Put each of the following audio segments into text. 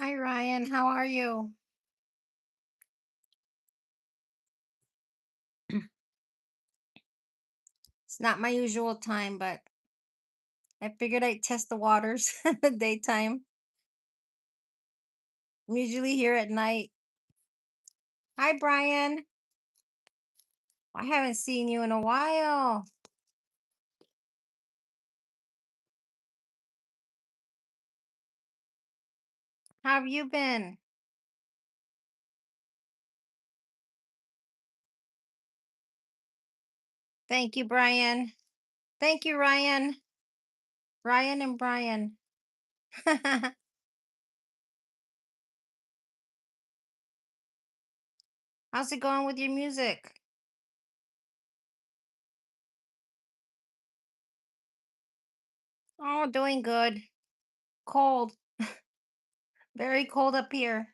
Hi, Ryan. How are you? It's not my usual time, but I figured I'd test the waters in the daytime. I'm usually here at night. Hi, Brian. I haven't seen you in a while. How have you been? Thank you, Brian. Thank you, Ryan. Ryan and Brian. How's it going with your music? Oh, doing good. Cold. Very cold up here.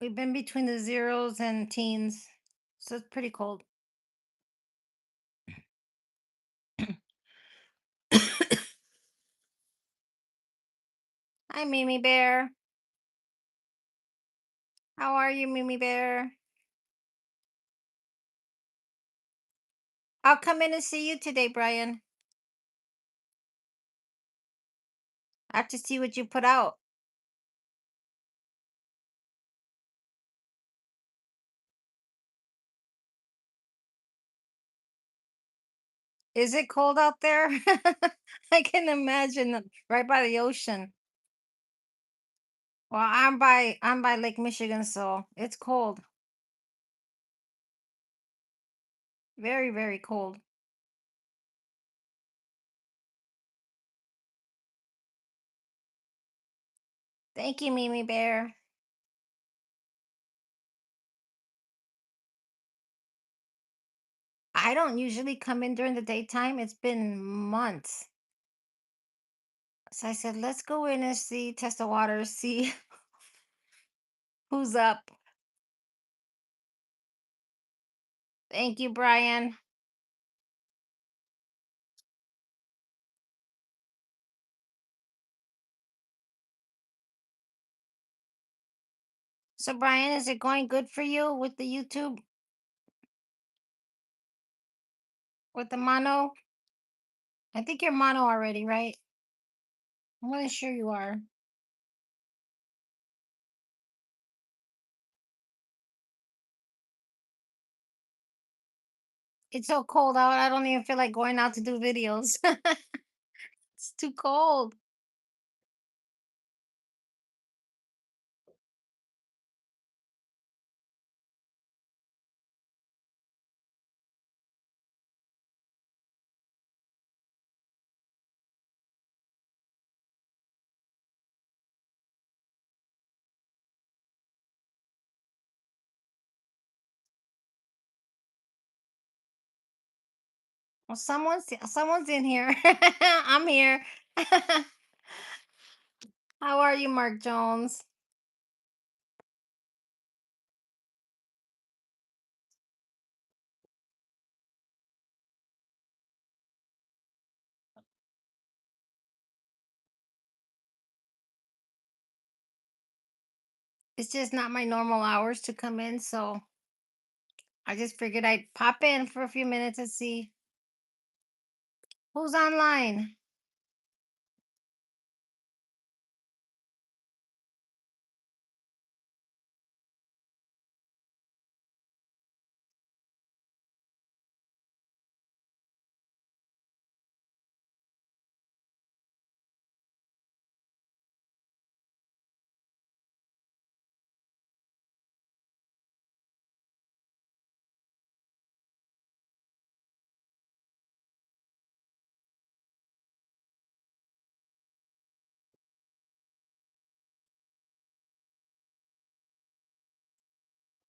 We've been between the zeros and teens, so it's pretty cold. Hi, Mimi Bear. How are you, Mimi Bear? I'll come in and see you today, Brian. I have to see what you put out. Is it cold out there? I can imagine right by the ocean. Well, I'm by Lake Michigan, so it's cold. Very, very cold. Thank you, Mimi Bear. I don't usually come in during the daytime. It's been months. So I said, let's go in and see, test the water, see who's up. Thank you, Brian. So, Brian, is it going good for you with the YouTube, with the mono? I think you're mono already, right? I'm really sure you are. It's so cold out. I don't even feel like going out to do videos. It's too cold. Well, someone's in here. I'm here. How are you, Mark Jones? It's just not my normal hours to come in, so I just figured I'd pop in for a few minutes and see who's online.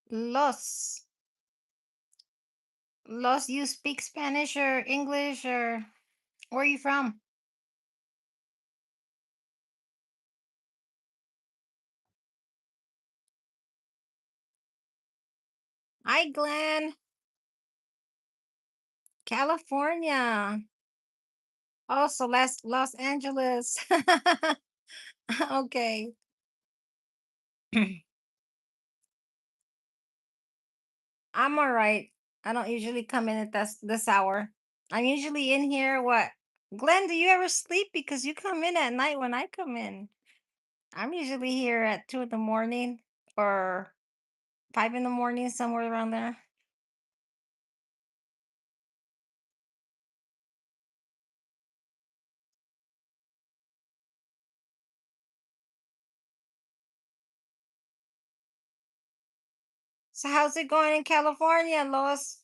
Los. Los, you speak Spanish or English or where are you from? Hi, Glenn. California. Also, Los Angeles. Okay. I'm all right. I don't usually come in at this hour. I'm usually in here. What? Glenn, do you ever sleep? Because you come in at night when I come in. I'm usually here at 2 in the morning or 5 in the morning, somewhere around there. So how's it going in California, Lois?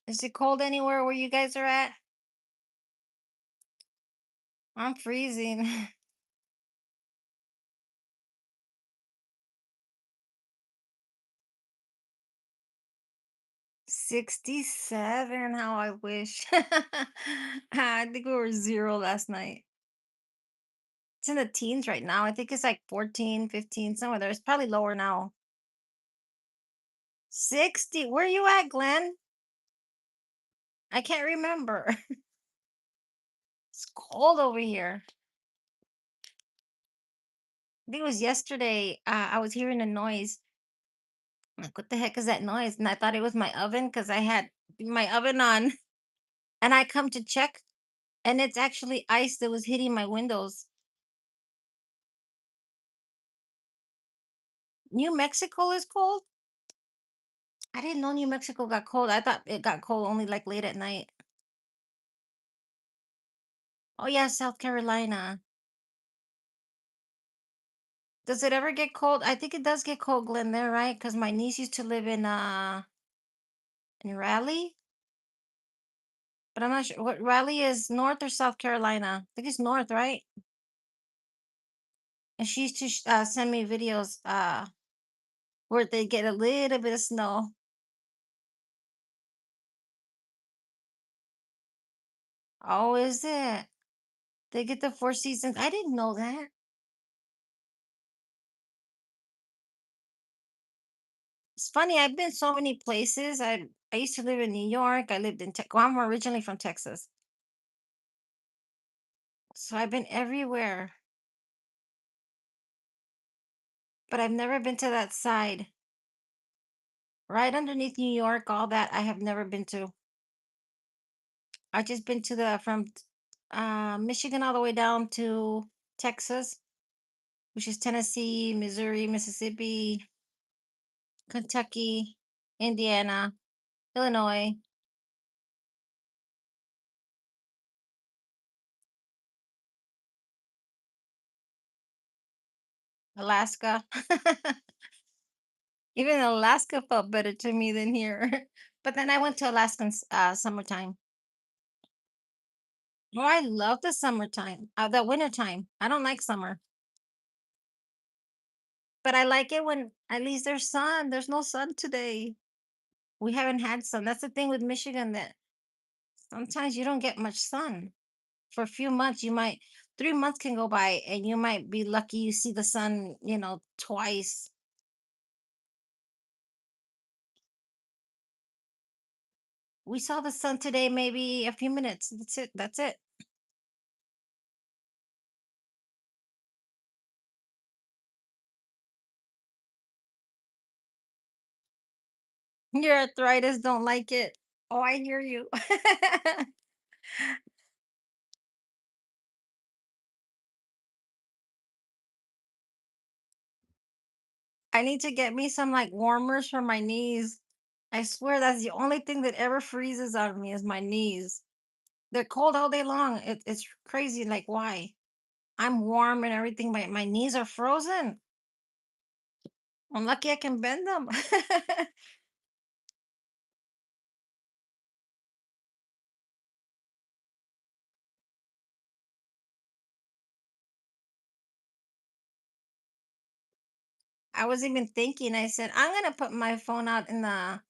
Is it cold anywhere where you guys are at? I'm freezing. 67. How I wish. I think we were 0 last night. It's in the teens right now. I think it's like 14, 15, somewhere there. It's probably lower now. 60. Where you at, Glenn? I can't remember. It's cold over here. I think it was yesterday. I was hearing a noise. Like, what the heck is that noise? And I thought it was my oven because I had my oven on. And I come to check, and it's actually ice that was hitting my windows. New Mexico is cold? I didn't know New Mexico got cold. I thought it got cold only like late at night. Oh yeah, South Carolina. Does it ever get cold? I think it does get cold, Glen, there, right? Because my niece used to live in Raleigh, but I'm not sure what Raleigh is, North or South Carolina. I think it's North, right? And she used to send me videos where they get a little bit of snow. Oh, is it? They get the 4 seasons. I didn't know that. It's funny. I've been so many places. I used to live in New York. I lived in well, I'm originally from Texas, so I've been everywhere. But I've never been to that side, right underneath New York. All that I have never been to. I just been to the from Michigan all the way down to Texas, which is Tennessee, Missouri, Mississippi, Kentucky, Indiana, Illinois, Alaska. Even Alaska felt better to me than here. But then I went to Alaska in summertime. Oh, I love the summertime, the wintertime. I don't like summer, but I like it when at least there's sun. There's no sun today. We haven't had sun. That's the thing with Michigan that sometimes you don't get much sun. For a few months, 3 months can go by and you might be lucky you see the sun, twice. We saw the sun today, maybe a few minutes. That's it. That's it. Your arthritis don't like it. Oh, I hear you. I need to get me some like warmers for my knees. I swear that's the only thing that ever freezes on me is my knees. They're cold all day long. It's crazy. Like, why? I'm warm and everything. My knees are frozen. I'm lucky I can bend them. I was even thinking, I said, I'm gonna put my phone out on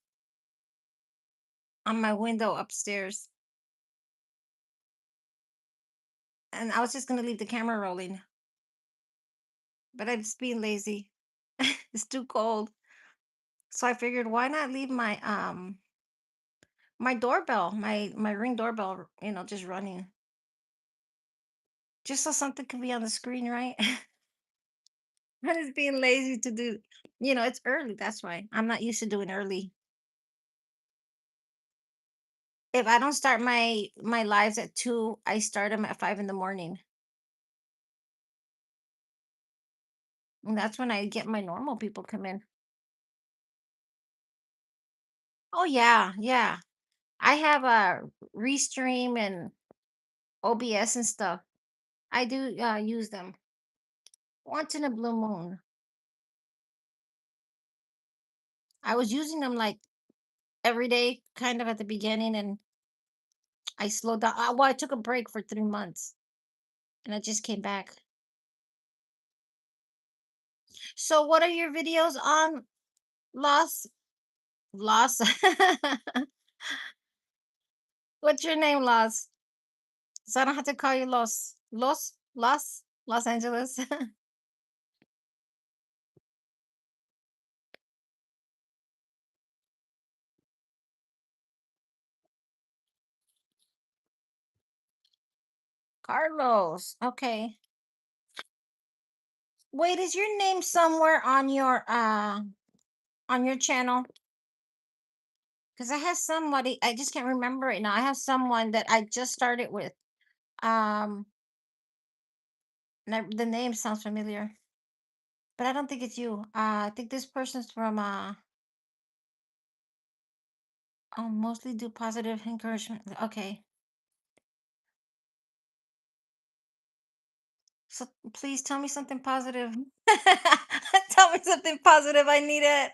my window upstairs. And I was just gonna leave the camera rolling. but I'm just being lazy. It's too cold. So I figured why not leave my doorbell, my Ring doorbell, just running. Just so something can be on the screen, right? I'm just being lazy to do. It's early. That's why I'm not used to doing early. If I don't start my lives at 2, I start them at 5 in the morning. And that's when I get my normal people come in. Oh yeah, yeah. I have a Restream and OBS and stuff. I do use them once in a blue moon. I was using them like every day, kind of at the beginning, and I slowed down. Well, I took a break for 3 months, and I just came back. So, what are your videos on? Loss, loss. What's your name, Loss? So I don't have to call you Los Angeles. Carlos. Okay. Wait, is your name somewhere on your channel? Because I have somebody, I just can't remember right now. I have someone that I just started with. Um, the name sounds familiar, but I don't think it's you. I think this person's from mostly do positive encouragement. Okay. So please tell me something positive. Tell me something positive. I need it.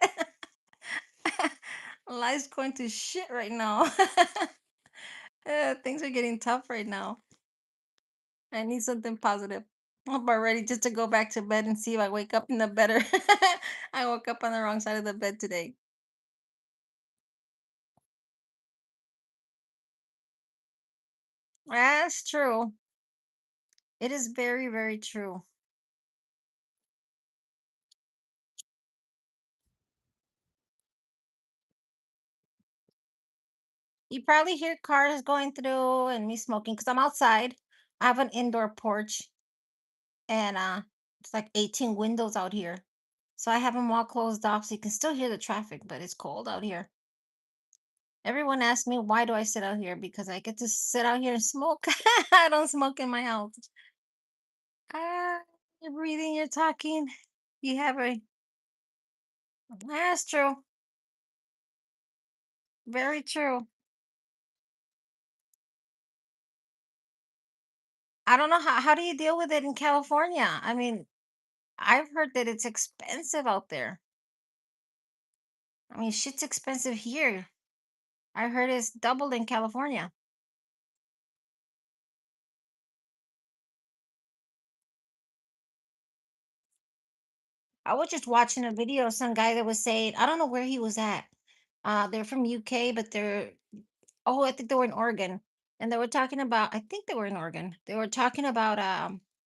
Life's going to shit right now. Things are getting tough right now. I need something positive. I'm about ready just to go back to bed and see if I wake up in the better. I woke up on the wrong side of the bed today. That's true. It is very, very true. You probably hear cars going through and me smoking because I'm outside. I have an indoor porch and it's like 18 windows out here. So I have them all closed off so you can still hear the traffic, but it's cold out here. Everyone asks me why do I sit out here because I get to sit out here and smoke. I don't smoke in my house. You're breathing, you're talking. You have a That's true. Very true. I don't know how do you deal with it in California? I mean, I've heard that it's expensive out there. I mean, shit's expensive here. I heard it's doubled in California. I was just watching a video of some guy that was saying, I don't know where he was at. They're from UK, but I think they were in Oregon. And they were talking about, I think they were in Oregon. They were talking about,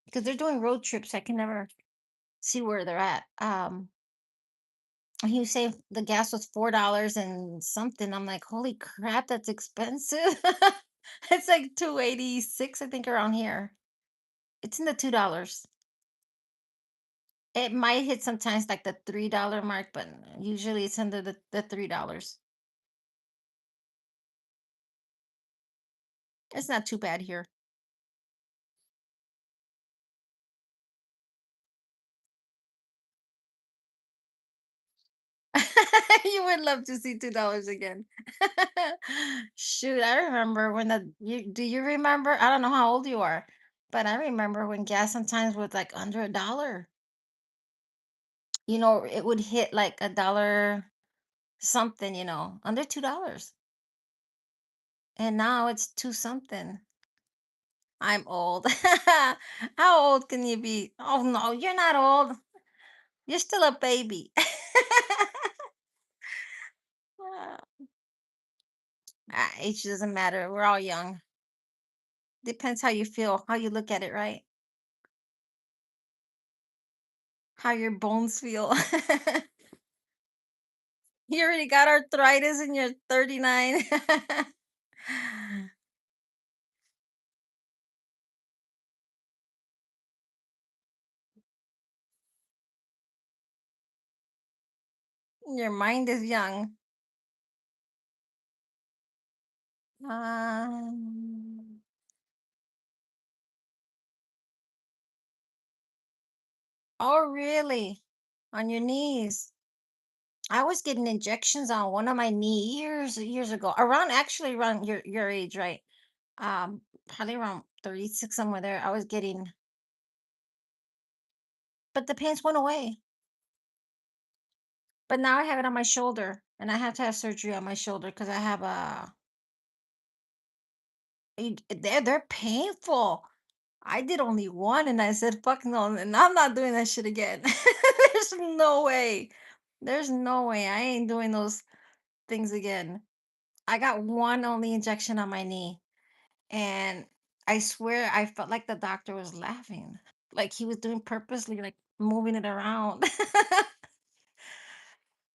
because they're doing road trips. I can never see where they're at. And he was saying the gas was $4 and something. I'm like, holy crap, that's expensive. It's like 286, I think, around here. It's in the $2. It might hit sometimes like the $3 mark, but usually it's under the $3. It's not too bad here. You would love to see $2 again. Shoot, I remember when do you remember? I don't know how old you are, but I remember when gas sometimes was like under $1. It would hit like a dollar something, under $2. And now it's two something. I'm old. How old can you be? Oh no, you're not old. You're still a baby. Age doesn't matter. We're all young. Depends how you feel, how you look at it, right? how your bones feel. You already got arthritis and you're 39. Your mind is young. Um, oh, really? On your knees? I was getting injections on one of my knee years ago. Around actually around your age, right? Probably around 36 somewhere there. I was getting, but the pains went away. But now I have it on my shoulder, and I have to have surgery on my shoulder because I have a. They're painful. I did only one, and I said, "Fuck no," and I'm not doing that shit again. There's no way. There's no way. I ain't doing those things again. I got one only injection on my knee, and I swear I felt like the doctor was laughing, like he was doing purposely, like moving it around.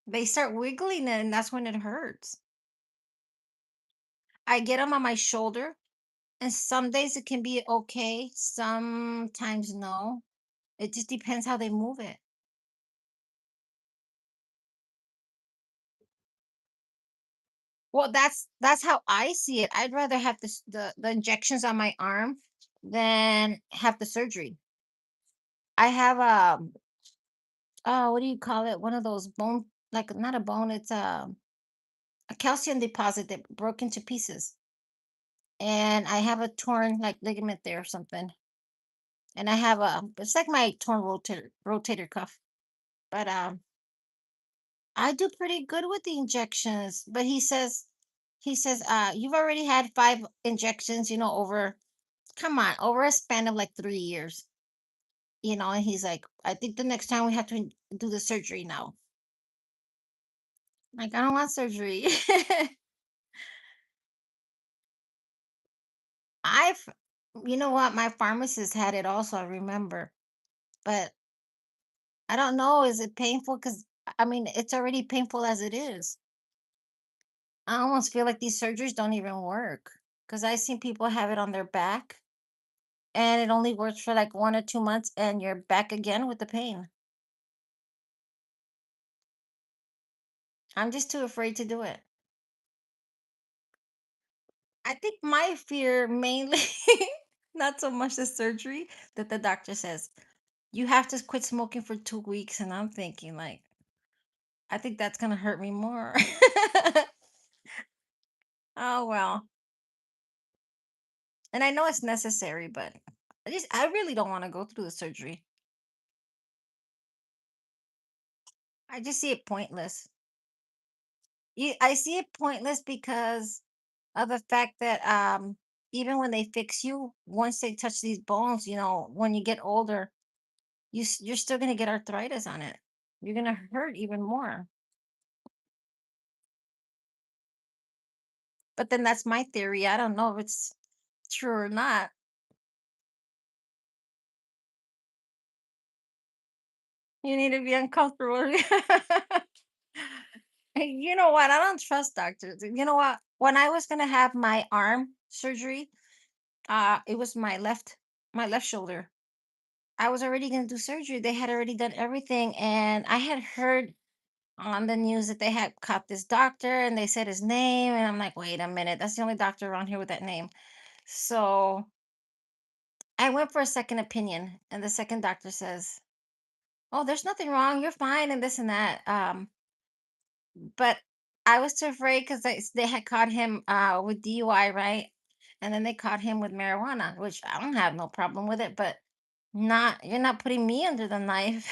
They start wiggling it, and that's when it hurts. I get them on my shoulder, and some days it can be okay, sometimes no. It just depends how they move it. Well, that's how I see it. I'd rather have the injections on my arm than have the surgery. I have what do you call it? One of those bone, like not a bone, it's a calcium deposit that broke into pieces. And I have a torn like ligament there or something. And I have a it's like my torn rotator cuff. But I do pretty good with the injections. But he says, you've already had 5 injections, over come on, over a span of like 3 years. And he's like, I think the next time we have to do the surgery now. Like, I don't want surgery. I've you know what? My pharmacist had it also, I remember. But I don't know, is it painful? Because I mean, it's already painful as it is. I almost feel like these surgeries don't even work. Because I seen people have it on their back and it only works for like 1 or 2 months and you're back again with the pain. I'm just too afraid to do it. I think my fear mainly, not so much the surgery, that the doctor says, you have to quit smoking for 2 weeks. And I'm thinking, like, I think that's going to hurt me more. Oh, well. And I know it's necessary, but I really don't want to go through the surgery. I just see it pointless. I see it pointless because of the fact that even when they fix you, once they touch these bones, when you get older, you're still gonna get arthritis on it. You're gonna hurt even more. But then that's my theory. I don't know if it's true or not. You need to be uncomfortable. Hey, you know what? I don't trust doctors. You know what? When I was gonna have my arm surgery, it was my left shoulder. I was already gonna do surgery. They had already done everything, and I had heard on the news that they had caught this doctor, and they said his name, and I'm like, wait a minute, that's the only doctor around here with that name. So I went for a second opinion, and the second doctor says, "Oh, there's nothing wrong. You're fine," and this and that. But I was too afraid because they had caught him with DUI, right? And then they caught him with marijuana, which I don't have no problem with it, but not you're not putting me under the knife.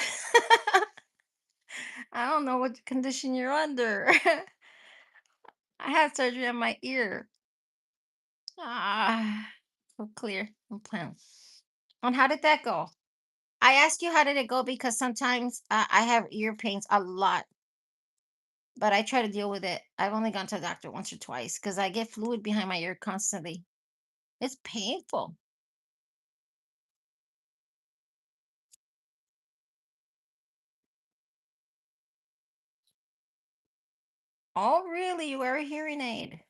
I don't know what condition you're under. I had surgery on my ear. Ah, so clear implant. And how did that go? I asked you how did it go because sometimes I have ear pains a lot, but I try to deal with it. I've only gone to the doctor once or twice because I get fluid behind my ear constantly. It's painful. Oh, really? You wear a hearing aid?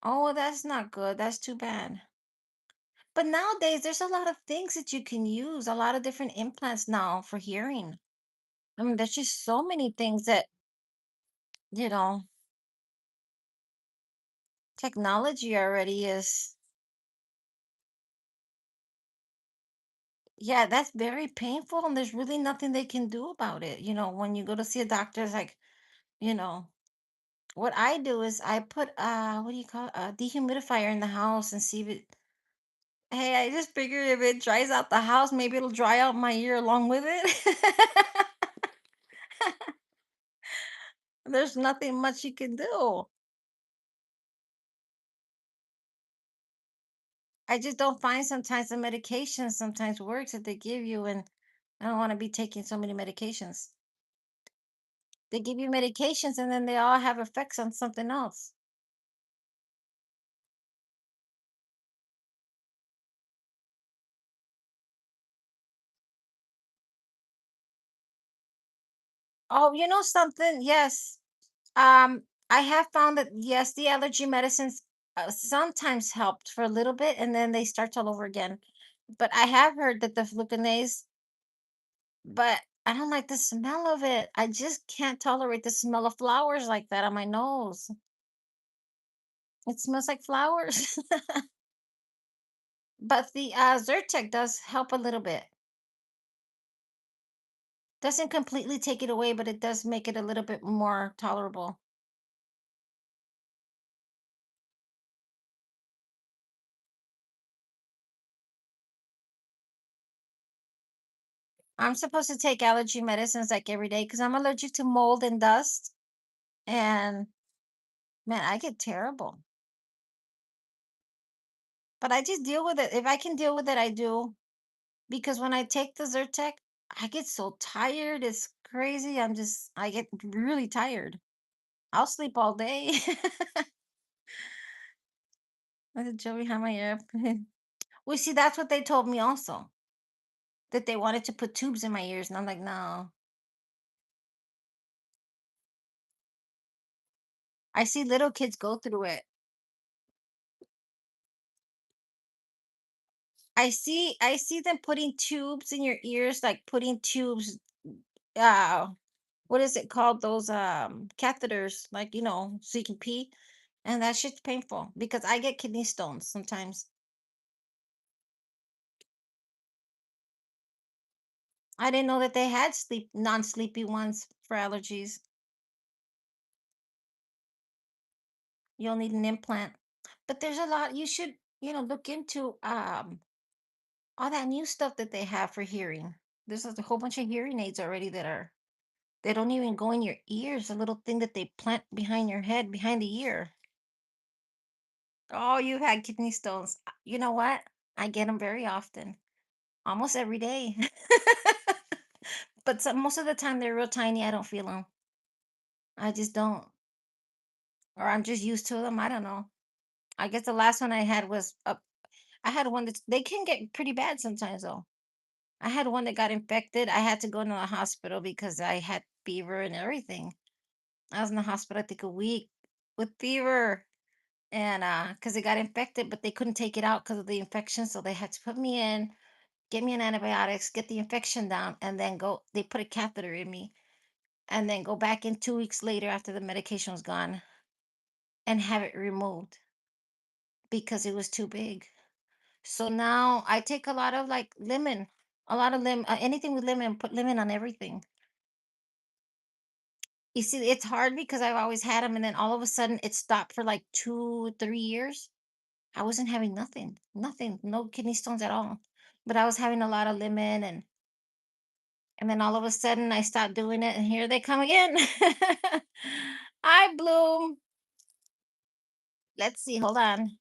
Oh, well, that's not good. That's too bad. But nowadays, there's a lot of things that you can use, a lot of different implants now for hearing. I mean, there's just so many things that, you know, technology already is. Yeah, that's very painful, and there's really nothing they can do about it. When you go to see a doctor, it's like, you know, what I do is I put what do you call it? A dehumidifier in the house and see if it. Hey, I just figured if it dries out the house, maybe it'll dry out my ear along with it. There's nothing much you can do. I just don't find sometimes the medication sometimes works that they give you, and I don't want to be taking so many medications. They give you medications and then they all have effects on something else. Oh, you know something? Yes. I have found that yes, the allergy medicines sometimes helped for a little bit and then they start all over again. But I have heard that the fluconase, but I don't like the smell of it. I just can't tolerate the smell of flowers like that on my nose. It smells like flowers. But the Zyrtec does help a little bit. Doesn't completely take it away, but it does make it a little bit more tolerable. I'm supposed to take allergy medicines like every day because I'm allergic to mold and dust. And man, I get terrible. But I just deal with it. If I can deal with it, I do. Because when I take the Zyrtec, I get so tired. It's crazy. I get really tired. I'll sleep all day. With a Joe behind my ear. Well, see, that's what they told me also, that they wanted to put tubes in my ears. And I'm like, no. I see little kids go through it. I see them putting tubes in your ears, like putting tubes, uh, what is it called? Those catheters, like, so you can pee. And that shit's painful because I get kidney stones sometimes. I didn't know that they had non-sleepy ones for allergies. You'll need an implant. But there's a lot you should, look into all that new stuff that they have for hearing. There's a whole bunch of hearing aids already they don't even go in your ears, a little thing that they plant behind your head, behind the ear. Oh, you've had kidney stones. You know what? I get them very often, almost every day. But most of the time they're real tiny. I don't feel them. I just don't, or I'm just used to them. I don't know. I guess the last one I had was I had one that they can get pretty bad sometimes though. I had one that got infected. I had to go to the hospital because I had fever and everything. I was in the hospital, I think a week with fever. And because it got infected, but they couldn't take it out because of the infection, so they had to put me in, get me an antibiotics, get the infection down, and then go. They put a catheter in me, and then go back in 2 weeks later after the medication was gone and have it removed because it was too big. So now I take a lot of like lemon, a lot of lemon, anything with lemon. Put lemon on everything. You see, it's hard because I've always had them, and then all of a sudden it stopped for like 2, 3 years. I wasn't having nothing, nothing, no kidney stones at all. But I was having a lot of lemon and then all of a sudden I stopped doing it and here they come again. Hi, Bloom. Let's see, hold on.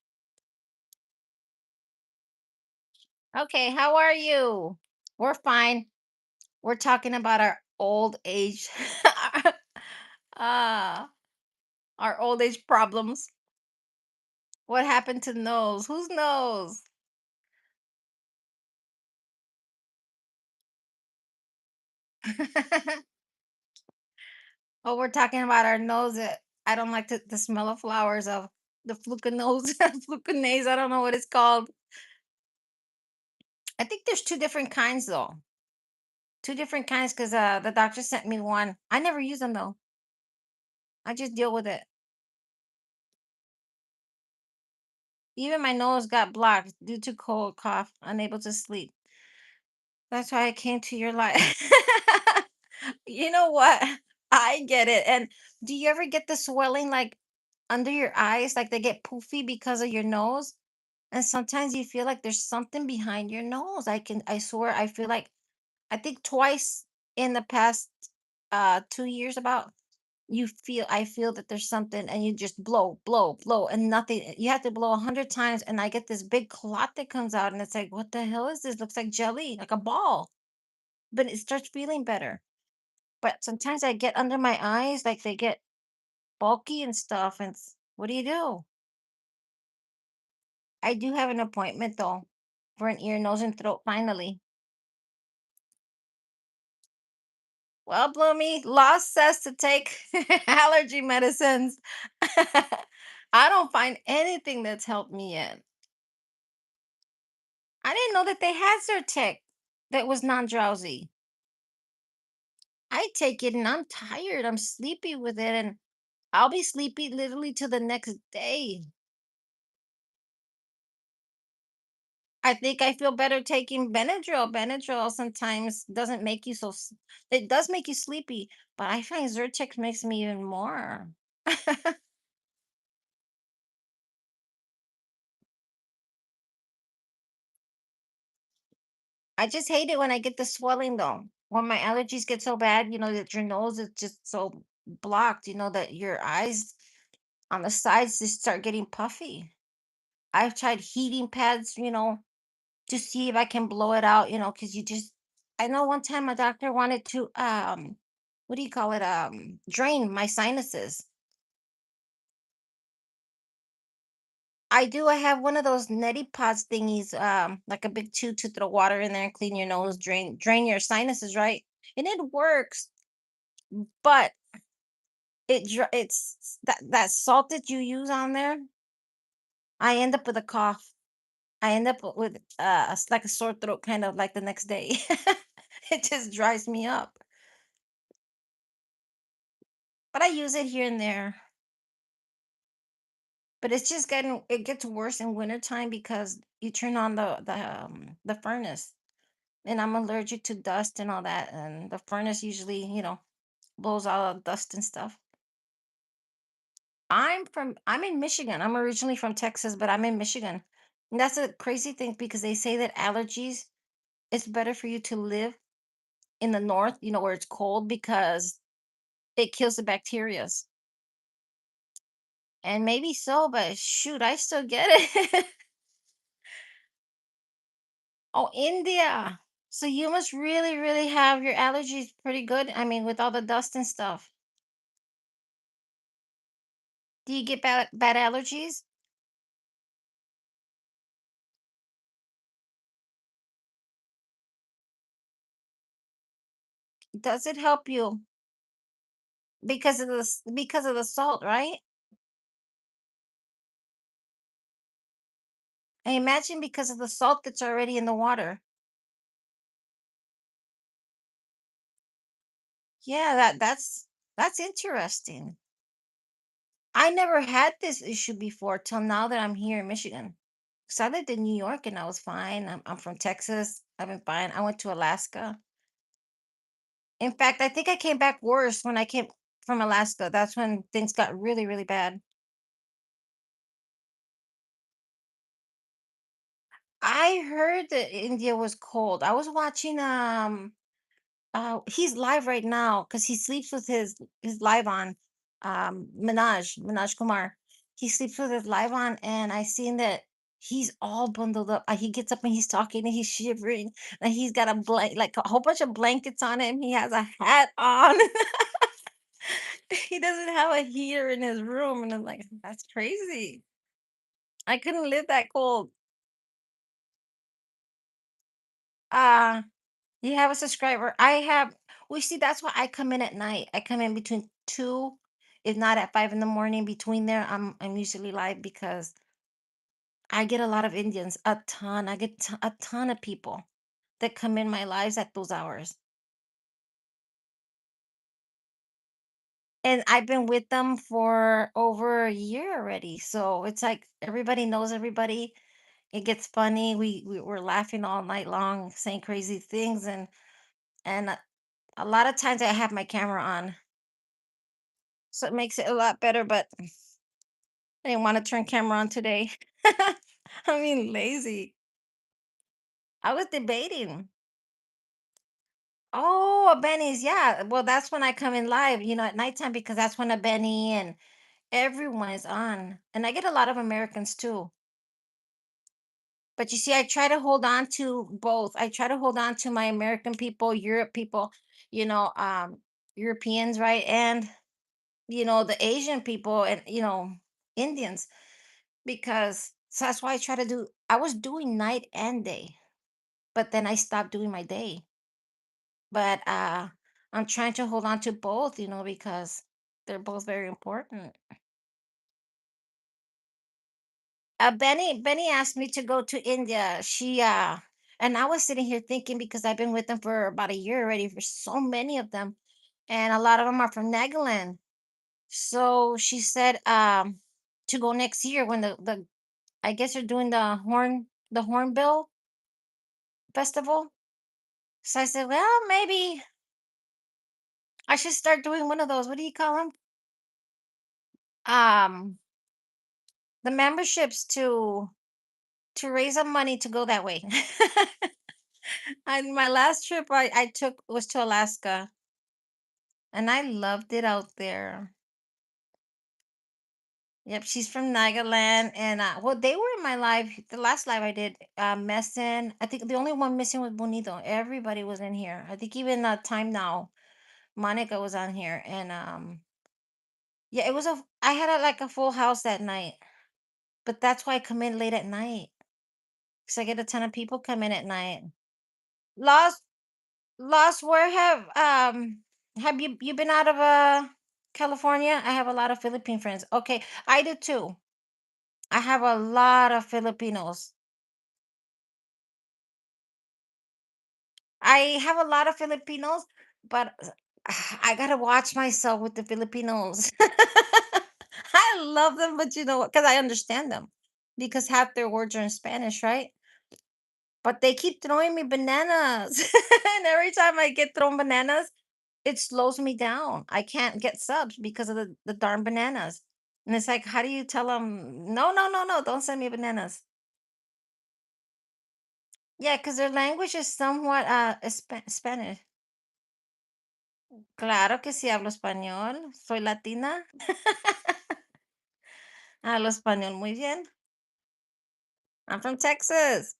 Okay, how are you? We're fine. We're talking about our old age. ah, our old age problems. What happened to nose? Whose nose? Oh, we're talking about our nose. I don't like the smell of flowers of the flucanose, flucanase. I don't know what it's called. I think there's two different kinds though. Two different kinds because the doctor sent me one. I never use them though. I just deal with it. Even my nose got blocked due to cold, cough, unable to sleep. That's why I came to your life. You know what? I get it. And do you ever get the swelling like under your eyes, like they get poofy because of your nose? And sometimes you feel like there's something behind your nose. I swear, I feel like, I think twice in the past 2 years about, I feel that there's something and you just blow, blow, blow, and nothing. You have to blow 100 times, and I get this big clot that comes out, and it's like, what the hell is this? Looks like jelly, like a ball. But it starts feeling better. But sometimes I get under my eyes, like they get bulky and stuff. And what do you do? I do have an appointment though for an ear, nose, and throat finally. Well, Bloomy, law says to take allergy medicines. I don't find anything that's helped me yet. I didn't know that they had Zyrtec that was non-drowsy. I take it and I'm tired. I'm sleepy with it, and I'll be sleepy literally to the next day. I think I feel better taking Benadryl. Benadryl sometimes doesn't make you it does make you sleepy, but I find Zyrtec makes me even more. I just hate it when I get the swelling though. When my allergies get so bad, that your nose is just so blocked, that your eyes on the sides just start getting puffy. I've tried heating pads, to see if I can blow it out, because I know one time a doctor wanted to what do you call it? Drain my sinuses. I do. I have one of those neti pots thingies, like a big tube to throw water in there and clean your nose, drain your sinuses, right? And it works, but it's that salt that you use on there. I end up with a cough. I end up with like a sore throat, kind of like the next day. It just dries me up. But I use it here and there. But it gets worse in wintertime because you turn on the furnace. And I'm allergic to dust and all that. And the furnace usually, blows all the dust and stuff. I'm in Michigan. I'm originally from Texas, but I'm in Michigan. And that's a crazy thing because they say that allergies, it's better for you to live in the north, where it's cold because it kills the bacterias. And maybe so, but shoot, I still get it. Oh, India. So you must really, really have your allergies pretty good. I mean, with all the dust and stuff. Do you get bad allergies? Does it help you because of the salt, right? I imagine because of the salt that's already in the water. Yeah, that's interesting. I never had this issue before till now that I'm here in Michigan. Because I lived in New York and I was fine. I'm from Texas. I've been fine. I went to Alaska. In fact, I think I came back worse when I came from Alaska. That's when things got really, really bad. I heard that India was cold. I was watching he's live right now because he sleeps with his live on, Minaj Kumar. He sleeps with his live on, and I seen that he's all bundled up. He gets up and he's talking and he's shivering, and he's got like a whole bunch of blankets on him. He has a hat on. He doesn't have a heater in his room, and I'm like, that's crazy. I couldn't live that cold. Uh you have a subscriber. I have. We see that's why I come in at night. I come in between 2, if not at 5 in the morning. Between there, I'm usually live because I get a lot of Indians, a ton. I get a ton of people that come in my lives at those hours. And I've been with them for over a year already. So it's like everybody knows everybody. It gets funny. We're laughing all night long, saying crazy things, and a lot of times I have my camera on, so it makes it a lot better. But I didn't want to turn camera on today. I mean, lazy. I was debating. Oh, a Benny's, yeah. Well, that's when I come in live, at nighttime because that's when a Benny and everyone is on. And I get a lot of Americans too. But you see, I try to hold on to both. I try to hold on to my American people, Europe people, you know, um, Europeans, right? And, the Asian people and, Indians, because so that's why I try to do, I was doing night and day, but then I stopped doing my day. But I'm trying to hold on to both, because they're both very important. Benny asked me to go to India. And I was sitting here thinking because I've been with them for about a year already, for so many of them, and a lot of them are from Nagaland. So she said to go next year when the I guess they're doing the Hornbill Festival. So I said, well, maybe I should start doing one of those. What do you call them? Um, the memberships to raise up money to go that way. And my last trip I took was to Alaska, and I loved it out there. Yep, she's from Nagaland, and well, they were in my live. The last live I did, Messin. I think the only one missing was Bonito. Everybody was in here. I think even Time Now, Monica was on here, and yeah, it was a. I had like a full house that night, but that's why I come in late at night because I get a ton of people come in at night. Lost Lost, where have you been out of California? I have a lot of Philippine friends. Okay, I do too. I have a lot of Filipinos. I have a lot of Filipinos, but I gotta watch myself with the Filipinos. I love them, but you know what? Because I understand them, because half their words are in Spanish, right? But they keep throwing me bananas, and every time I get thrown bananas, it slows me down. I can't get subs because of the darn bananas. And it's like, how do you tell them, no, no, no, no, don't send me bananas? Yeah, because their language is somewhat Spanish. Claro que sí hablo español. Soy latina. Hablo español muy bien. I'm from Texas.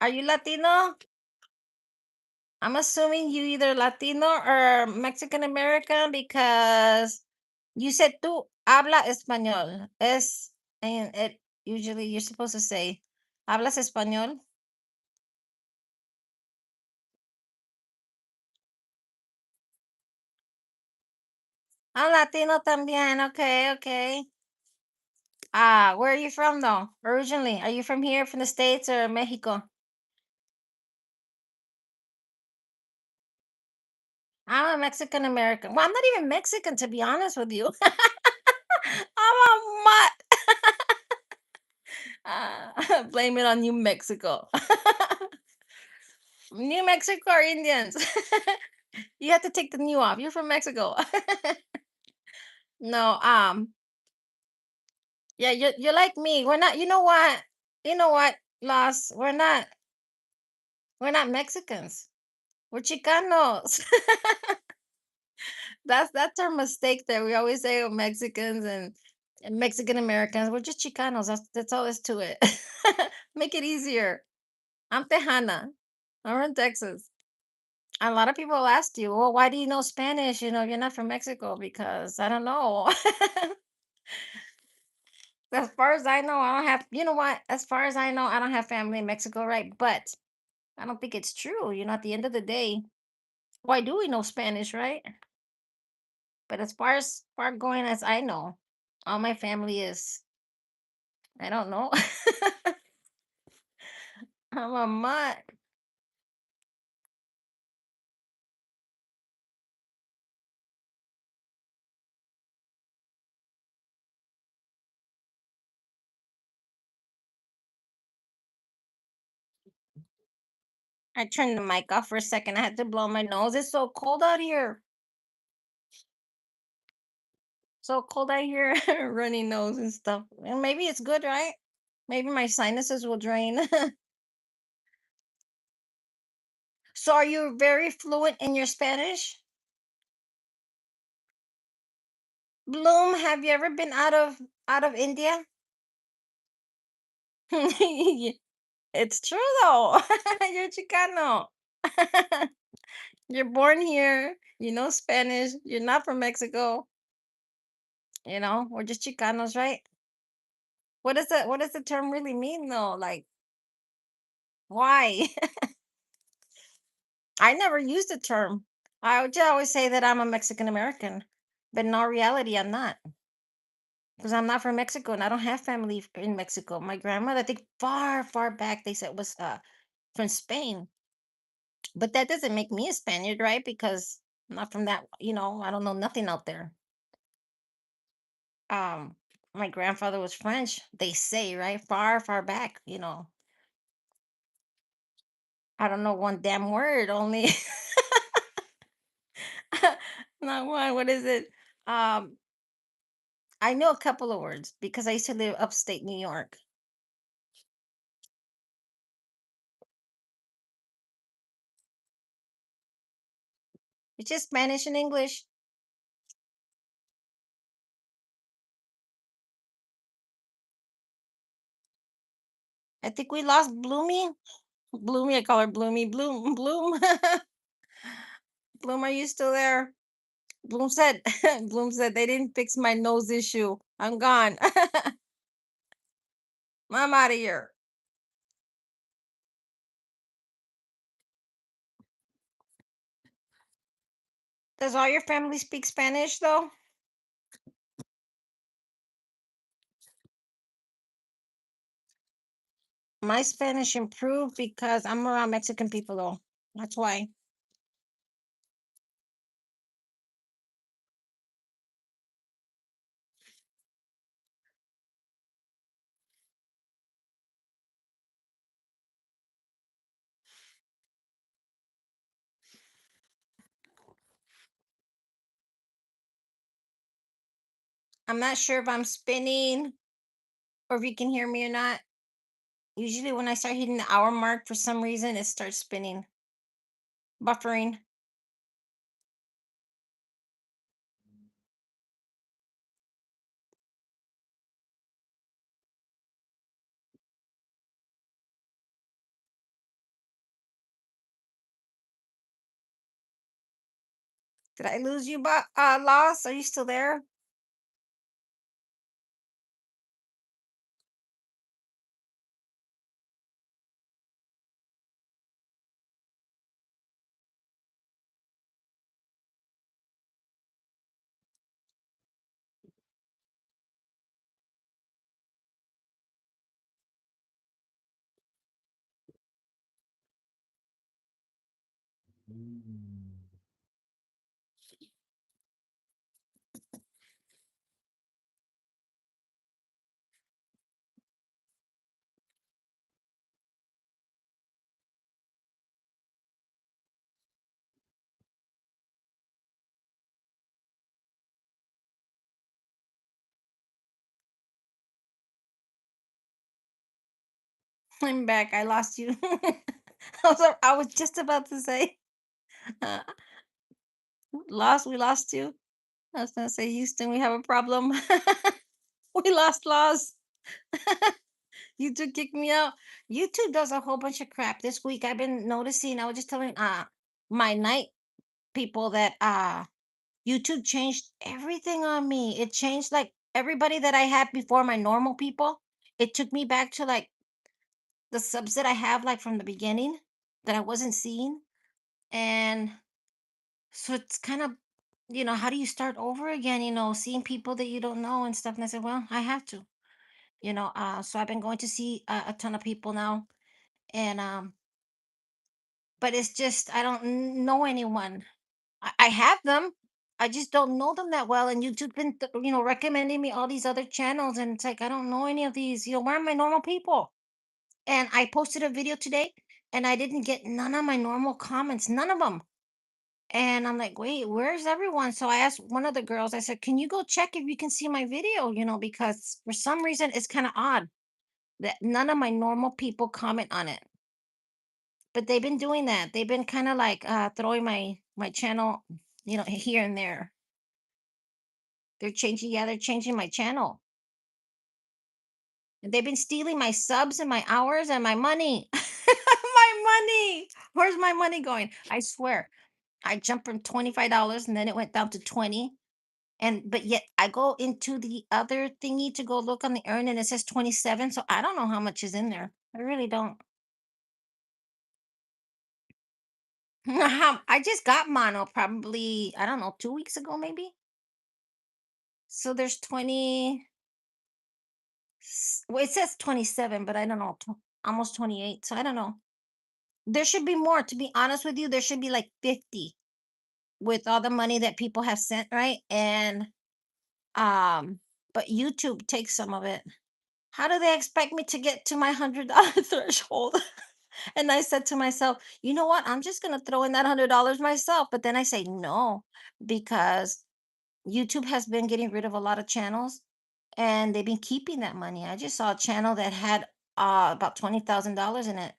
Are you Latino? I'm assuming you either Latino or Mexican American because you said tú habla español. And it usually you're supposed to say, ¿hablas español? I'm Latino también. Okay, okay. Where are you from though? Originally, are you from here, from the States or Mexico? I'm a Mexican American. Well, I'm not even Mexican to be honest with you. I'm a mutt. Blame it on New Mexico. New Mexico or Indians? You have to take the new off. You're from Mexico. No, yeah, you're like me. We're not, you know what? You know what, Lost? We're not Mexicans. We're Chicanos. That's our mistake there. We always say Mexicans and Mexican Americans. We're just Chicanos. That's all there's to it. Make it easier. I'm Tejana. I'm from Texas. A lot of people ask you, well, why do you know Spanish? You're not from Mexico because I don't know. As far as I know, I don't have, you know what? As far as I know, I don't have family in Mexico, right? But I don't think it's true. At the end of the day, why do we know Spanish, right? But as far going as I know, all my family is, I don't know. I'm a mutt. I turned the mic off for a second. I had to blow my nose. It's so cold out here. So cold out here, runny nose and stuff. And maybe it's good, right? Maybe my sinuses will drain. So are you very fluent in your Spanish? Bloom, have you ever been out of India? It's true though. You're Chicano. You're born here. You know Spanish. You're not from Mexico. We're just Chicanos, right? What does the term really mean though? Like why? I never used the term. I would just always say that I'm a Mexican American, but in all reality, I'm not because I'm not from Mexico and I don't have family in Mexico. My grandmother, I think far, far back, they said was from Spain, but that doesn't make me a Spaniard, right? Because I'm not from that. I don't know nothing out there. Um, my grandfather was French. They say, right, far, far back. I don't know one damn word. Only not one. What is it? Um, I know a couple of words because I used to live upstate New York. It's just Spanish and English. I think we lost Bloomy. Bloomy, I call her Bloomy. Bloom, Bloom, Bloom. Are you still there? Bloom said. Bloom said they didn't fix my nose issue. I'm gone. I'm out of here. Does all your family speak Spanish though? My Spanish improved because I'm around Mexican people though. That's why. I'm not sure if I'm spinning or if you can hear me or not. Usually when I start hitting the hour mark, for some reason, it starts spinning, buffering. Did I lose you, Lost? Are you still there? I'm back. I lost you. I was just about to say, uh, lost. We lost you. I was gonna say, Houston, we have a problem. We lost Lost. YouTube kicked me out. YouTube does a whole bunch of crap this week. I've been noticing. I was just telling my night people that YouTube changed everything on me. It changed like everybody that I had before, my normal people. It took me back to like the subs that I have like from the beginning. that I wasn't seeing. And so it's kind of, how do you start over again, seeing people that you don't know and stuff. And I said, well, I have to, so I've been going to see a ton of people now. And, but it's just, I don't know anyone. I have them. I just don't know them that well. And YouTube's been, recommending me all these other channels. And it's like, I don't know any of these. Where are my normal people? And I posted a video today and I didn't get none of my normal comments, none of them. And I'm like, wait, where's everyone? So I asked one of the girls, I said, can you go check if you can see my video? Because for some reason it's kind of odd that none of my normal people comment on it. But they've been doing that. They've been kind of like throwing my channel, here and there. They're changing my channel. And they've been stealing my subs and my hours and my money. My money. Where's my money going? I swear. I jumped from $25 and then it went down to 20. And but yet I go into the other thingy to go look on the earn and it says 27. So I don't know how much is in there. I really don't. I just got mono probably, I don't know, 2 weeks ago maybe. So there's 20. Well, it says 27, but I don't know, almost 28. So I don't know. There should be more. To be honest with you, there should be like 50 with all the money that people have sent, right? And um, but YouTube takes some of it. How do they expect me to get to my $100 threshold? And I said to myself, you know what? I'm just gonna throw in that $100 myself. But then I say no, because YouTube has been getting rid of a lot of channels and they've been keeping that money. I just saw a channel that had about $20,000 in it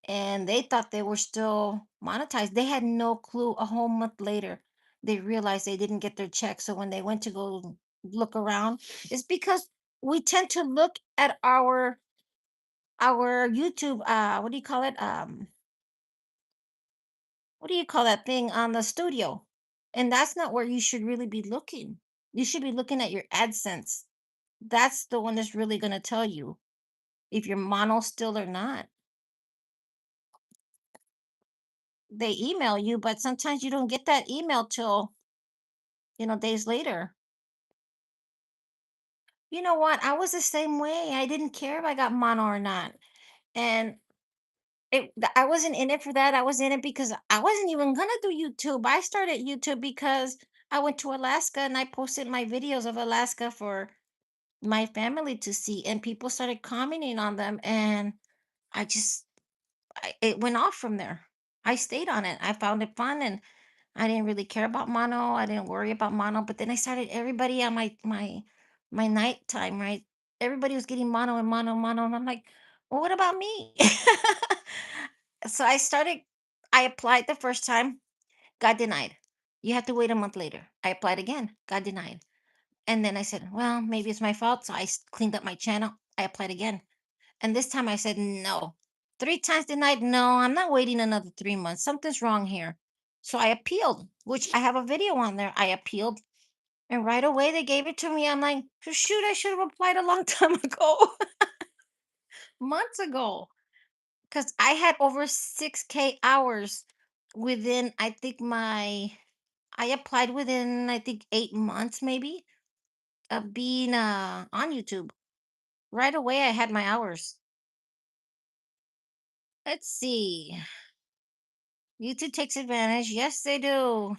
and they thought they were still monetized. They had no clue. A whole month later, they realized they didn't get their check. So when they went to go look around, it's because we tend to look at our YouTube, what do you call it? What do you call that thing on the studio? And that's not where you should really be looking. You should be looking at your AdSense. That's the one that's really going to tell you if you're mono still or not. They email you, but sometimes you don't get that email till, days later. You know what? I was the same way. I didn't care if I got mono or not. And I wasn't in it for that. I was in it because I wasn't even gonna do YouTube. I started YouTube because I went to Alaska and I posted my videos of Alaska for my family to see, and people started commenting on them, and I just it went off from there. I stayed on it. I found it fun, and I didn't really care about mono. I didn't worry about mono. But then I started everybody on my nighttime, right? Everybody was getting mono and mono, mono, and I'm like, well, what about me? So I applied the first time, got denied. You have to wait a month later. I applied again, got denied. And then I said, well, maybe it's my fault. So cleaned up my channel. I applied again. And this time I said, no. 3 times denied. No, I'm not waiting another 3 months. Something's wrong here. So I appealed, which I have a video on there. I appealed. And right away they gave it to me. I'm like, shoot, I should have applied a long time ago, months ago. Because I had over 6K hours within, I think I applied within, I think, 8 months maybe of being on YouTube. Right away, I had my hours. Let's see. YouTube takes advantage. Yes, they do.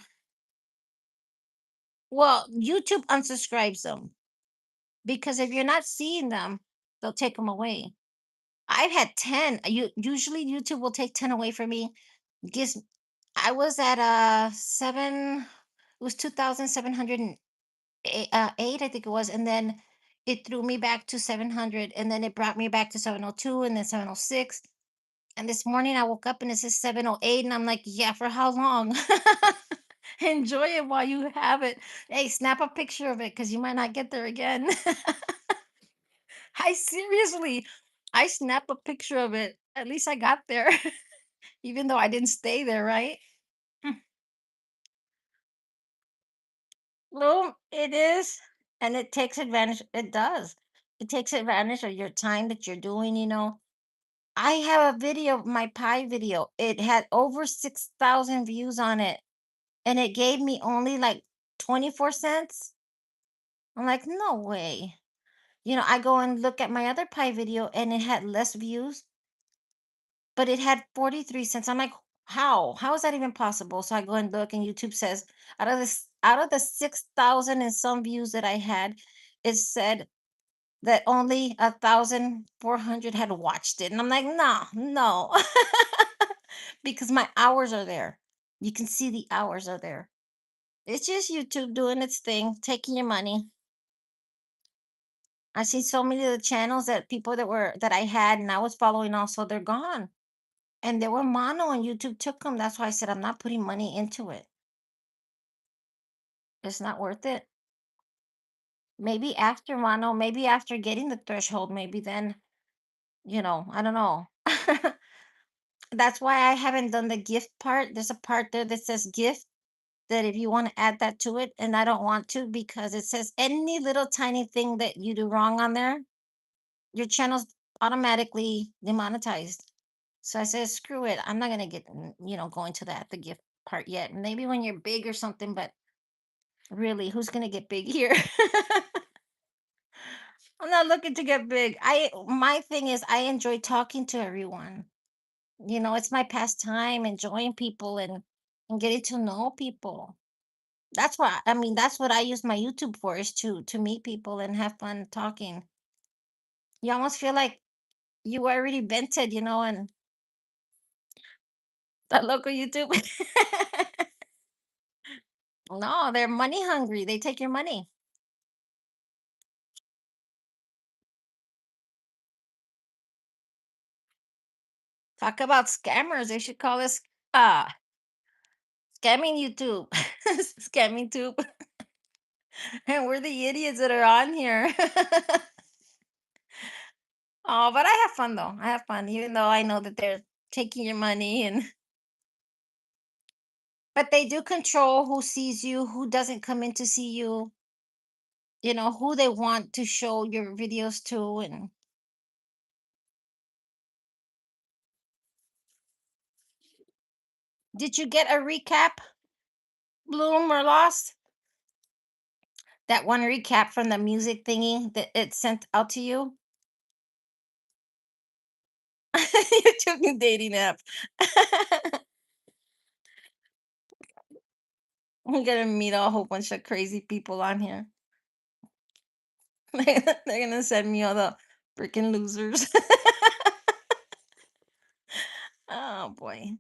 Well, YouTube unsubscribes them because if you're not seeing them, they'll take them away. I've had 10. Usually YouTube will take 10 away from me. Gives I was at 7, it was 2,708, I think it was, and then it threw me back to 700, and then it brought me back to 702 and then 706. And this morning I woke up and it says 708, and I'm like, yeah, for how long? Enjoy it while you have it. Hey, snap a picture of it because you might not get there again. I seriously, I snap a picture of it. At least I got there, even though I didn't stay there, right? Mm. Well, it is. And it takes advantage. It does. It takes advantage of your time that you're doing. I have a video of my pie video. It had over 6,000 views on it, and it gave me only like 24 cents. I'm like, no way. I go and look at my other pie video and it had less views, but it had 43 cents. I'm like, how? How is that even possible? So I go and look, and YouTube says out of the 6,000 and some views that I had, it said that only 1,400 had watched it. And I'm like, no, no. Because my hours are there. You can see the hours are there. It's just YouTube doing its thing, taking your money. I see so many of the channels that people that I had and I was following also, they're gone. And they were mono and YouTube took them. That's why I said I'm not putting money into it. It's not worth it. Maybe after mono, maybe after getting the threshold, maybe then, I don't know. That's why I haven't done the gift part. There's a part there that says gift, that if you want to add that to it, and I don't want to because it says any little tiny thing that you do wrong on there, your channel's automatically demonetized. So I said, screw it. I'm not gonna get go into the gift part yet. Maybe when you're big or something, but really, who's gonna get big here? I'm not looking to get big. My thing is I enjoy talking to everyone. It's my pastime, enjoying people and getting to know people. That's what I use my YouTube for, is to meet people and have fun talking. You almost feel like you already vented, and the local YouTube. No, they're money hungry. They take your money. Talk about scammers. They should call us scamming YouTube. Scamming tube. And we're the idiots that are on here. Oh, but I have fun though. I have fun, even though I know that they're taking your money, but they do control who sees you, who doesn't come in to see you, who they want to show your videos to. And did you get a recap, Bloom or Lost? That one recap from the music thingy that it sent out to you? You took a dating app. I'm gonna meet a whole bunch of crazy people on here. They're gonna send me all the freaking losers. Oh boy.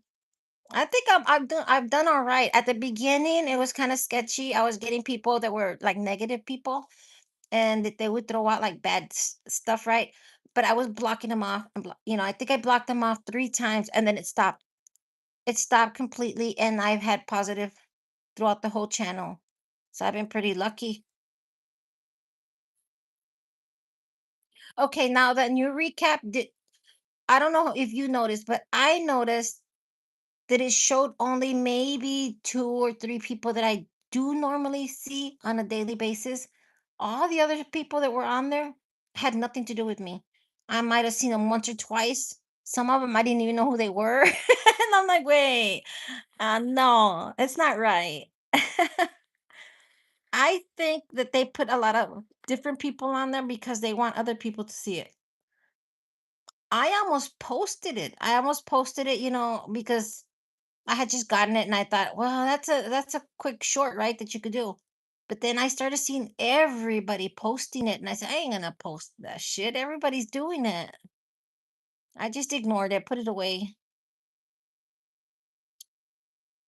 I think I've done all right. At the beginning, it was kind of sketchy. I was getting people that were like negative people, and that they would throw out like bad stuff, right? But I was blocking them off. I think I blocked them off 3 times, and then it stopped. It stopped completely, and I've had positive throughout the whole channel. So I've been pretty lucky. Okay, now the new recap did. I don't know if you noticed, but I noticed that it showed only maybe 2 or 3 people that I do normally see on a daily basis. All the other people that were on there had nothing to do with me. I might have seen them once or twice. Some of them I didn't even know who they were. And I'm like, wait, no, it's not right. I think that they put a lot of different people on there because they want other people to see it. I almost posted it. Because I had just gotten it and I thought, well, that's a quick short, right, that you could do. But then I started seeing everybody posting it and I said, I ain't gonna post that shit. Everybody's doing it. I just ignored it, put it away.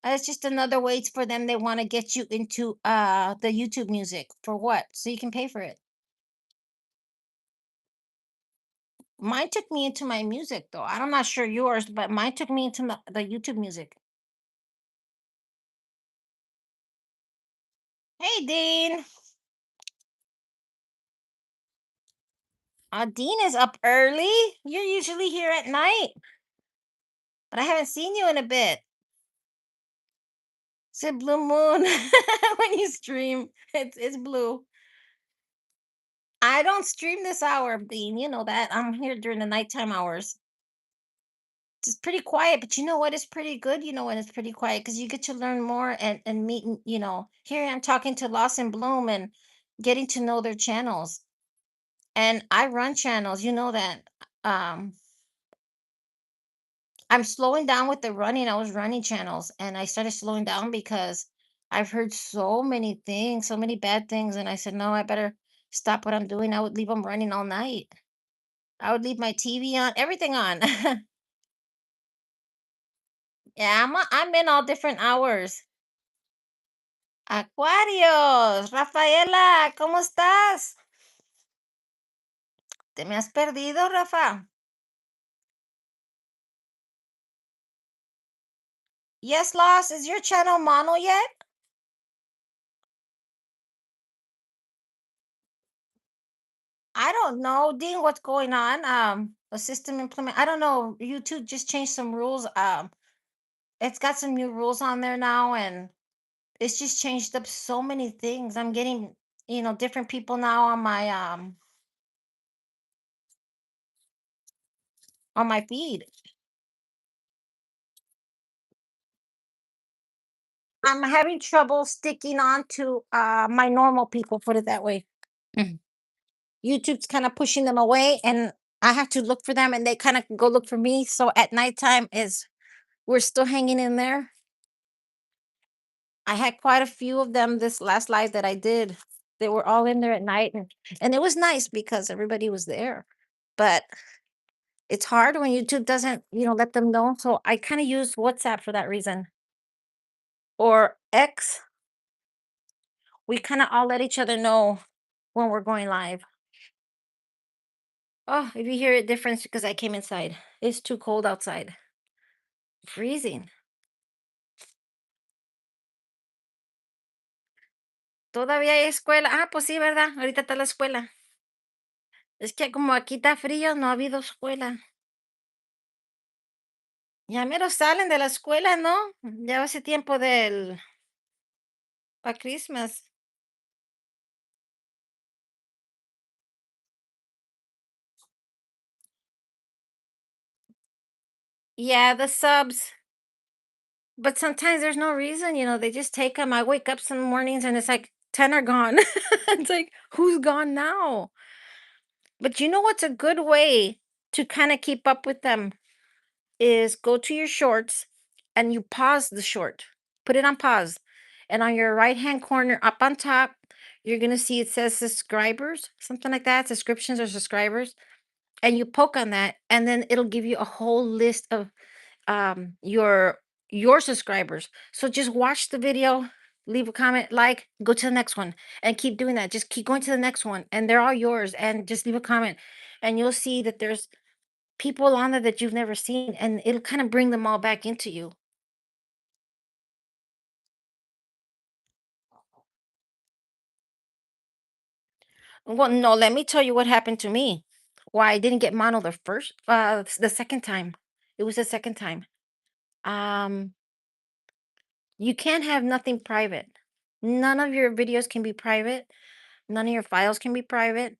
It's just another way for them. They want to get you into the YouTube music. For what? So you can pay for it. Mine took me into my music though. I'm not sure yours, but mine took me into the YouTube music. Hey Dean. Dean is up early. You're usually here at night. But I haven't seen you in a bit. Said blue moon when you stream. It's blue. I don't stream this hour, Bean. You know that. I'm here during the nighttime hours. It's pretty quiet, but you know what? It's pretty good, when it's pretty quiet because you get to learn more and meet, here I am talking to Lost and Bloom and getting to know their channels. And I run channels, you know that. Um, I'm slowing down with the running. I was running channels and I started slowing down because I've heard so many things, so many bad things. And I said, no, I better stop what I'm doing. I would leave them running all night. I would leave my TV on, everything on. Yeah, I'm in all different hours. Acuarios, Rafaela, ¿cómo estás? ¿Te me has perdido, Rafa? Yes, Lost, is your channel mono yet? I don't know, Dean, what's going on. A system implement. I don't know. YouTube just changed some rules. It's got some new rules on there now, and it's just changed up so many things. I'm getting, different people now on my feed. I'm having trouble sticking on to my normal people, put it that way. Mm. YouTube's kind of pushing them away, and I have to look for them, and they kind of go look for me. So at nighttime is we're still hanging in there. I had quite a few of them this last live that I did. They were all in there at night, and it was nice because everybody was there. But it's hard when YouTube doesn't, let them know. So I kind of use WhatsApp for that reason. Or X, we kind of all let each other know when we're going live. Oh, if you hear a difference because I came inside. It's too cold outside. Freezing. Todavía hay escuela. Ah, pues sí, ¿verdad? Ahorita está la escuela. Es que como aquí está frío, no ha habido escuela. Ya mero salen de la escuela, ¿no? Ya hace tiempo para Christmas. Yeah, the subs. But sometimes there's no reason, they just take them. I wake up some mornings and it's like 10 are gone. It's like, who's gone now? But you know what's a good way to kind of keep up with them is go to your shorts and you pause the short. Put it on pause. And on your right-hand corner up on top, you're going to see it says subscribers, something like that, subscriptions or subscribers. And you poke on that and then it'll give you a whole list of your subscribers. So just watch the video, leave a comment, like, go to the next one, and keep doing that. Just keep going to the next one, and they're all yours. And just leave a comment, and you'll see that there's people on there that you've never seen, and it'll kind of bring them all back into you. Well, no, let me tell you what happened to me. Why I didn't get mono the second time. It was the second time. Um, you can't have nothing private. None of your videos can be private. None of your files can be private.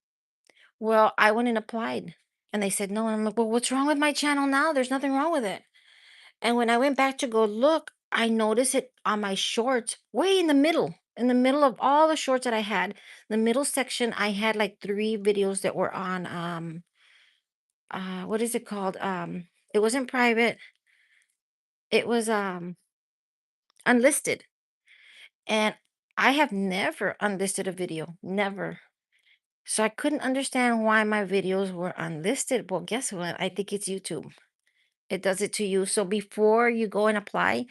Well, I went and applied, and they said no. And I'm like, well, what's wrong with my channel now? There's nothing wrong with it. And when I went back to go look, I noticed it on my shorts, way in the middle of all the shorts that I had, the middle section, I had like three videos that were on what is it called? It wasn't private, it was unlisted. And I have never unlisted a video, never. So I couldn't understand why my videos were unlisted. Well, guess what? I think it's YouTube. It does it to you. So before you go and apply,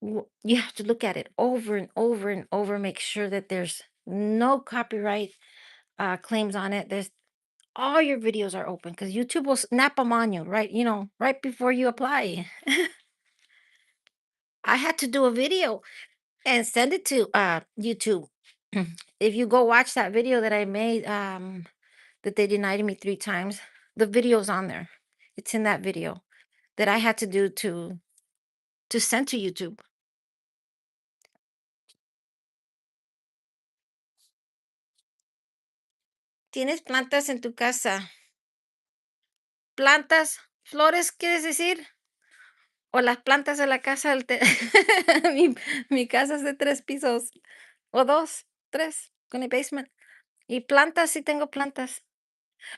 you have to look at it over and over and over. Make sure that there's no copyright claims on it. There's all your videos are open because YouTube will snap them on you, right? Right before you apply. I had to do a video and send it to YouTube. If you go watch that video that I made, that they denied me 3 times, the video's on there. It's in that video that I had to do to send to YouTube. ¿Tienes plantas en tu casa? ¿Plantas? ¿Flores quieres decir? O las plantas de la casa del te mi mi casa es de 3 pisos, o 2 3 con el basement. Y plantas, sí tengo plantas.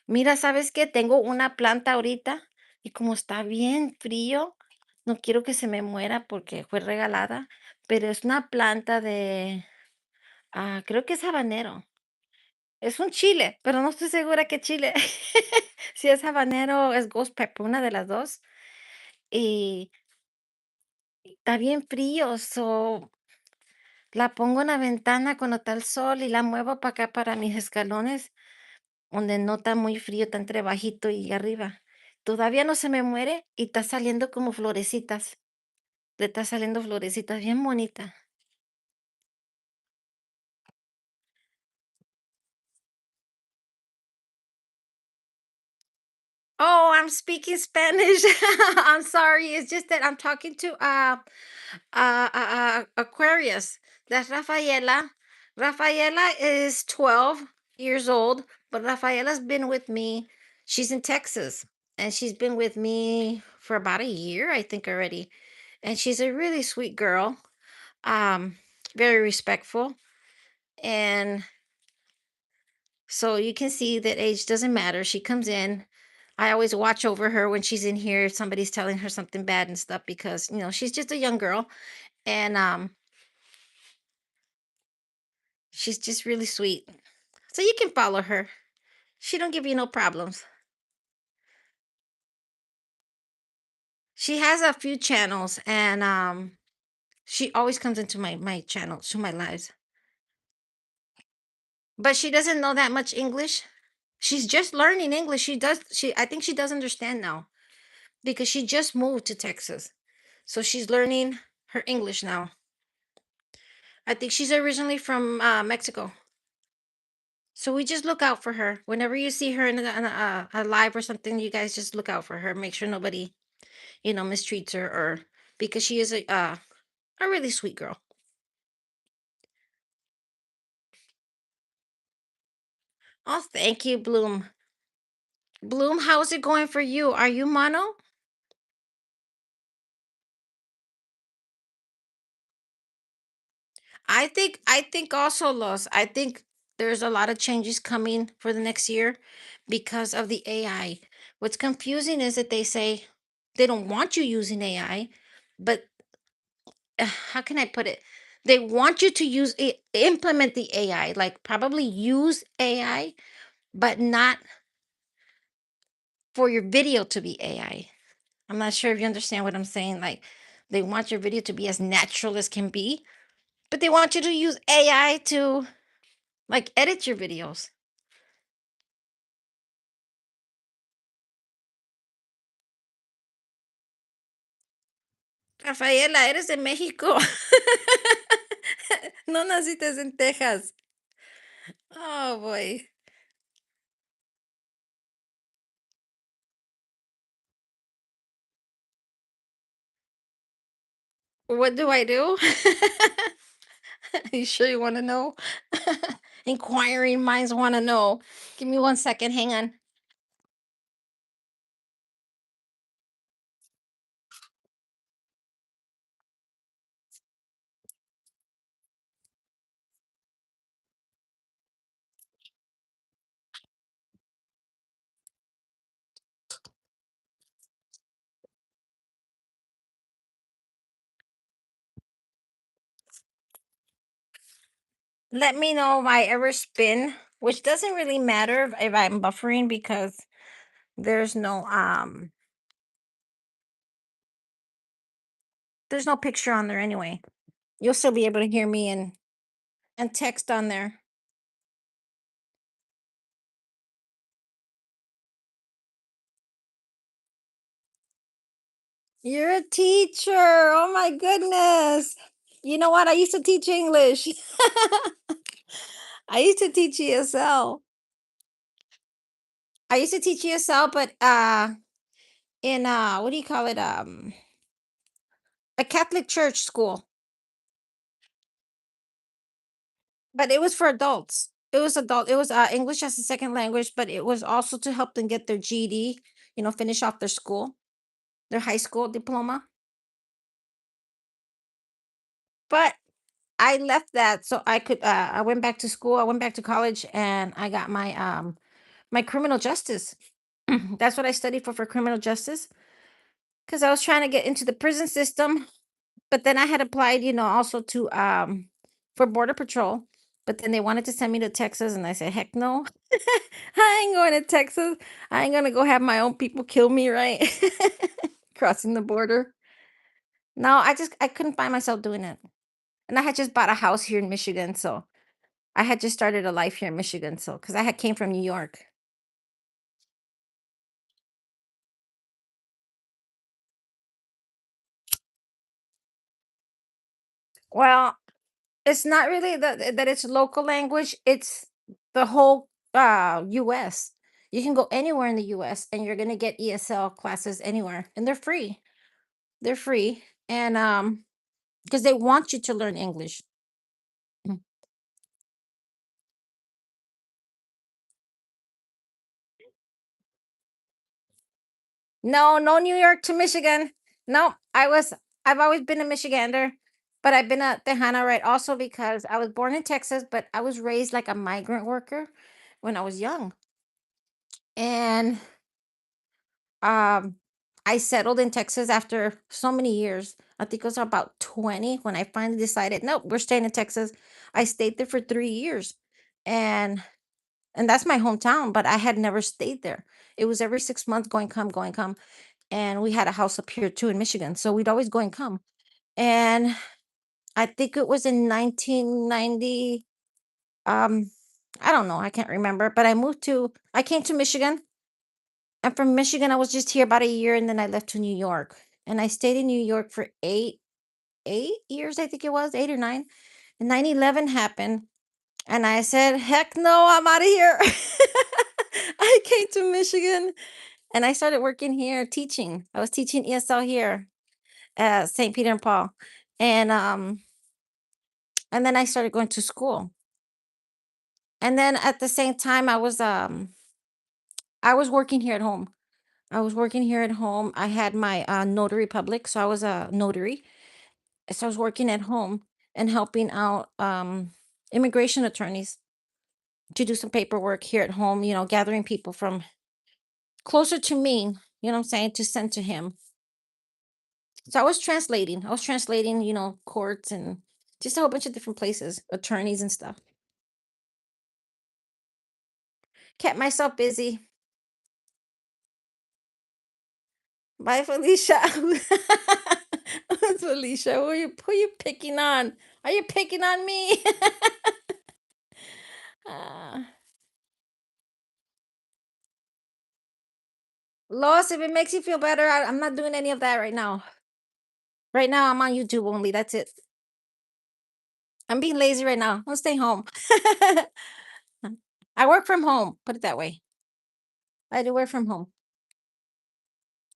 Mira, ¿sabes qué? Tengo una planta ahorita, y como está bien frío, no quiero que se me muera porque fue regalada, pero es una planta de, creo que es habanero. Es un chile, pero no estoy segura qué chile. Si es habanero, es ghost pepper, una de las 2. Y está bien frío, la pongo en la ventana cuando está el sol y la muevo para acá, para mis escalones, donde no está muy frío, está entre bajito y arriba. Todavía no se me muere y está saliendo como florecitas. Le está saliendo florecitas bien bonita. Oh, I'm speaking Spanish. I'm sorry. It's just that I'm talking to Aquarius. That's Rafaela. Rafaela is 12 years old, but Rafaela's been with me. She's in Texas, and she's been with me for about a year, I think already. And she's a really sweet girl. Um, very respectful. And so you can see that age doesn't matter. She comes in. I always watch over her when she's in here if somebody's telling her something bad and stuff because, she's just a young girl and she's just really sweet. So you can follow her. She don't give you no problems. She has a few channels and she always comes into my channel, to my lives. But she doesn't know that much English. She's just learning English. She I think she does understand now because she just moved to Texas. So she's learning her English now. I think she's originally from Mexico. So we just look out for her. Whenever you see her in a live or something, you guys just look out for her. Make sure nobody, mistreats her or because she is a really sweet girl. Oh, thank you, Bloom. Bloom, how's it going for you? Are you mono? I think also, Los. I think there's a lot of changes coming for the next year because of the AI. What's confusing is that they say they don't want you using AI, but how can I put it? They want you to use it, implement the AI, like probably use AI, but not for your video to be AI. I'm not sure if you understand what I'm saying. Like they want your video to be as natural as can be, but they want you to use AI to like edit your videos. Rafaela, eres de México. No naciste en Texas. Oh boy. What do I do? You sure you want to know? Inquiring minds want to know. Give me 1 second. Hang on. Let me know if I ever spin, which doesn't really matter if I'm buffering because there's no there's no picture on there anyway. You'll still be able to hear me and text on there. You're a teacher. Oh my goodness. You know what? I used to teach English. I used to teach ESL. I used to teach ESL, but in what do you call it? A Catholic church school. But it was for adults. It was adult. It was English as a second language, but it was also to help them get their GED, finish off their school, their high school diploma. But I left that so I could I went back to school, I went back to college and I got my criminal justice. That's what I studied for criminal justice because I was trying to get into the prison system, but then I had applied, also to for border patrol, but then they wanted to send me to Texas and I said, "Heck no." I ain't going to Texas. I ain't going to go have my own people kill me, right? Crossing the border. No, I couldn't find myself doing it. And I had just bought a house here in Michigan, so I had just started a life here in Michigan, so because I had came from New York. Well, it's not really that it's local language, it's the whole US. You can go anywhere in the US and you're gonna get ESL classes anywhere, and they're free. They're free. And because they want you to learn English. Mm. No, no New York to Michigan. No, I've always been a Michigander, but I've been a Tejana, right? Also because I was born in Texas, but I was raised like a migrant worker when I was young. And um I settled in Texas after so many years. I think it was about 20 when I finally decided, nope, we're staying in Texas. I stayed there for 3 years. And that's my hometown, but I had never stayed there. It was every 6 months going, come. And we had a house up here too in Michigan. So we'd always go and come. And I think it was in 1990. Um, I don't know, I can't remember. But I came to Michigan. And from Michigan, I was just here about a year and then I left to New York. And I stayed in New York for 8 years, I think it was, 8 or 9. And 9/11 happened. And I said, heck no, I'm out of here. I came to Michigan and I started working here teaching. I was teaching ESL here at St. Peter and Paul. And and then I started going to school. And then at the same time I was working here at home. I was working here at home. I had my notary public, so I was a notary. So I was working at home and helping out immigration attorneys to do some paperwork here at home, gathering people from closer to me, you know what I'm saying, to send to him. So I was translating. I was translating, courts and just a whole bunch of different places, attorneys and stuff. Kept myself busy. Bye, Felicia. Who's Felicia? Who you picking on? Are you picking on me? uh, Lois, if it makes you feel better, I'm not doing any of that right now. Right now, I'm on YouTube only. That's it. I'm being lazy right now. I'll stay home. I work from home. Put it that way. I do work from home.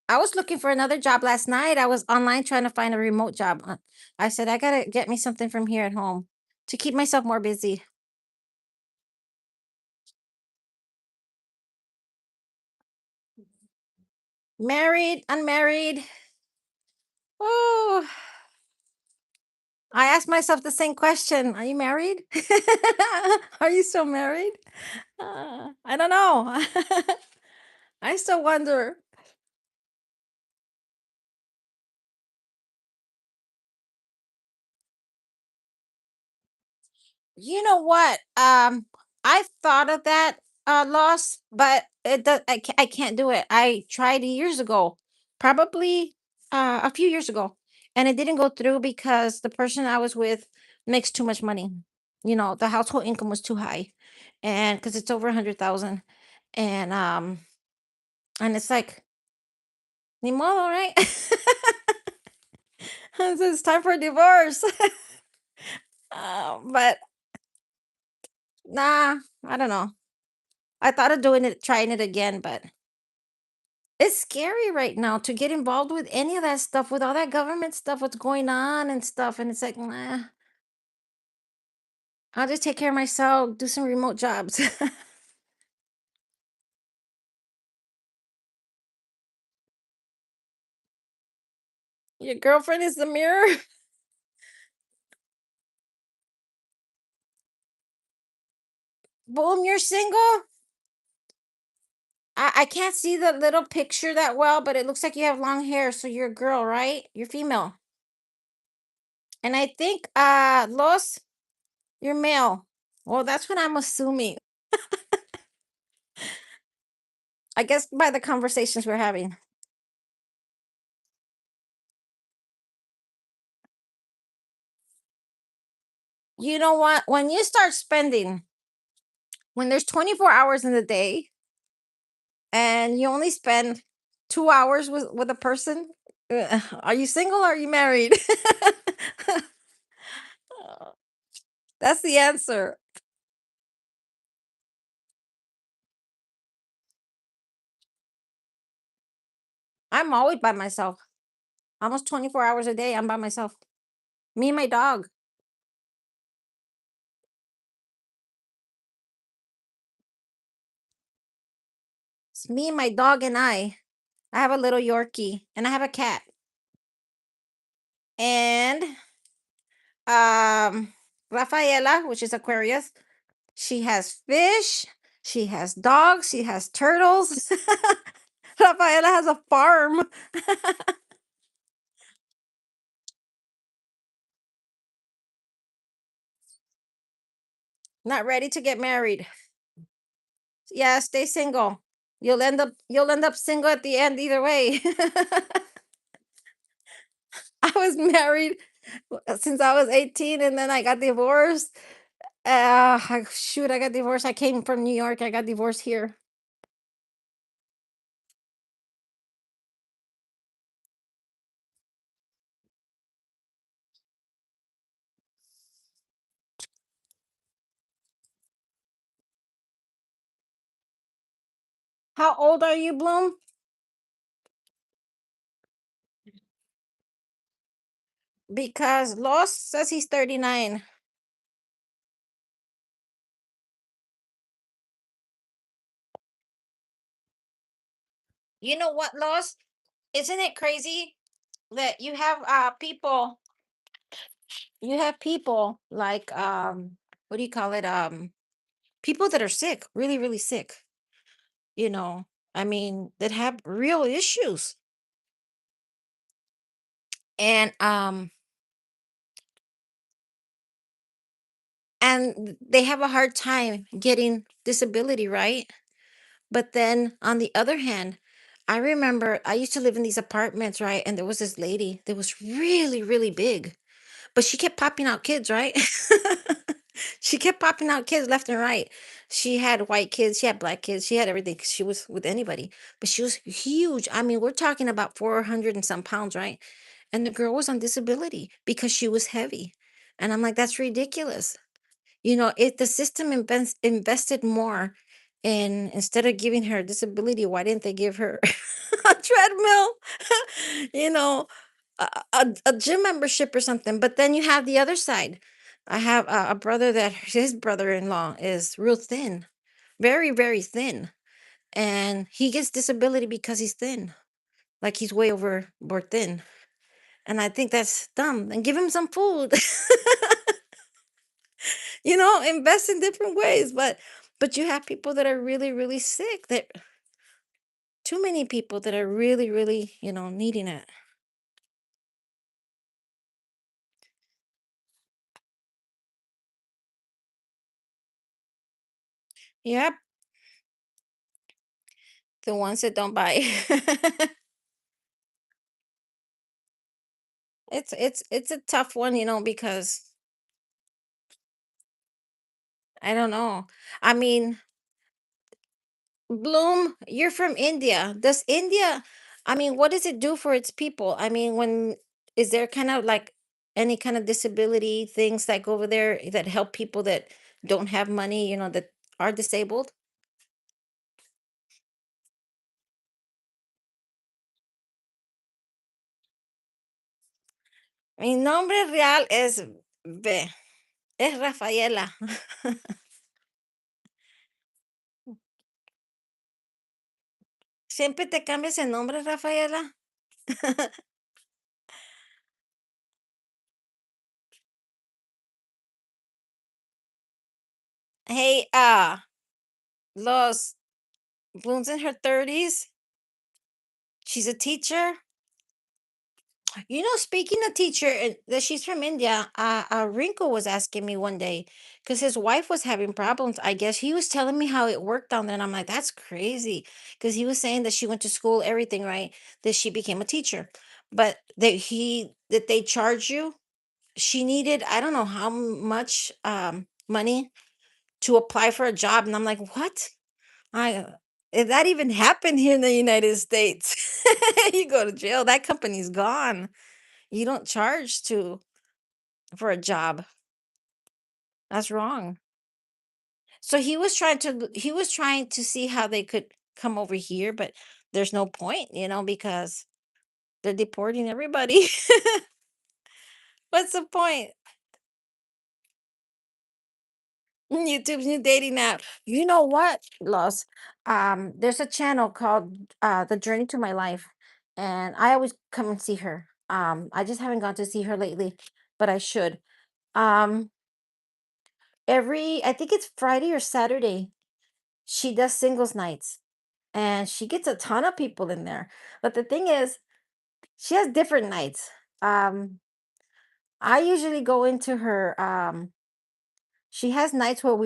I was looking for another job last night. I was online trying to find a remote job. I said, I got to get me something from here at home to keep myself more busy. Married, unmarried. Oh, I asked myself the same question. Are you married? Are you still married? I don't know. I still wonder. You know what? I thought of that loss, but it does. I can't do it. I tried years ago, probably a few years ago, and it didn't go through because the person I was with makes too much money. The household income was too high, and because it's over 100,000, and it's like, ni modo, right? It's time for a divorce. But nah, I don't know. I thought of trying it again, but it's scary right now to get involved with any of that stuff, with all that government stuff, what's going on and stuff. And it's like, nah, I'll just take care of myself, do some remote jobs. Your girlfriend is the mirror. Boom, you're single? I can't see the little picture that well, but it looks like you have long hair, so you're a girl, right? You're female. And I think Los, you're male. Well, that's what I'm assuming. I guess by the conversations we're having. You know what? When you start spending, when there's 24 hours in the day and you only spend 2 hours with a person, are you single or are you married? That's the answer. I'm always by myself. Almost 24 hours a day, I'm by myself. Me and my dog. It's me and my dog and I. I have a little Yorkie and I have a cat. And Rafaela, which is Aquarius, she has fish, she has dogs, she has turtles. Rafaela has a farm. Not ready to get married. Yeah, stay single. You'll end up single at the end either way. I was married since I was 18 and then I got divorced. Shoot, I got divorced. I came from New York. I got divorced here. How old are you, Bloom? Because Lost says he's 39. You know what, Lost? Isn't it crazy that you have people like what do you call it? People that are sick, really, really sick, you know. I mean, that have real issues. And they have a hard time getting disability, right? But then on the other hand, I remember I used to live in these apartments, right? And there was this lady that was really, really big, but she kept popping out kids, right? She kept popping out kids left and right. She had white kids, she had black kids, she had everything 'cause she was with anybody, but she was huge. I mean, we're talking about 400 and some pounds, right? And the girl was on disability because she was heavy. And I'm like, that's ridiculous. If the system invested more in instead of giving her a disability, why didn't they give her a treadmill? you know, a gym membership or something. But then you have the other side. I have a brother that his brother-in-law is real thin, very, very thin. And he gets disability because he's thin, like he's way overboard thin. And I think that's dumb. And give him some food. Invest in different ways. But you have people that are really, really sick. That too many people that are really, really, needing it. Yep, the ones that don't buy. It's a tough one, because I don't know. I mean, Bloom, you're from India. Does India, I mean, what does it do for its people? I mean, when is there kind of like any kind of disability things like over there that help people that don't have money, that are disabled? Mi nombre real es B. Es Rafaela. ¿Siempre te cambias el nombre, Rafaela? Hey, Los Bloom's in her 30s. She's a teacher. Speaking of teacher, that she's from India, Rinko was asking me one day because his wife was having problems. I guess he was telling me how it worked down there, and I'm like, that's crazy. Because he was saying that she went to school, everything, right? That she became a teacher, but that they charge you. She needed, I don't know how much money to apply for a job, and I'm like, what? I if that even happened here in the United States, you go to jail. That company's gone. You don't charge to for a job. That's wrong. So he was trying to see how they could come over here, but there's no point, because they're deporting everybody. What's the point? YouTube's new dating app. You know what, Los? There's a channel called The Journey to My Life, and I always come and see her. I just haven't gone to see her lately, but I should. Um, I think it's Friday or Saturday, she does singles nights, and she gets a ton of people in there. But the thing is, she has different nights. Um, I usually go into her. She has nights where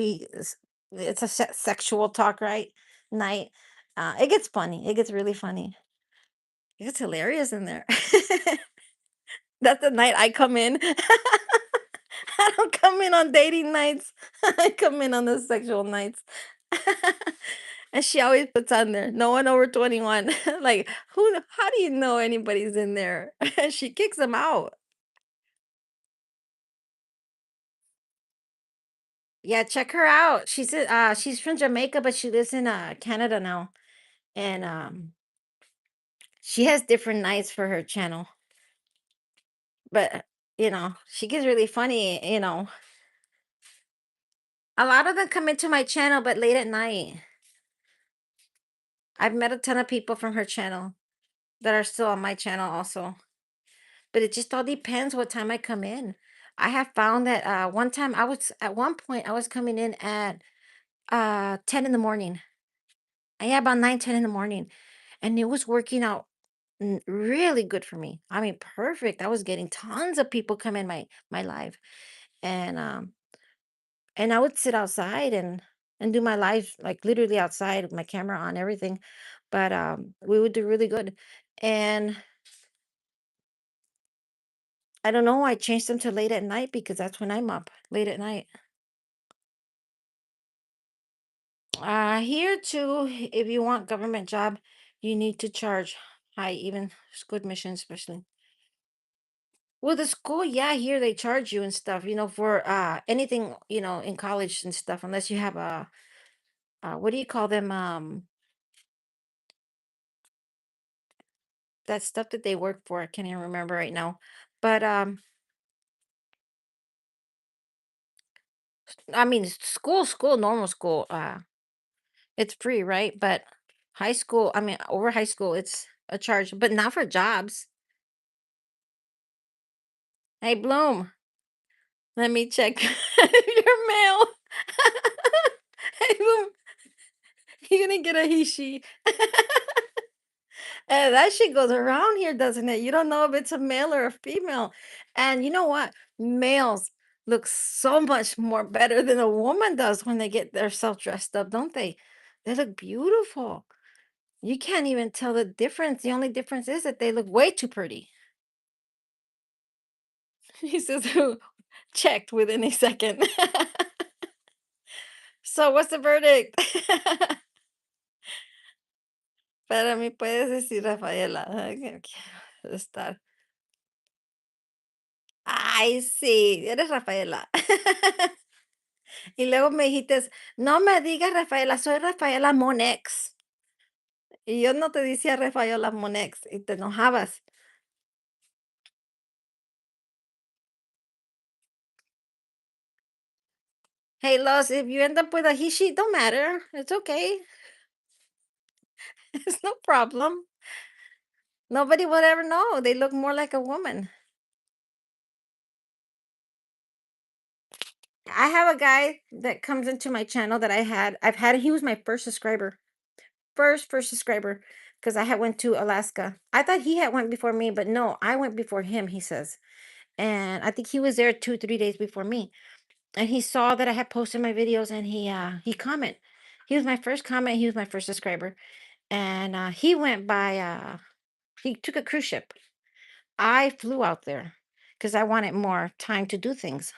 it's a sexual talk, right? Night. It gets funny. It gets really funny. It gets hilarious in there. That's the night I come in. I don't come in on dating nights. I come in on the sexual nights. And she always puts on there, no one over 21. Like, how do you know anybody's in there? She kicks them out. Yeah, check her out. She's from Jamaica, but she lives in Canada now. And she has different nights for her channel. But she gets really funny. A lot of them come into my channel, but late at night. I've met a ton of people from her channel that are still on my channel also. But it just all depends what time I come in. I have found that one time at one point I was coming in at 10 in the morning. Yeah, about 9, 10 in the morning. And it was working out really good for me. I mean, perfect. I was getting tons of people come in my live. And I would sit outside and do my live like literally outside with my camera on, everything. But we would do really good. And I don't know, I changed them to late at night because that's when I'm up, late at night. Here too, if you want government job, you need to charge high, even school admission, especially. Well, the school, yeah, here they charge you and stuff, for anything, in college and stuff, unless you have a what do you call them? That stuff that they work for. I can't even remember right now. But I mean, school, normal school, it's free, right? But high school, I mean, over high school, it's a charge, but not for jobs. Hey, Bloom, let me check your mail. Hey, Bloom, you're gonna get a he, she. And that shit goes around here, doesn't it? You don't know if it's a male or a female. And you know what? Males look so much more better than a woman does when they get themselves dressed up, don't they? They look beautiful. You can't even tell the difference. The only difference is that they look way too pretty. He says, "Who checked within a second." So, what's the verdict? Para mí puedes decir Rafaela. Ay, que quiero estar. Ay, sí, eres Rafaela. Y luego me dijiste, no me digas Rafaela, soy Rafaela Monex. Y yo no te decía Rafaela Monex y te enojabas. Hey, Los, if you end up with a he, she, don't matter. It's okay. It's no problem. Nobody would ever know. They look more like a woman. I have a guy that comes into my channel that I've had he was my first subscriber. First subscriber, because I had went to Alaska. I thought he had went before me, but no, I went before him, he says. And I think he was there 2, 3 days before me. And he saw that I had posted my videos and he comment. He was my first comment, he was my first subscriber. And he went by he took a cruise ship. I flew out there because I wanted more time to do things.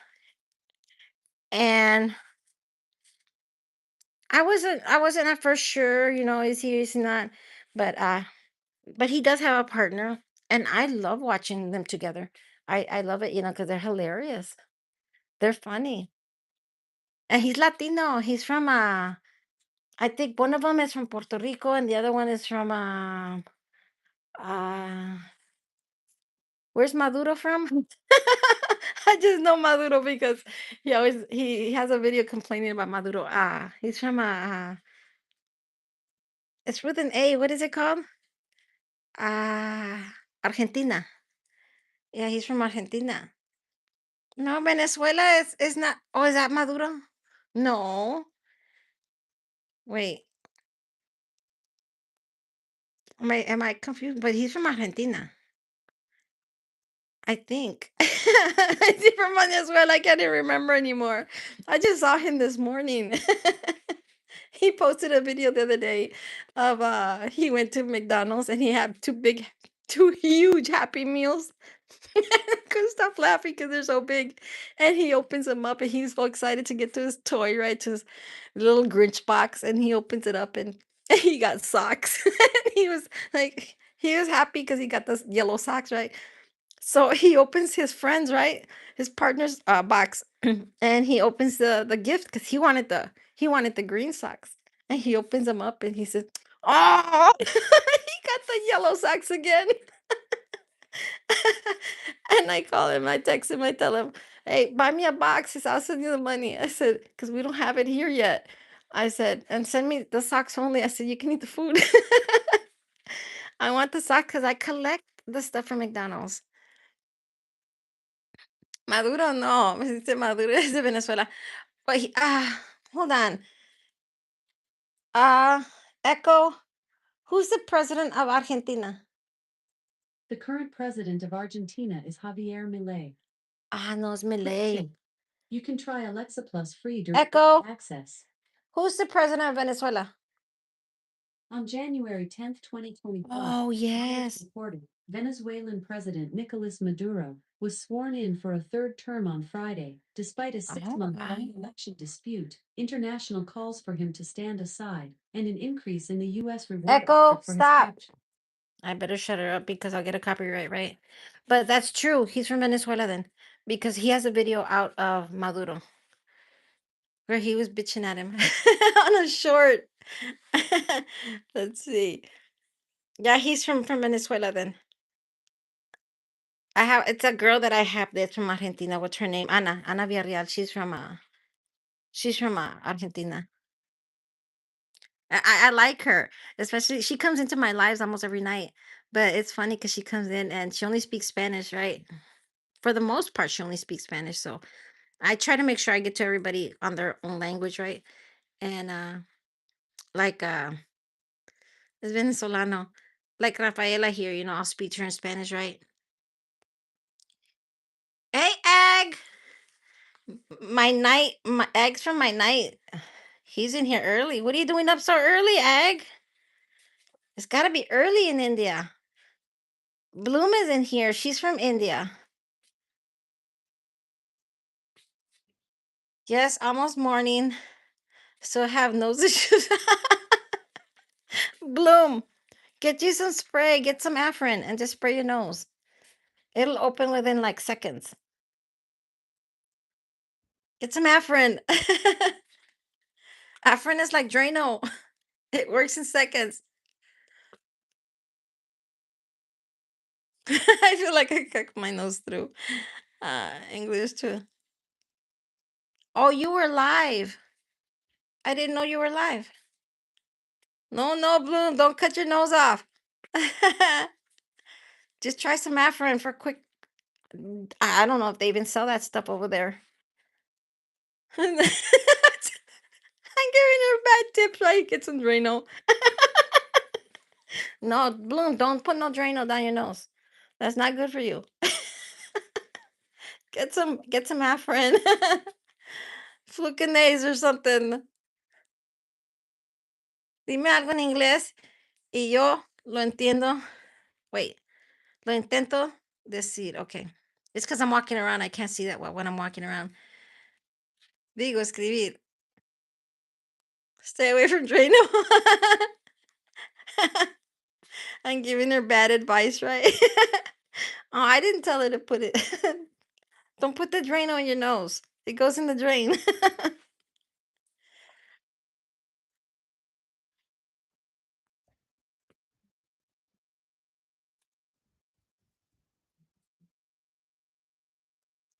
And I wasn't at first sure, is he, is he not? But he does have a partner and I love watching them together. I love it, because they're hilarious. They're funny. And he's Latino. He's from I think one of them is from Puerto Rico and the other one is from uh where's Maduro from? I just know Maduro because he has a video complaining about Maduro. He's from it's with an A. What is it called? Argentina. Yeah, he's from Argentina. No, Venezuela is not. Oh, is that Maduro? No. Wait. Am I confused? But he's from Argentina. I think. Is he from Venezuela? I can't even remember anymore. I just saw him this morning. He posted a video the other day of he went to McDonald's and he had two huge Happy Meals. I couldn't stop laughing because they're so big. And he opens them up and he's so excited to get to his toy, right? To his little Grinch box. And he opens it up and he got socks. And he was happy because he got those yellow socks, right? So he opens his friends, right? His partner's box, and he opens the gift because he wanted the green socks, and he opens them up and he says, "Oh, he got the yellow socks again." And I call him, I text him, I tell him, "Hey, buy me a box." He said, "I'll send you the money." I said, "Because we don't have it here yet." I said, "And send me the socks only." I said, "You can eat the food." I want the socks because I collect the stuff from McDonald's. Maduro, no, este Maduro es de Venezuela. But hold on. Uh, Echo, who's the president of Argentina? The current president of Argentina is Javier Milei. No, it's Quick Milei. tip. You can try Alexa Plus free during Echo, access. who's the president of Venezuela? On January 10th, 2025, Oh, Reuters yes. reported Venezuelan President Nicolas Maduro was sworn in for a third term on Friday, despite a 6-month Okay. long election dispute. International calls for him to stand aside, and an increase in the U.S. reward Echo, offered for his stop. capture. I better shut her up because I'll get a copyright, right? But that's true. He's from Venezuela then, because he has a video out of Maduro where he was bitching at him on a short. Let's see. Yeah, he's from Venezuela then. It's a girl that I have that's from Argentina. What's her name? Ana Villarreal. She's from Argentina. I like her, especially she comes into my lives almost every night. But it's funny because she comes in and she only speaks Spanish, right? For the most part, she only speaks Spanish. So I try to make sure I get to everybody on their own language, right? And like it's Venezolano, like Rafaela here, I'll speak to her in Spanish, right? Hey, egg, my eggs from my night. He's in here early. What are you doing up so early, egg? It's got to be early in India. Bloom is in here. She's from India. Yes, almost morning. So I have nose issues. Bloom, get you some spray. Get some Afrin and just spray your nose. It'll open within like seconds. Get some Afrin. Afrin is like Drano. It works in seconds. I feel like I cut my nose through. English too. Oh, you were live. I didn't know you were live. No, no, Bloom, don't cut your nose off. Just try some Afrin for quick. I don't know if they even sell that stuff over there. I'm giving her bad tips so I get some Drano. No, Bloom, don't put no Drano down your nose. That's not good for you. Get some Afrin. Fluconase or something. Dime algo en inglés y yo lo entiendo. Wait, lo intento decir. Okay. It's because I'm walking around. I can't see that well when I'm walking around. Digo, escribir. Stay away from Drano. I'm giving her bad advice, right? Oh, I didn't tell her to put it. Don't put the Drano on your nose. It goes in the drain.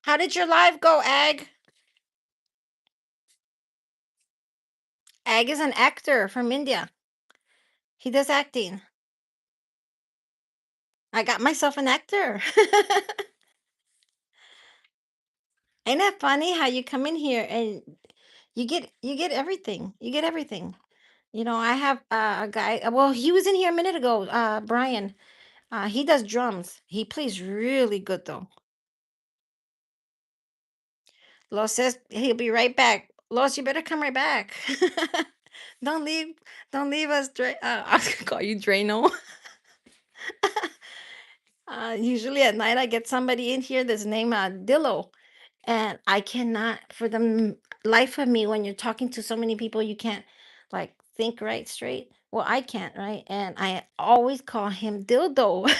How did your live go, Ag? Ag is an actor from India. He does acting. I got myself an actor. Ain't that funny how you come in here and you get everything. You get everything. I have a guy. Well, he was in here a minute ago. Brian. He does drums. He plays really good though. Los says he'll be right back. Los, you better come right back. don't leave. Don't leave us. I could call you Drano. Usually at night I get somebody in here that's named Dillo, and I cannot, for the life of me, when you're talking to so many people, you can't like think right straight. Well, I can't, right? And I always call him Dildo.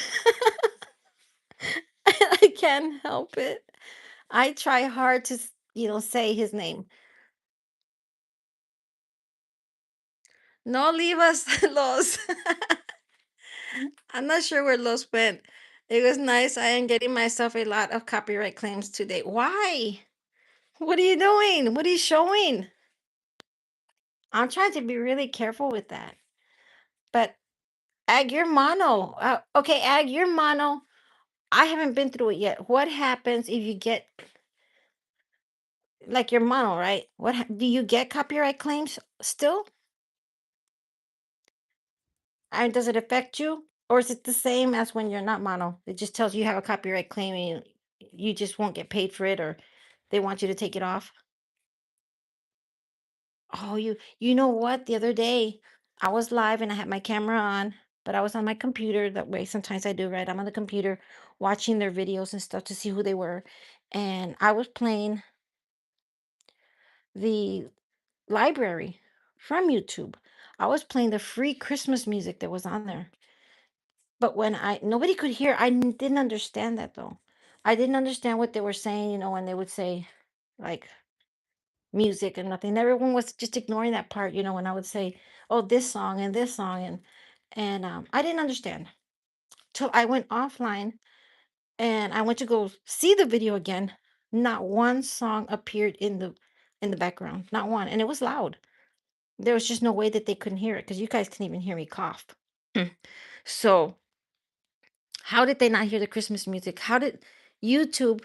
I can't help it. I try hard to, say his name. No leave us, Los. I'm not sure where Los went. It was nice. I am getting myself a lot of copyright claims today. Why? What are you doing? What are you showing? I'm trying to be really careful with that. But Ag, you're mono. Okay, Ag, you're mono. I haven't been through it yet. What happens if you get like your mono, right? Do you get copyright claims still? And does it affect you? Or is it the same as when you're not mono? It just tells you have a copyright claim and you just won't get paid for it, or they want you to take it off. Oh, you know what? The other day I was live and I had my camera on, but I was on my computer. That way sometimes I do, right? I'm on the computer watching their videos and stuff to see who they were. And I was playing the library from YouTube. I was playing the free Christmas music that was on there. But when nobody could hear, didn't understand that though. I didn't understand what they were saying, when they would say like music and nothing. Everyone was just ignoring that part, when I would say, "Oh, this song and this song," and I didn't understand till I went offline and I went to go see the video again. Not one song appeared in the background, not one, and it was loud. There was just no way that they couldn't hear it because you guys can even hear me cough. So how did they not hear the Christmas music? How did YouTube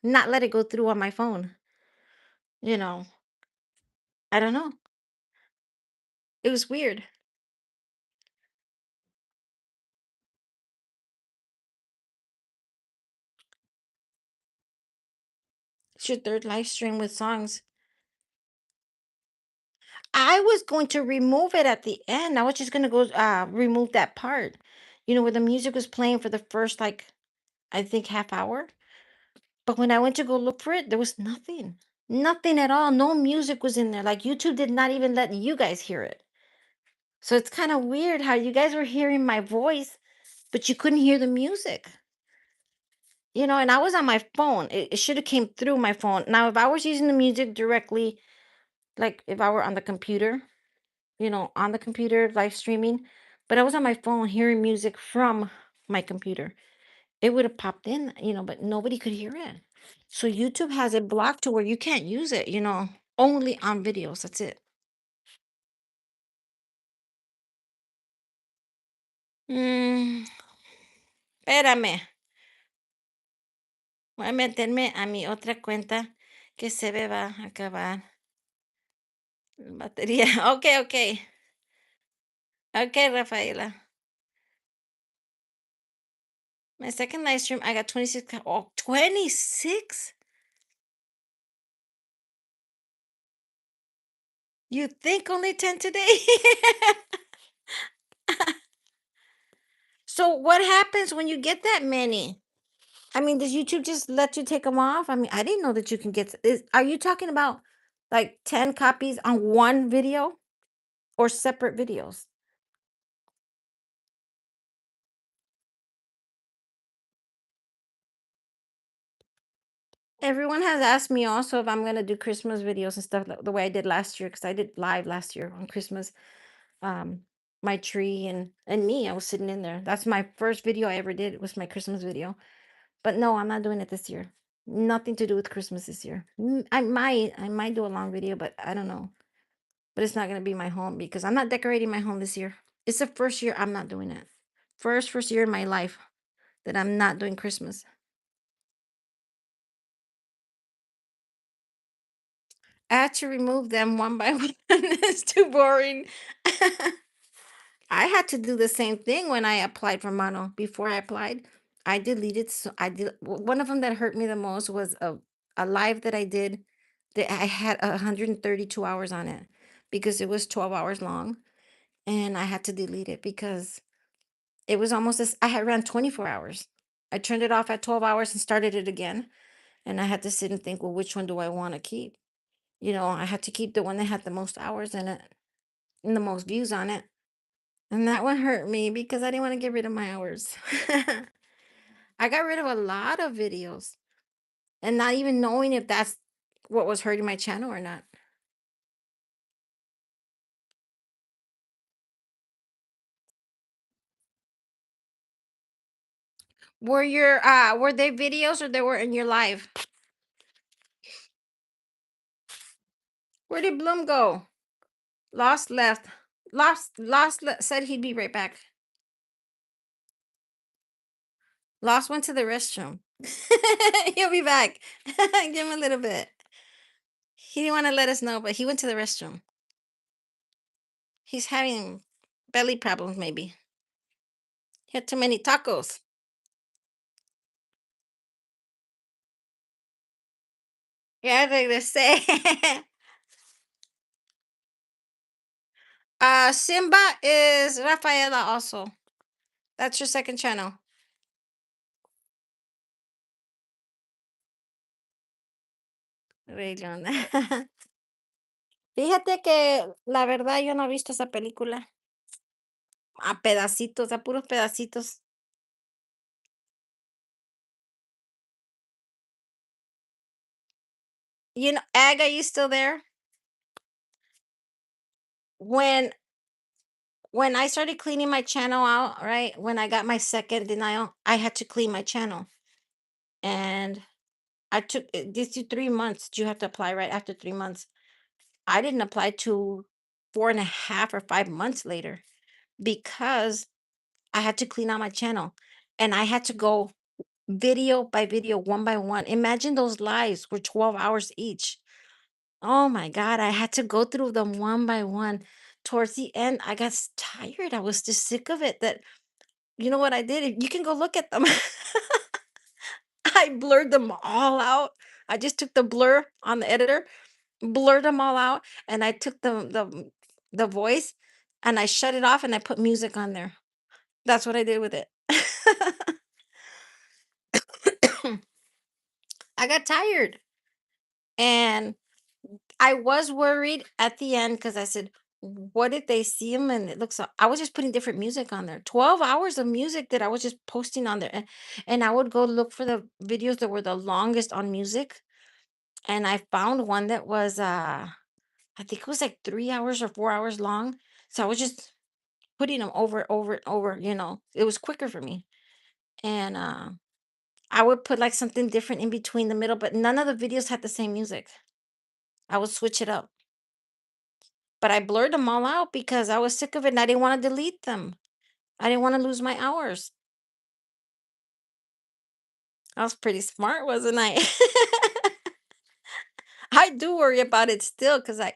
not let it go through on my phone? You know, I don't know. It was weird. It's your third live stream with songs. I was going to remove it at the end. I was just gonna go remove that part. Where the music was playing for the first like I think half hour. But when I went to go look for it, there was nothing. Nothing at all. No music was in there. Like YouTube did not even let you guys hear it. So it's kind of weird how you guys were hearing my voice, but you couldn't hear the music. And I was on my phone. It should have came through my phone. Now, if I was using the music directly, like if I were on the computer, on the computer live streaming, but I was on my phone hearing music from my computer, it would have popped in, but nobody could hear it. So YouTube has it blocked to where you can't use it, only on videos. That's it. Mm, espérame, voy a meterme a mi otra cuenta que se me va a acabar la batería. Okey, okey. Okey, Rafaela. My second live stream, I got 26 oh, 26? You think only 10 today? So, what happens when you get that many? I mean, does YouTube just let you take them off? I mean, I didn't know that you can get are you talking about, like, 10 copies on one video or separate videos? Everyone has asked me also if I'm gonna do Christmas videos and stuff the way I did last year, because I did live last year on Christmas. Um, my tree and me, I was sitting in there. That's my first video I ever did. It was my Christmas video. But no, I'm not doing it this year. Nothing to do with Christmas this year. I might do a long video, but I don't know. But it's not gonna be my home because I'm not decorating my home this year. It's the first year I'm not doing it. First year in my life that I'm not doing Christmas. I had to remove them one by one. It's too boring. I had to do the same thing when I applied for mono. Before I applied, I deleted. So I did one of them that hurt me the most was a live that I did that I had 132 hours on it because it was 12 hours long, and I had to delete it because it was almost as I had ran 24 hours. I turned it off at 12 hours and started it again, and I had to sit and think, well, which one do I want to keep? I had to keep the one that had the most hours in it and the most views on it. And that one hurt me because I didn't want to get rid of my hours. I got rid of a lot of videos and not even knowing if that's what was hurting my channel or not. Were they videos or they were in your live? Where did Bloom go? Lost left. Said he'd be right back. Lost went to the restroom. He'll be back. Give him a little bit. He didn't want to let us know, but he went to the restroom. He's having belly problems, maybe. He had too many tacos. Ya regresé. Simba is Rafaela also. That's your second channel. Rey León. Fíjate que la verdad yo no he visto esa película. A pedacitos, a puros pedacitos. Ag, are you still there? When when I started cleaning my channel out, right? When I got my second denial, I had to clean my channel. And I took this you 3 months. You have to apply right after 3 months. I didn't apply to 4.5 or 5 months later because I had to clean out my channel and I had to go video by video, one by one. Imagine those lives were 12 hours each. Oh my God, I had to go through them one by one. Towards the end, I got tired. I was just sick of it. That you know what I did? You can go look at them. I blurred them all out. I just took the blur on the editor, blurred them all out, and I took the voice and I shut it off and I put music on there. That's what I did with it. I got tired. And I was worried at the end because I said, what if they see him and it looks so I was just putting different music on there. 12 hours of music that I was just posting on there. And I would go look for the videos that were the longest on music. And I found one that was I think it was like 3 hours or 4 hours long. So I was just putting them over and over. It was quicker for me. And I would put like something different in between the middle, but none of the videos had the same music. I would switch it up. But I blurred them all out because I was sick of it and I didn't want to delete them. I didn't want to lose my hours. I was pretty smart, wasn't I? do worry about it still because I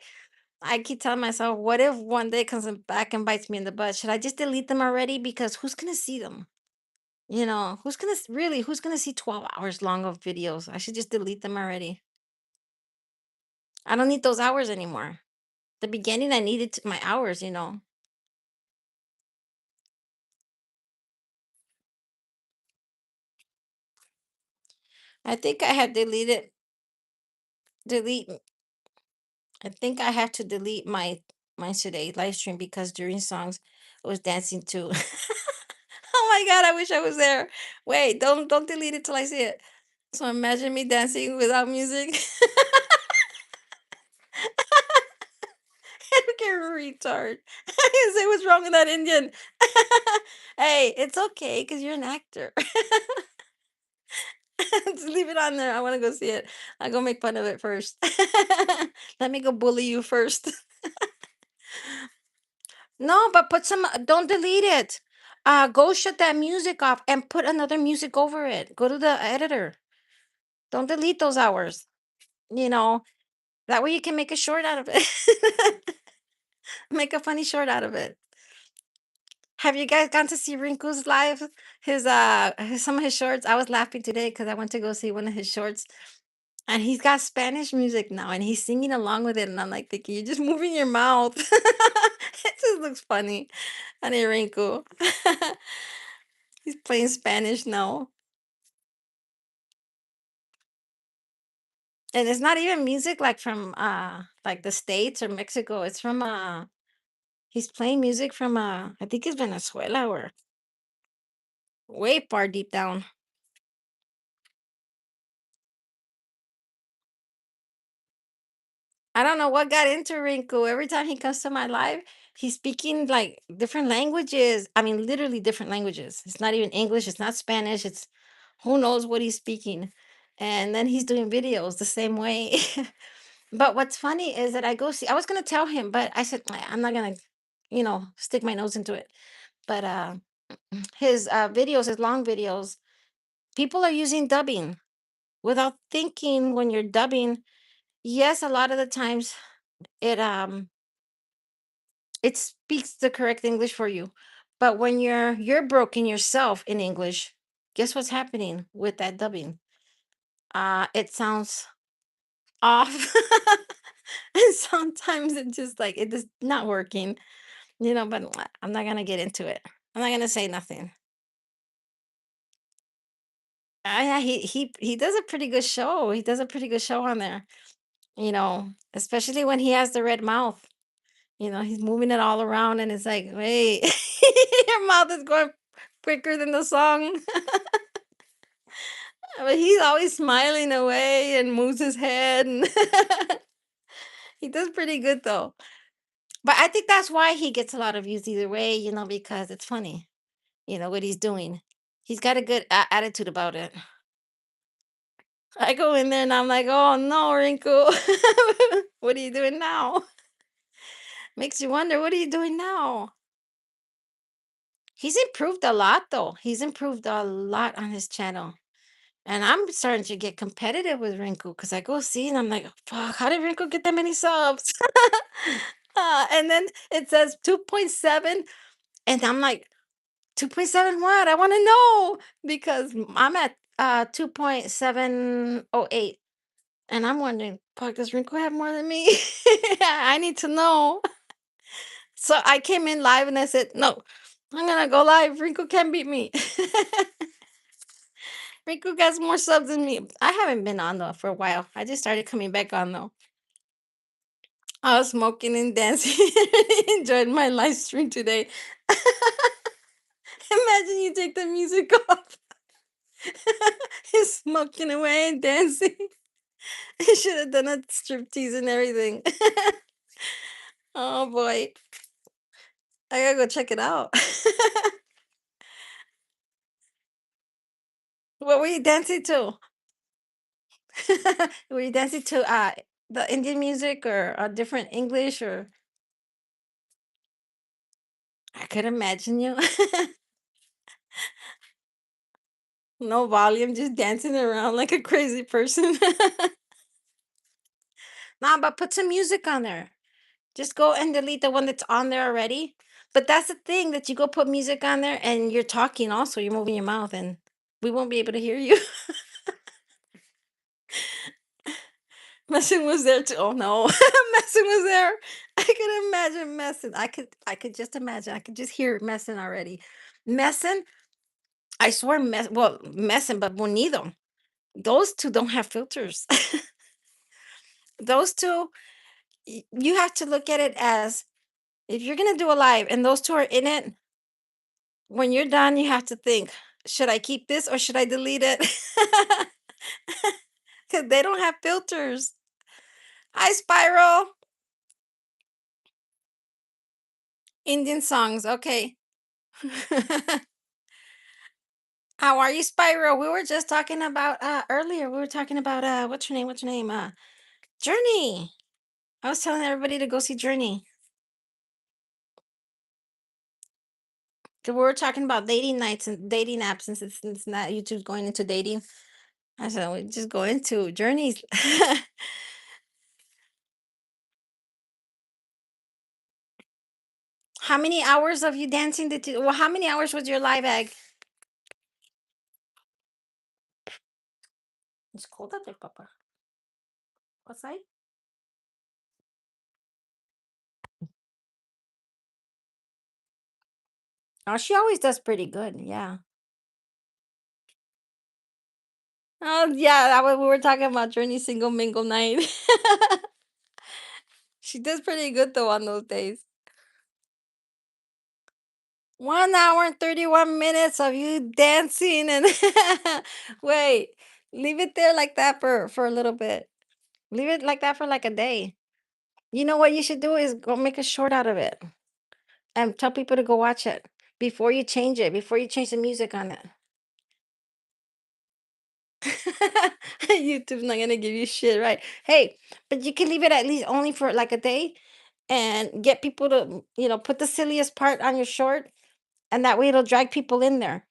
keep telling myself, what if one day comes back and bites me in the butt? Should I just delete them already? Because who's gonna see them? Who's gonna see 12 hours long of videos? I should just delete them already. I don't need those hours anymore. The beginning, I needed my hours. I think I had delete. I think I have to delete my today live stream because during songs I was dancing too. Oh my god, I wish I was there. Wait, don't delete it till I see it. So imagine me dancing without music. Look at retard. I say what's wrong with that Indian. Hey, it's okay because you're an actor. Just leave it on there. I want to go see it. I'll go make fun of it first. Let me go bully you first. No, but put some don't delete it. Go shut that music off and put another music over it. Go to the editor. Don't delete those hours. You know, that way you can make a short out of it. Make a funny short out of it. Have you guys gone to see Rinku's live? Some of his shorts. I was laughing today because I went to go see one of his shorts, and he's got Spanish music now, and he's singing along with it. And I'm like thinking, you're just moving your mouth. It just looks funny. Honey Rinku. He's playing Spanish now. And it's not even music like from like the States or Mexico. It's from he's playing music from I think it's Venezuela or way far deep down. I don't know what got into Rinku. Every time he comes to my live, he's speaking like different languages. I mean, literally different languages. It's not even English, it's not Spanish, it's who knows what he's speaking. And then he's doing videos the same way. But what's funny is that I was gonna tell him, but I said I'm not gonna, stick my nose into it. But his videos, his long videos, people are using dubbing without thinking when you're dubbing. Yes, a lot of the times it it speaks the correct English for you. But when you're broken yourself in English, guess what's happening with that dubbing? It sounds off. And sometimes it just like it is not working, but I'm not gonna get into it. I'm not gonna say nothing. Yeah, he does a pretty good show. He does a pretty good show on there, especially when he has the red mouth. He's moving it all around and it's like, wait, your mouth is going quicker than the song. But he's always smiling away and moves his head and he does pretty good though. But I think that's why he gets a lot of views either way, because it's funny, what he's doing. He's got a good attitude about it. I go in there and I'm like, oh no, Rinku, what are you doing now? Makes you wonder, what are you doing now? He's improved a lot though. He's improved a lot on his channel. And I'm starting to get competitive with Rinku because I go see and I'm like, fuck, how did Rinku get that many subs? And then it says 2.7. And I'm like, 2.7 what? I want to know because I'm at 2.708. And I'm wondering, fuck, does Rinku have more than me? I need to know. So I came in live and I said, no, I'm going to go live. Rinku can't beat me. Riku gets more subs than me. I haven't been on though for a while. I just started coming back on though. I was smoking and dancing. Enjoyed my live stream today. Imagine you take the music off. He's smoking away and dancing. I should have done a striptease and everything. Oh boy. I gotta go check it out. What were you dancing to? Were you dancing to the Indian music or a different English or I could imagine you. No volume, just dancing around like a crazy person. Nah, but put some music on there. Just go and delete the one that's on there already. But that's the thing that you go put music on there and you're talking also, you're moving your mouth and we won't be able to hear you. Messing was there too. Oh no. Messing was there. I could imagine messing. I could just imagine. I could just hear messing already. Messing, I swear messing, but Bonido. Those two don't have filters. Those two, you have to look at it as if you're gonna do a live and those two are in it, when you're done, you have to think, should I keep this or should I delete it? Because they don't have filters. Hi, Spiral. Indian songs. Okay. How are you, Spiral? We were just talking about earlier. We were talking about what's your name? What's your name? Journey. I was telling everybody to go see Journey. 'Cause we were talking about dating nights and dating apps since it's not YouTube's going into dating. I said we just go into Journeys. How many hours of you dancing did you? Well, how many hours was your live egg? It's cold out there, Papa. Outside? Oh, she always does pretty good. Yeah. Oh, yeah. That was, we were talking about Journey single mingle night. She does pretty good though on those days. 1 hour and 31 minutes of you dancing and wait, leave it there like that for a little bit. Leave it like that for like a day. You know what you should do is go make a short out of it and tell people to go watch it before you change it, before you change the music on it. YouTube's not gonna give you shit, right? Hey, but you can leave it at least only for like a day and get people to, put the silliest part on your short, and that way it'll drag people in there.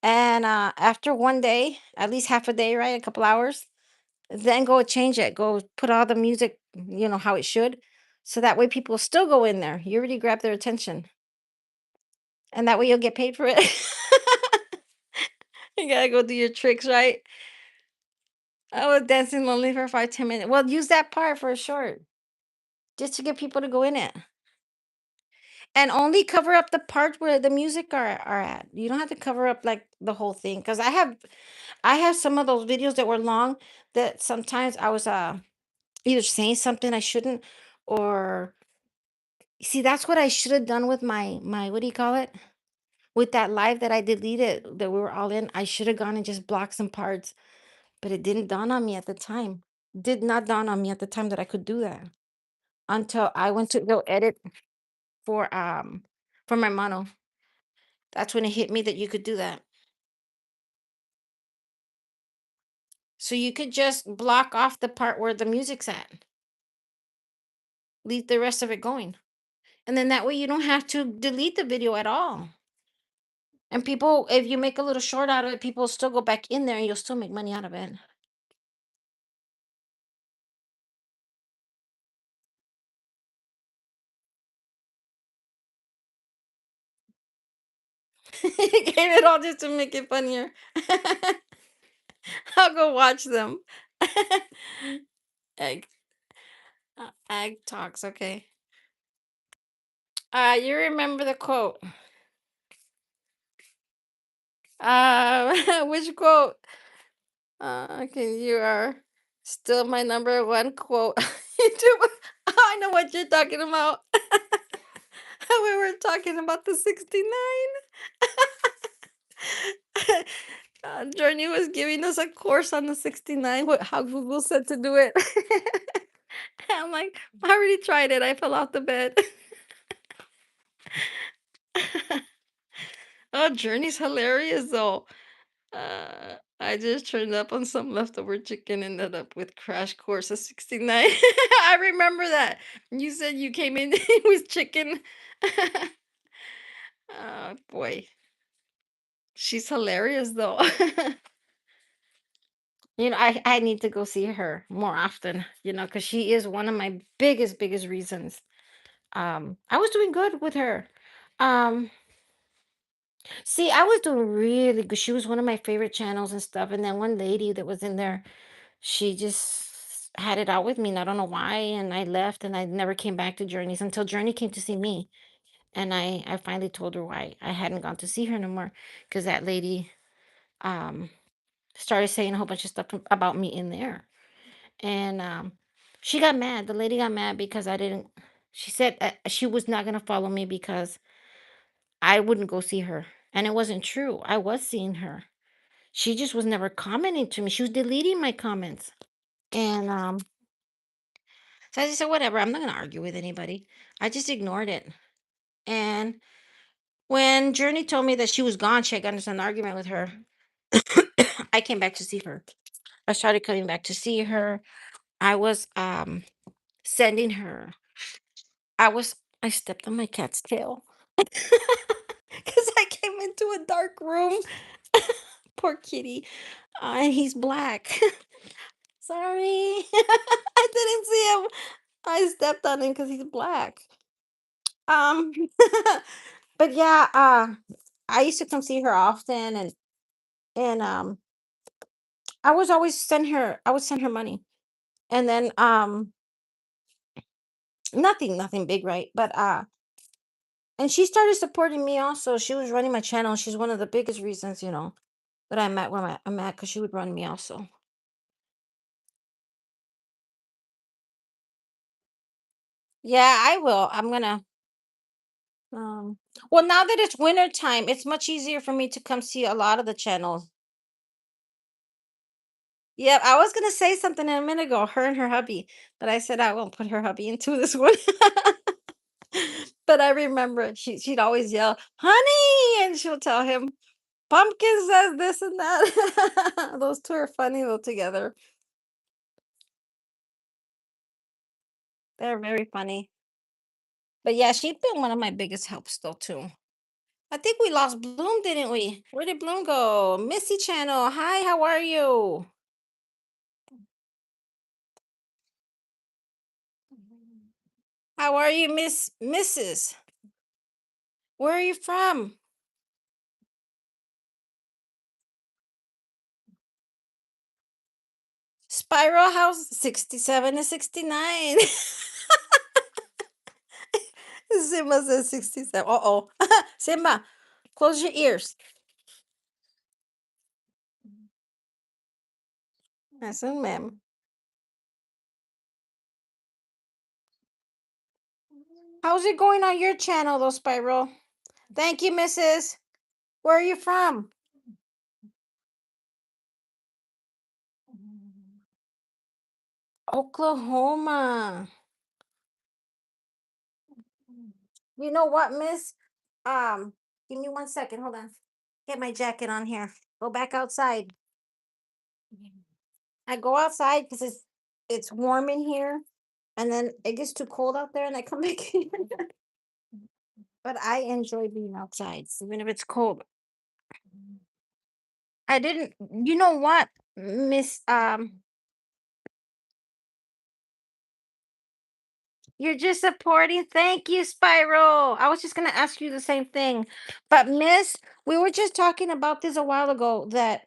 And after one day, at least half a day, right? A couple hours, then go change it. Go put all the music, how it should. So that way people still go in there. You already grabbed their attention. And that way you'll get paid for it. You gotta go do your tricks, right? I was dancing lonely for 5, 10 minutes. Well, use that part for a short, just to get people to go in it. And only cover up the part where the music are at. You don't have to cover up like the whole thing. Cause I have some of those videos that were long that sometimes I was either saying something I shouldn't, or see, that's what I should have done with my what do you call it? With that live that I deleted that we were all in. I should have gone and just blocked some parts, but it didn't dawn on me at the time. Did not dawn on me at the time that I could do that until I went to go edit for my mono. That's when it hit me that you could do that. So you could just block off the part where the music's at. Leave the rest of it going. And then that way you don't have to delete the video at all. And people, if you make a little short out of it, people still go back in there and you'll still make money out of it. You gave it all just to make it funnier. I'll go watch them. Egg, egg talks. Okay. You remember the quote? Which quote? Okay, you are still my number one quote. YouTube. I know what you're talking about. We were talking about the 69. Journey was giving us a course on the 69, how Google said to do it. I'm like, I already tried it. I fell off the bed. Oh, Journey's hilarious though. I just turned up on some leftover chicken, ended up with crash course of 69. I remember that. You said you came in with chicken. Oh boy. She's hilarious though. I need to go see her more often, because she is one of my biggest reasons. I was doing good with her. Um, See, I was doing really good. She was one of my favorite channels and stuff. And then one lady that was in there, she just had it out with me, and I don't know why. And I left, and I never came back to Journeys until Journey came to see me. And I finally told her why I hadn't gone to see her no more, because that lady um started saying a whole bunch of stuff about me in there. And she got mad. The lady got mad because I didn't. She said she was not gonna follow me because I wouldn't go see her. And it wasn't true. I was seeing her. She just was never commenting to me. She was deleting my comments. And so I just said, whatever, I'm not gonna argue with anybody. I just ignored it. And when Journey told me that she was gone, she had gotten into an argument with her. I came back to see her. I started coming back to see her. I was sending her. I stepped on my cat's tail. Because I came into a dark room. Poor kitty. And he's black. Sorry. I didn't see him. I stepped on him because he's black. Um, but yeah, I used to come see her often, and I would send her money. And then nothing big, right? But and she started supporting me also. She was running my channel. She's one of the biggest reasons, that I'm at where I'm at, because she would run me also. Yeah, I will. I'm gonna well, now that it's winter time, it's much easier for me to come see a lot of the channels. Yep, I was gonna say something a minute ago, her and her hubby, but I said I won't put her hubby into this one. But I remember she'd always yell, "Honey," and she'll tell him, "Pumpkin says this and that." Those two are funny though together. They're very funny. But yeah, she's been one of my biggest helps though too. I think we lost Bloom, didn't we? Where did Bloom go? Missy Channel. Hi, how are you? How are you, Mrs.? Where are you from? Spiral House 67 to 69. Simba says 67. Uh-oh. Simba, close your ears. Yes, ma'am. How's it going on your channel though, Spiral? Thank you, Mrs. Where are you from? Oklahoma. You know what, Miss? Give me 1 second. Hold on. Get my jacket on here. Go back outside. I go outside because it's warm in here, and then it gets too cold out there, and I come back in. But I enjoy being outside, even if it's cold. I didn't. You know what, Miss? You're just supporting. Thank you, Spiral. I was just gonna ask you the same thing, but Miss, we were just talking about this a while ago. That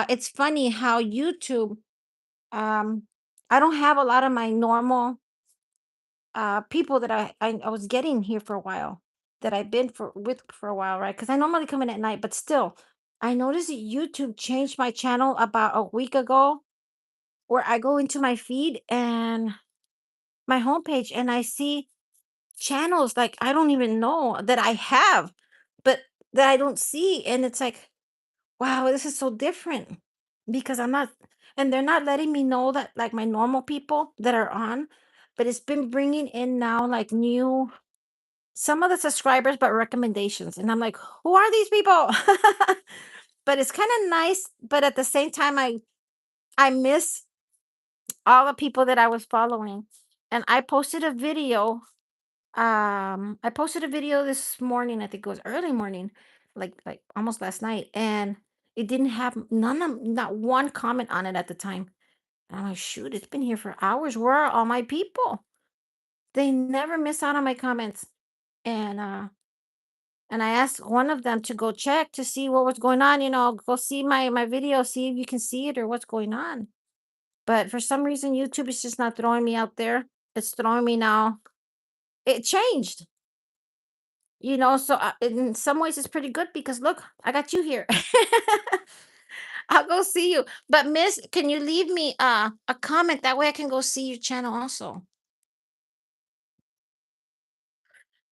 it's funny how YouTube. Um, I don't have a lot of my normal people that I was getting here for a while, that I've been with for a while, right? Because I normally come in at night, but still, I noticed that YouTube changed my channel about a week ago, where I go into my feed and my homepage, and I see channels like I don't even know that I have, but that I don't see, and it's like, wow, this is so different, because I'm not, and they're not letting me know that, like, my normal people that are on, but it's been bringing in now like new, some of the subscribers, but recommendations. And I'm like, who are these people? But it's kind of nice. But at the same time, I miss all the people that I was following. And I posted a video. I posted a video this morning. I think it was early morning, like almost last night. And It didn't have not one comment on it at the time. And I'm like, shoot, it's been here for hours. Where are all my people? They never miss out on my comments. And and I asked one of them to go check to see what was going on, go see my video, see if you can see it or what's going on. But for some reason, YouTube is just not throwing me out there. It's throwing me now. It changed, so in some ways it's pretty good because look, I got you here. I'll go see you. But miss, can you leave me a comment? That way I can go see your channel also.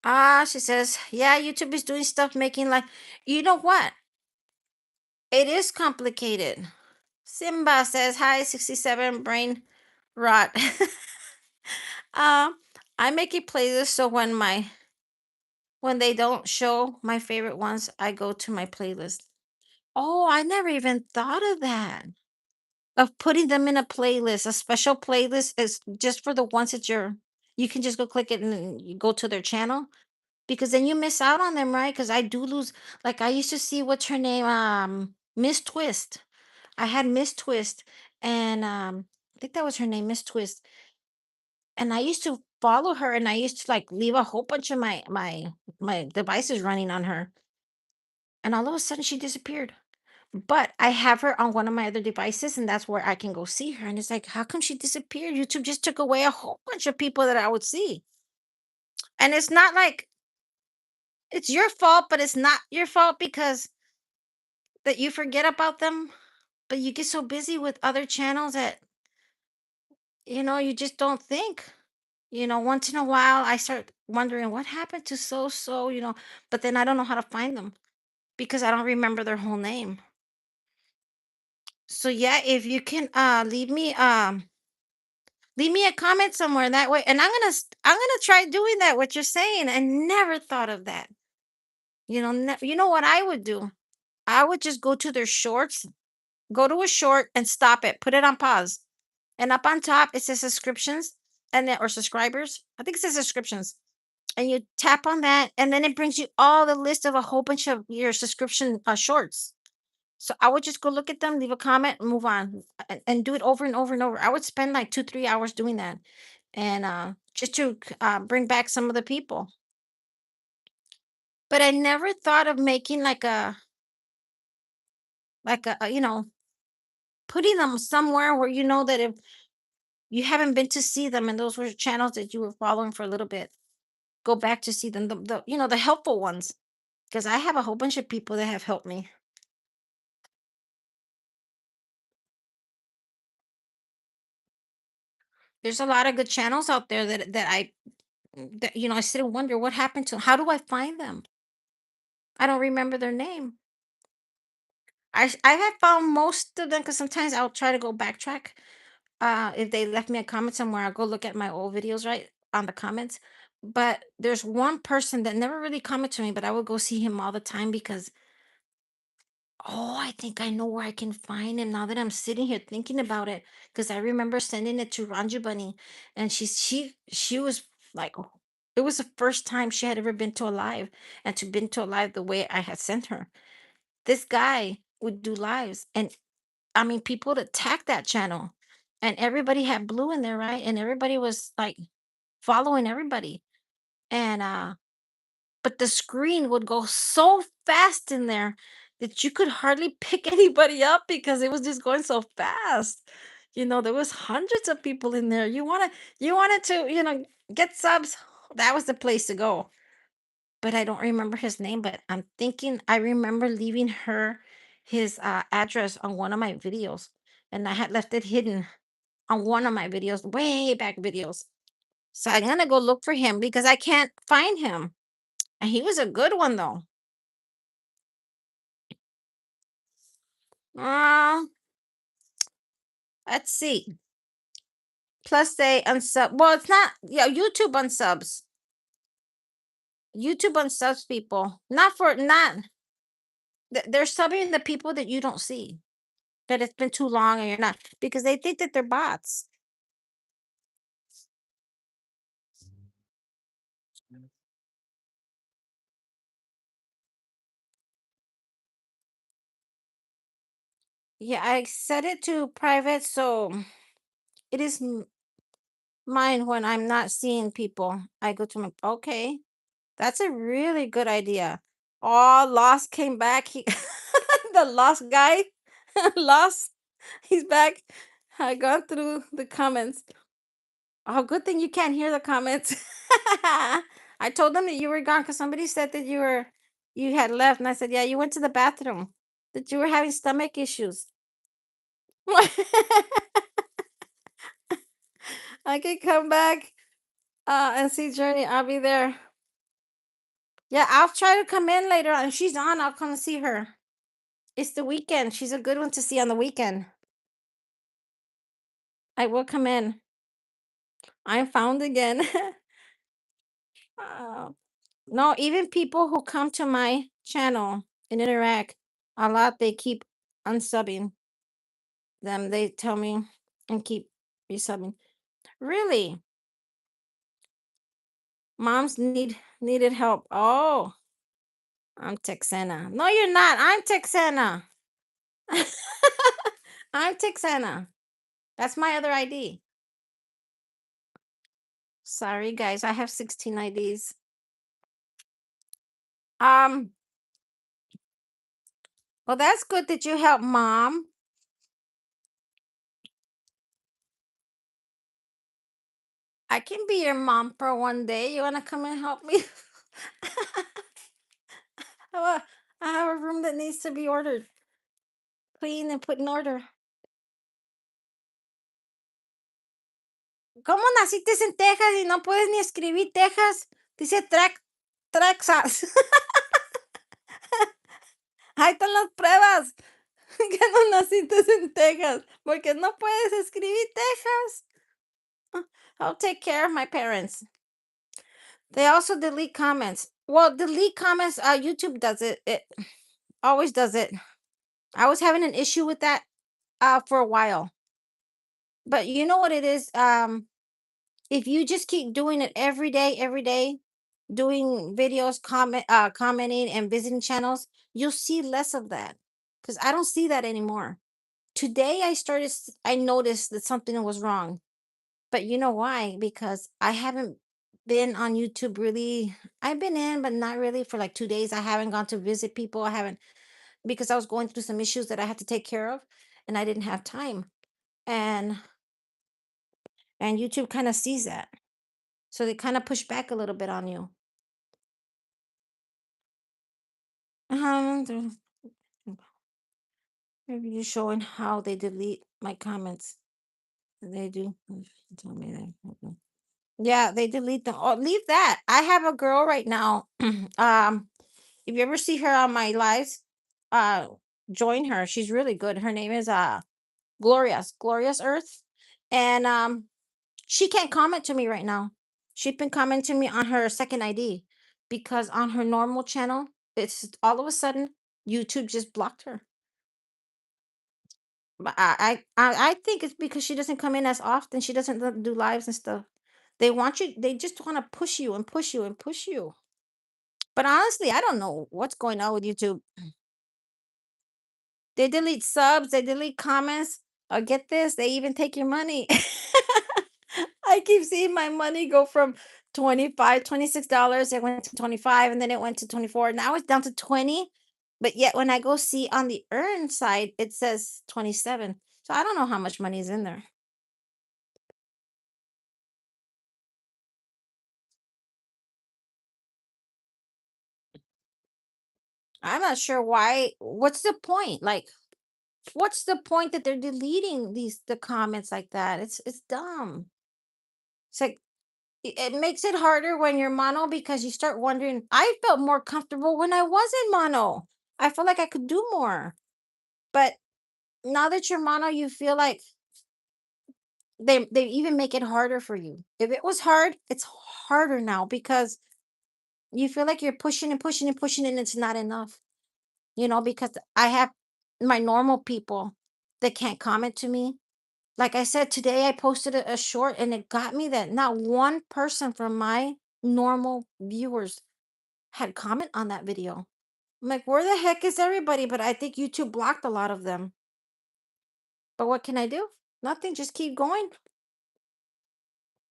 Ah, she says, yeah, YouTube is doing stuff making like, you know what? It is complicated. Simba says, hi, 67 brain rot. um, I make a playlist so when they don't show my favorite ones, I go to my playlist. Oh, I never even thought of that. Of putting them in a playlist. A special playlist is just for the ones that you can just go click it and then you go to their channel because then you miss out on them, right? Because I do lose, like I used to see what's her name, Miss Twist. I had Miss Twist, and I think that was her name, Miss Twist. And I used to follow her, and I used to like leave a whole bunch of my devices running on her, and all of a sudden she disappeared. But I have her on one of my other devices, and that's where I can go see her. And it's like, how come she disappeared? YouTube just took away a whole bunch of people that I would see. And it's not like it's your fault, but it's not your fault because that you forget about them. But you get so busy with other channels that, you just don't think. Once in a while, I start wondering what happened to but then I don't know how to find them because I don't remember their whole name. So yeah, if you can leave me a comment somewhere that way, and I'm gonna try doing that. What you're saying, I never thought of that. You know what I would do? I would just go to their shorts, go to a short, and stop it. Put it on pause, and up on top it says subscriptions, and then or subscribers. I think it says subscriptions, and you tap on that, and then it brings you all the list of a whole bunch of your subscription shorts. So I would just go look at them, leave a comment, and move on, and do it over and over and over. I would spend like 2 3 hours doing that, and just to bring back some of the people. But I never thought of making like a putting them somewhere where you know that if you haven't been to see them and those were channels that you were following for a little bit, go back to see them, the helpful ones, because I have a whole bunch of people that have helped me. There's a lot of good channels out there that I sit and wonder what happened to. How do I find them? I don't remember their name. I have found most of them because sometimes I'll try to go backtrack. If they left me a comment somewhere, I'll go look at my old videos, right, on the comments. But there's one person that never really commented to me, but I would go see him all the time because, oh, I think I know where I can find him now that I'm sitting here thinking about it. Because I remember sending it to Ranju Bunny, and she was like, oh, it was the first time she had ever been to a live, and to been to a live the way I had sent her. This guy would do lives, and I mean, people would attack that channel, and everybody had blue in there, right? And everybody was like following everybody, and but the screen would go so fast in there that you could hardly pick anybody up because it was just going so fast. There was hundreds of people in there. You wanted to, get subs. That was the place to go. But I don't remember his name, but I'm thinking I remember leaving her his address on one of my videos, and I had left it hidden on one of my videos, way back videos. So I'm gonna go look for him because I can't find him. And he was a good one though. Uh, let's see. Plus they unsub. Well, it's not. Yeah, YouTube unsubs. YouTube unsubs people. Not for not. They're subbing the people that you don't see. That it's been too long and you're not because they think that they're bots. Yeah, I set it to private, so it is mine when I'm not seeing people. I go to my okay. That's a really good idea. Oh, Lost came back. He the Lost guy, Lost, he's back. I gone through the comments. Oh, good thing you can't hear the comments. I told them that you were gone because somebody said that you had left, and I said, yeah, you went to the bathroom. That you were having stomach issues. I could come back and see Journey. I'll be there. Yeah, I'll try to come in later on. If she's on, I'll come and see her. It's the weekend. She's a good one to see on the weekend. I will come in. I'm found again. Uh, no, even people who come to my channel and interact a lot, they keep unsubbing them. They tell me and keep resubbing. Really? Moms needed help. Oh, I'm Texana. No, you're not. I'm Texana. I'm Texana. That's my other ID. Sorry, guys. I have 16 IDs. Um, well, that's good that you help mom. I can be your mom for one day. You want to come and help me? I have a room that needs to be ordered, clean and put in order. ¿Cómo naciste en Texas y no puedes ni escribir Texas? Dice Texas. Ahí están las pruebas que no naciste en Texas porque no puedes escribir Texas. I'll take care of my parents. They also delete comments. Well, delete comments, YouTube does it. It always does it. I was having an issue with that for a while. But you know what it is? If you just keep doing it every day, doing videos, commenting and visiting channels, you'll see less of that. Because I don't see that anymore. Today I noticed that something was wrong. But you know why? Because I haven't been on YouTube really. I've been in, but not really for like 2 days. I haven't gone to visit people. I haven't because I was going through some issues that I had to take care of and I didn't have time. And and YouTube kind of sees that. So they kind of push back a little bit on you. The maybe you're showing how they delete my comments. They do. Tell me that. Yeah, they delete them. Oh, leave that. I have a girl right now. If you ever see her on my lives, uh, join her. She's really good. Her name is Glorious Earth, and she can't comment to me right now. She's been commenting to me on her second ID because on her normal channel, it's all of a sudden YouTube just blocked her. But I think it's because she doesn't come in as often. She doesn't do lives and stuff. They want you. They just want to push you and push you and push you. But honestly, I don't know what's going on with YouTube. They delete subs. They delete comments. Or get this, they even take your money. I keep seeing my money go from 25, $26. It went to 25 and then it went to 24. Now it's down to 20. But yet when I go see on the earn side, it says 27. So I don't know how much money is in there. I'm not sure why. What's the point? Like, what's the point that they're deleting the comments like that? It's dumb. It's like it makes it harder when you're mono because you start wondering. I felt more comfortable when I wasn't mono. I felt like I could do more. But now that you're mono, you feel like they even make it harder for you. If it was hard, it's harder now because you feel like you're pushing and pushing and pushing and it's not enough. Because I have my normal people that can't comment to me. Like I said, today I posted a short and it got me that not one person from my normal viewers had comment on that video. I'm like, where the heck is everybody? But I think YouTube blocked a lot of them. But what can I do? Nothing, just keep going.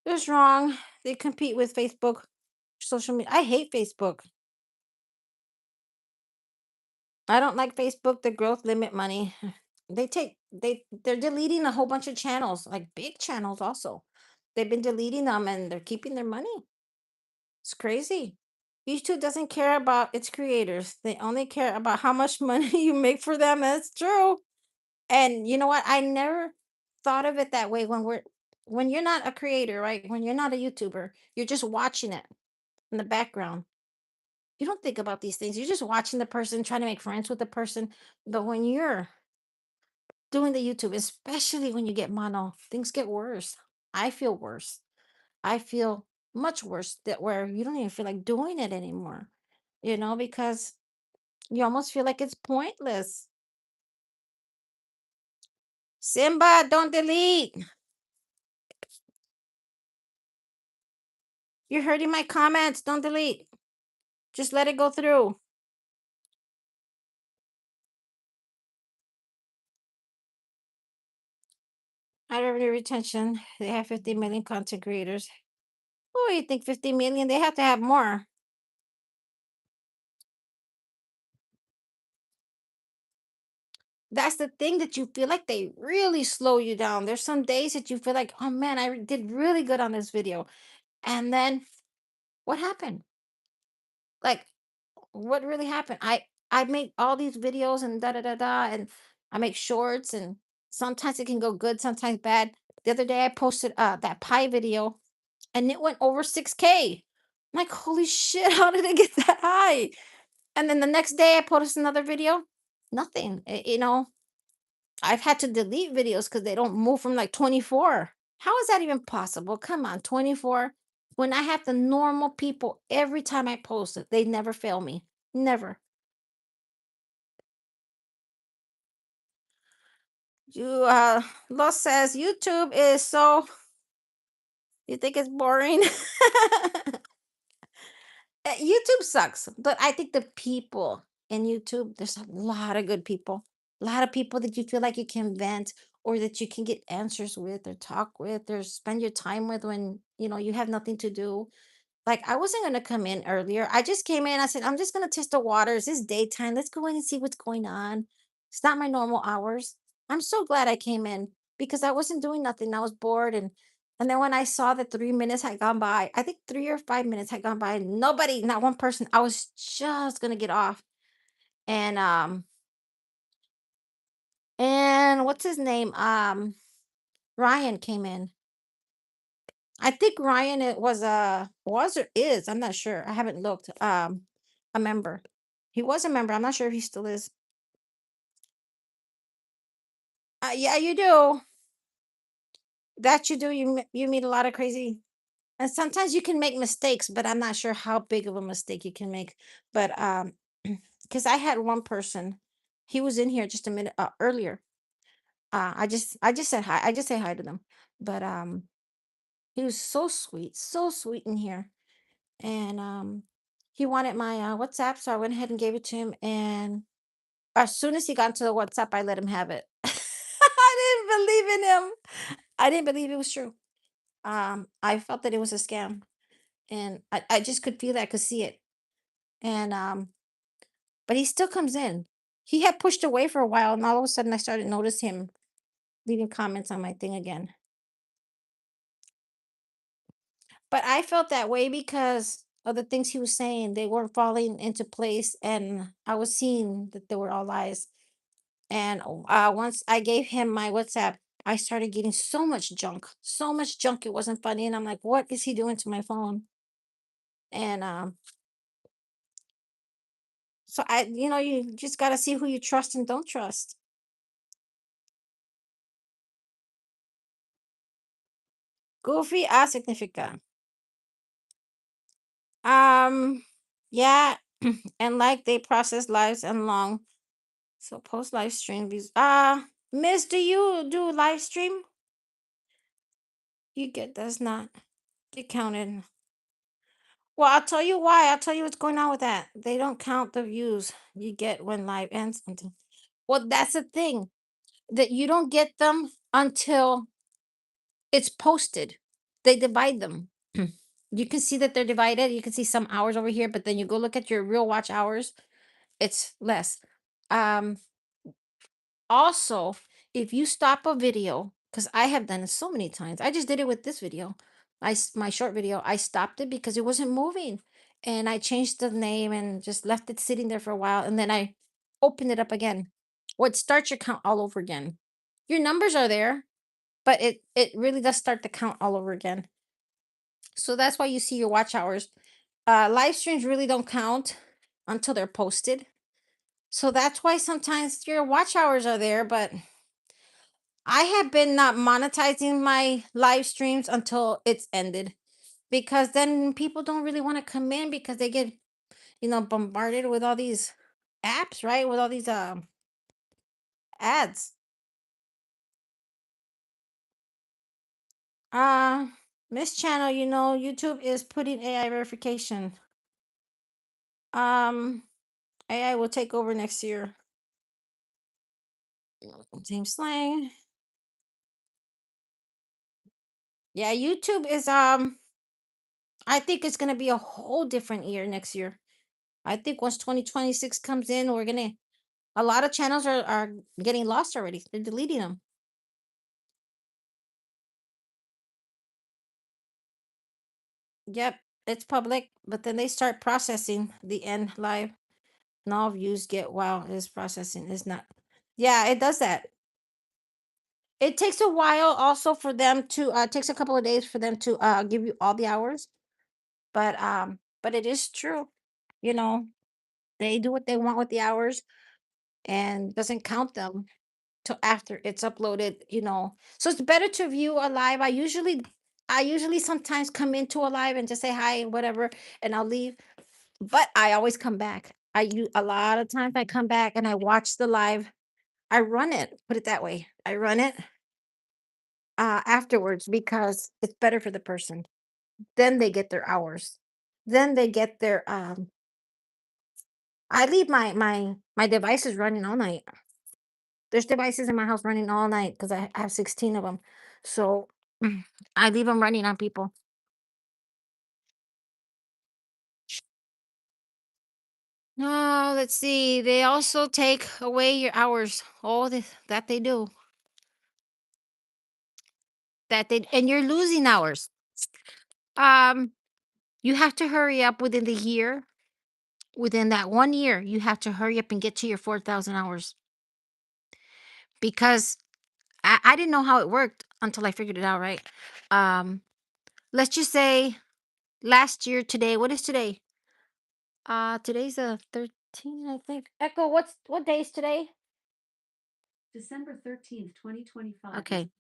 It's wrong. They compete with Facebook, social media. I hate Facebook. I don't like Facebook, the growth limit money. They're deleting a whole bunch of channels, like big channels also. They've been deleting them and they're keeping their money. It's crazy. YouTube doesn't care about its creators. They only care about how much money you make for them. That's true. And you know what? I never thought of it that way when you're not a creator, right? When you're not a YouTuber, you're just watching it in the background. You don't think about these things. You're just watching the person, trying to make friends with the person. But when you're doing the YouTube, especially when you get mono, things get worse. I feel worse. I feel much worse that where you don't even feel like doing it anymore, because you almost feel like it's pointless. Simba, don't delete. You're hurting my comments. Don't delete. Just let it go through. Ad revenue retention. They have 50 million content creators. Oh, you think 50 million? They have to have more. That's the thing that you feel like they really slow you down. There's some days that you feel like, oh man, did really good on this video. And then what happened? Like, what really happened? I make all these videos and da da da da, and I make shorts, and sometimes it can go good, sometimes bad. The other day I posted that pie video, and it went over 6K. I'm like, holy shit, how did it get that high? And then the next day I posted another video, nothing. I've had to delete videos because they don't move from like 24. How is that even possible? Come on, 24. When I have the normal people every time I post it, they never fail me. Never. Los says YouTube is so, you think it's boring? YouTube sucks, but I think the people in YouTube, there's a lot of good people. A lot of people that you feel like you can vent or that you can get answers with or talk with or spend your time with when, you have nothing to do. Like, I wasn't gonna come in earlier. I just came in, I said, "I'm just gonna test the waters. It's daytime. Let's go in and see what's going on." It's not my normal hours. I'm so glad I came in because I wasn't doing nothing. I was bored, and then when I saw that 3 minutes had gone by, I think 3 or 5 minutes had gone by, nobody, not one person. I was just gonna get off. And what's his name? Ryan came in. I think Ryan it was or is, I'm not sure. I haven't looked. A member. He was a member. I'm not sure if he still is. Yeah, you do. That you do. You meet a lot of crazy, and sometimes you can make mistakes, but I'm not sure how big of a mistake you can make. But because I had one person, he was in here just a minute earlier. I just said hi. I just say hi to them. But he was so sweet in here. And he wanted my WhatsApp, so I went ahead and gave it to him. And as soon as he got into the WhatsApp, I let him have it. I didn't believe in him. I didn't believe it was true. I felt that it was a scam, and I just could feel that, I could see it. And but he still comes in. He had pushed away for a while, and all of a sudden, I started notice him leaving comments on my thing again. But I felt that way because of the things he was saying. They weren't falling into place, and I was seeing that they were all lies. And once I gave him my WhatsApp, I started getting so much junk. It wasn't funny. And I'm like, what is he doing to my phone? And so you just got to see who you trust and don't trust. Goofy a significa. Um, yeah. And like they process lives and long. So post live stream views. Miss, do you do live stream? You get that's not get counted. Well, I'll tell you why. I'll tell you what's going on with that. They don't count the views you get when live ends. Well, that's the thing. that you don't get them until it's posted. They divide them. You can see that they're divided. You can see some hours over here, but then you go look at your real watch hours, it's less. Um, Also, if you stop a video, because I have done it so many times, I just did it with this video. My short video, I stopped it because it wasn't moving, and I changed the name and just left it sitting there for a while, and then I opened it up again. Would start your count all over again. Your numbers are there, but it really does start the count all over again. So that's why you see your watch hours. Live streams really don't count until they're posted. So that's why sometimes your watch hours are there, but I have been not monetizing my live streams until it's ended because then people don't really want to come in because they get, bombarded with all these apps, right? With all these ads. Uh Miss Channel, YouTube is putting AI verification. Um AI will take over next year. Team Slang. Yeah, YouTube is I think it's gonna be a whole different year next year. I think once 2026 comes in, we're gonna a lot of channels are getting lost already. They're deleting them. Yep, it's public, but then they start processing the end live. And all views get wow, it's processing. It's not. Yeah, it does that. It takes a while also for them to it takes a couple of days for them to give you all the hours. But it is true. You know, they do what they want with the hours and doesn't count them till after it's uploaded. So it's better to view a live. I usually sometimes come into a live and just say hi and whatever, and I'll leave. But I always come back. A lot of times I come back and I watch the live. I run it, put it that way. I run it afterwards because it's better for the person. Then they get their hours. Then they get their I leave my devices running all night. There's devices in my house running all night because I have 16 of them. So I leave them running on people. No, let's see. They also take away your hours. All this that they do. And you're losing hours. Um, you have to hurry up within the year. Within that 1 year, you have to hurry up and get to your 4,000 hours because I didn't know how it worked until I figured it out, right? Um, let's just say last year today. What is today? Today's the 13th, I think. Echo, what day is today? December 13th, 2025 was Okay.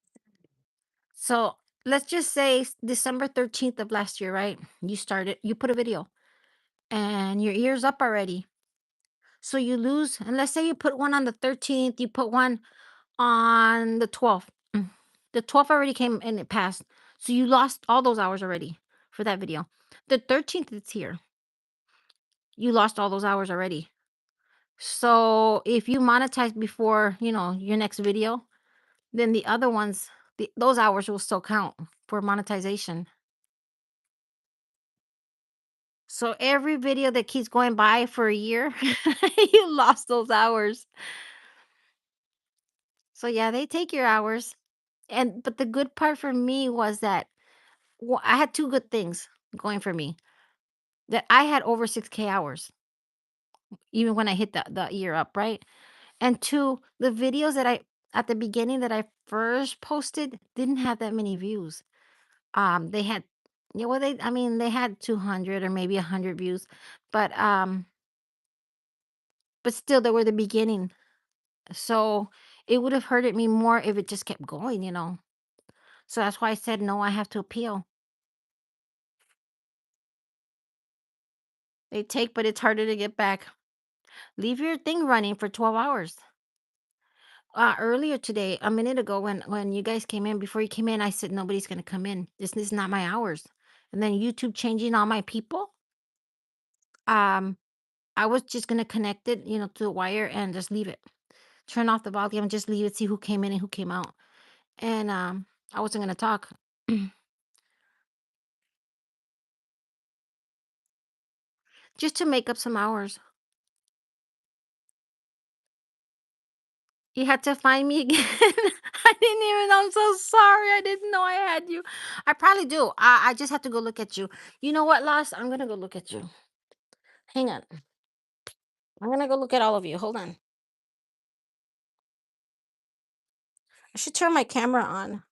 So let's just say December 13th of last year, right? You put a video and your ear's up already. So you lose, and let's say you put one on the 13th, you put one on the 12th. The 12th already came and it passed. So you lost all those hours already for that video. The 13th it's here. You lost all those hours already. So if you monetize before, your next video, then the other ones, those hours will still count for monetization. So every video that keeps going by for a year, you lost those hours. So yeah, they take your hours. But the good part for me was that I had two good things going for me. That I had over 6K hours, even when I hit the year up, right? And two, the videos that I at the beginning that I first posted didn't have that many views. They had, well, I mean, they had 200 or maybe 100 views, but um, but still, they were the beginning. So it would have hurted me more if it just kept going. So that's why I said no. I have to appeal. They take, but it's harder to get back. Leave your thing running for 12 hours. Earlier today, a minute ago, when you guys came in, before you came in, I said nobody's gonna come in. This is not my hours. And then YouTube changing all my people. Um, I was just gonna connect it, to the wire and just leave it. turn off the volume, just leave it, see who came in and who came out. And I wasn't gonna talk. Just to make up some hours. You had to find me again. I didn't even I'm so sorry. I didn't know I had you. I probably do. I just have to go look at you. You know what, Lost? I'm gonna go look at you. Hang on. I'm gonna go look at all of you. Hold on. I should turn my camera on,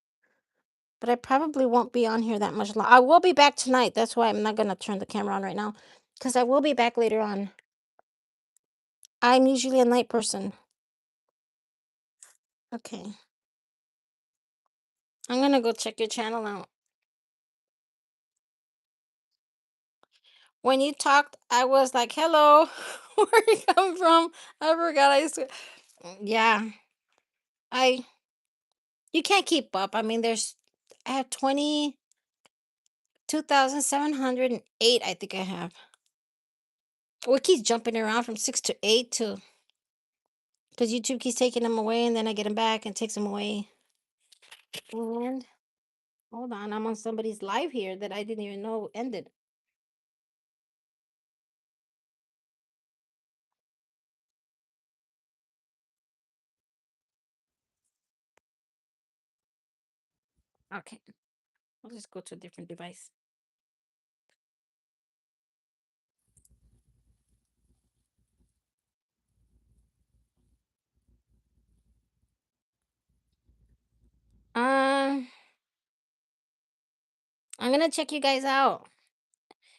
but I probably won't be on here that much long. I will be back tonight. That's why I'm not gonna turn the camera on right now. Because I will be back later on. I'm usually a night person. Okay. I'm gonna go check your channel out. When you talked, I was like, "Hello, where you come from?" I forgot. Yeah, I. You can't keep up. I mean, I have 22,708. I think I have. Well, it keeps jumping around from 6 to 8 to because YouTube keeps taking them away, and then I get them back and takes them away. And hold on, I'm on somebody's live here that I didn't even know ended. Okay, I'll just go to a different device. Um, I'm gonna check you guys out.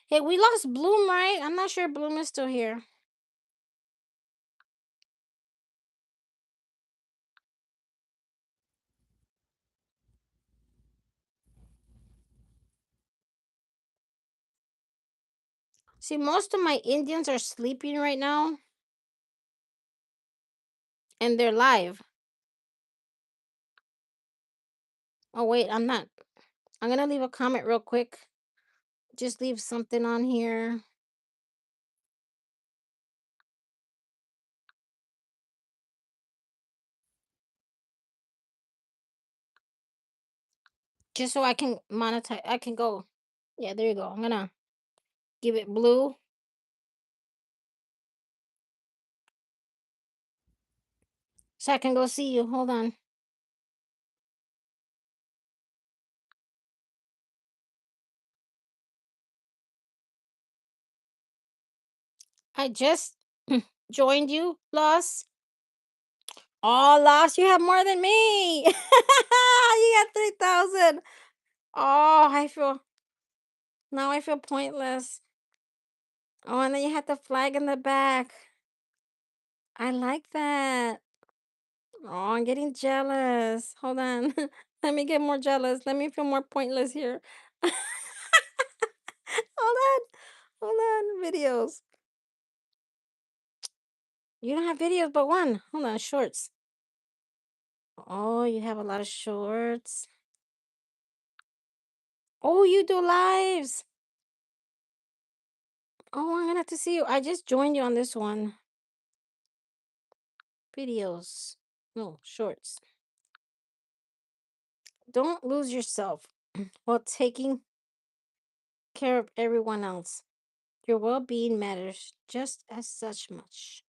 Hey, we lost Bloom, right? I'm not sure Bloom is still here. See, most of my Indians are sleeping right now, and they're live. Oh, wait, I'm not. I'm gonna leave a comment real quick. Just leave something on here. Just so I can monetize. I can go. Yeah, there you go. I'm gonna give it blue. So I can go see you. Hold on. I just joined you, Lost. Oh, Lost, you have more than me. You got 3,000. Oh, now I feel pointless. Oh, and then you had the flag in the back. I like that. Oh, I'm getting jealous. Hold on. Let me get more jealous. Let me feel more pointless here. Hold on. Hold on. Videos. You don't have videos but one. Hold on. Shorts. Oh, you have a lot of shorts. Oh, you do lives. Oh, I'm gonna have to see you. I just joined you on this one. Videos. No, shorts. Don't lose yourself while taking care of everyone else. Your well being matters just as such much.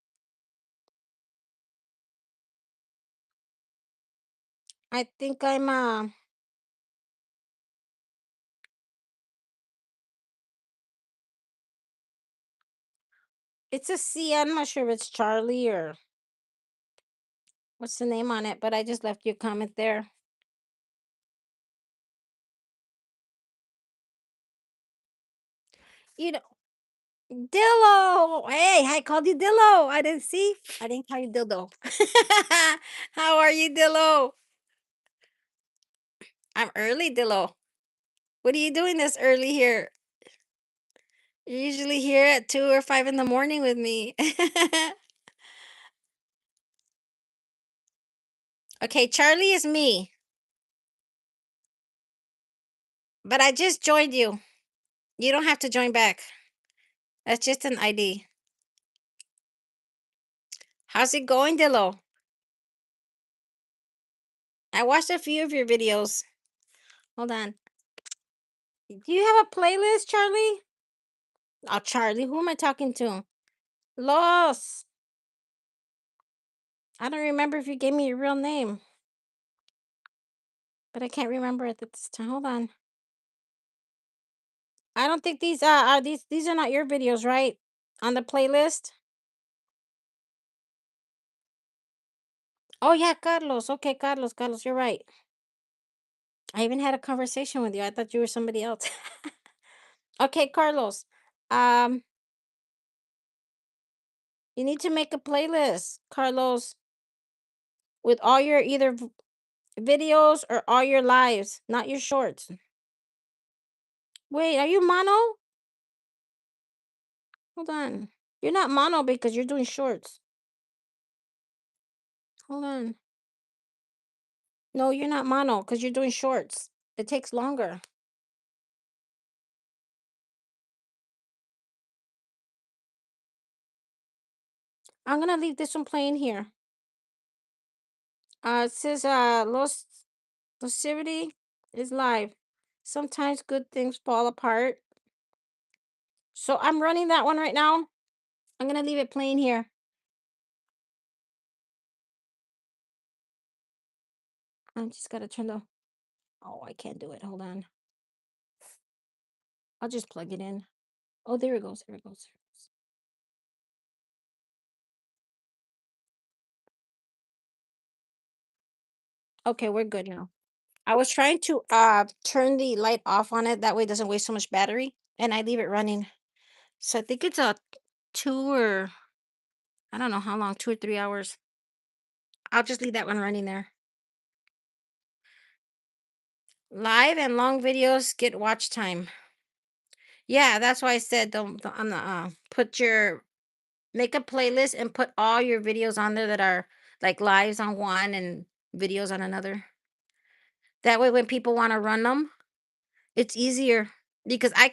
I think it's a C. I'm not sure if it's Charlie or what's the name on it, but I just left you a comment there. You know, Dillo. Hey, I called you Dillo. I didn't see. I didn't call you Dildo. How are you, Dillo? I'm early, Dillo. What are you doing this early here? You're usually here at 2 or 5 in the morning with me. Okay, Charlie is me, but I just joined you. You don't have to join back. That's just an ID. How's it going, Dillo? I watched a few of your videos. Hold on. Do you have a playlist, Charlie? Oh, Charlie, who am I talking to? Los. I don't remember if you gave me your real name, but I can't remember it at this time. Hold on. I don't think these are these are not your videos, right? On the playlist? Oh yeah, Carlos. Okay, Carlos, Carlos, you're right. I even had a conversation with you. I thought you were somebody else. Okay, Carlos. Um, you need to make a playlist, Carlos, with all your either videos or all your lives, not your shorts. Wait, are you mono? Hold on. You're not mono because you're doing shorts. Hold on. No, you're not mono because you're doing shorts. It takes longer. I'm gonna leave this one playing here. It says Losivity is live. Sometimes good things fall apart. So I'm running that one right now. I'm gonna leave it playing here. I just gotta turn the. Oh, I can't do it. Hold on. I'll just plug it in. Oh, there it goes. There it goes. Okay, we're good now. I was trying to turn the light off on it. That way it doesn't waste so much battery. And I leave it running. So I think it's a 2 or I don't know how long, 2 or 3 hours. I'll just leave that one running there. Live and long videos get watch time. Yeah, that's why I said don't on the put your make a playlist and put all your videos on there that are like lives on one and videos on another. That way when people want to run them, it's easier because I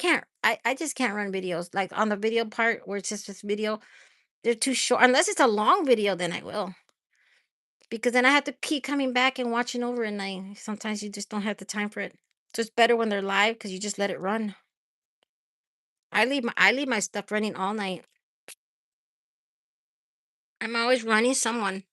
just can't run videos like on the video part where it's just this video. They're too short. Unless it's a long video, then I will. Because then I have to keep coming back and watching over and I sometimes you just don't have the time for it. So it's better when they're live because you just let it run. I leave my stuff running all night. I'm always running someone.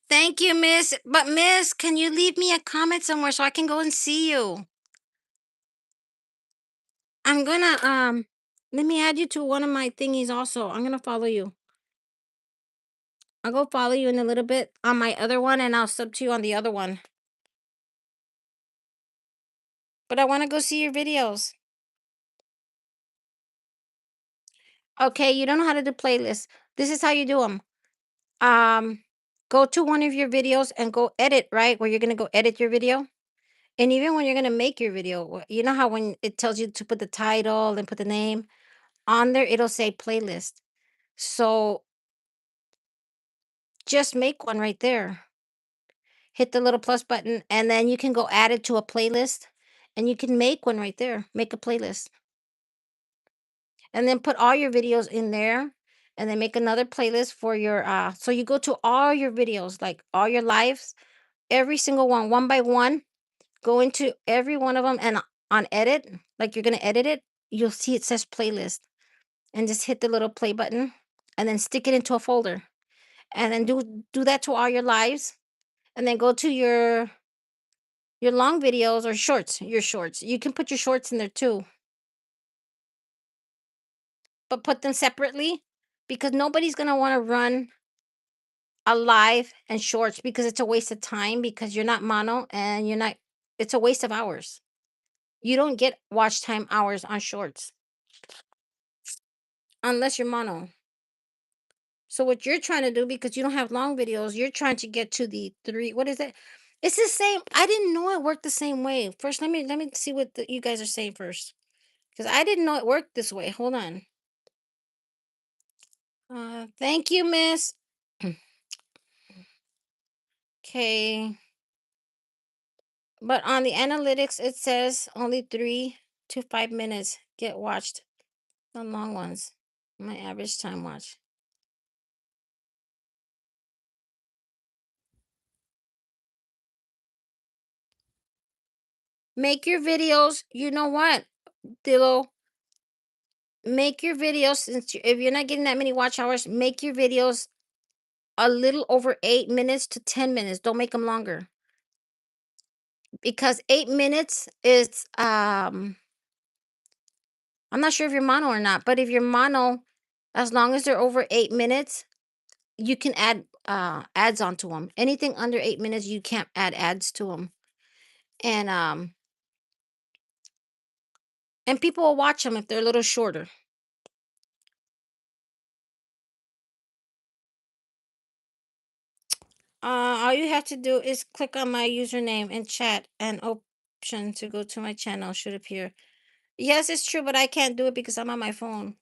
Thank you, miss. But miss, can you leave me a comment somewhere so I can go and see you? I'm gonna let me add you to one of my thingies also. I'm gonna follow you. I'll go follow you in a little bit on my other one and I'll sub to you on the other one. But I want to go see your videos. Okay, you don't know how to do playlists. This is how you do them. Um, go to one of your videos and go edit, right? Where you're gonna go edit your video. And even when you're gonna make your video, you know how when it tells you to put the title and put the name on there, it'll say playlist. So just make one right there. Hit the little plus button, and then you can go add it to a playlist, and you can make one right there. Make a playlist, and then put all your videos in there, and then make another playlist for your. So you go to all your videos, like all your lives, every single one by one. Go into every one of them, and on edit, like you're gonna edit it, you'll see it says playlist, and just hit the little play button, and then stick it into a folder, and then do that to all your lives, and then go to your long videos or shorts, your shorts. You can put your shorts in there too, but put them separately because nobody's going to want to run a live and shorts because it's a waste of time because you're not mono and you're not, it's a waste of hours. You don't get watch time hours on shorts unless you're mono. So what you're trying to do because you don't have long videos, you're trying to get to the three. What is it? It's the same. I didn't know it worked the same way. First, let me see what you guys are saying first because I didn't know it worked this way. Hold on. Thank you, miss. Okay. But on the analytics, it says only 3 to 5 minutes. get watched. The long ones. My average time watch. Make your videos. You know what, Dillo? Make your videos since if you're not getting that many watch hours, make your videos a little over 8 minutes to 10 minutes. Don't make them longer because 8 minutes is I'm not sure if you're mono or not, but if you're mono, as long as they're over 8 minutes, you can add ads onto them. Anything under 8 minutes, you can't add ads to them, and people will watch them if they're a little shorter. All you have to do is click on my username and chat, and option to go to my channel should appear. Yes, it's true, but I can't do it because I'm on my phone.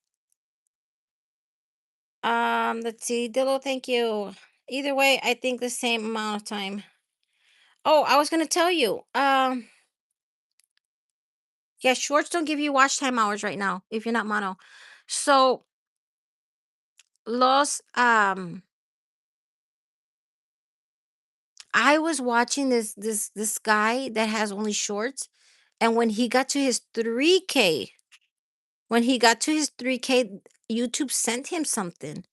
Let's see. Dillo, thank you. Either way, I think the same amount of time. Oh, I was gonna tell you. Yeah, shorts don't give you watch time hours right now if you're not mono. So los I was watching this guy that has only shorts, and when he got to his 3K, when he got to his 3K, YouTube sent him something.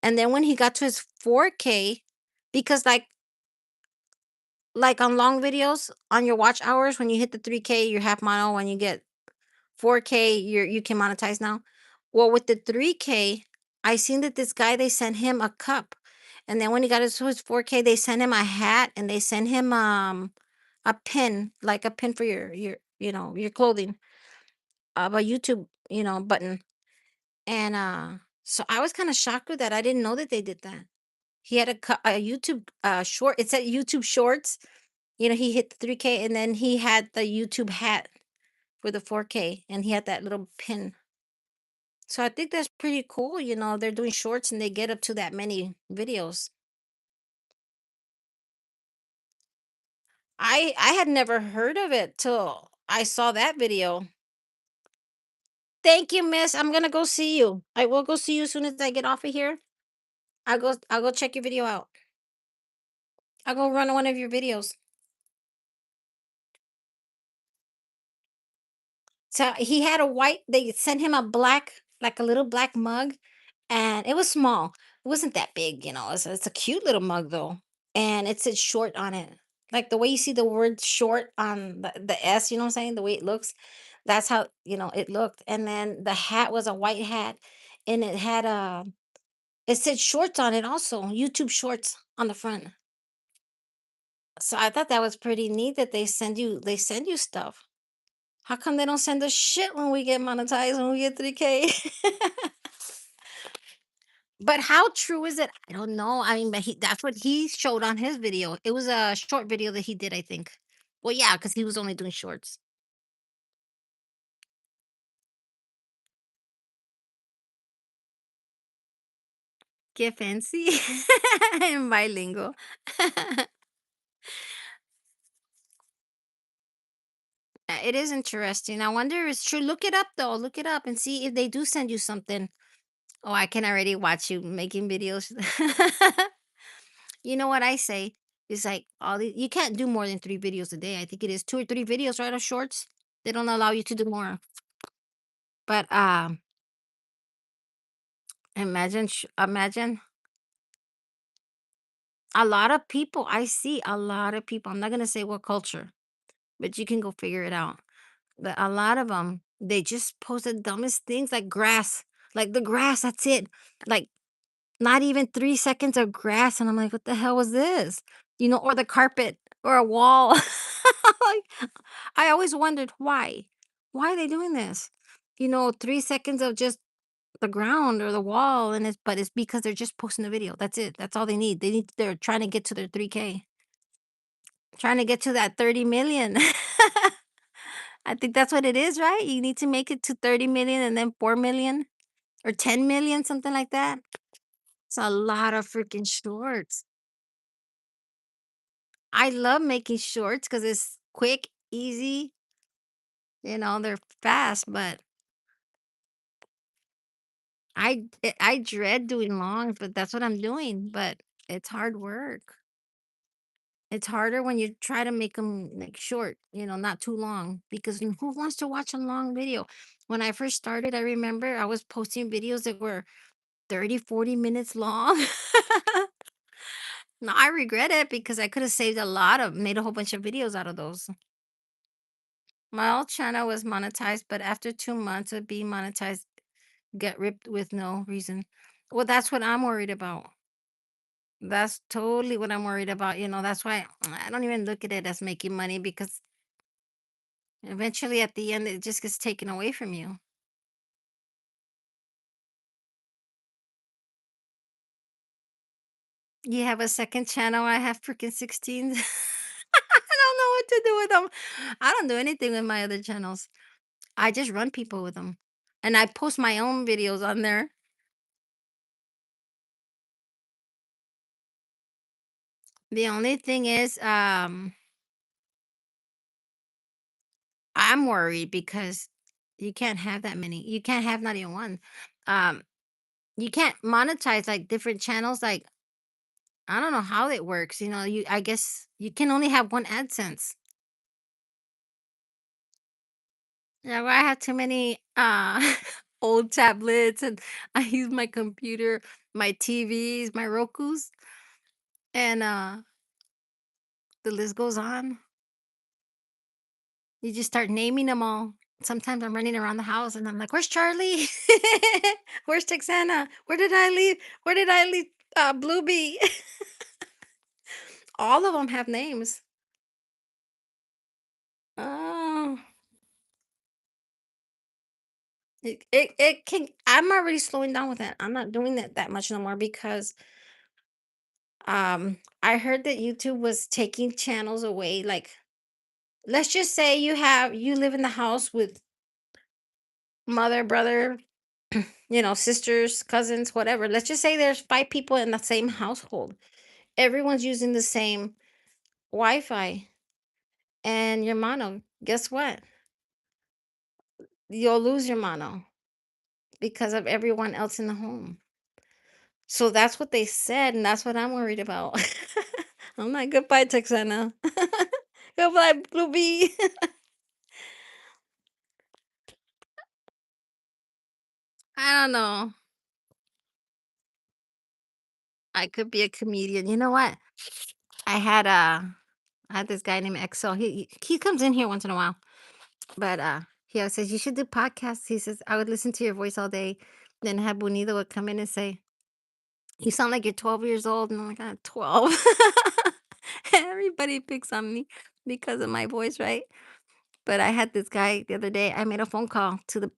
And then when he got to his 4K, because like on long videos, on your watch hours, when you hit the 3K, you're half mono. When you get 4K, you can monetize now. Well, with the 3K, I seen that this guy, they sent him a cup. And then when he got his 4K, they sent him a hat, and they sent him a pin, like a pin for your clothing, a YouTube, button. And so I was kind of shocked with that. I didn't know that they did that. He had a YouTube short. It said YouTube Shorts. He hit the 3K, and then he had the YouTube hat for the 4K, and he had that little pin. So I think that's pretty cool. They're doing shorts and they get up to that many videos. I had never heard of it till I saw that video. Thank you, miss. I'm gonna go see you. I will go see you as soon as I get off of here. I'll go check your video out. I'll go run one of your videos. So he had they sent him a black, like a little black mug, and it was small. It wasn't that big. It's a cute little mug though. And it said short on it. Like the way you see the word short on the S, you know what I'm saying? The way it looks, that's how, it looked. And then the hat was a white hat, and it said shorts on it also, YouTube shorts on the front. So I thought that was pretty neat that they send you stuff. How come they don't send us shit when we get monetized, when we get 3K? But how true is it? I don't know. I mean, but that's what he showed on his video. It was a short video that he did, I think. Well, yeah, because he was only doing shorts. Get fancy and bilingual. It is interesting. I wonder if it's true. Look it up though. Look it up and see if they do send you something. Oh, I can already watch you making videos. You know what I say? It's like you can't do more than 3 videos a day. I think it is 2 or 3 videos, right? Of shorts. They don't allow you to do more. But imagine a lot of people. I see a lot of people. I'm not gonna say what culture, but you can go figure it out. But a lot of them, they just post the dumbest things like grass, like the grass. That's it. Like not even 3 seconds of grass, and I'm like, what the hell was this? Or the carpet or a wall. Like, I always wondered why. Why are they doing this? 3 seconds of just the ground or the wall, but it's because they're just posting a video. That's it. That's all they need. They're trying to get to their 3K, trying to get to that 30 million. I think that's what it is, right? You need to make it to 30 million and then 4 million or 10 million, something like that. It's a lot of freaking shorts. I love making shorts because it's quick, easy, they're fast, but I dread doing longs, but that's what I'm doing, but it's hard work. It's harder when you try to make them like, short, not too long, because who wants to watch a long video? When I first started, I remember I was posting videos that were 30, 40 minutes long. No, I regret it because I could have saved made a whole bunch of videos out of those. My old channel was monetized, but after 2 months of being monetized, get ripped with no reason. Well, that's what I'm worried about. That's totally what I'm worried about. That's why I don't even look at it as making money because eventually at the end it just gets taken away from you. You have a second channel, I have freaking 16. I don't know what to do with them. I don't do anything with my other channels. I just run people with them. And I post my own videos on there. The only thing is, I'm worried because you can't have that many. You can't have not even one. Um, you can't monetize like different channels. Like I don't know how it works. I guess you can only have one AdSense. Yeah, well, I have too many old tablets and I use my computer, my TVs, my Rokus, and the list goes on. You just start naming them all. Sometimes I'm running around the house and I'm like, "Where's Charlie? Where's Texana? Where did I leave? Where did I leave Bluebee?" All of them have names. Oh, it can. I'm already slowing down with that. I'm not doing that much no more because I heard that YouTube was taking channels away. Like, let's just say you live in the house with mother, brother, sisters, cousins, whatever. Let's just say there's 5 people in the same household. Everyone's using the same Wi-Fi and your mono. Guess what? You'll lose your mono because of everyone else in the home. So that's what they said, and that's what I'm worried about. I'm like, goodbye, Texana. Goodbye, Bluebee. I don't know. I could be a comedian. You know what? I had I had this guy named Exo. He comes in here once in a while, but he always says you should do podcasts. He says I would listen to your voice all day. Then have Bonita would come in and say, "You sound like you're 12 years old," and I'm like, "I'm 12." Everybody picks on me because of my voice, right? But I had this guy the other day. I made a phone call to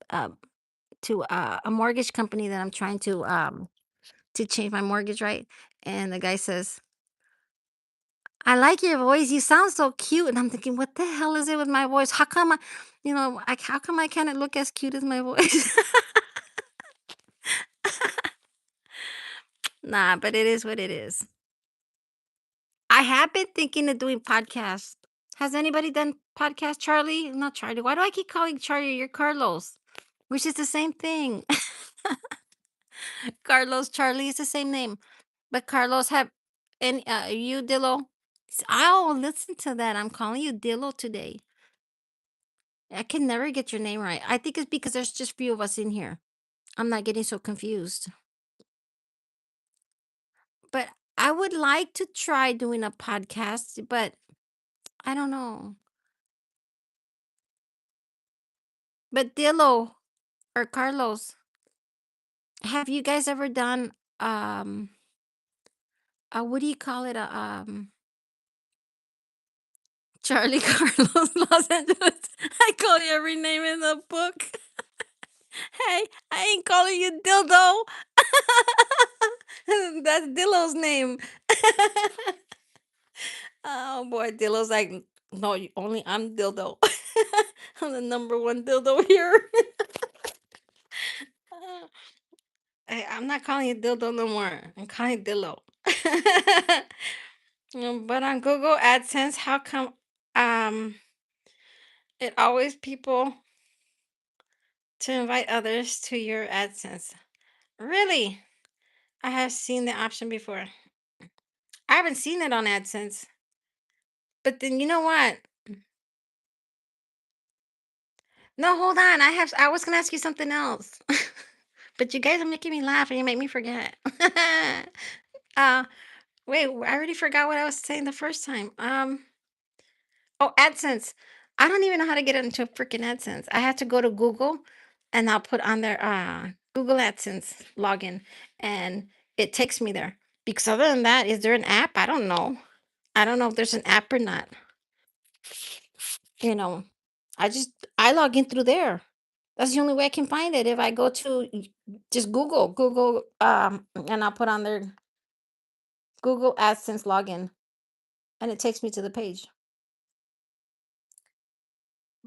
a mortgage company that I'm trying to change my mortgage, right? And the guy says, "I like your voice. You sound so cute." And I'm thinking, "What the hell is it with my voice? How come I can't look as cute as my voice?" Nah, but it is what it is. I have been thinking of doing podcasts. Has anybody done podcast, Charlie? Not Charlie. Why do I keep calling Charlie? You're Carlos, which is the same thing. Carlos, Charlie is the same name. But Carlos, have any you Dillo? I'll listen to that. I'm calling you Dillo today. I can never get your name right. I think it's because there's just few of us in here. I'm not getting so confused. But I would like to try doing a podcast, but I don't know. But Dillo or Carlos, have you guys ever done what do you call it? Charlie Carlos Los Angeles. I call you every name in the book. Hey, I ain't calling you dildo. That's Dillo's name. Oh boy, Dillo's like, no, only I'm dildo. I'm the number one dildo here. Hey, I'm not calling you dildo no more. I'm calling you Dillo. But on Google AdSense, how come um it always people to invite others to your AdSense? Really? I have seen the option before. I haven't seen it on AdSense. But then you know what? No, hold on. I was gonna ask you something else. But you guys are making me laugh and you make me forget. uh wait, I already forgot what I was saying the first time. Oh, AdSense. I don't even know how to get into freaking AdSense. I had to go to Google and I'll put on their Google AdSense login and it takes me there. Because other than that, is there an app? I don't know. I don't know if there's an app or not. You know, I log in through there. That's the only way I can find it. If I go to just Google, and I'll put on their Google AdSense login, and it takes me to the page.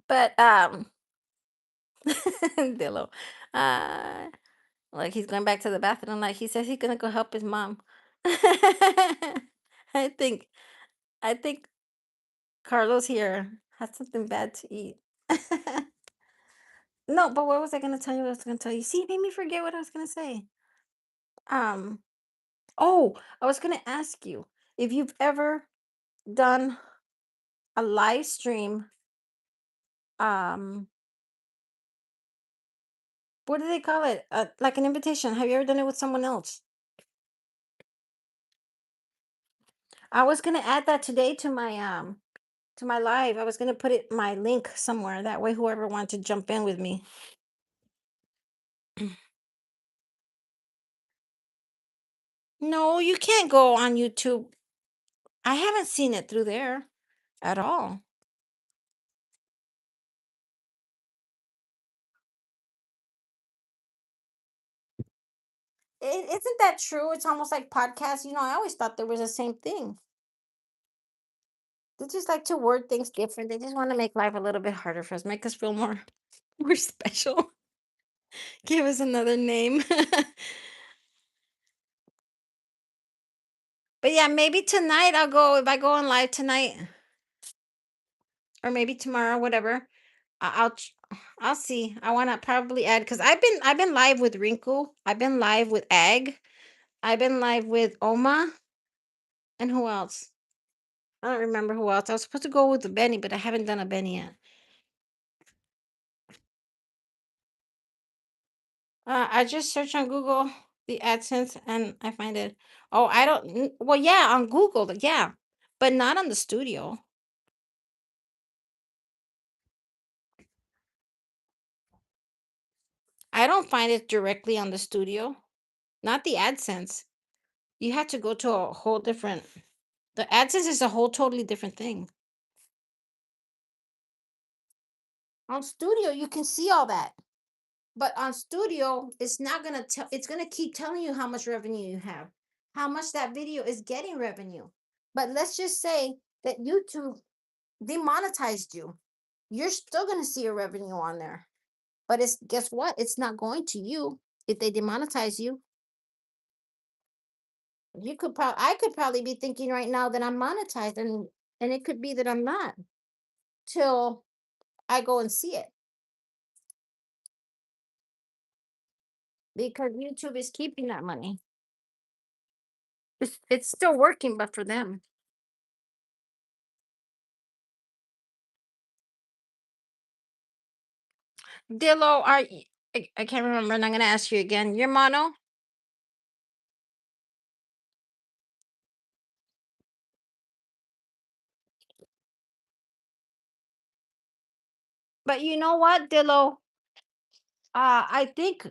But Dillo, uh, like he's going back to the bathroom. Like he says he's gonna go help his mom. I think I think Carlos here has something bad to eat. No, but what was I gonna tell you? What I was gonna tell you? See, it made me forget what I was gonna say. Um. Oh, I was gonna ask you if you've ever done a live stream. Um. What do they call it? Like an invitation. Have you ever done it with someone else? I was gonna add that today to my live. I was gonna put it my link somewhere. That way, whoever wanted to jump in with me. No, you can't go on YouTube. I haven't seen it through there at all. Isn't that true? It's almost like podcasts. I always thought there was the same thing. They just like to word things different. They just want to make life a little bit harder for us, make us feel more more special. Give us another name. But yeah, maybe tonight I'll go if I go on live tonight, or maybe tomorrow, whatever. I'll see. I want to probably add because I've been live with Wrinkle. I've been live with Ag. I've been live with Oma, and who else? I don't remember who else. I was supposed to go with the Benny, but I haven't done a Benny yet. I just search on Google the AdSense and I find it. Oh, I don't. Well, yeah, on Google, yeah, but not on the studio. I don't find it directly on the studio. Not the AdSense. You have to go to a whole different. The AdSense is a whole totally different thing. On studio, you can see all that. But on studio, it's not gonna tell. It's gonna keep telling you how much revenue you have, how much that video is getting revenue. But let's just say that YouTube demonetized you. You're still gonna see a revenue on there. But it's guess what? It's not going to you if they demonetize you. I could probably be thinking right now that I'm monetized, and it could be that I'm not till I go and see it because YouTube is keeping that money. It's still working, but for them. Dillo, I can't remember, and I'm gonna ask you again. You're mono, but you know what, Dillo? I think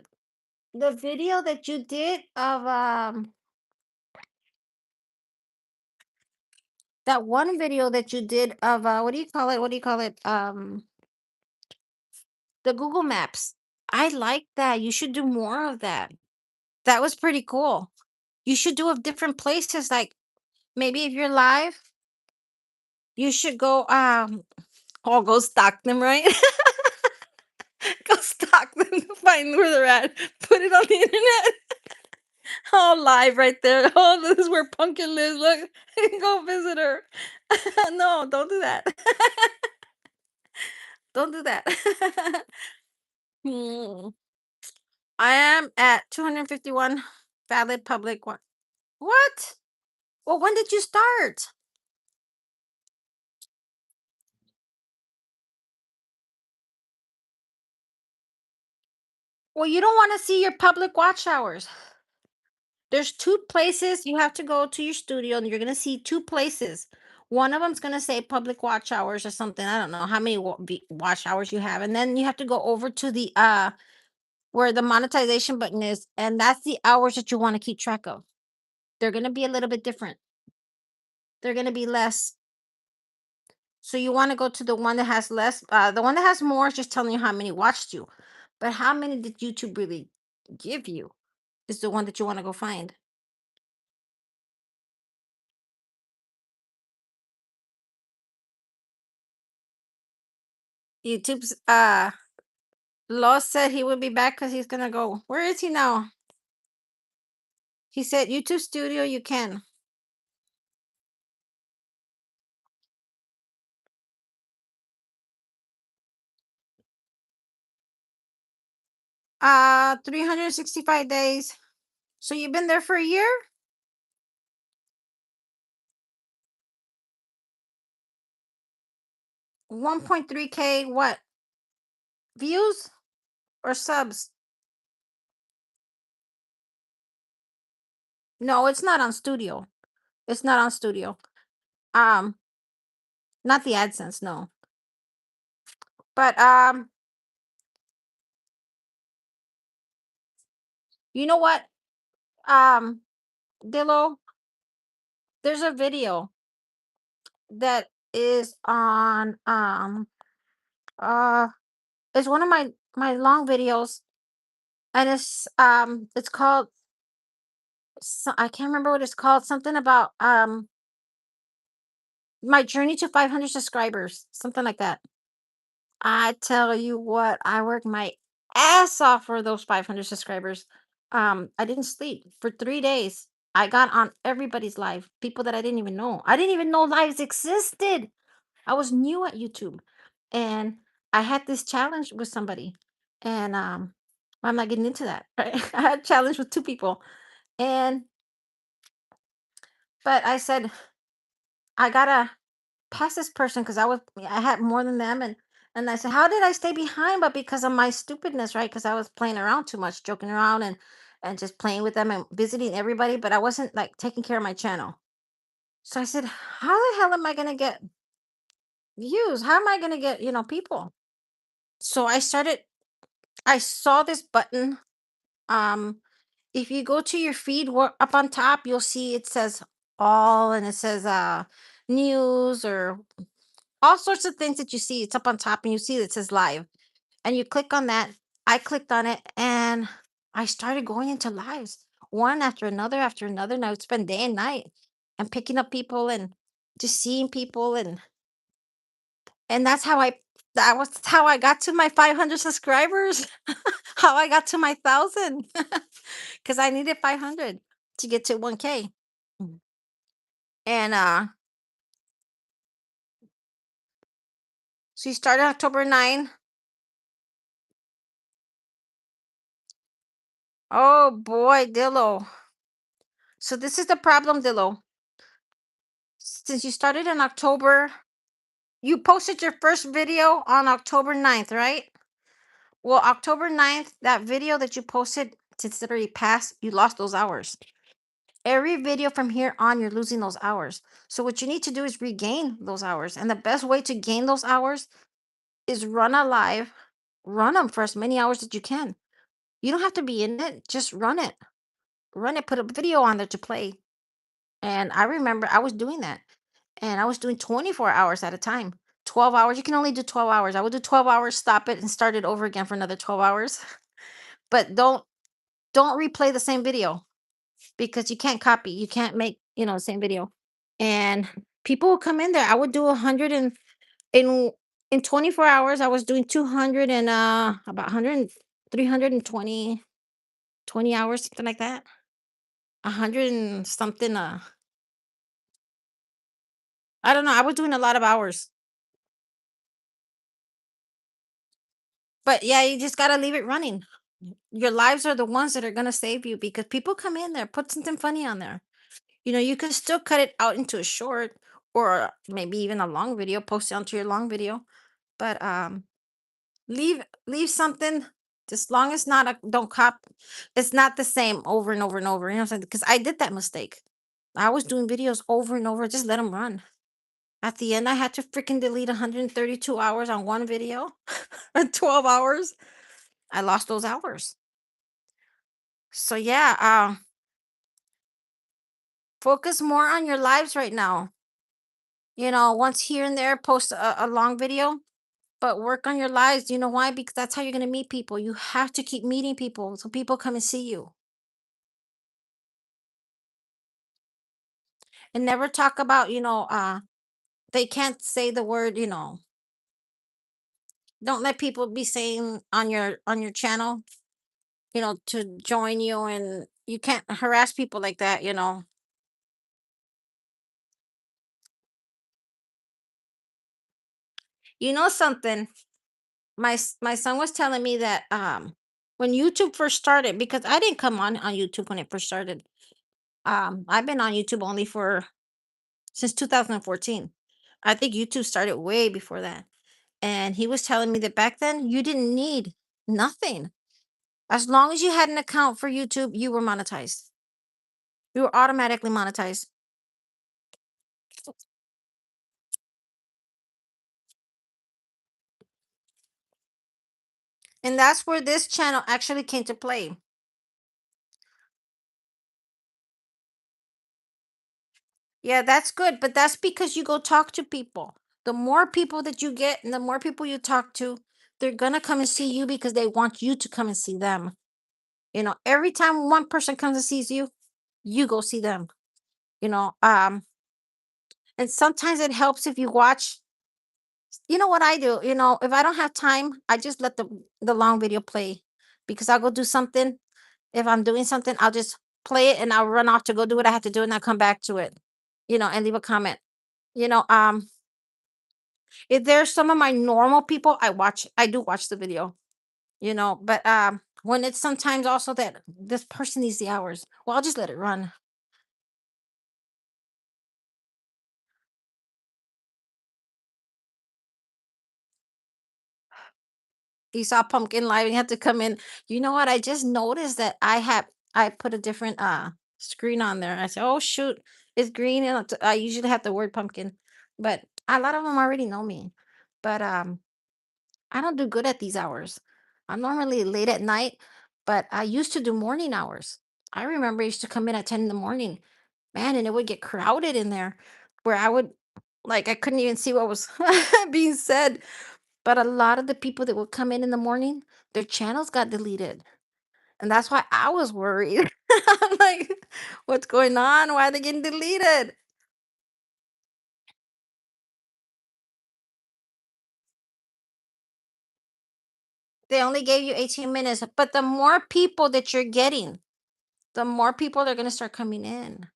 the video that you did of that one video that you did of what do you call it? What do you call it? The Google Maps. I like that. You should do more of that. That was pretty cool. You should do of different places. Like maybe if you're live, you should go go stalk them, right? Go stalk them to find where they're at. Put it on the internet. All live right there. Oh, this is where Pumpkin lives. Look, go visit her. No, don't do that. Don't do that. Hmm. I am at 251 valid public what? Well, when did you start? Well, you don't wanna see your public watch hours. There's 2 places you have to go to your studio, and you're gonna see 2 places. One of them's gonna say public watch hours or something, I don't know how many watch hours you have, and then you have to go over to the, where the monetization button is, and that's the hours that you wanna keep track of. They're gonna be a little bit different. They're gonna be less. So you wanna go to the one that has less, the one that has more is just telling you how many watched you, but how many did YouTube really give you is the one that you wanna go find. YouTube's, Law said he would be back because he's gonna go. Where is he now? He said, YouTube Studio, you can. 365 days. So you've been there for a year? 1.3K what? Views or subs? No, it's not on Studio. It's not on Studio. Um, Not the AdSense, no. But you know what? Um, Dillo, there's a video that is on uh it's one of my long videos, and it's called, I can't remember what it's called, something about my journey to 500 subscribers, something like that. I tell you what, I worked my ass off for those 500 subscribers. I didn't sleep for 3 days. I got on everybody's live, people that I didn't even know. I didn't even know lives existed. I was new at YouTube, and I had this challenge with somebody, and I'm not getting into that. Right? I had a challenge with 2 people, and but I said I gotta past this person because I had more than them, and I said, "How did I stay behind?" But because of my stupidness, right? Because I was playing around too much, joking around and just playing with them and visiting everybody, but I wasn't like taking care of my channel. So I said, "How the hell am I gonna get views? How am I gonna get, people?" So I saw this button. Um, if you go to your feed, up on top, you'll see it says all, and it says news or all sorts of things that you see. It's up on top, and you see that it says live, and you click on that. I clicked on it, and I started going into lives, one after another, and I would spend day and night and picking up people and just seeing people, and that was how I got to my 500 subscribers. How I got to my 1,000, because I needed 500 to get to 1K. Mm. And so you started October 9. Oh boy, Dillo. So this is the problem, Dillo. Since you started in October, you posted your first video on October 9th, right? Well, October 9th, that video that you posted, since it already passed, you lost those hours. Every video from here on, you're losing those hours. So what you need to do is regain those hours. And the best way to gain those hours is run a live, run them for as many hours as you can. You don't have to be in it, just run it. Run it, put a video on there to play. And I remember I was doing that. And I was doing 24 hours at a time. 12 hours. You can only do 12 hours. I would do 12 hours, stop it, and start it over again for another 12 hours. But don't replay the same video because you can't copy. You can't make, the same video. And people would come in there. I would do 100 and in 24 hours I was doing 200 and about 100 320 20 hours, something like that. 100 and something, I don't know. I was doing a lot of hours. But yeah, you just gotta leave it running. Your lives are the ones that are gonna save you because people come in there, put something funny on there. You know, you can still cut it out into a short or maybe even a long video, post it onto your long video. But leave something as long as not a don't cop it's not the same over and over and over. You know what I'm saying? Because I did that mistake. I was doing videos over and over, just let them run. At the end, I had to freaking delete 132 hours on one video and 12 hours. I lost those hours. So yeah, focus more on your lives right now. You know, once here and there, post a long video, but work on your lives. You know why? Because that's how you're gonna meet people. You have to keep meeting people so people come and see you. And never talk about, they can't say the word, don't let people be saying on your channel, to join you, and you can't harass people like that. You know something? My son was telling me that when YouTube first started, because I didn't come on YouTube when it first started. I've been on YouTube only for since 2014. I think YouTube started way before that. And he was telling me that back then you didn't need nothing. As long as you had an account for YouTube, you were monetized. You were automatically monetized. And that's where this channel actually came to play. Yeah, that's good, but that's because you go talk to people. The more people that you get and the more people you talk to, they're going to come and see you because they want you to come and see them. Every time one person comes and sees you, you go see them. You know, um and sometimes it helps if you watch. You know what I do? If I don't have time, I just let the long video play because I'll go do something. If I'm doing something, I'll just play it and I'll run off to go do what I have to do and I'll come back to it, and leave a comment. You know, um, if there's some of my normal people, I do watch the video, but when it's sometimes also that this person needs the hours, well, I'll just let it run. You saw Pumpkin Live and you had to come in. You know what? I just noticed that I put a different screen on there. I said, "Oh shoot, it's green." And I usually have the word pumpkin, but a lot of them already know me. But I don't do good at these hours. I'm normally late at night, but I used to do morning hours. I remember I used to come in at 10 in the morning, man, and it would get crowded in there where I couldn't even see what was being said. But a lot of the people that would come in the morning, their channels got deleted. And that's why I was worried. I'm like, what's going on? Why are they getting deleted? They only gave you 18 minutes. But the more people that you're getting, the more people they're gonna start coming in.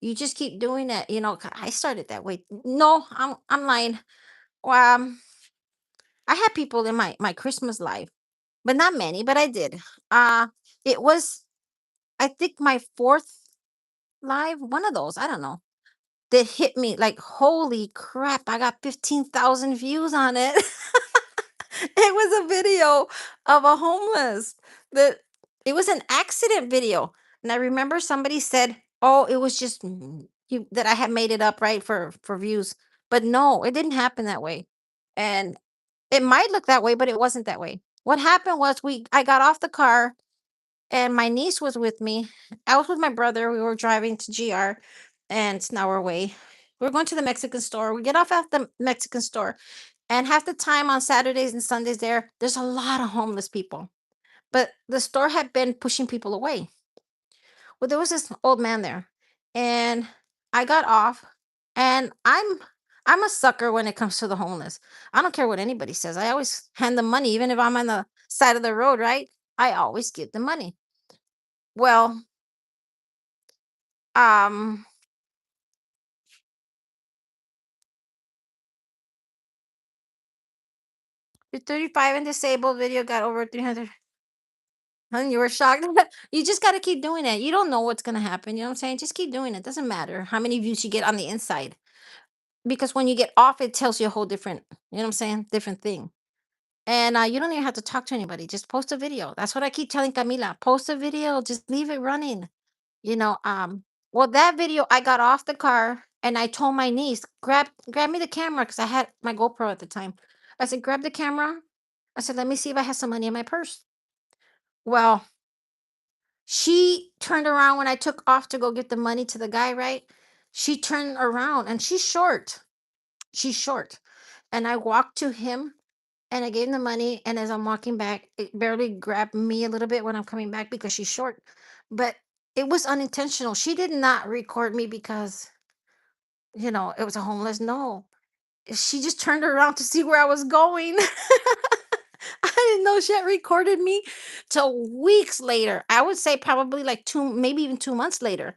You just keep doing it. I started that way. No, I'm lying. Um, I had people in my Christmas live, but not many, but I did. Uh it was I think my fourth live, one of those, I don't know, that hit me like, holy crap, I got 15,000 views on it. It was a video of a homeless that it was an accident video. And I remember somebody said, "Oh, it was just that I had made it up, right, for views." But no, it didn't happen that way. And it might look that way, but it wasn't that way. What happened was I got off the car and my niece was with me. I was with my brother. We were driving to GR and it's an hour away. We're going to the Mexican store. We get off at the Mexican store, and half the time on Saturdays and Sundays there's a lot of homeless people. But the store had been pushing people away. Well, there was this old man there, and I got off, and I'm a sucker when it comes to the homeless. I don't care what anybody says. I always hand them money, even if I'm on the side of the road, right? I always give them money. Well, um, the 35 and disabled video got over 300. And you were shocked. You just gotta keep doing it. You don't know what's gonna happen, you know what I'm saying? Just keep doing it. Doesn't matter how many views you get on the inside. Because when you get off, it tells you a whole different, you know what I'm saying? Different thing. And you don't even have to talk to anybody. Just post a video. That's what I keep telling Camila. Post a video. Just leave it running. You know, well, that video, I got off the car and I told my niece, grab me the camera because I had my GoPro at the time. I said, grab the camera. I said, let me see if I have some money in my purse. Well, she turned around when I took off to go get the money to the guy, right? She turned around and she's short. She's short. And I walked to him and I gave him the money. And as I'm walking back, it barely grabbed me a little bit when I'm coming back because she's short. But it was unintentional. She did not record me because, it was a homeless. No, she just turned around to see where I was going. I didn't know she had recorded me till weeks later. I would say probably like two, maybe even 2 months later.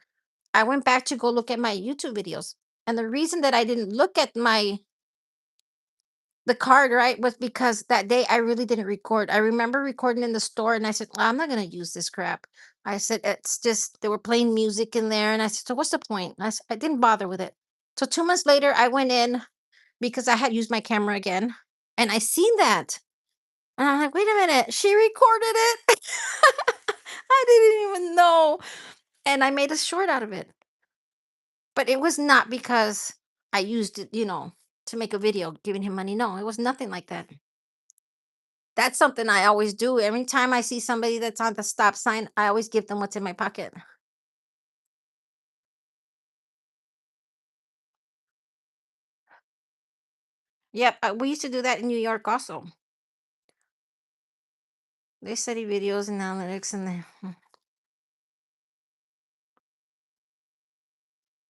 I went back to go look at my YouTube videos. And the reason that I didn't look at the card, right, was because that day I really didn't record. I remember recording in the store and I said, I'm not gonna use this crap. I said, it's just they were playing music in there. And I said, so what's the point? I didn't bother with it. So 2 months later, I went in because I had used my camera again and I seen that. And I'm like, wait a minute, she recorded it. I didn't even know. And I made a short out of it. But it was not because I used it, to make a video giving him money. No, it was nothing like that. That's something I always do. Every time I see somebody that's on the stop sign, I always give them what's in my pocket. Yep, we used to do that in New York also. They study videos and analytics and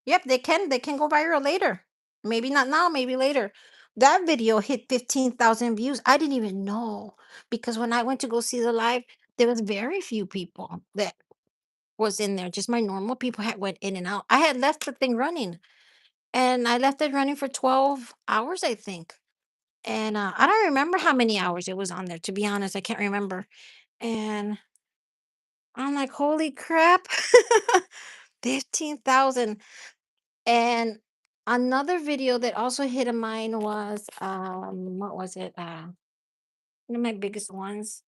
yep, they can go viral later. Maybe not now, maybe later. That video hit 15,000 views. I didn't even know because when I went to go see the live, there was very few people that was in there. Just my normal people had went in and out. I had left the thing running and I left it running for 12 hours, I think. And, I don't remember how many hours it was on there, to be honest, I can't remember. And I'm like, "Holy crap." 15,000. And another video that also hit a mine was, what was it? One of my biggest ones.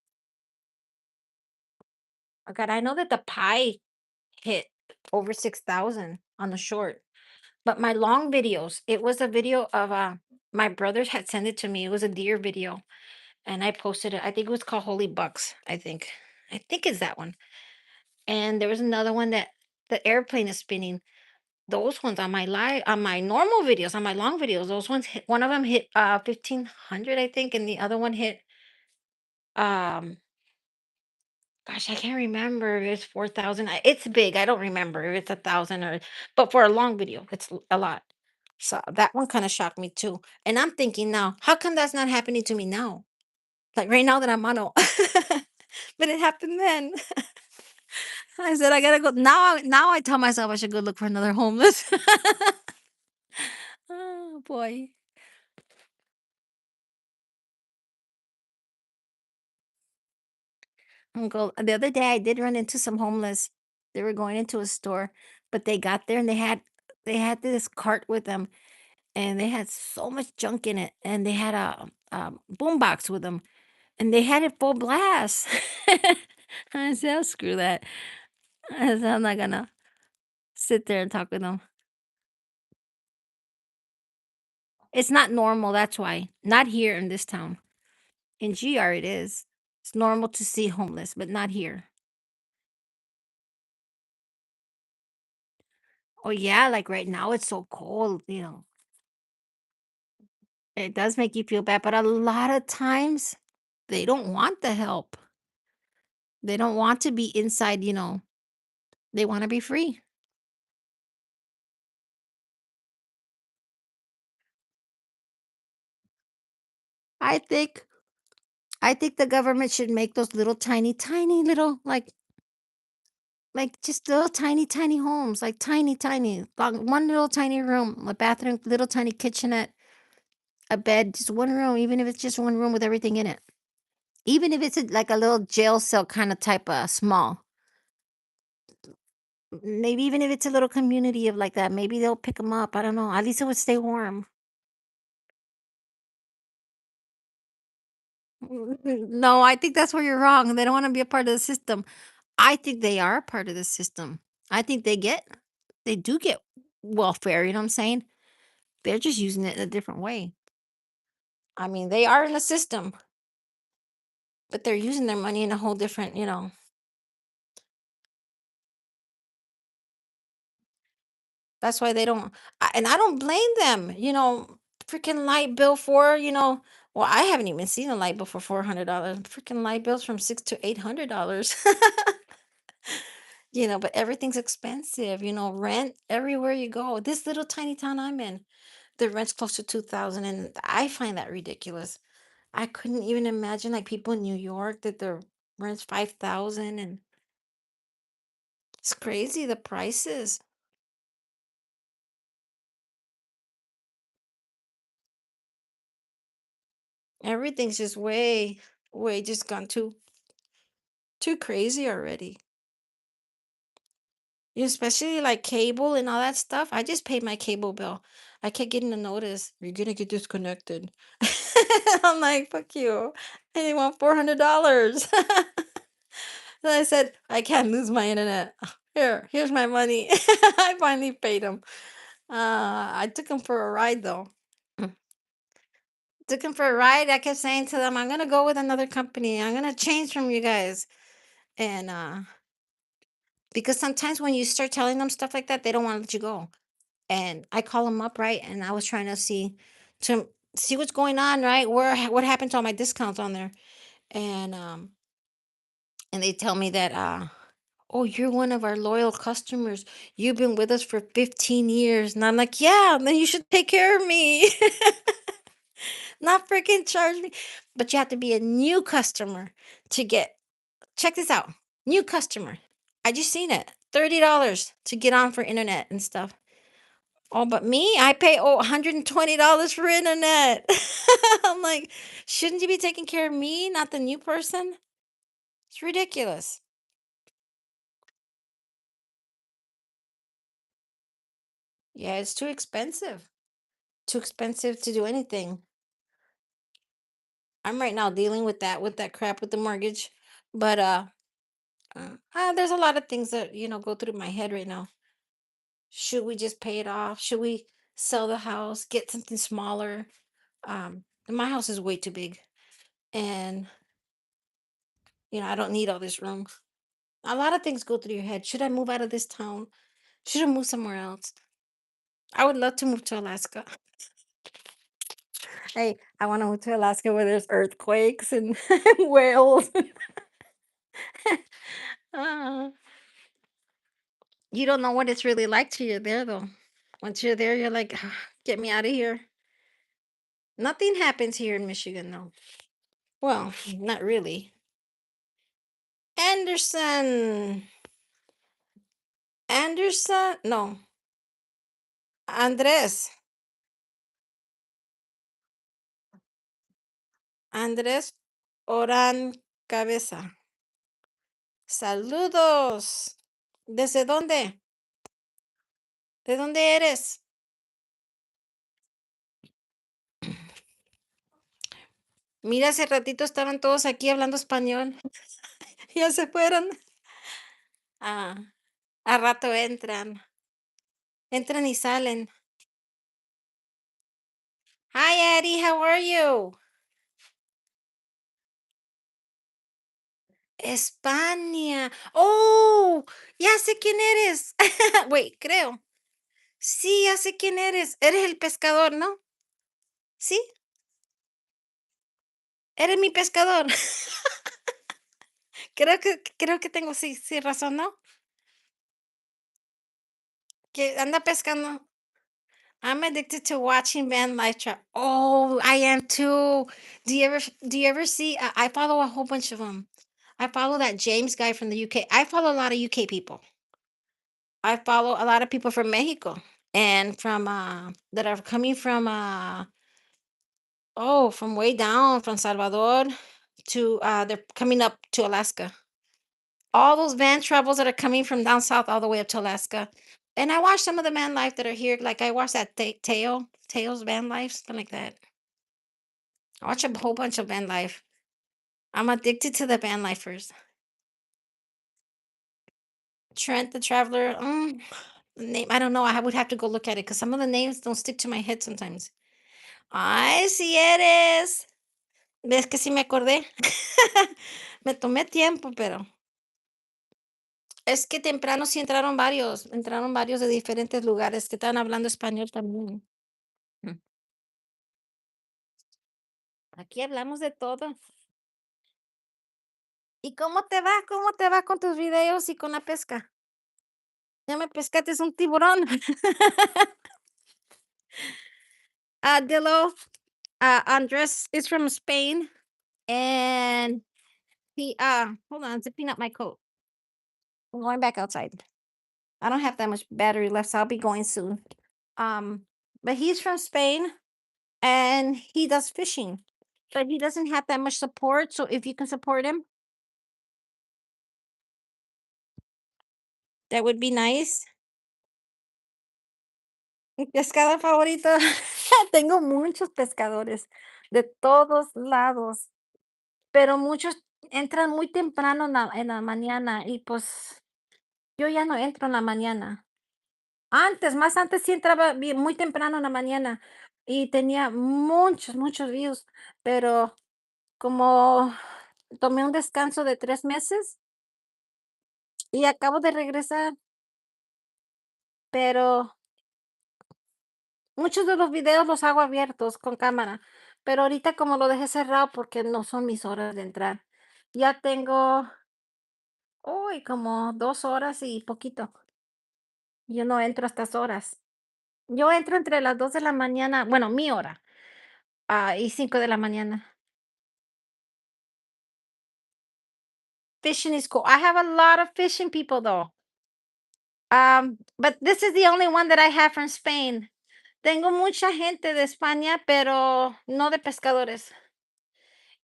Oh god, I know that the pie hit over 6,000 on the short, but my long videos, it was a video of, my brothers had sent it to me, it was a deer video. And I posted it. I think it was called Holy Bucks, I think. I think it's that one. And there was another one that the airplane is spinning. Those ones on my normal videos, on my long videos, those ones hit one of them hit 1,500, I think, and the other one hit um gosh, I can't remember if it's 4,000. It's big. I don't remember if it's 1,000 or but for a long video, it's a lot. So that one kind of shocked me too. And I'm thinking now, how come that's not happening to me now? Like right now that I'm on but it happened then. I said, "I gotta go." Now I tell myself I should go look for another homeless. Oh, boy. Uncle, the other day, I did run into some homeless. They were going into a store, but they got there and they had this cart with them, and they had so much junk in it, and they had a boom box with them, and they had it full blast. I said, "Oh, screw that." I said, "I'm not gonna sit there and talk with them." It's not normal, that's why. Not here in this town. In GR it is. It's normal to see homeless, but not here. Oh yeah, like right now it's so cold. It does make you feel bad, but a lot of times they don't want the help. They don't want to be inside. They want to be free. I think I think the government should make those little tiny, tiny little like just little tiny, tiny homes, like tiny, tiny, one little tiny room, a bathroom, little tiny kitchenette, a bed, just one room, even if it's just one room with everything in it. Even if it's like a little jail cell kind of type of small, maybe even if it's a little community of like that, maybe they'll pick them up. I don't know. At least it would stay warm. No, I think that's where you're wrong. They don't want to be a part of the system. I think they are a part of the system. I think they do get welfare. You know what I'm saying? They're just using it in a different way. I mean, they are in the system, but they're using their money in a whole different. That's why they don't and I don't blame them. Freaking light bill well, I haven't even seen a light bill for $400. Freaking light bills from 6 to $800. But everything's expensive, rent everywhere you go. This little tiny town I'm in, the rent's close to 2,000 and I find that ridiculous. I couldn't even imagine like people in New York that their rent's 5,000 and it's crazy the prices. Everything's just way just gone too crazy already. Especially like cable and all that stuff. I just paid my cable bill. I kept getting a notice, you're gonna get disconnected. I'm like, fuck you. And they want $400. And I said, I can't lose my internet. Here's my money. I finally paid him. I took him for a ride though. Took him for a ride. I kept saying to them, I'm gonna go with another company. I'm gonna change from you guys. And because sometimes when you start telling them stuff like that, they don't want to let you go. And I call them up, right? And I was trying to see what's going on, right? What happened to all my discounts on there? And and they tell me that oh, you're one of our loyal customers. You've been with us for 15 years. And I'm like, yeah, then you should take care of me. Not freaking charge me. But you have to be a new customer to get check this out. New customer. I just seen it. $30 to get on for internet and stuff. Oh, but me, I pay $120 for internet. I'm like, shouldn't you be taking care of me, not the new person? It's ridiculous. Yeah, it's too expensive. Too expensive to do anything. I'm right now dealing with that crap with the mortgage. But there's a lot of things that, go through my head right now. Should we just pay it off? Should we sell the house, get something smaller? My house is way too big. And, I don't need all this room. A lot of things go through your head. Should I move out of this town? Should I move somewhere else? I would love to move to Alaska. Hey, I want to move to Alaska where there's earthquakes and whales. uh, you don't know what it's really like till you're there, though. Once you're there, you're like, "Ah, get me out of here." Nothing happens here in Michigan, though. Well, not really. Anderson. Anderson? No. Andres. Andrés Orán Cabeza. Saludos. ¿Desde dónde? ¿De dónde eres? Mira, hace ratito estaban todos aquí hablando español. Ya se fueron. Ah, a rato entran. Entran y salen. Hi, Eddie. How are you? España. Oh, ya sé quién eres. Wait, creo. Sí, ya sé quién eres. Eres el pescador, ¿no? Sí, eres mi pescador. Creo que tengo, sí, sí, razón, ¿no? Que anda pescando. I'm addicted to watching Van Life Trap. Oh, I am too. Do you ever see? I follow a whole bunch of them. I follow that James guy from the UK. I follow a lot of UK people. I follow a lot of people from Mexico and from that are coming from from way down from Salvador. they're coming up to Alaska. All those van travels that are coming from down south all the way up to Alaska. And I watch some of the van life that are here. Like I watched that Tails van life, something like that. I watch a whole bunch of van life. I'm addicted to the van lifers. Trent the Traveler. The name I don't know. I would have to go look at it because some of the names don't stick to my head sometimes. Ay, sí eres. Ves que sí me acordé. Me tomé tiempo, pero es que temprano sí entraron varios de diferentes lugares que estaban hablando español también. Mm. Aquí hablamos de todo. ¿Y cómo te va? ¿Cómo te va con tus videos y con la pesca? Ya me pescaste un tiburón. Dillo, Andres is from Spain, and he hold on, zipping up my coat. I'm going back outside. I don't have that much battery left, so I'll be going soon. Um, but he's from Spain and he does fishing, but he doesn't have that much support. So if you can support him, that would be nice. Mi pescado favorito. Tengo muchos pescadores de todos lados, pero muchos entran muy temprano en la mañana y pues yo ya no entro en la mañana. Antes, más antes sí entraba muy temprano en la mañana y tenía muchos, muchos views, pero como tomé un descanso de 3 meses y acabo de regresar, pero muchos de los videos los hago abiertos con cámara, pero ahorita como lo dejé cerrado porque no son mis horas de entrar. Ya tengo, uy, como 2 horas y poquito. Yo no entro a estas horas. Yo entro entre las 2 de la mañana, bueno, mi hora, y 5 de la mañana. Fishing is cool. I have a lot of fishing people though. But this is the only one that I have from Spain. Tengo mucha gente de España, pero no de pescadores.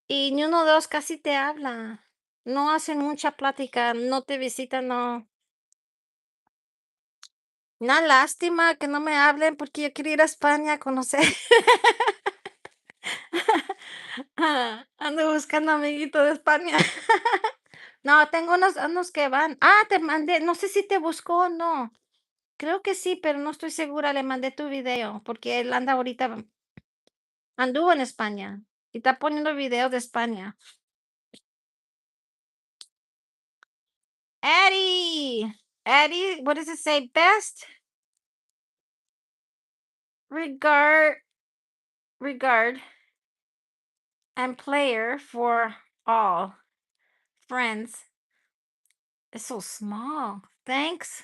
Y ni uno de los casi te habla. No hacen mucha plática, no te visitan, no. Una lástima que no me hablen porque yo quiero ir a España a conocer. Ando buscando amiguito de España. No, tengo unos que van. Te mandé, no sé si te buscó o no. Creo que sí, pero no estoy segura. Le mandé tu video porque él anda ahorita, anduvo en España y está poniendo videos de España. Eddie, Eddie, what does it say? Best regard, regard, and player for all friends. It's so small. Thanks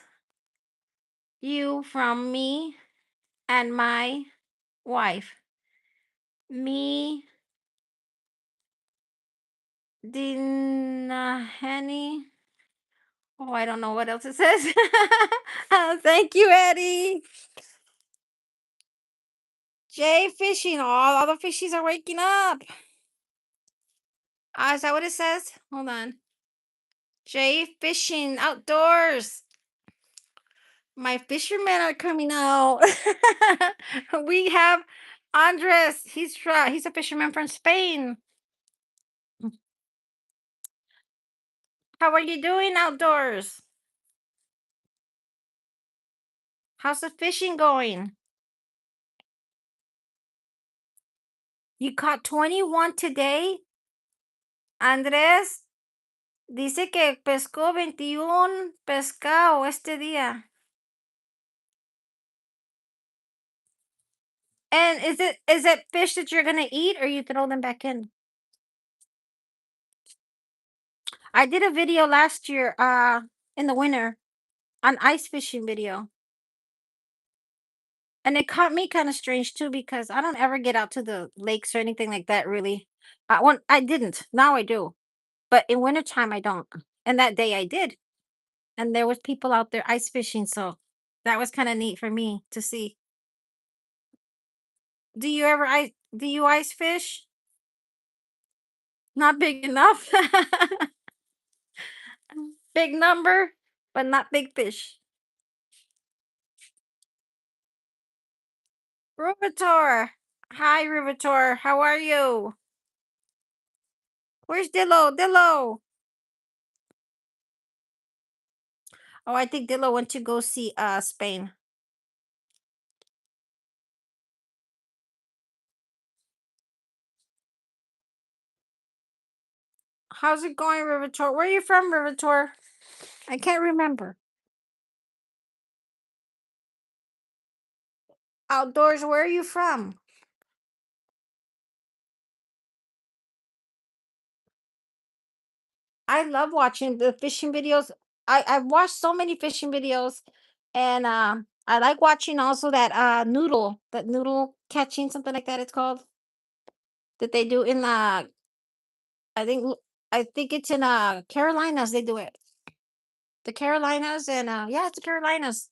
you from me and my wife. Me, Dinahani. Oh, I don't know what else it says. Thank you, Eddie. Jay fishing. Oh, all the fishies are waking up. Is that what it says? Hold on. Jay fishing outdoors. My fishermen are coming out. We have Andres. He's a fisherman from Spain. How are you doing outdoors? How's the fishing going? You caught 21 today? Andrés dice que pescó 21 pescado este día. And is it fish that you're gonna eat or you throw them back in? I did a video last year, in the winter, an ice fishing video. And it caught me kind of strange too because I don't ever get out to the lakes or anything like that really. I didn't. Now I do. But in wintertime I don't. And that day I did. And there was people out there ice fishing, so that was kind of neat for me to see. Do you ice fish? Not big enough. Big number, but not big fish. Rubator. Hi, Rubator. How are you? Where's Dillo? Dillo. Oh, I think Dillo went to go see Spain. How's it going, Rivitor? Where are you from, Rivitor? I can't remember. Outdoors, where are you from? I love watching the fishing videos. I've watched so many fishing videos, and I like watching also that noodle catching, something like that it's called, that they do in I think I think it's in Carolinas they do it. The Carolinas and yeah, it's the Carolinas.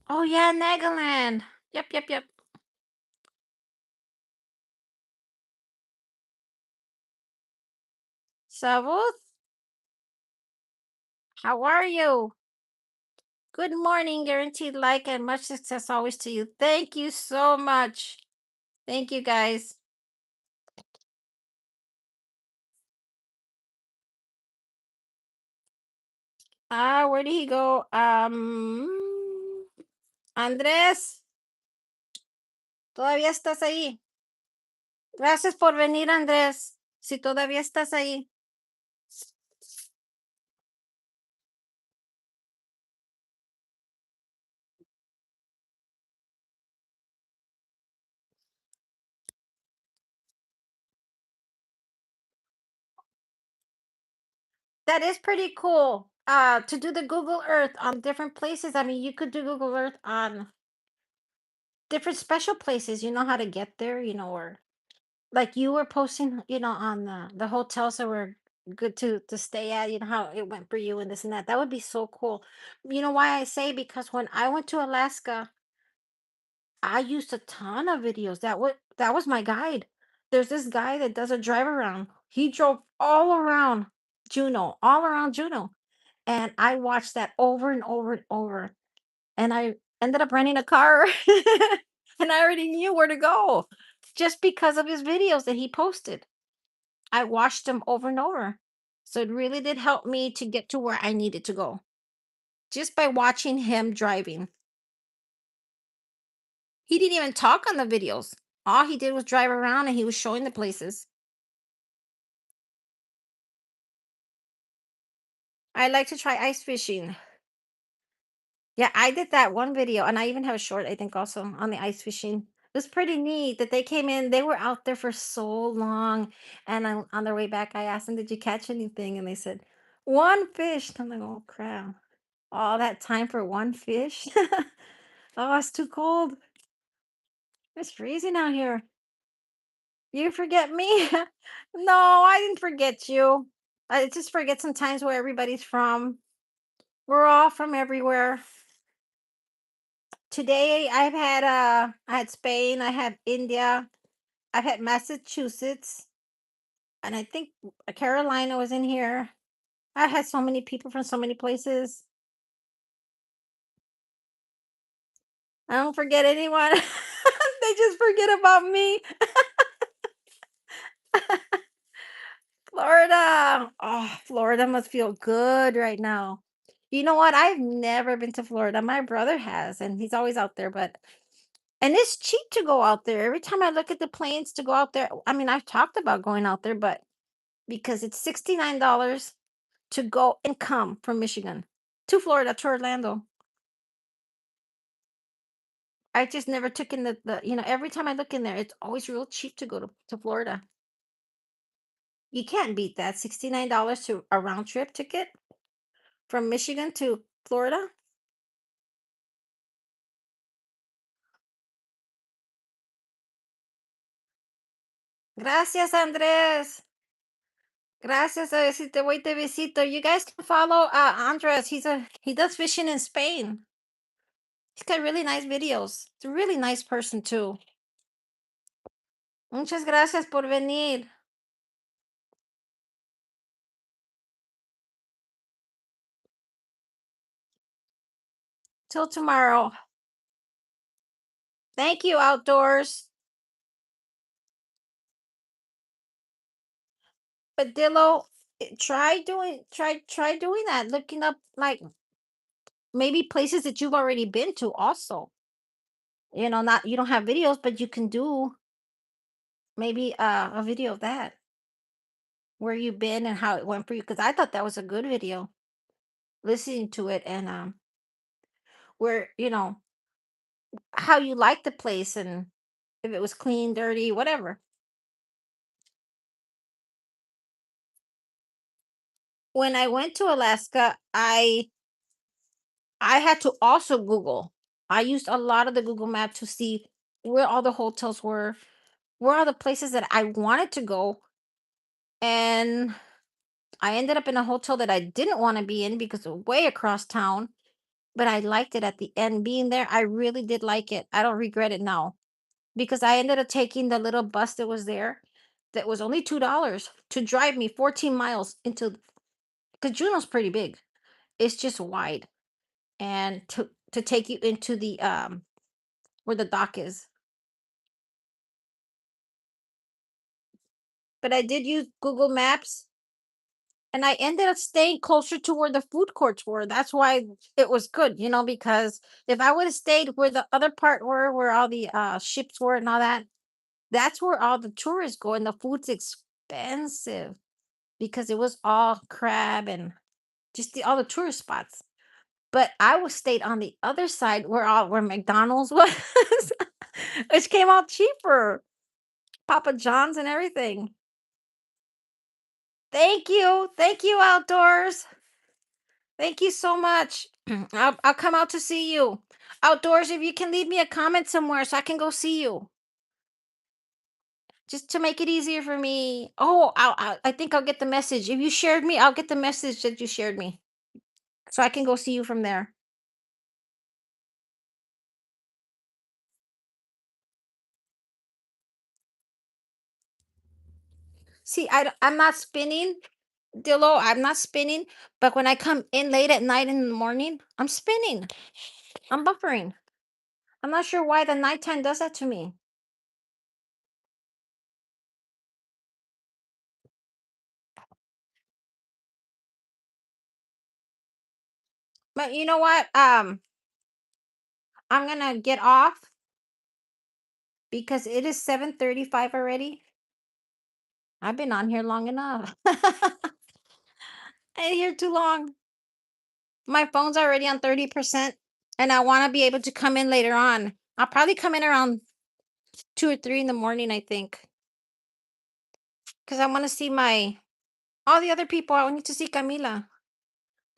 Oh yeah, Nagaland. Yep, yep, yep. Savuth, how are you? Good morning, guaranteed like and much success always to you. Thank you so much. Thank you guys. Where did he go? Andrés, todavía estás ahí. Gracias por venir, Andrés. Si todavía estás ahí. That is pretty cool. To do the Google Earth on different places. I mean, you could do Google Earth on different special places. You know how to get there, or like you were posting, on the hotels that were good to stay at, how it went for you and this and that. That would be so cool. You know why I say? Because when I went to Alaska, I used a ton of videos. That was my guide. There's this guy that does a drive around. He drove all around Juneau. And I watched that over and over and over. And I ended up renting a car. And I already knew where to go just because of his videos that he posted. I watched them over and over. So it really did help me to get to where I needed to go just by watching him driving. He didn't even talk on the videos. All he did was drive around and he was showing the places. I like to try ice fishing. Yeah, I did that one video and I even have a short, I think, also on the ice fishing. It was pretty neat that they came in. They were out there for so long. And on their way back, I asked them, "Did you catch anything?" And they said, "One fish." I'm like, "Oh, crap. All that time for one fish?" Oh, it's too cold. It's freezing out here. You forget me? No, I didn't forget you. I just forget sometimes where everybody's from. We're all from everywhere. Today I had Spain, I had India, I've had Massachusetts, and I think Carolina was in here. I had so many people from so many places. I don't forget anyone. They just forget about me. Florida. Oh, Florida must feel good right now. You know what? I've never been to Florida. My brother has, and he's always out there, but and it's cheap to go out there. Every time I look at the planes to go out there, I mean, I've talked about going out there, but because it's $69 to go and come from Michigan to Florida to Orlando. I just never took in every time I look in there, it's always real cheap to go to Florida. You can't beat that $69 to a round trip ticket from Michigan to Florida. Gracias, Andres. Gracias, si te voy te visito. You guys can follow Andres. He does fishing in Spain. He's got really nice videos. He's a really nice person too. Muchas gracias por venir. Till tomorrow. Thank you, outdoors. But Dillo, try doing that. Looking up like maybe places that you've already been to also. Not you don't have videos, but you can do maybe a video of that where you've been and how it went for you. Because I thought that was a good video. Listening to it and where how you like the place and if it was clean, dirty, whatever. When I went to Alaska, I had to also Google. I used a lot of the Google map to see where all the hotels were, where are the places that I wanted to go. And I ended up in a hotel that I didn't want to be in because it was way across town, but I liked it at the end. Being there, I really did like it. I don't regret it now because I ended up taking the little bus that was there that was only $2 to drive me 14 miles into, because Juneau's pretty big. It's just wide. And to take you into the where the dock is. But I did use Google Maps and I ended up staying closer to where the food courts were. That's why it was good, because if I would have stayed where the other part were, where all the ships were and all that, that's where all the tourists go and the food's expensive because it was all crab and just all the tourist spots. But I was stayed on the other side where McDonald's was, which came out cheaper. Papa John's and everything. Thank you. Thank you, outdoors. Thank you so much. I'll come out to see you. Outdoors, if you can leave me a comment somewhere so I can go see you. Just to make it easier for me. Oh, I think I'll get the message. If you shared me, I'll get the message that you shared me. So I can go see you from there. See, I'm not spinning, Dillo. I'm not spinning. But when I come in late at night in the morning, I'm spinning. I'm buffering. I'm not sure why the nighttime does that to me. But you know what? I'm gonna get off because it is 7:35 already. I've been on here long enough. I ain't here too long. My phone's already on 30%, and I want to be able to come in later on. I'll probably come in around 2 or 3 in the morning, I think, because I want to see my all the other people. I need to see Camila.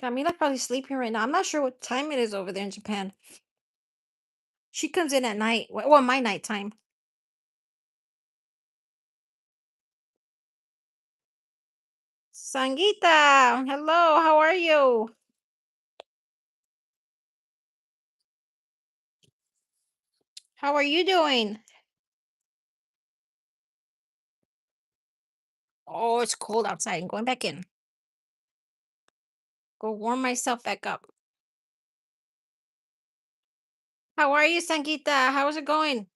Camila's probably sleeping right now. I'm not sure what time it is over there in Japan. She comes in at night. Well, my nighttime. Sangita, hello. How are you? How are you doing? Oh, it's cold outside. I'm going back in. Go warm myself back up. How are you, Sangita? How is it going?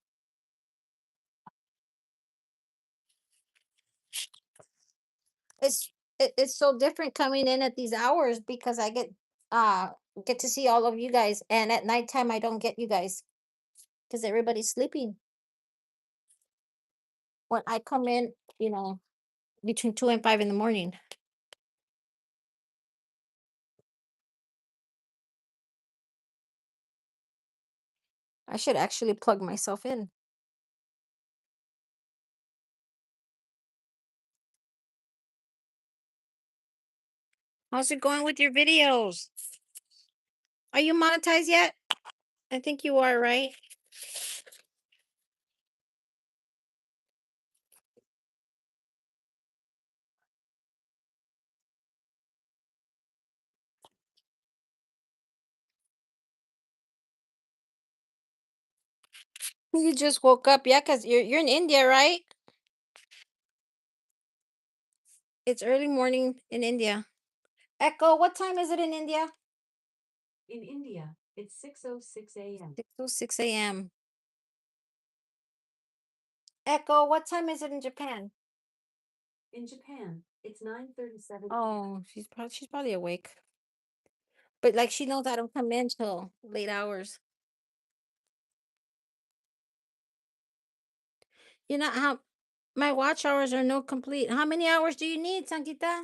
It's it's so different coming in at these hours because I uh get to see all of you guys, and at nighttime I don't get you guys because everybody's sleeping. When I come in, between 2 and 5 in the morning, I should actually plug myself in. How's it going with your videos? Are you monetized yet? I think you are, right? You just woke up, yeah, because you're in India, right? It's early morning in India. Echo, what time is it in India? In India, it's 6:06 a.m. 6:06 a.m. Echo, what time is it in Japan? In Japan, it's 9:37 p.m. Oh, she's probably awake. But like she knows I don't come in till late hours. You know how my watch hours are no complete. How many hours do you need, Sankita?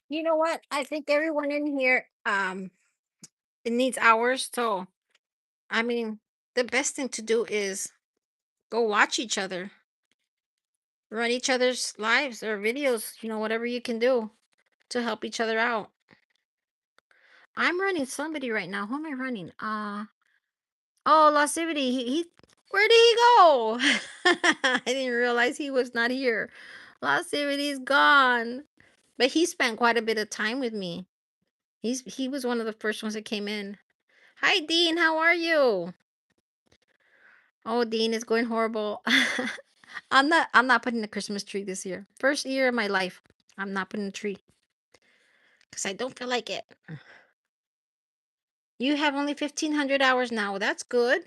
You know what? I think everyone in here it needs hours. So I mean, the best thing to do is go watch each other, run each other's lives or videos, whatever you can do to help each other out. I'm running somebody right now. Who am I running? Oh, Losivity. Where did he go? I didn't realize he was not here. Losivity's gone. But he spent quite a bit of time with me. He was one of the first ones that came in. Hi Dean, how are you? Oh, Dean is going horrible. I'm not putting a Christmas tree this year. First year of my life. I'm not putting a tree because I don't feel like it. You have only 1,500 hours now. That's good.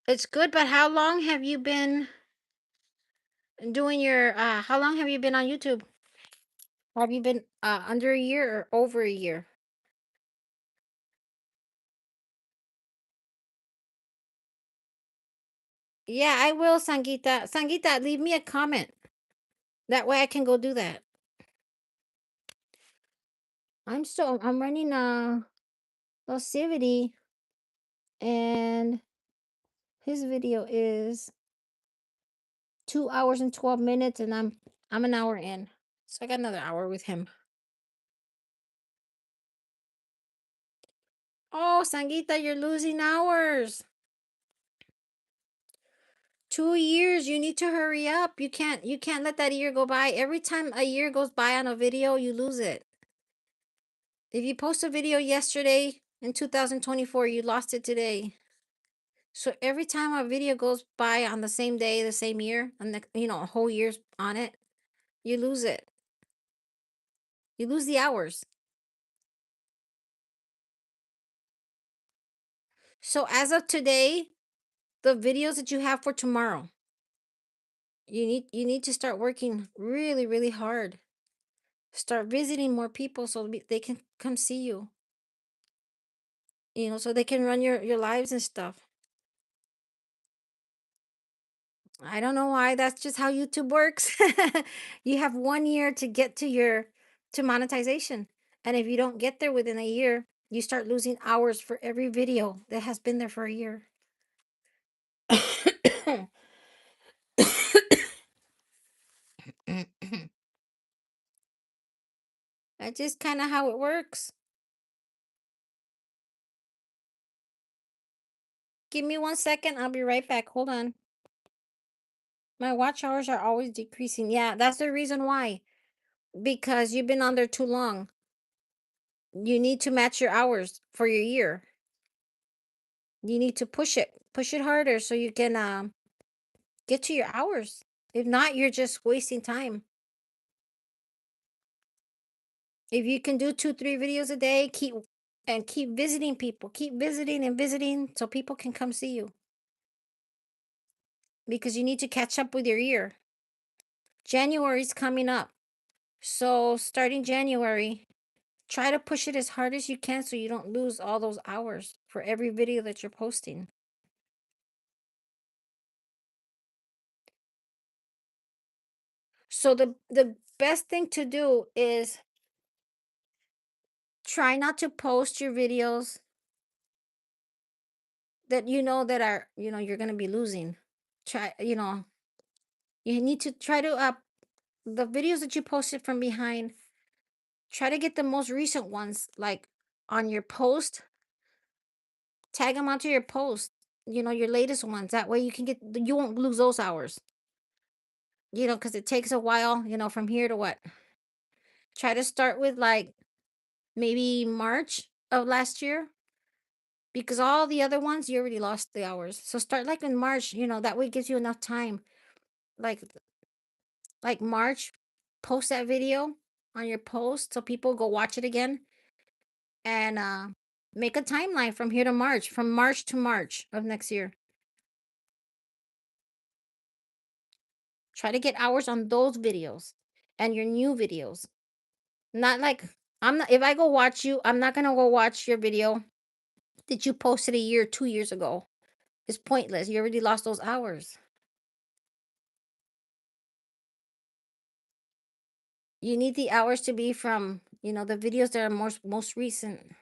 It's good, but how long have you been doing how long have you been on YouTube? Have you been under a year or over a year? Yeah, I will, Sangita. Sangita, leave me a comment. That way I can go do that. I'm running Losivity, and his video is 2 hours and 12 minutes, and I'm an hour in. So I got another hour with him. Oh, Sangita, you're losing hours. 2 years. You need to hurry up. You can't let that year go by. Every time a year goes by on a video, you lose it. If you post a video yesterday in 2024, you lost it today. So every time a video goes by on the same day, the same year, and a whole year's on it, you lose it. You lose the hours. So as of today, the videos that you have for tomorrow, you need to start working really, really hard. Start visiting more people so they can come see you. So they can run your lives and stuff. I don't know why. That's just how YouTube works. You have 1 year to get to monetization. And if you don't get there within a year, you start losing hours for every video that has been there for a year. That's just kind of how it works. Give me 1 second. I'll be right back. Hold on. My watch hours are always decreasing. Yeah, that's the reason why. Because you've been on there too long. You need to match your hours for your year. You need to push it harder so you can get to your hours. If not, you're just wasting time. If you can do 2, 3 videos a day, keep visiting people. Keep visiting and visiting so people can come see you. Because you need to catch up with your year. January's coming up. So starting January, try to push it as hard as you can so you don't lose all those hours for every video that you're posting. So the best thing to do is try not to post your videos that you're going to be losing. Try, you need to try to the videos that you posted from behind, try to get the most recent ones like on your post, tag them onto your post, your latest ones. That way you won't lose those hours. Cuz it takes a while, from here to what? Try to start with like maybe March of last year because all the other ones you already lost the hours. So start like in March, that way it gives you enough time. Like March, post that video on your post so people go watch it again and make a timeline from here to March, from March to March of next year. Try to get hours on those videos and your new videos. Not like I'm not if I go watch you, I'm not gonna go watch your video that you posted a year, 2 years ago. It's pointless. You already lost those hours. You need the hours to be from, the videos that are most recent.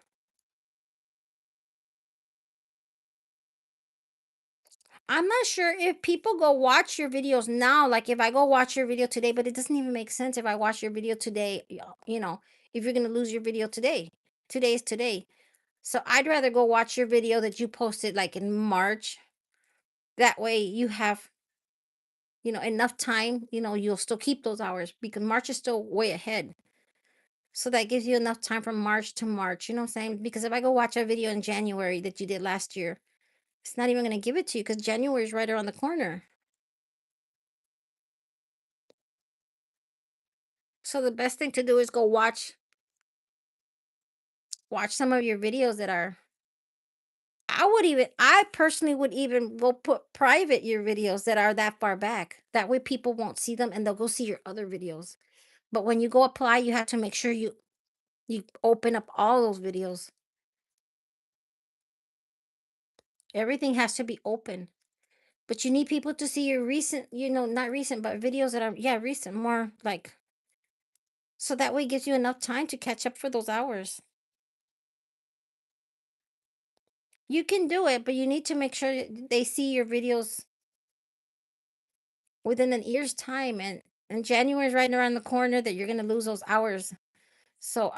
I'm not sure if people go watch your videos now, like if I go watch your video today, but it doesn't even make sense if I watch your video today, if you're gonna lose your video today. Today is today. So I'd rather go watch your video that you posted like in March. That way you have, enough time, you'll still keep those hours because March is still way ahead. So that gives you enough time from March to March. You know what I'm saying? Because if I go watch a video in January that you did last year, it's not even going to give it to you because January is right around the corner. So the best thing to do is go watch some of your videos that are. I personally would even go put private your videos that are that far back. That way people won't see them and they'll go see your other videos. But when you go apply, you have to make sure you open up all those videos. Everything has to be open. But you need people to see your recent, not recent, but videos that are, yeah, recent, more like, so that way it gives you enough time to catch up for those hours. You can do it, but you need to make sure that they see your videos within an year's time. And January is right around the corner that you're going to lose those hours. So,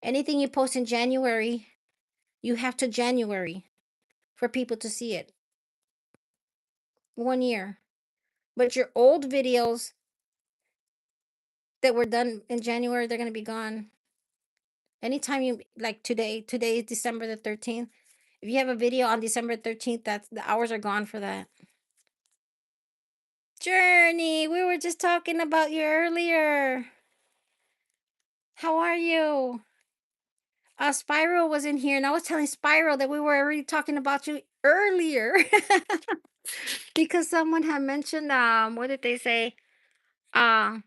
anything you post in January, you have to January for people to see it. 1 year. But your old videos that were done in January, they're going to be gone. Anytime you like today is December the 13th. If you have a video on December 13th, that's the hours are gone for that. Journey, we were just talking about you earlier. How are you? Spyro was in here, and I was telling Spyro that we were already talking about you earlier because someone had mentioned what did they say? Uh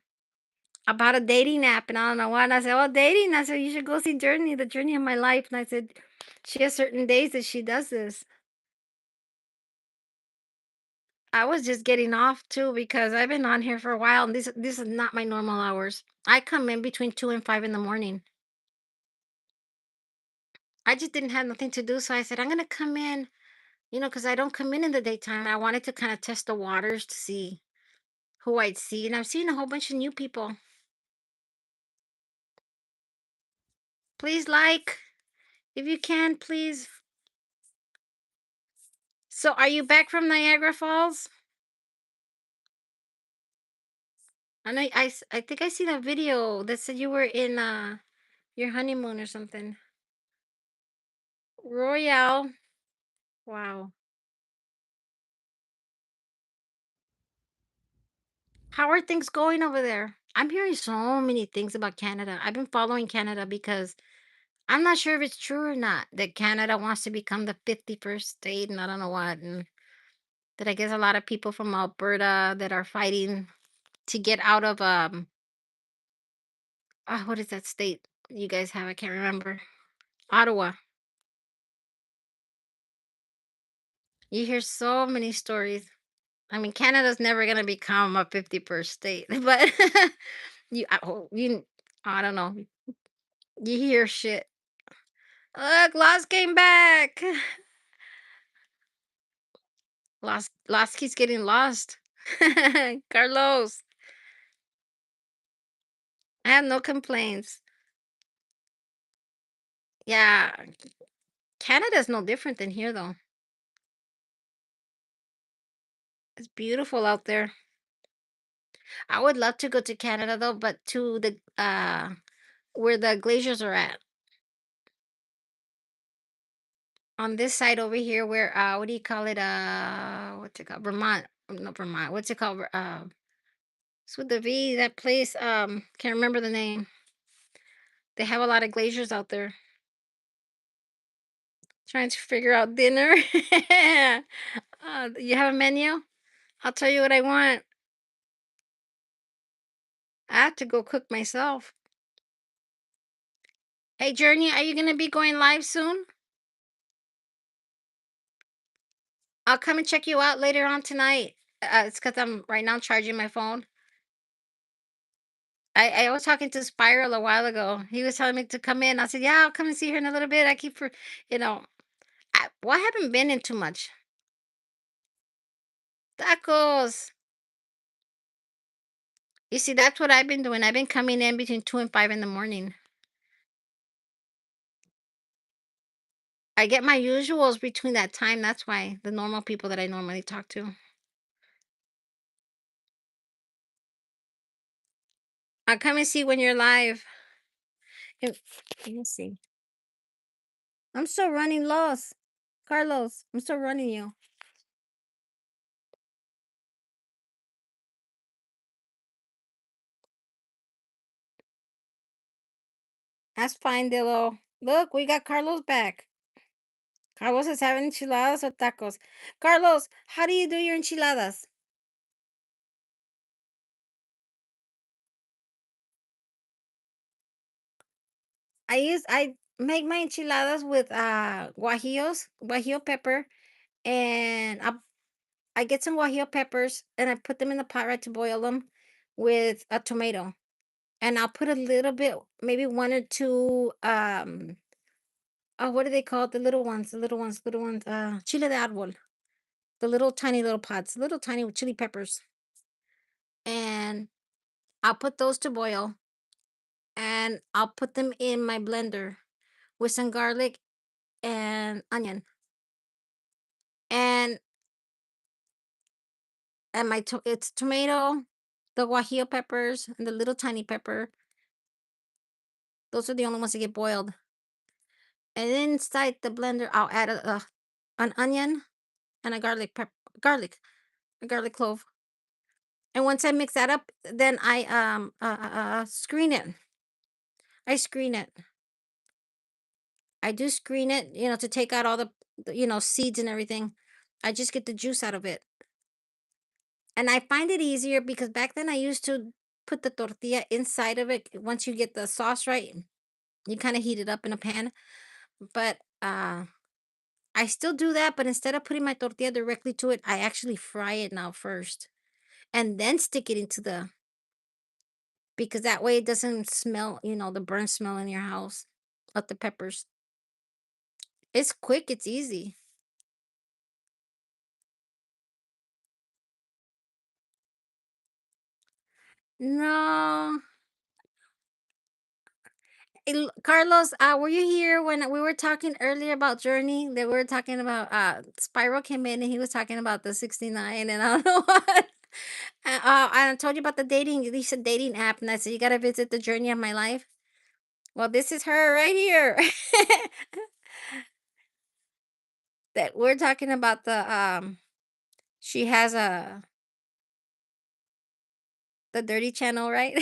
about a dating app, and I don't know what. And I said, "Oh, dating." I said, "You should go see Journey, the journey of my life." And I said, "She has certain days that she does this." I was just getting off too because I've been on here for a while, and this is not my normal hours. I come in between 2 and 5 in the morning. I just didn't have nothing to do, so I said I'm gonna come in, because I don't come in the daytime. I wanted to kind of test the waters to see who I'd see, and I'm seeing a whole bunch of new people. Please like if you can, please. So, are you back from Niagara Falls? I think I seen a video that said you were in your honeymoon or something. Royale. Wow. How are things going over there? I'm hearing so many things about Canada. I've been following Canada because I'm not sure if it's true or not that Canada wants to become the 51st state and I don't know what. And that I guess a lot of people from Alberta that are fighting to get out of what is that state you guys have? I can't remember. Ottawa. You hear so many stories. I mean, Canada's never gonna become a 51st state, but I don't know. You hear shit. Look, Lost came back. Lost keeps getting lost. Carlos, I have no complaints. Yeah, Canada's no different than here, though. It's beautiful out there. I would love to go to Canada though, but to the where the glaciers are at. on this side over here where what do you call it? What's it called? Vermont. Not Vermont. What's it called? It's with the V, that place. Can't remember the name. They have a lot of glaciers out there. Trying to figure out dinner. You have a menu? I'll tell you what I want. I have to go cook myself. Hey, Journey, are you gonna be going live soon? I'll come and check you out later on tonight. It's because I'm right now charging my phone. I was talking to Spiral a while ago. He was telling me to come in. I said, "Yeah, I'll come and see her in a little bit." I keep for, you know, I haven't been in too much. Tacos. You see, that's what I've been doing. I've been coming in between 2 and 5 in the morning. I get my usuals between that time. That's why the normal people that I normally talk to. I'll come and see when you're live. Let me see. I'm still running lows. Carlos, I'm still running you. That's fine, Dillo. Look, we got Carlos back. Carlos is having enchiladas or tacos. Carlos, how do you do your enchiladas? I make my enchiladas with guajillo pepper, and I get some guajillo peppers and I put them in the pot right to boil them with a tomato. And I'll put a little bit, maybe one or two oh, what do they call it? The little ones, chile de árbol. The little tiny little pods, little tiny chili peppers. And I'll put those to boil and I'll put them in my blender with some garlic and onion. And it's tomato, the guajillo peppers, and the little tiny pepper. Those are the only ones that get boiled. And inside the blender, I'll add an onion and garlic, a garlic clove. And once I mix that up, then I screen it. I screen it. I do screen it, to take out all the seeds and everything. I just get the juice out of it. And I find it easier because back then I used to put the tortilla inside of it. Once you get the sauce right, you kind of heat it up in a pan. But I still do that, but instead of putting my tortilla directly to it, I actually fry it now first and then stick it into the because that way it doesn't smell, the burnt smell in your house of the peppers. It's quick, it's easy. No, Carlos, were you here when we were talking earlier about Journey? That we were talking about Spiral came in and he was talking about the 69 and I don't know what. I told you about the dating, he said dating app, and I said you gotta visit the Journey of my life. Well, this is her right here. That we're talking about she has the dirty channel, right?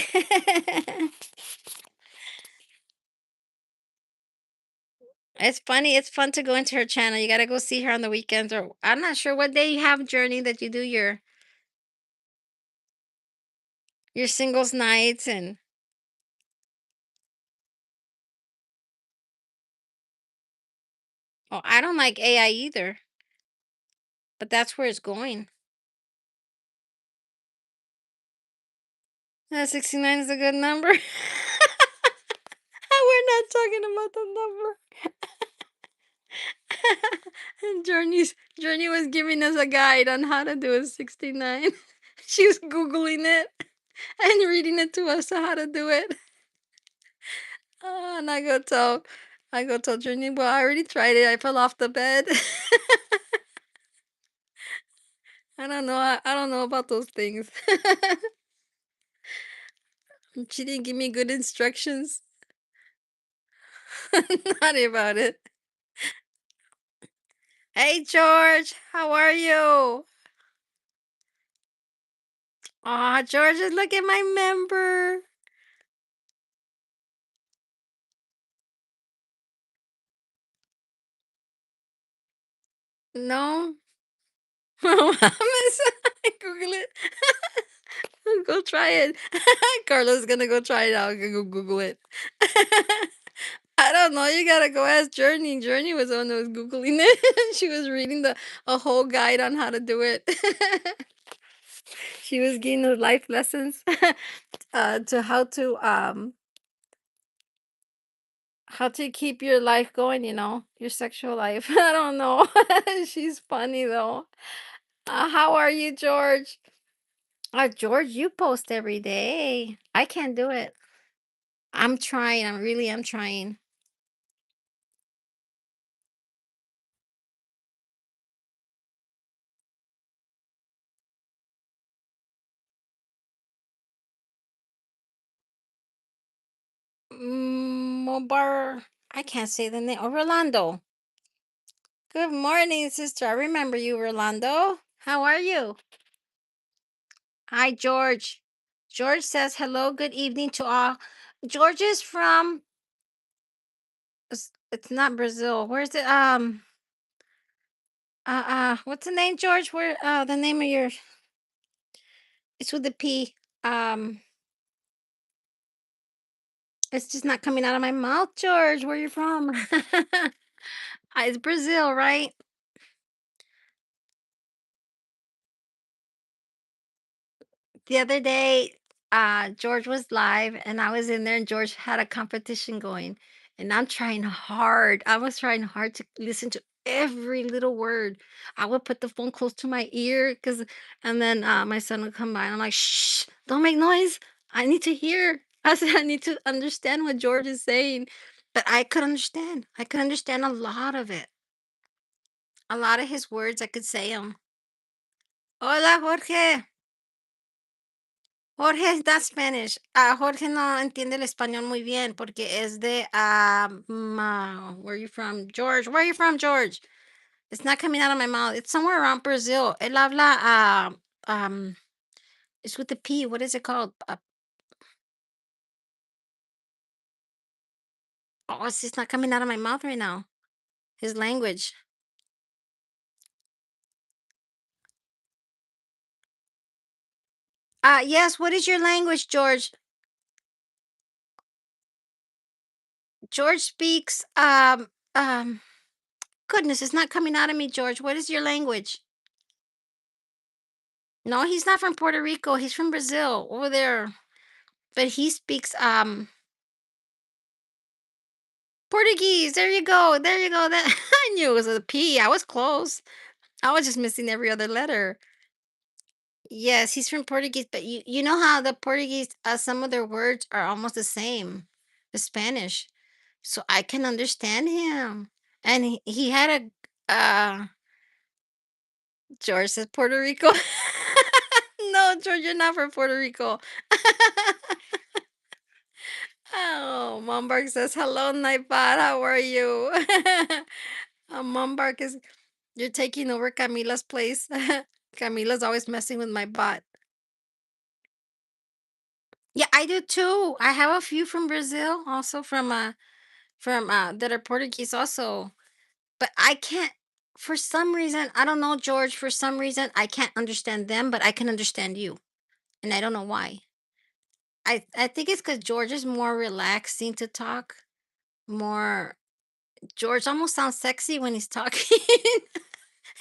It's funny. It's fun to go into her channel. You gotta go see her on the weekends, or I'm not sure what day you have, Journey, that you do your singles nights. And oh, I don't like AI either, but that's where it's going. 69 is a good number. We're not talking about the number. And Journey was giving us a guide on how to do a 69. She was googling it and reading it to us on how to do it. And I go tell Journey, well, I already tried it. I fell off the bed. I don't know. I don't know about those things. She didn't give me good instructions. Not about it. Hey, George, how are you? Aw, George, look at my member. No? Mames. Google it. Go try it. Carla's gonna go try it out. Go Google it. I don't know. You gotta go ask Journey. Journey was the one that was Googling it. She was reading the a whole guide on how to do it. She was getting those life lessons to how to keep your life going, your sexual life. I don't know. She's funny though. How are you, George? George, you post every day. I can't do it. I'm trying. I really am trying. Mobar. I can't say the name. Oh, Rolando. Good morning, sister. I remember you, Rolando. How are you? Hi, George. George says hello. Good evening to all. George is from. It's not Brazil. Where's it? What's the name, George? Where? The name of your. It's with the P. Um. It's just not coming out of my mouth, George. Where you from? It's Brazil, right? The other day, George was live and I was in there and George had a competition going. And I'm trying hard. I was trying hard to listen to every little word. I would put the phone close to my ear and then my son would come by and I'm like, shh, don't make noise. I need to hear. I said, I need to understand what George is saying. But I could understand. I could understand a lot of it. A lot of his words, I could say them. Hola, Jorge. Jorge está Spanish. Jorge no entiende el español muy bien porque es de, where are you from? George. Where are you from, George? It's not coming out of my mouth. It's somewhere around Brazil. Él habla, it's with the P. What is it called? Oh, it's just not coming out of my mouth right now. His language. Yes. What is your language, George? George speaks, goodness, it's not coming out of me, George. What is your language? No, he's not from Puerto Rico. He's from Brazil over there. But he speaks Portuguese. There you go. There you go. That I knew it was a P. I was close. I was just missing every other letter. Yes, he's from Portuguese, but you know how the Portuguese some of their words are almost the same, the Spanish. So I can understand him. And he had a George says Puerto Rico. No, George, you're not from Puerto Rico. Oh, Mombark says, hello, Naipad. How are you? Mombark is, you're taking over Camila's place. Camila's always messing with my bot. Yeah, I do too. I have a few from Brazil, also from that are Portuguese also. But I can't for some reason, I don't know, George, for some reason I can't understand them, but I can understand you. And I don't know why. I think it's because George is more relaxing to talk. More George almost sounds sexy when he's talking.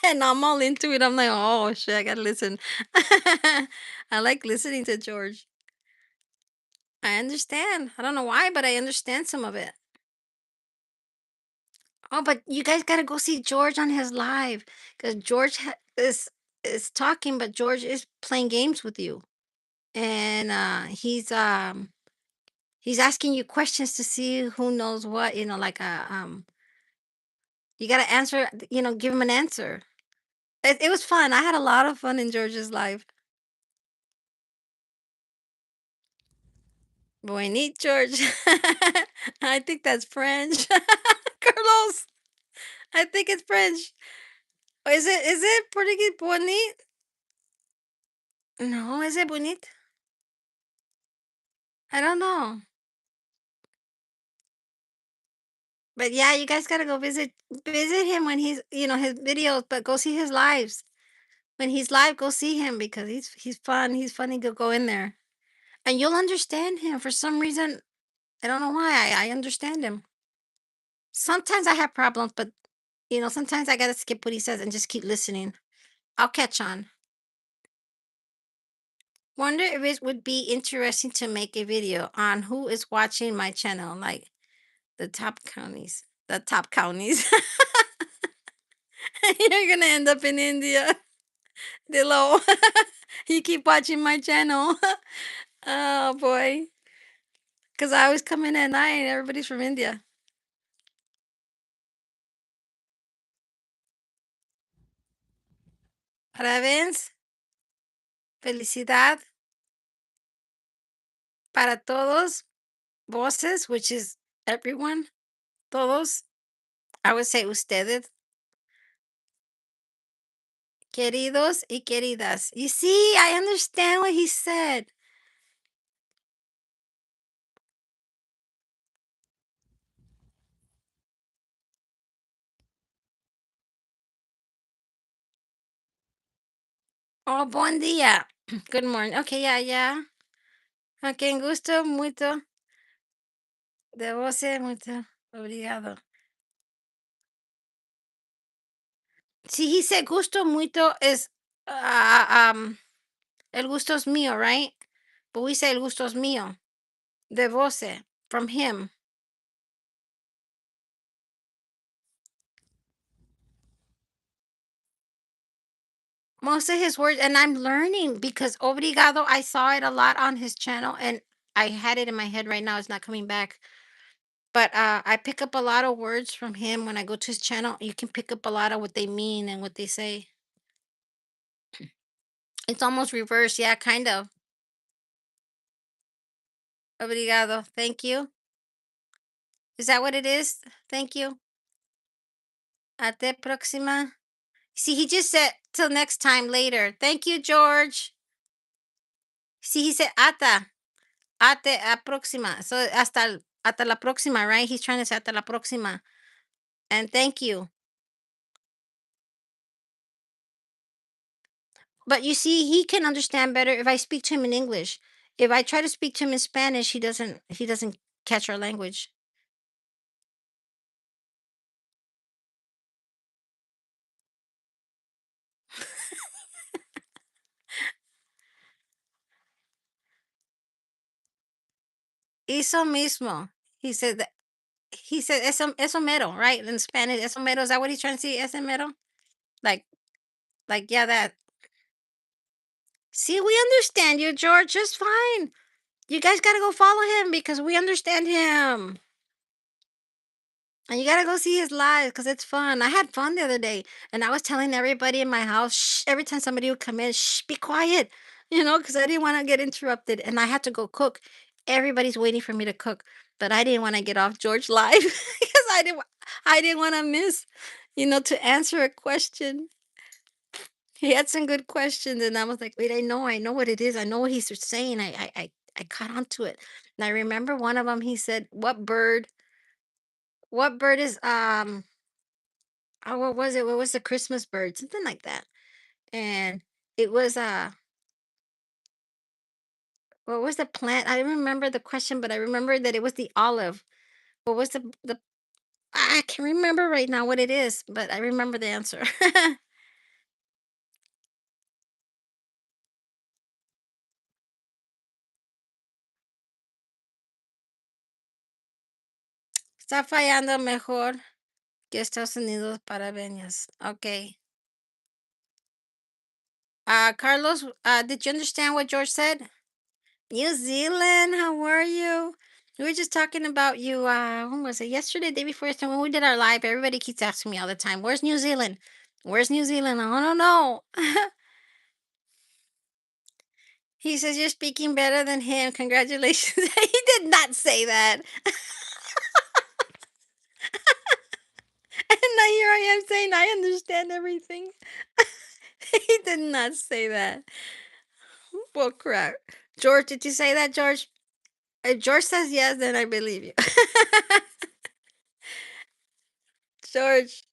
And I'm all into it. I'm like, oh shit, I gotta listen. I like listening to George. I understand. I don't know why, but I understand some of it. Oh, but you guys gotta go see George on his live because is talking, but George is playing games with you, and he's asking you questions to see who knows what. Like you gotta answer. Give him an answer. It was fun. I had a lot of fun in George's live. Buenit, George. I think that's French. Carlos, I think it's French. Is it pretty bonito? No, is it bonito? I don't know. But yeah, you guys gotta go visit him when he's his videos, but go see his lives. When he's live, go see him because he's fun. He's funny to go in there. And you'll understand him for some reason. I don't know why. I understand him. Sometimes I have problems, but sometimes I gotta skip what he says and just keep listening. I'll catch on. Wonder if it would be interesting to make a video on who is watching my channel, like the top counties. The top counties. You're gonna end up in India. Hello. You keep watching my channel. Oh boy. Because I always come in at night. Everybody's from India. Parabéns. Felicidad para todos. Voces, which is everyone. Todos. I would say ustedes. Queridos y queridas. You see, I understand what he said. Oh, buen día. Good morning. Okay, yeah, yeah. Okay, gusto muito de você, muito obrigado. See, he said gusto muito is el gusto es mío, right? But we say el gusto es mío. De voce, from him. Most of his words, and I'm learning because obrigado, I saw it a lot on his channel and I had it in my head right now. It's not coming back. But I pick up a lot of words from him when I go to his channel. You can pick up a lot of what they mean and what they say. It's almost reverse. Yeah, kind of. Obrigado. Thank you. Is that what it is? Thank you. Ate próxima. See, he just said till next time later. Thank you, George. See, he said ata. Ate a próxima. So hasta la próxima, right? He's trying to say hasta la próxima. And thank you. But you see, he can understand better if I speak to him in English. If I try to speak to him in Spanish, he doesn't catch our language. Eso mismo. He said eso mero, right? In Spanish, eso mero. Is that what he's trying to say? Eso mero? Like yeah, that. See, we understand you, George, just fine. You guys gotta go follow him because we understand him. And you gotta go see his live because it's fun. I had fun the other day, and I was telling everybody in my house, shh, every time somebody would come in, shh, be quiet, because I didn't want to get interrupted, and I had to go cook. Everybody's waiting for me to cook, but I didn't want to get off George live because I didn't want to miss, to answer a question. He had some good questions, and I was like, wait, I know what it is. I know what he's saying. I caught on to it, and I remember one of them. He said, What bird is Oh, what was it? What was the Christmas bird? Something like that. And it was what was the plant? I don't remember the question, but I remember that it was the olive. What was the I can't remember right now what it is, but I remember the answer. Está fallando mejor que Estados Unidos para veñas. Okay. Carlos, did you understand what George said? New Zealand, how are you? We were just talking about you. When was it? Yesterday, day before yesterday, when we did our live. Everybody keeps asking me all the time, "Where's New Zealand? Where's New Zealand?" I don't know. He says you're speaking better than him. Congratulations. He did not say that. now here I am saying I understand everything. He did not say that. Well, crap. George, did you say that, George? If George says yes, then I believe you. George,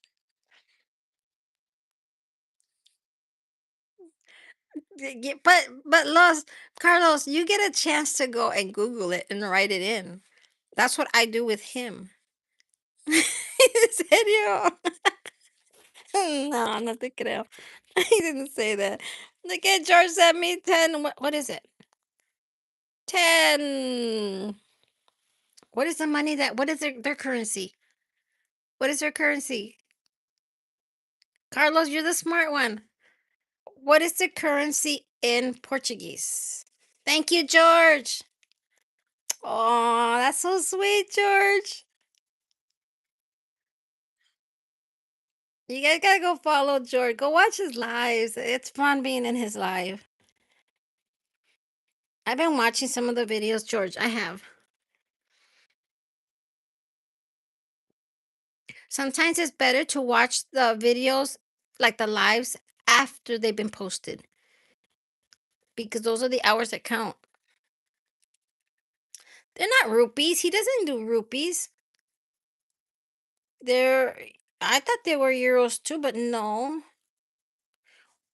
but Los Carlos, you get a chance to go and Google it and write it in. That's what I do with him. ¿En serio? No, no te creo. He didn't say that. Look at George sent me 10. What is it? 10. What is the money what is their currency? What is their currency? Carlos, you're the smart one. What is the currency in Portuguese? Thank you, George. Oh, that's so sweet, George. You guys gotta go follow George. Go watch his lives. It's fun being in his live. I've been watching some of the videos, George. I have. Sometimes it's better to watch the videos, like the lives, after they've been posted because those are the hours that count. They're not rupees. He doesn't do rupees. They're, I thought they were euros too, but no.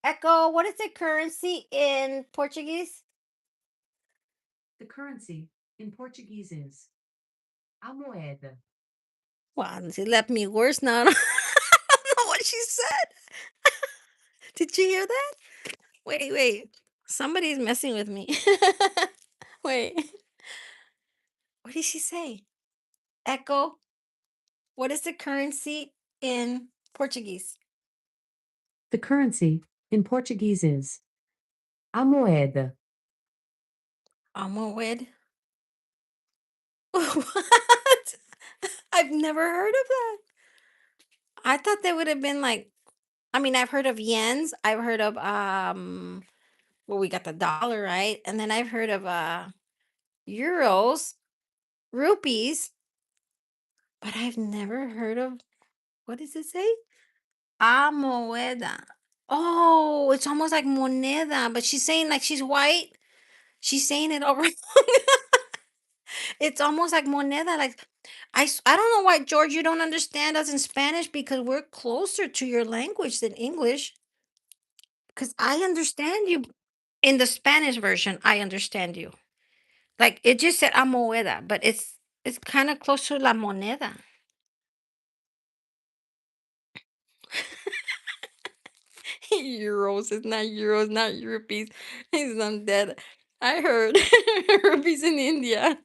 Echo, what is the currency in Portuguese? The currency in Portuguese is a moeda. Wow, she left me worse now. I don't know what she said. Did you hear that? Wait, wait. Somebody's messing with me. Wait. What did she say? Echo, what is the currency in Portuguese? The currency in Portuguese is a moeda. Amowed. What? I've never heard of that. I thought they would have been like, I mean, I've heard of yens. I've heard of well, we got the dollar, right? And then I've heard of euros, rupees, but I've never heard of, what does it say? A moeda. Oh, it's almost like moneda, but she's saying like she's white. She's saying it over. It's almost like moneda. Like I don't know why, George, you don't understand us in Spanish because we're closer to your language than English. Because I understand you in the Spanish version. I understand you. Like it just said a moeda, but it's kind of close to la moneda. Euros, it's not euros, not rupees. I'm dead. I heard rupees in India.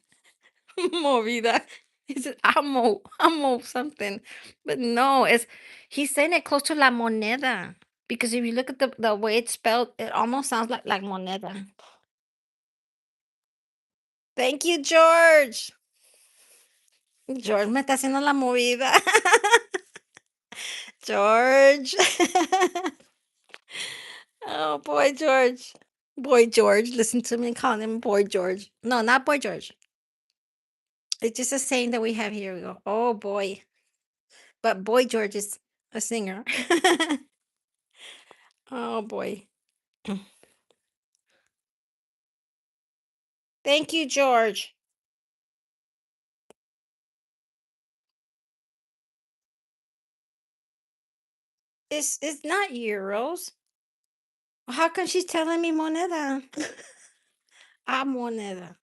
Movida. He said amo something. But no, it's he's saying it close to la moneda. Because if you look at the way it's spelled, it almost sounds like moneda. Thank you, George. George me está haciendo la movida. George. Oh, boy, George. Boy George. Listen to me calling him Boy George. No, not Boy George. It's just a saying that we have here. We go, oh boy. But Boy George is a singer. Oh boy. Thank you, George. It's not euros. How come she's telling me moneda? Ah, moneda.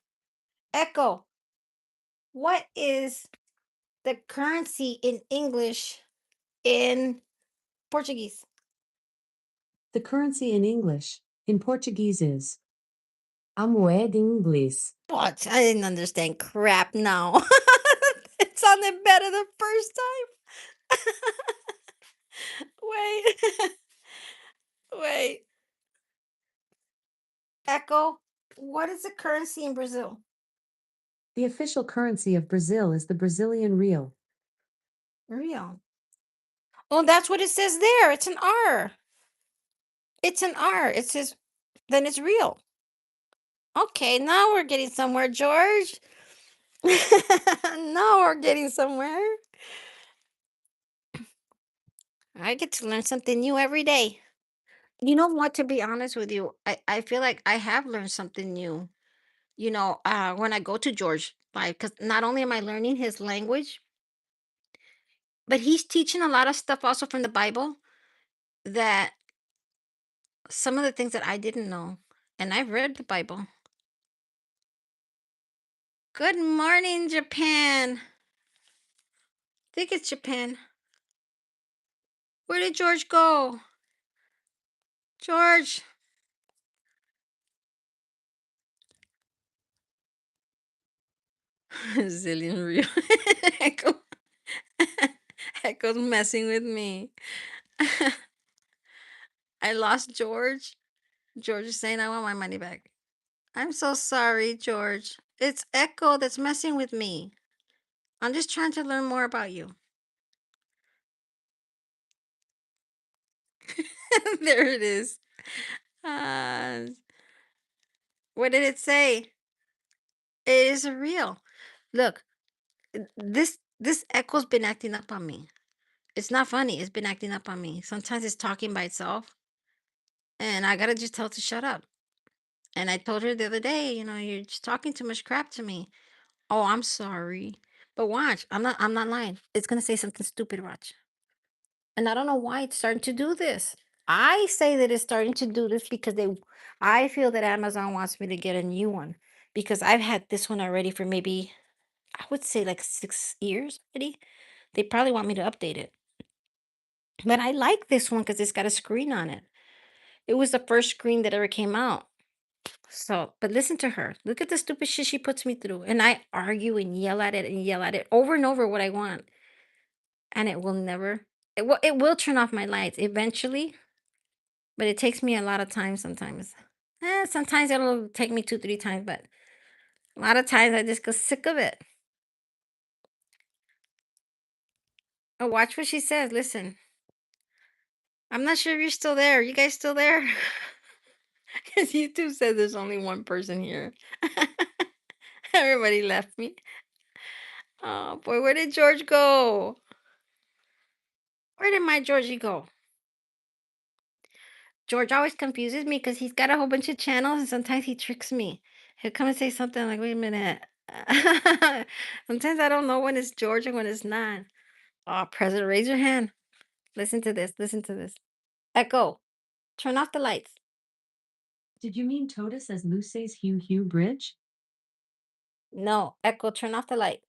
Echo, what is the currency in English in Portuguese? The currency in English in Portuguese is a moeda em inglês. What? I didn't understand crap now. It sounded better the first time. Wait. Wait. Echo, what is the currency in Brazil? The official currency of Brazil is the Brazilian real. Real. Oh, that's what it says there. It's an R. It's an R. It says, then it's real. Okay, now we're getting somewhere, George. Now we're getting somewhere. I get to learn something new every day. You know what? To be honest with you, I feel like I have learned something new. When I go to George, like, because not only am I learning his language, but he's teaching a lot of stuff also from the Bible that some of the things that I didn't know. And I've read the Bible. Good morning, Japan. I think it's Japan. Where did George go? George. Zillion real. Echo. Echo's messing with me. I lost George. George is saying I want my money back. I'm so sorry, George. It's Echo that's messing with me. I'm just trying to learn more about you. There it is. Uh, what did it say? It is real. Look, this Echo's been acting up on me. It's not funny. It's been acting up on me. Sometimes it's talking by itself, and I gotta just tell it to shut up. And I told her the other day, you're just talking too much crap to me. Oh, I'm sorry. But watch, I'm not lying. It's gonna say something stupid, watch. And I don't know why it's starting to do this. I say that it's starting to do this because I feel that Amazon wants me to get a new one because I've had this one already for maybe, I would say, like 6 years already. They probably want me to update it. But I like this one because it's got a screen on it. It was the first screen that ever came out. So, but listen to her. Look at the stupid shit she puts me through. And I argue and yell at it over and over what I want. And it will never, it will turn off my lights eventually, but it takes me a lot of time sometimes. Sometimes it'll take me 2, 3 times, but a lot of times I just get sick of it. Oh, watch what she says. Listen, I'm not sure if you're still there. You guys still there? Because YouTube says there's only one person here. Everybody left me. Oh boy, where did George go? Where did my Georgie go? George always confuses me because he's got a whole bunch of channels and sometimes he tricks me. He'll come and say something like, wait a minute. Sometimes I don't know when it's George and when it's not. Oh, President, raise your hand. Listen to this. Listen to this. Echo, turn off the lights. Did you mean TOTUS as Luce's Hugh Hugh Bridge? No, Echo, turn off the light.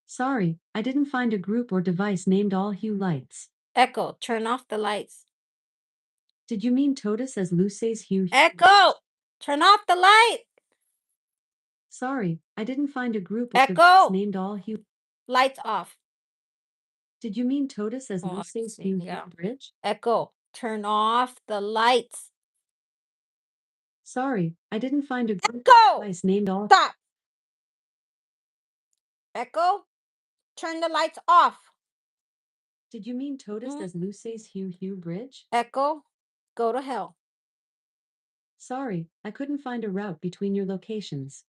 Sorry, I didn't find a group or device named All Hue Lights. Echo, turn off the lights. Did you mean TOTUS as Luce's Hugh Hugh? Echo, turn off the light. Sorry, I didn't find a group or device Echo, named All Hue. lights off. Did you mean TOTUS as Oh, Luce's see, Hugh yeah. Hugh Bridge? Echo, turn off the lights. Sorry, I didn't find a group or Echo, device named All. stop. Echo, turn the lights off. Did you mean TOTUS Mm. as Luce's Hugh Hugh Bridge? Echo, go to hell. Sorry, I couldn't find a route between your locations.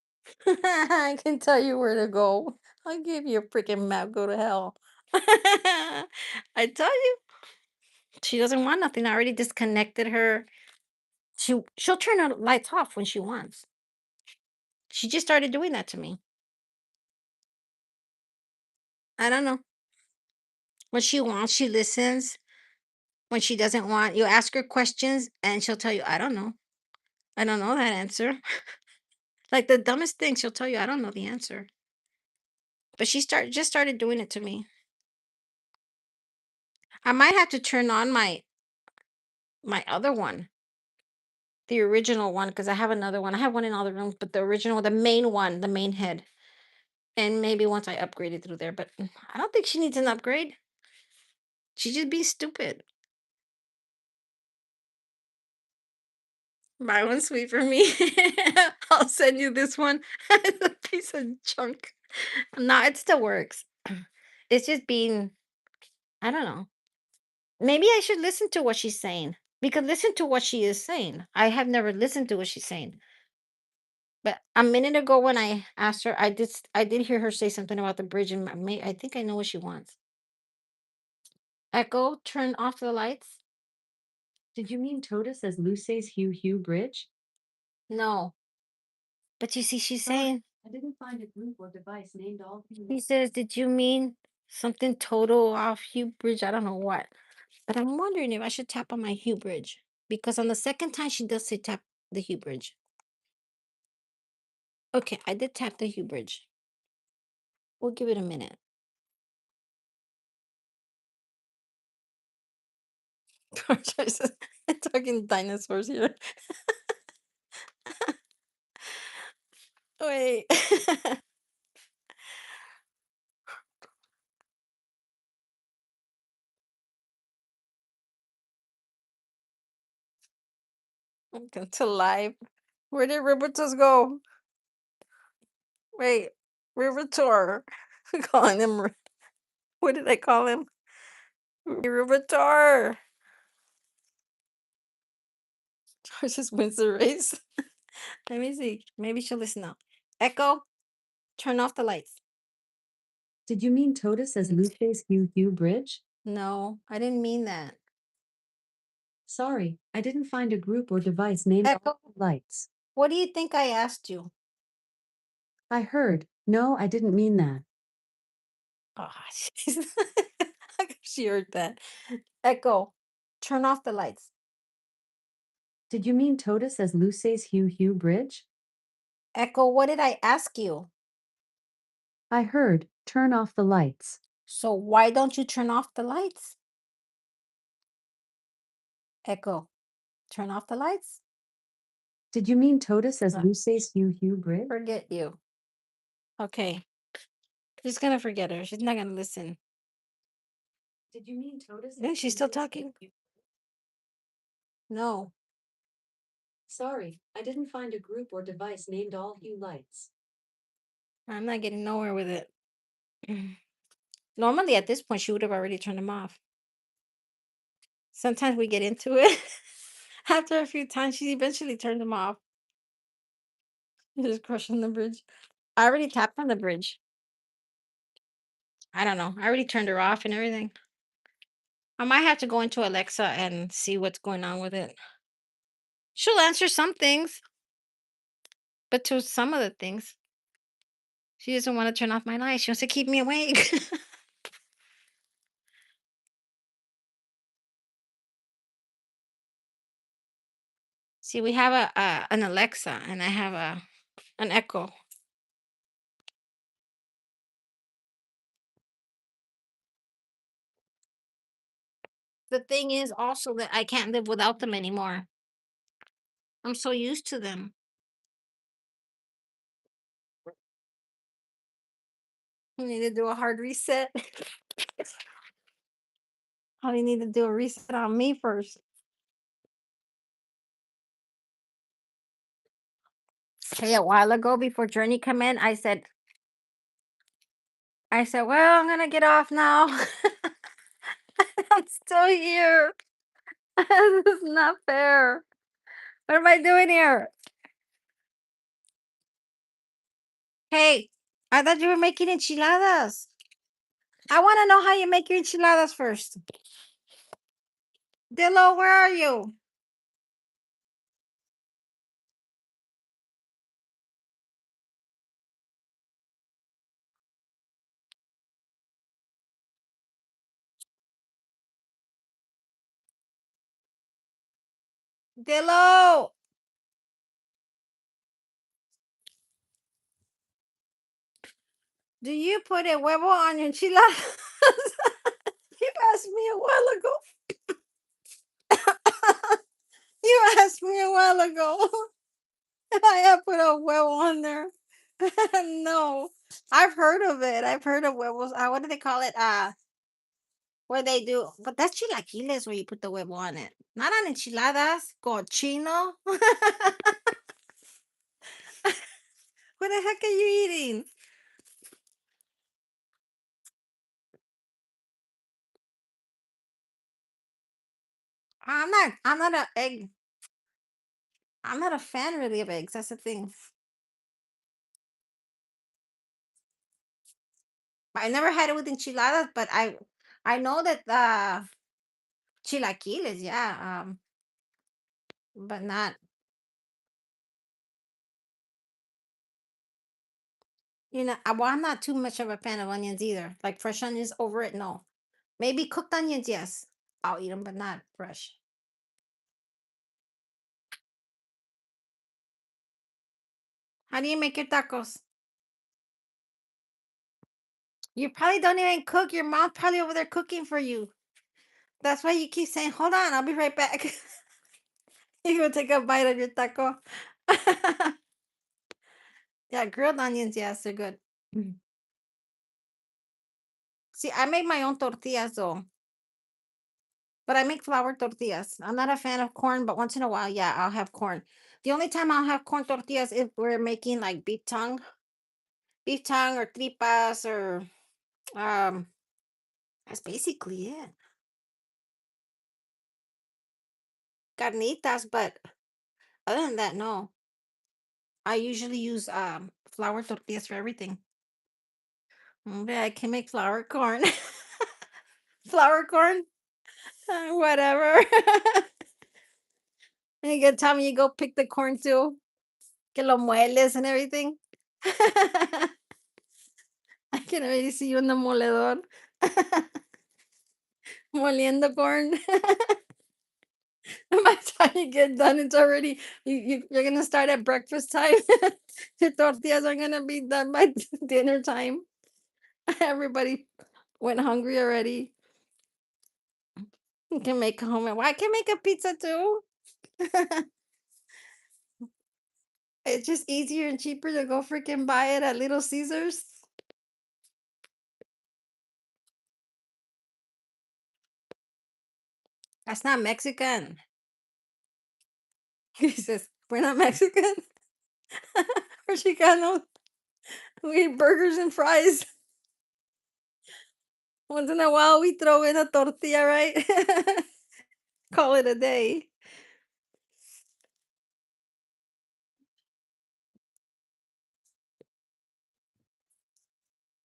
I can tell you where to go. I'll give you a freaking map. Go to hell. I tell you, she doesn't want nothing. I already disconnected her. She'll turn her lights off when she wants. She just started doing that to me. I don't know. When she wants, she listens. When she doesn't want, you ask her questions and she'll tell you, I don't know. I don't know that answer. Like the dumbest thing, she'll tell you, I don't know the answer. But she just started doing it to me. I might have to turn on my other one, the original one, because I have another one. I have one in all the rooms, but the original, the main one, the main head. And maybe once I upgrade it through there, but I don't think she needs an upgrade. She just be stupid. Buy one sweet for me. I'll send you this one. It's a piece of junk. No, it still works. It's just being, I don't know. Maybe I should listen to what she's saying. Because listen to what she is saying. I have never listened to what she's saying. But a minute ago when I asked her, I did hear her say something about the bridge, and I think I know what she wants. Echo, turn off the lights. Did you mean Toda says Luce's Hugh Hugh Bridge? No. But you see, she's Sorry, saying, I didn't find a group or device named all Hugh. he says, did you mean something total off Hugh Bridge? I don't know what. But I'm wondering if I should tap on my Hugh Bridge. Because on the second time, she does say tap the Hugh Bridge. Okay, I did tap the Hugh Bridge. We'll give it a minute. I'm talking dinosaurs here. Wait. Okay, to live. Where did Robertos go? Wait, Rivertor. Calling him. What did I call him? Rivertor. George just wins the race. Let me see. Maybe she'll listen now. Echo, turn off the lights. Did you mean Toda says Luce's Hugh Hugh Bridge? No, I didn't mean that. Sorry, I didn't find a group or device named all Echo, Hugh lights. what do you think I asked you? I heard. No, I didn't mean that. Oh, she's she heard that. Echo, turn off the lights. Did you mean Toda says Luce's Hugh Hugh Bridge? Echo, what did I ask you? I heard. Turn off the lights. So why don't you turn off the lights? Echo, turn off the lights. Did you mean Toda says Uh, Luce's Hugh Hugh Bridge? Forget you. Okay, she's gonna forget her. She's not gonna listen. Did you mean Toda says Is she still Luce's Hugh talking? Hugh? No. Sorry, I didn't find a group or device named all Hugh lights. I'm not getting nowhere with it. Normally, at this point, she would have already turned them off. Sometimes we get into it. After a few times, she eventually turned them off. Just crushing the bridge. I already tapped on the bridge. I don't know. I already turned her off and everything. I might have to go into Alexa and see what's going on with it. She'll answer some things, but to some of the things, she doesn't want to turn off my light. She wants to keep me awake. See, we have a an Alexa and I have an Echo. The thing is also that I can't live without them anymore. I'm so used to them. I need to do a hard reset. I need to do a reset on me first. Hey, a while ago before Journey come in, I said, well, I'm gonna get off now. I'm still here. This is not fair. What am I doing here? Hey, I thought you were making enchiladas. I want to know how you make your enchiladas first. Dillo, where are you? Dillo, do you put a huevo on your enchiladas? You asked me a while ago. You asked me a while ago if I had put a huevo on there. No, I've heard of it. I've heard of huevos. What do they call it? Where they do, but that's chilaquiles where you put the huevo on it. Not on enchiladas. Cochino. What the heck are you eating? I'm not a egg. I'm not a fan really of eggs. That's the thing. I never had it with enchiladas, but I know that chilaquiles, yeah, but not, well, I'm not too much of a fan of onions either. Like fresh onions over it, no. Maybe cooked onions, yes. I'll eat them, but not fresh. How do you make your tacos? You probably don't even cook. Your mom's probably over there cooking for you. That's why you keep saying, "Hold on, I'll be right back." You go take a bite of your taco. Yeah, grilled onions, yes, they're good. Mm. See, I make my own tortillas though, but I make flour tortillas. I'm not a fan of corn, but once in a while, yeah, I'll have corn. The only time I'll have corn tortillas if we're making like beef tongue or tripas or um that's basically it. Carnitas, but other than that, no. I usually use flour tortillas for everything. Yeah, I can make flour corn. Flour corn, whatever. And you get time you go pick the corn too, que lo mueles and everything. I can already see you in the moledor moliendo corn. By the time you get done, it's already you're gonna start at breakfast time. Your tortillas are gonna be done by dinner time. Everybody went hungry already. You can make a home. Well, I can make a pizza too. It's just easier and cheaper to go freaking buy it at Little Caesars. That's not Mexican. He says, "We're not Mexican. We're Chicanos. We eat burgers and fries. Once in a while, we throw in a tortilla, right? Call it a day."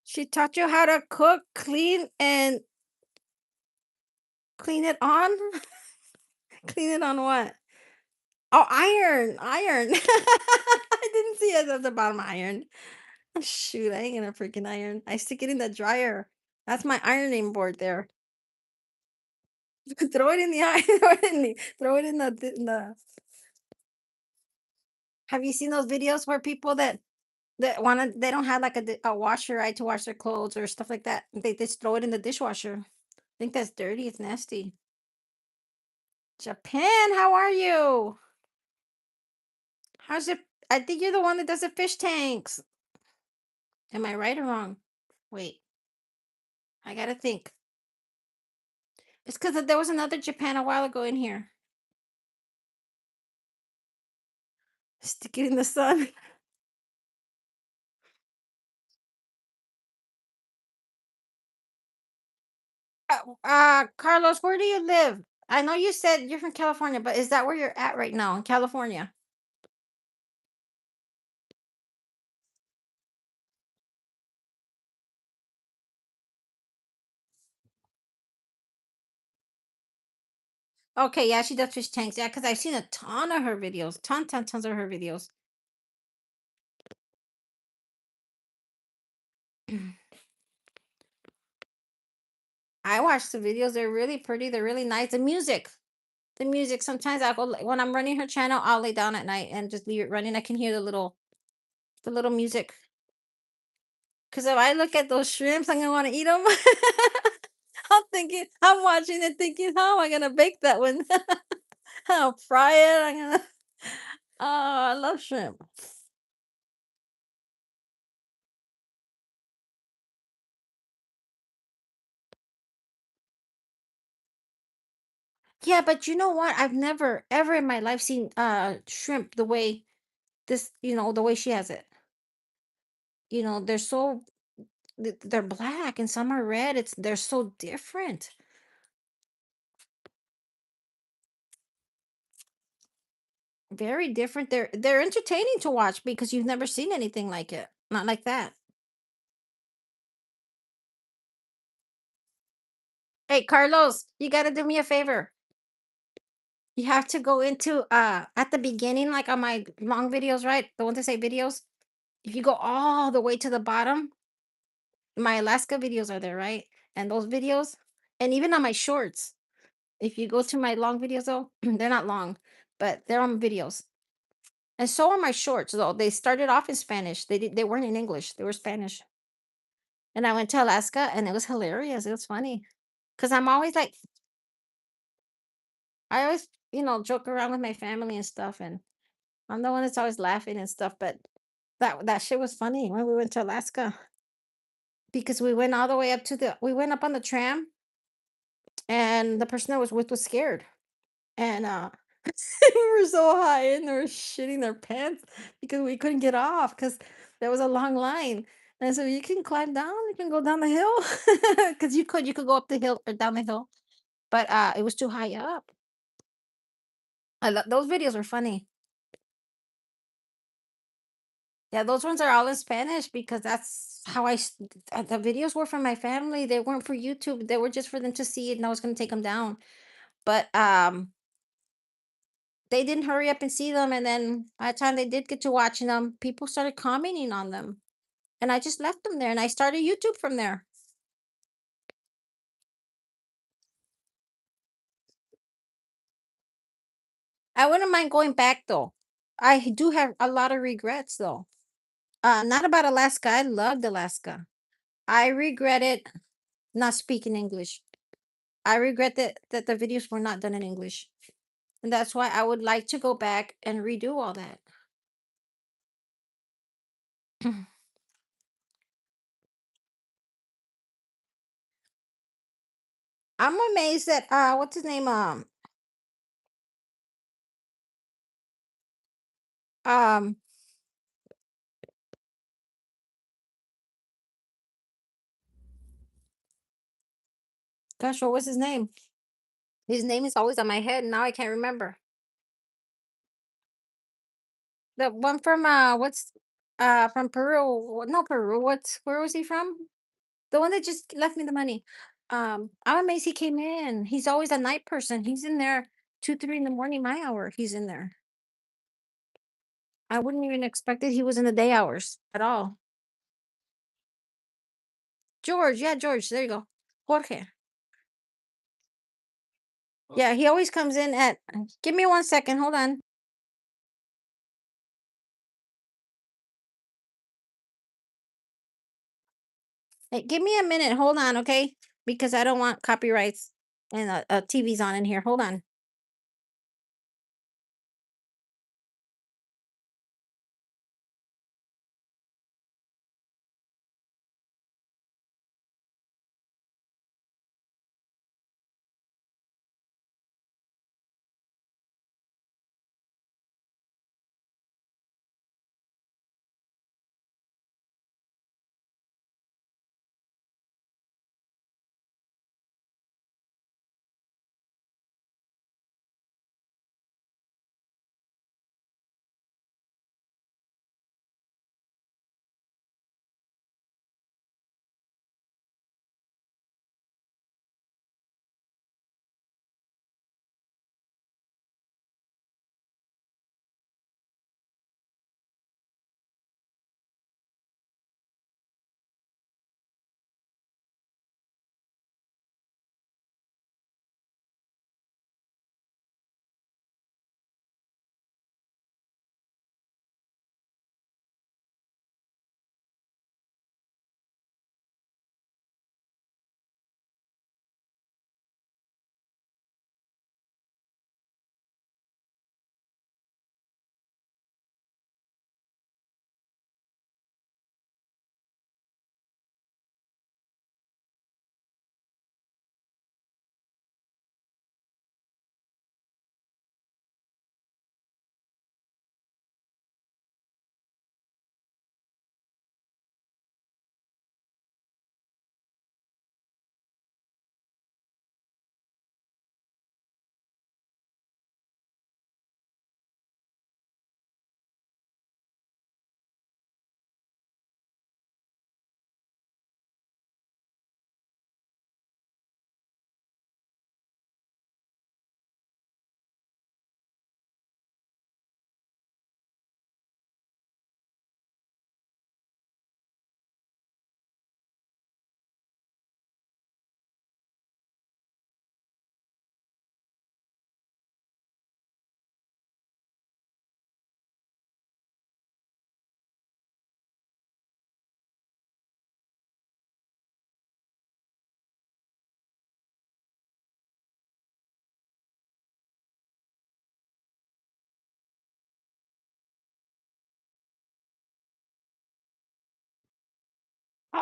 She taught you how to cook, clean, and clean it on? Clean it on what? Oh, iron, iron. I didn't see it at the bottom, iron. Shoot, I ain't gonna freaking iron. I stick it in the dryer. That's my ironing board there. Throw it in the iron. Throw it in the. Have you seen those videos where people that wanna they don't have like a washer, right, to wash their clothes or stuff like that. They just throw it in the dishwasher. I think that's dirty. It's nasty. Japan, how are you? How's it? I think you're the one that does the fish tanks. Am I right or wrong? Wait, I gotta think. It's because there was another Japan a while ago in here. Stick it in the sun. Carlos, where do you live? I know you said you're from California, but is that where you're at right now in California? Okay, yeah, she does fish tanks. Yeah, because I've seen a ton of her videos, tons of her videos. I watch the videos. They're really pretty. They're really nice. The music. Sometimes I'll go when I'm running her channel. I'll lay down at night and just leave it running. I can hear the little music. Because if I look at those shrimps, I'm gonna want to eat them. I'm watching it, thinking, how am I gonna bake that one? I'll fry it. I'm gonna. Oh, I love shrimp. Yeah, but you know what? I've never ever in my life seen shrimp the way the way she has it. They're so they're black and some are red. They're so different. Very different. They're entertaining to watch because you've never seen anything like it. Not like that. Hey, Carlos, you gotta do me a favor. You have to go into at the beginning, like on my long videos, right? The ones that say videos. If you go all the way to the bottom, my Alaska videos are there, right? And those videos, and even on my shorts, if you go to my long videos though, they're not long, but they're on videos. And so are my shorts though. They started off in Spanish. They weren't in English. They were Spanish. And I went to Alaska and it was hilarious. It was funny. Cause I'm always like I always, joke around with my family and stuff. And I'm the one that's always laughing and stuff. But that shit was funny when we went to Alaska because we went all the way up to we went up on the tram and the person that was with was scared. And we were so high and they were shitting their pants because we couldn't get off because there was a long line. And so you can climb down, you can go down the hill because you could go up the hill or down the hill, but it was too high up. Those videos were funny. Yeah, those ones are all in Spanish because that's how the videos were for my family. They weren't for YouTube. They were just for them to see it, and I was going to take them down. But they didn't hurry up and see them, and then by the time they did get to watching them, people started commenting on them, and I just left them there, and I started YouTube from there. I wouldn't mind going back though. I do have a lot of regrets though. Not about Alaska. I loved Alaska. I regretted not speaking English. I regret that the videos were not done in English. And that's why I would like to go back and redo all that. I'm amazed that what's his name? Um gosh, what was his name? His name is always on my head and now I can't remember. The one from what's from Peru. No, Peru. Where was he from? The one that just left me the money. I'm amazed he came in. He's always a night person. He's in there 2, 3 in the morning, my hour. He's in there. I wouldn't even expect that he was in the day hours at all. George, yeah, George. There you go. Jorge. Yeah, he always comes in at give me 1 second, hold on. Hey, give me a minute, hold on, okay? Because I don't want copyrights and TV's on in here. Hold on.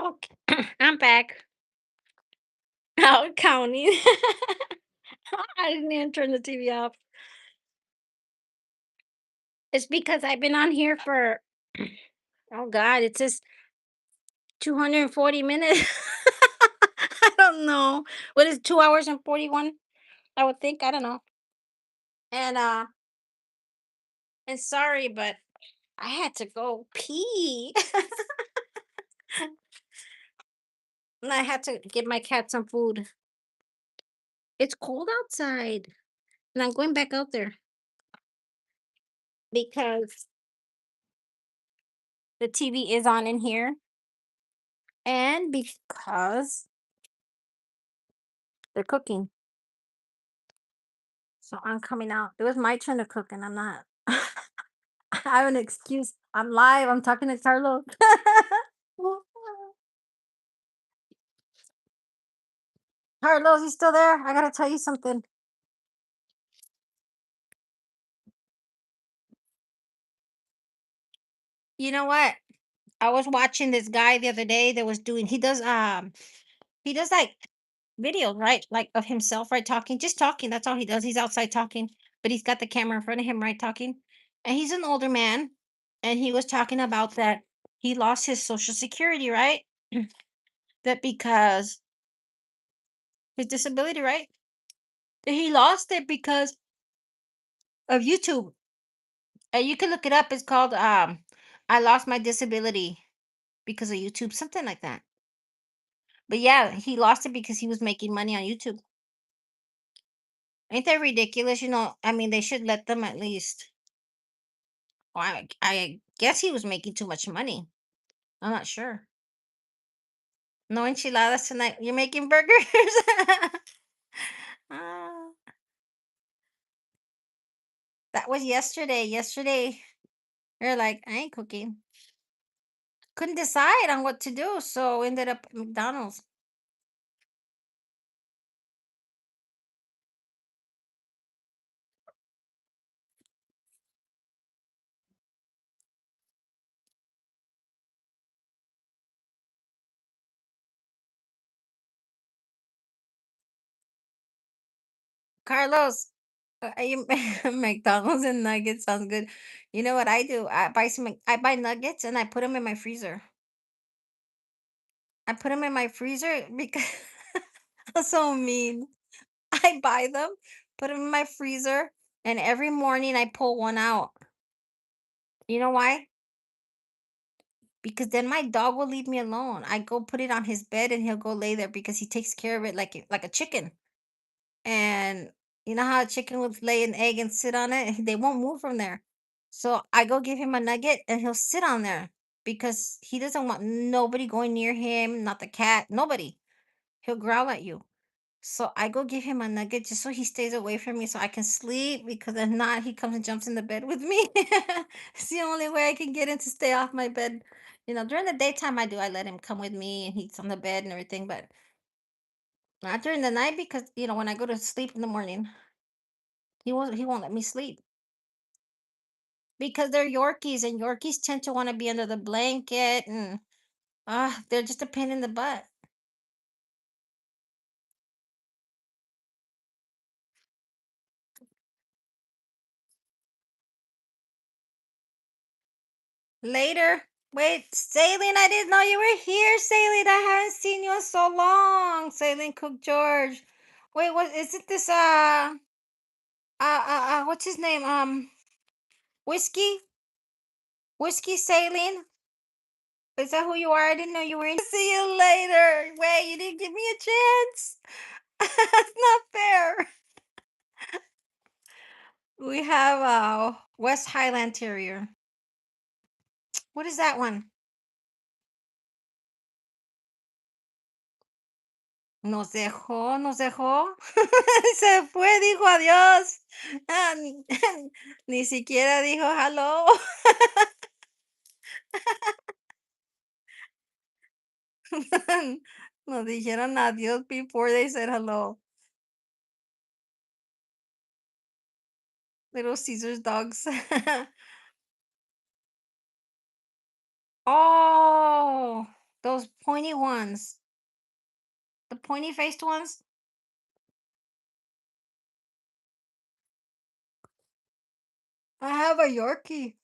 Okay, I'm back. Out counting. I didn't even turn the TV off. It's because I've been on here for oh god, it says 240 minutes. I don't know. What is 2 hours and 41? I would think, I don't know. And and sorry, but I had to go pee. And I had to give my cat some food. It's cold outside. And I'm going back out there because the TV is on in here and because they're cooking. So I'm coming out. It was my turn to cook and I'm not. I have an excuse. I'm live. I'm talking to Carlos. Carlos, you still there? I gotta tell you something. You know what? I was watching this guy the other day that was doing he does like videos, right? Like of himself, right? Talking, just talking. That's all he does. He's outside talking, but he's got the camera in front of him, right? Talking. And he's an older man. And he was talking about that he lost his social security, right? That because his disability, right? That he lost it because of YouTube. And you can look it up. It's called I lost my disability because of YouTube, something like that. But yeah, he lost it because he was making money on YouTube. Ain't that ridiculous? I mean, they should let them at least. Well, I guess he was making too much money. I'm not sure. No enchiladas tonight. You're making burgers. Ah, that was yesterday. Yesterday, you're like, I ain't cooking. Couldn't decide on what to do, so ended up at McDonald's. Carlos, you McDonald's and nuggets sounds good. You know what I do? I buy nuggets and I put them in my freezer. I put them in my freezer because I'm so mean. I buy them, put them in my freezer, and every morning I pull one out. You know why? Because then my dog will leave me alone. I go put it on his bed and he'll go lay there because he takes care of it like a chicken. And you know how a chicken would lay an egg and sit on it? They won't move from there. So I go give him a nugget and he'll sit on there because he doesn't want nobody going near him, not the cat, nobody. He'll growl at you. So I go give him a nugget just so he stays away from me so I can sleep because if not, he comes and jumps in the bed with me. It's the only way I can get him to stay off my bed. During the daytime I do. I let him come with me and he's on the bed and everything, but not during the night because when I go to sleep in the morning, he won't let me sleep. Because they're Yorkies and Yorkies tend to want to be under the blanket and they're just a pain in the butt. Later. Wait, Saline, I didn't know you were here, Saline. I haven't seen you in so long. Saline Cook George. Wait, what is it this what's his name? Whiskey? Whiskey Saline? Is that who you are? I didn't know you were in. See you later. Wait, you didn't give me a chance. That's not fair. We have West Highland Terrier. What is that one? Nos dejó, nos dejó. Se fue, dijo adiós. Ni, ni siquiera dijo hello. Nos dijeron adiós before they said hello. Little Caesar's dogs. Oh, those pointy ones, the pointy faced ones. I have a Yorkie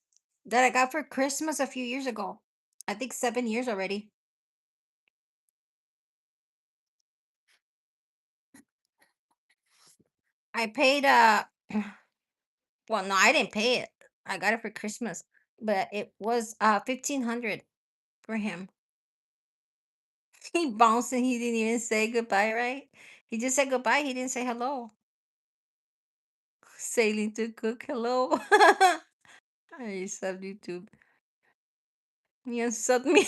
that I got for Christmas a few years ago. I think 7 years already. I paid well, no, I didn't pay it. I got it for Christmas, but it was 1,500 for him. He bounced and he didn't even say goodbye, right? He just said goodbye. He didn't say hello. Sailing to cook, hello. I sub YouTube. You sub me.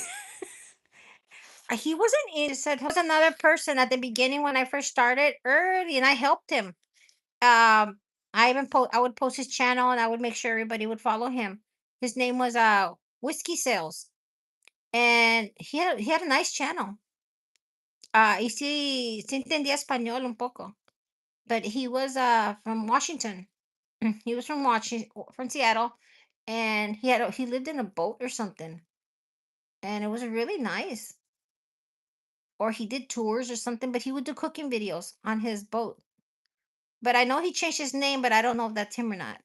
He wasn't interested. He was another person at the beginning when I first started early, and I helped him. I would post his channel, and I would make sure everybody would follow him. His name was Whiskey Sales, and he had a nice channel. Y sí entendía español un poco, but he was from Washington. He was from from Seattle, and he lived in a boat or something, and it was really nice. Or he did tours or something, but he would do cooking videos on his boat. But I know he changed his name, but I don't know if that's him or not.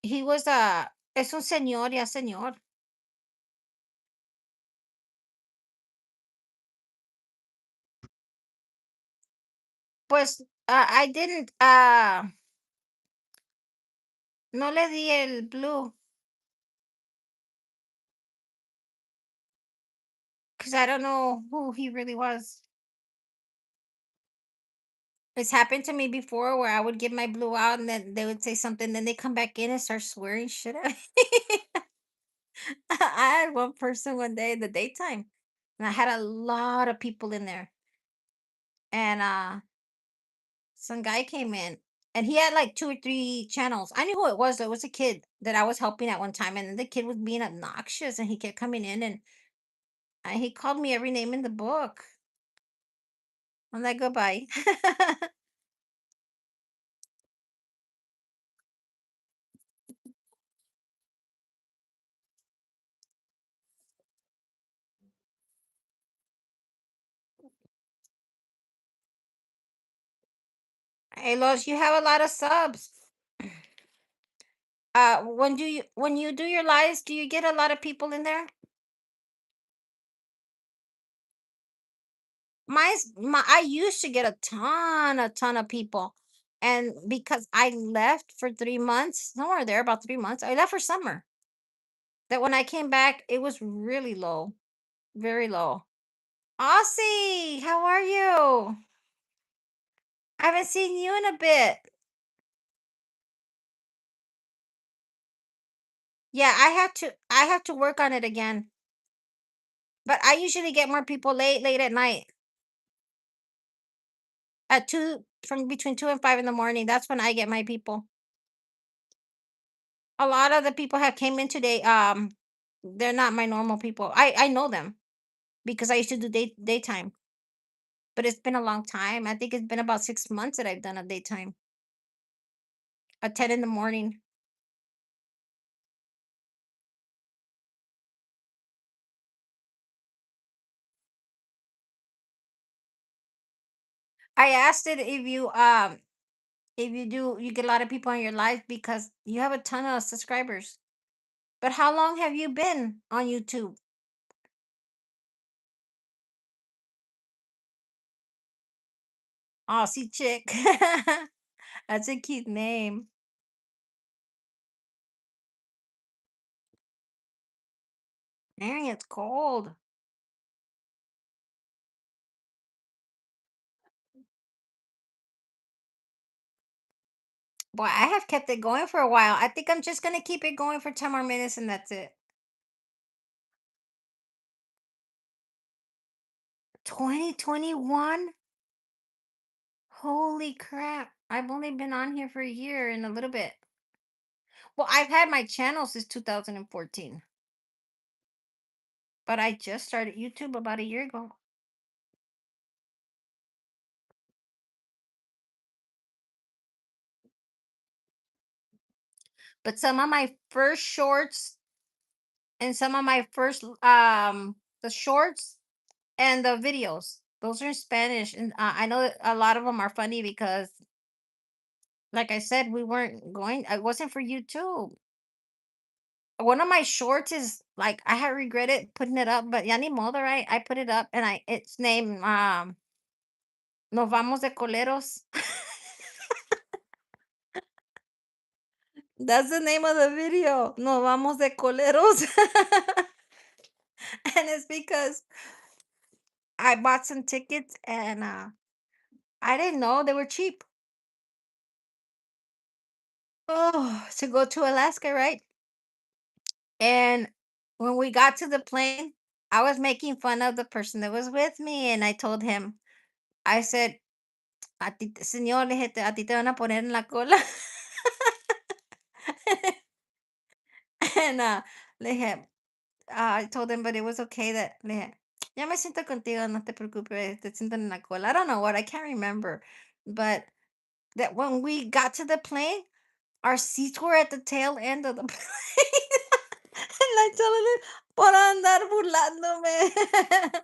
He was es un señor, ya señor. Pues I didn't no le di el blue because I don't know who he really was. It's happened to me before where I would give my blue out and then they would say something, then they come back in and start swearing shit at me. I had one person one day in the daytime, and I had a lot of people in there. And some guy came in and he had like two or three channels. I knew who it was. Though. It was a kid that I was helping at one time, and then the kid was being obnoxious, and he kept coming in and he called me every name in the book. I'm like, goodbye. Hey, Los, you have a lot of subs. When you do your lives, do you get a lot of people in there? I used to get a ton of people. And because I left for 3 months, somewhere there, about 3 months, I left for summer. That when I came back, it was really low, very low. Aussie, how are you? I haven't seen you in a bit. Yeah, I have to work on it again. But I usually get more people late at night. At 2 from between 2 and 5 in the morning. That's when I get my people. A lot of the people that came in today, they're not my normal people. I know them because I used to do daytime. But it's been a long time. I think it's been about 6 months that I've done a daytime. At 10 in the morning. I asked it if you do you get a lot of people in your life because you have a ton of subscribers. But how long have you been on YouTube? Aussie chick. That's a cute name. Dang, it's cold. Boy, I have kept it going for a while. I think I'm just gonna keep it going for 10 more minutes and that's it. 2021? Holy crap. I've only been on here for a year and a little bit. Well, I've had my channel since 2014, but I just started YouTube about a year ago. But some of my first shorts and some of my first the shorts and the videos, those are in Spanish, and I know that a lot of them are funny because, like I said, we weren't going. It wasn't for YouTube. One of my shorts is like I had regretted putting it up, but ya ni modo, right? I put it up, and I it's named Nos vamos de coleros. That's the name of the video. Nos vamos de coleros. And it's because I bought some tickets and I didn't know they were cheap. Oh, to go to Alaska, right? And when we got to the plane, I was making fun of the person that was with me, and I told him, I said, a ti, señor, le dije, a ti te van a poner en la cola. And le dije, I told him, but it was okay that le dije, ya me siento contigo, no te preocupes, te siento en la cola. I don't know what, I can't remember. But that when we got to the plane, our seats were at the tail end of the plane. And I told him, por andar burlándome.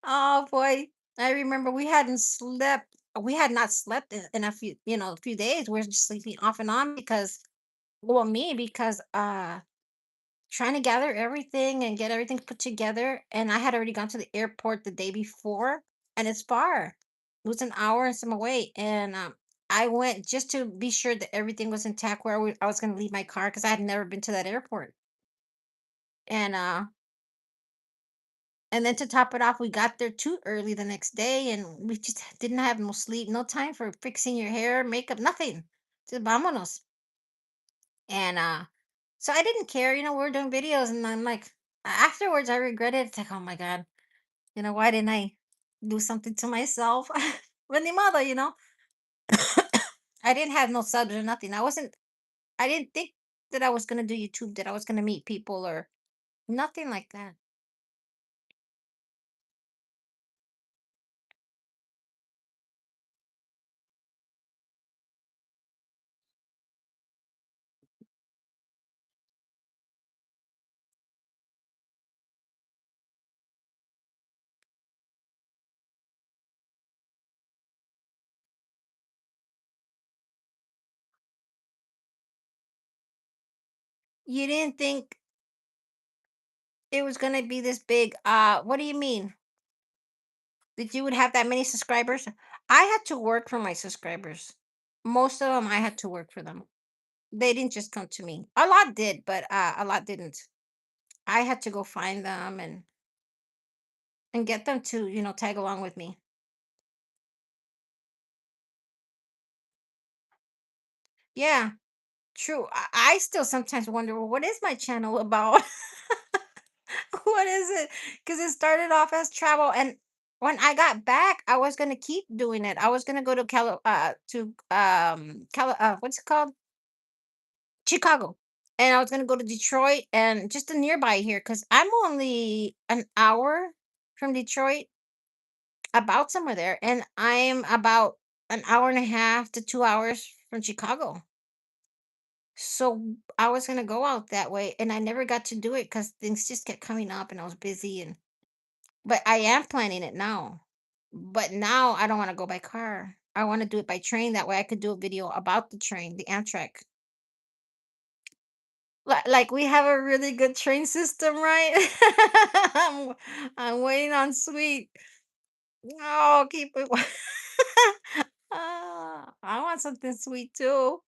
Oh boy. I remember we hadn't slept. We had not slept in a few, a few days. We're just sleeping off and on because, well, me, because trying to gather everything and get everything put together. And I had already gone to the airport the day before, and it's far. It was an hour and some away. And I went just to be sure that everything was intact where I was going to leave my car because I had never been to that airport. And then to top it off, we got there too early the next day, and we just didn't have no sleep, no time for fixing your hair, makeup, nothing. Just vámonos. And so I didn't care, we were doing videos, and I'm like, afterwards, I regretted. It's like, oh my god, why didn't I do something to myself? But ni modo, I didn't have no subs or nothing. I didn't think that I was gonna do YouTube, that I was gonna meet people or nothing like that. You didn't think it was gonna be this big. What do you mean? That you would have that many subscribers? I had to work for my subscribers. Most of them, I had to work for them. They didn't just come to me. A lot did, but a lot didn't. I had to go find them and get them to, tag along with me. Yeah, true. I still sometimes wonder, well, what is my channel about? What is it? Because it started off as travel, and when I got back, I was gonna keep doing it. I was gonna go to what's it called? Chicago. And I was gonna go to Detroit and just the nearby here, because I'm only an hour from Detroit, about somewhere there, and I'm about an hour and a half to 2 hours from Chicago. So I was gonna go out that way, and I never got to do it because things just kept coming up, and I was busy. And but I am planning it now. But now I don't want to go by car. I want to do it by train. That way I could do a video about the train, the Amtrak. Like we have a really good train system, right? I'm, I'm waiting on sweet. Oh, keep it. I want something sweet too.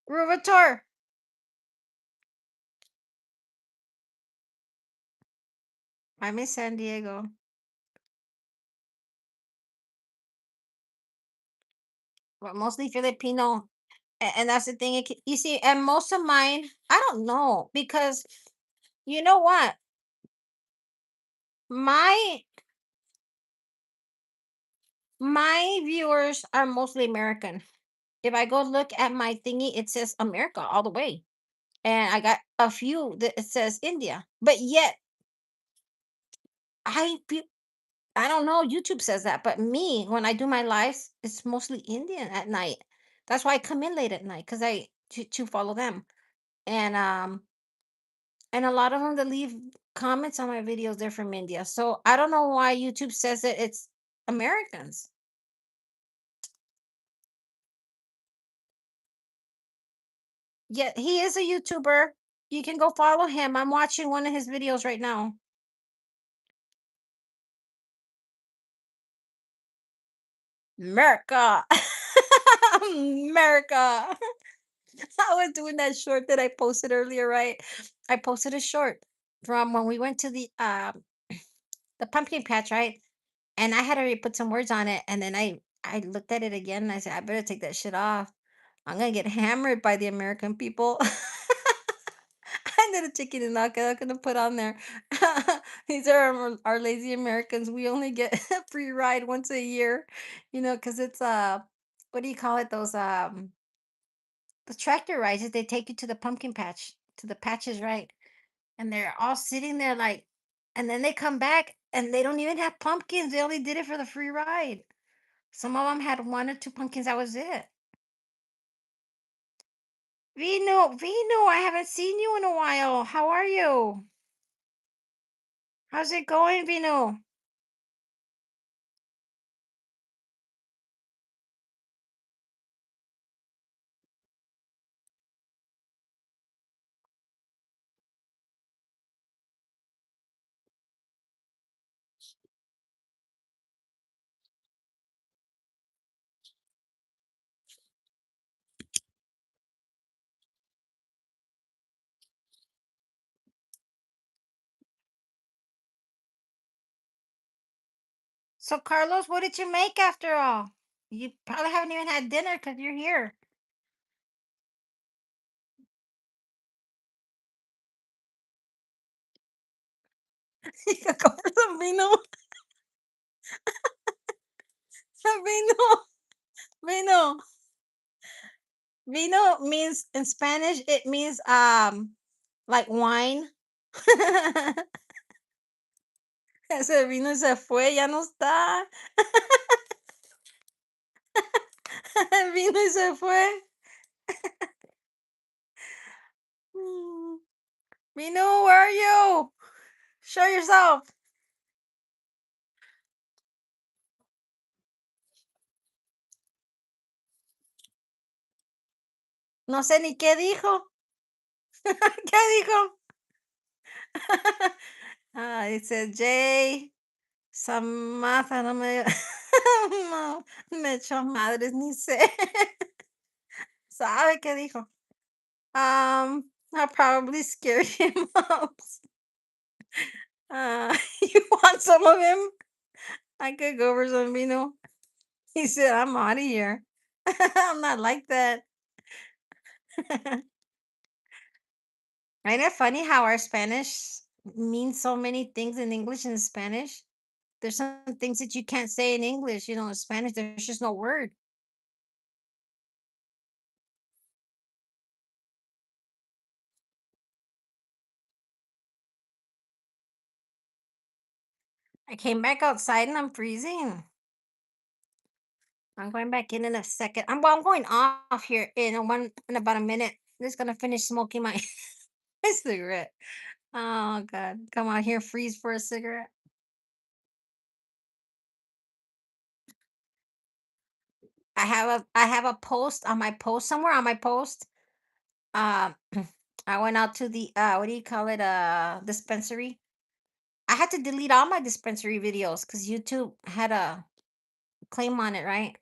Ruvator. I miss San Diego, but mostly Filipino. And that's the thing. You see, and most of mine, I don't know because you know what? My my viewers are mostly American. If I go look at my thingy, it says America all the way. And I got a few that it says India. But yet I I don't know, YouTube says that, but me, when I do my lives, it's mostly Indian at night. That's why I come in late at night, because to follow them. And and a lot of them that leave comments on my videos, they're from India. So I don't know why YouTube says that it's Americans. Yeah, he is a YouTuber. You can go follow him. I'm watching one of his videos right now. America. America. I was doing that short that I posted earlier, right? I posted a short from when we went to the pumpkin patch, right? And I had already put some words on it, and then I looked at it again and I said, I better take that shit off. I'm gonna get hammered by the American people. I ended up taking it out 'cause I'm gonna put on there. These are our lazy Americans. We only get a free ride once a year, because it's what do you call it? Those the tractor rides that they take you to the pumpkin patch, to the patches, right? And they're all sitting there like, and then they come back and they don't even have pumpkins. They only did it for the free ride. Some of them had one or two pumpkins. That was it. Vino, I haven't seen you in a while. How are you? How's it going, Vino? So, Carlos, what did you make after all? You probably haven't even had dinner because you're here. You can go for some vino. Some vino. Vino. Vino means in Spanish, it means like wine. Ese vino se fue, ya no está. Vino y se fue. Mm. Vino, where are you? Show yourself. No sé ni qué dijo. ¿Qué dijo? Dice Jay. Samantha, no me, no, me echó madres, ni sé. ¿Sabe qué dijo? I probably scared him off. You want some of him? I could go for some vino. He said, I'm out of here. I'm not like that. Ain't it funny how our Spanish means so many things in English and Spanish? There's some things that you can't say in English, in Spanish, there's just no word. I came back outside and I'm freezing. I'm going back in a second. I'm going off here in about a minute. I'm just gonna finish smoking my my cigarette. Oh God, come out here, freeze for a cigarette. I have a post on my post somewhere on my post. Um, I went out to the what do you call it? Dispensary. I had to delete all my dispensary videos because YouTube had a claim on it, right?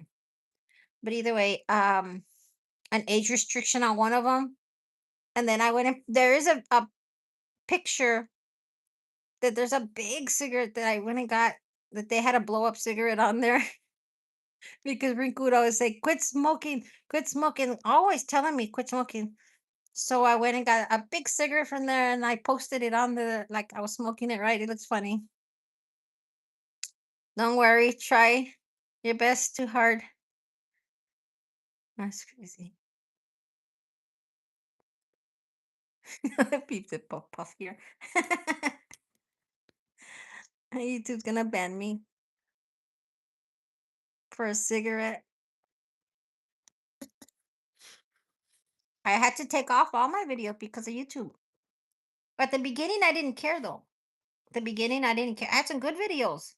But either way, an age restriction on one of them, and then I went in. There is a picture that there's a big cigarette that I went and got that they had a blow up cigarette on there because Riku would always say, quit smoking, always telling me quit smoking. So I went and got a big cigarette from there and I posted it on like I was smoking it right. It looks funny. Don't worry, try your best too hard. That's crazy. Peep the puff puff here. YouTube's gonna ban me for a cigarette. I had to take off all my videos because of YouTube. At the beginning, I didn't care though. The beginning, I didn't care. I had some good videos.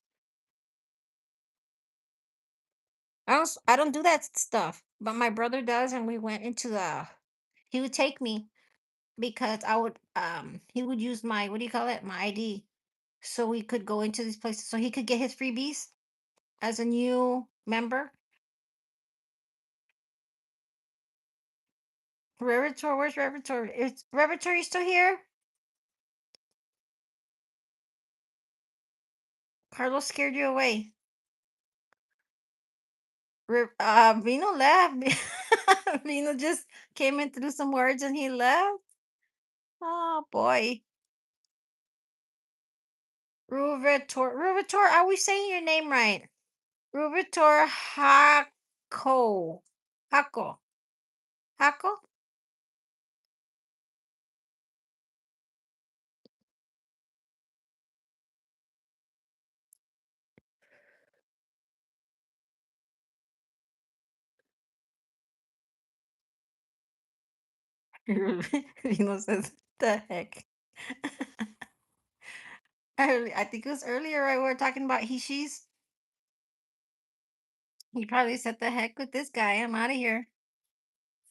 I don't do that stuff, but my brother does, and we went into the. He would take me because I would. He would use my, what do you call it? My ID, so we could go into these places, so he could get his freebies as a new member. Revitor, where's Revitor? Is Revitor still here? Carlos scared you away. Vino left. Vino just came in through some words and he left. Oh boy. Ruvitor. Ruvitor, are we saying your name right? Ruvitor Hako. Hako. Hako? Vino says, the heck. I think it was earlier, right? We were talking about he, she's. He probably said, the heck with this guy. I'm out of here.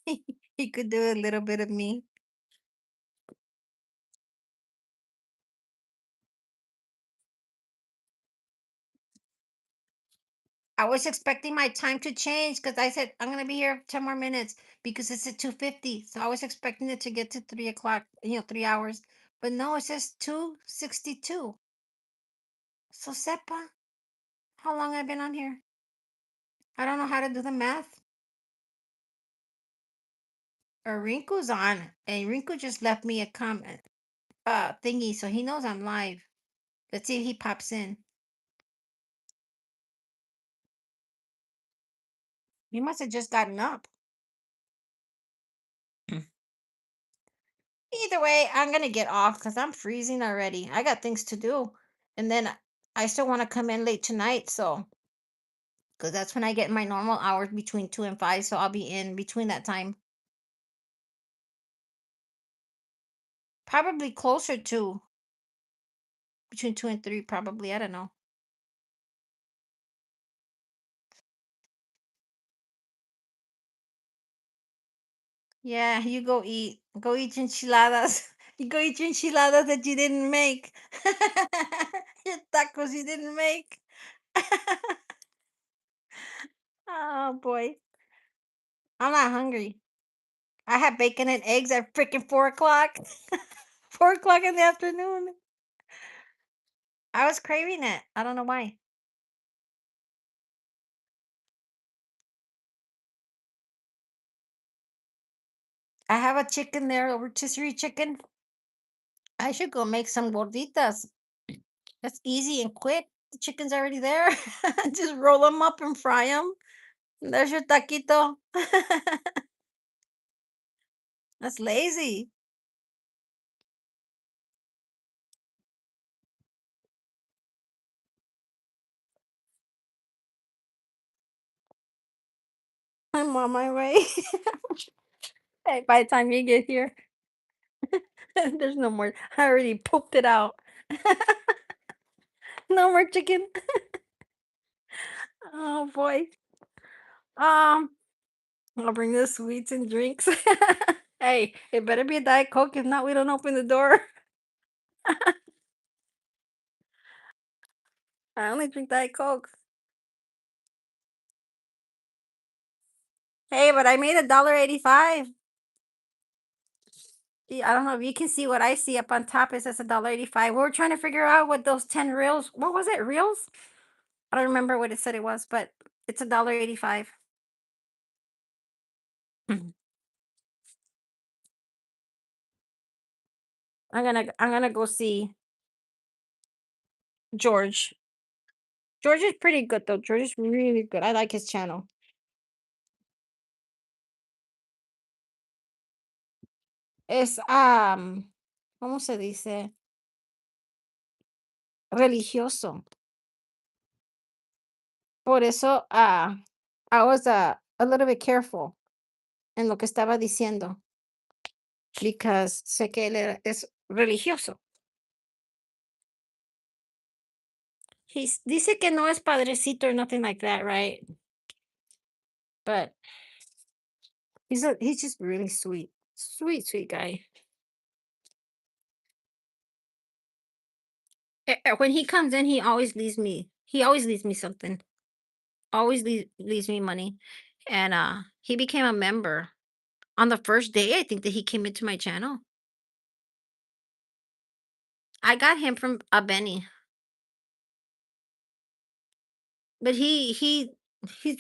He could do a little bit of me. I was expecting my time to change because I said I'm gonna be here 10 more minutes because it's at 2:50. So I was expecting it to get to 3 o'clock, 3 hours. But no, it says 2:62. So Sepa, how long I've been on here? I don't know how to do the math. Or Rinku's on, and Rinku just left me a comment thingy, so he knows I'm live. Let's see if he pops in. He must have just gotten up. Either way, I'm gonna get off because I'm freezing already. I got things to do. And then I still want to come in late tonight, so because that's when I get my normal hours between 2 and 5. So I'll be in between that time. Probably closer to between 2 and 3, probably. I don't know. Yeah, you go eat. Go eat your enchiladas. You go eat your enchiladas that you didn't make. Your tacos you didn't make. Oh boy. I'm not hungry. I had bacon and eggs at freaking 4 o'clock. 4 o'clock in the afternoon. I was craving it. I don't know why. I have a chicken there, a rotisserie chicken. I should go make some gorditas. That's easy and quick. The chicken's already there. Just roll them up and fry them. There's your taquito. That's lazy. I'm on my way. Hey, by the time you get here, there's no more. I already pooped it out. No more chicken. Oh boy. Um, I'll bring the sweets and drinks. Hey, it better be a Diet Coke. If not, we don't open the door. I only drink Diet Coke. Hey, but I made $1.85. I don't know if you can see what I see up on top. It says $1.85. We were trying to figure out what those 10 reels. What was it? Reels? I don't remember what it said it was, but it's $1.85. Mhm. I'm gonna go see George. George is pretty good though. George is really good. I like his channel. Es ¿cómo se dice? Religioso. Por eso I was a little bit careful en lo que estaba diciendo. because sé que es religioso. Dice que no es padrecito or nothing like that, right? But he's just really sweet. Sweet, sweet guy. When he comes in, he always leaves me something. Always leaves me money. And he became a member on the first day, I think, that he came into my channel. I got him from a Benny, but he's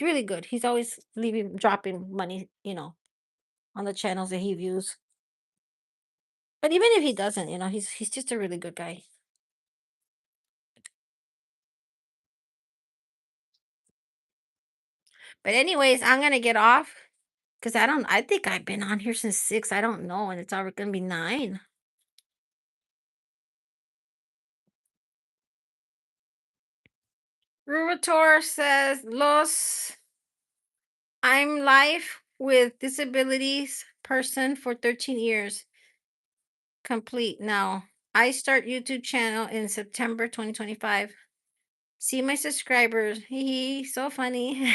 really good. He's always leaving dropping money, on the channels that he views. But even if he doesn't, he's just a really good guy. But anyways, I'm gonna get off because I think I've been on here since 6. I don't know, and it's already gonna be 9. Rubator says, Los, I'm life with disabilities person for 13 years. Complete now. I start YouTube channel in September 2025. See my subscribers. Hee hee, so funny.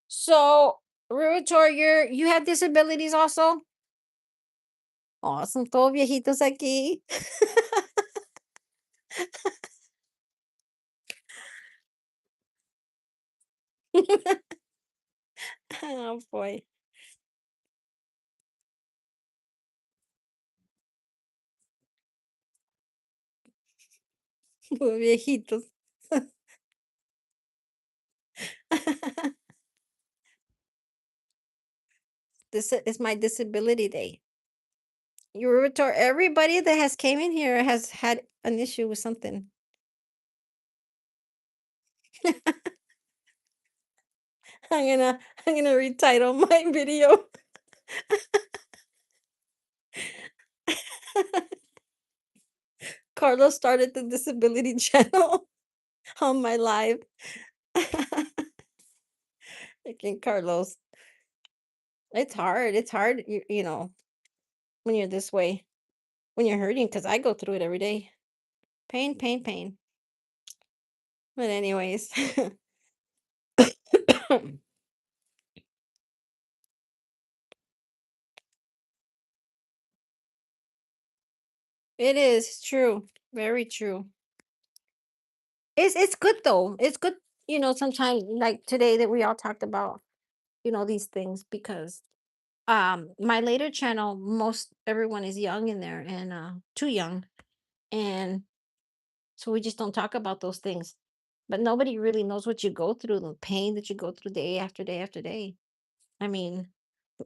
So, Rubator, you have disabilities also? Oh, son todos viejitos aquí. Oh boy, los viejitos. This is my disability day. Rubator, everybody that has came in here has had an issue with something. I'm gonna retitle my video. Carlos started the disability channel on my live. Freaking Carlos. It's hard. It's hard, when you're this way, when you're hurting, because I go through it every day. Pain, pain, pain. But anyways, it is true. Very true. It's good though. It's good, sometimes like today that we all talked about, these things because my later channel, most everyone is young in there and too young. And so we just don't talk about those things. But nobody really knows what you go through, the pain that you go through day after day after day. I mean,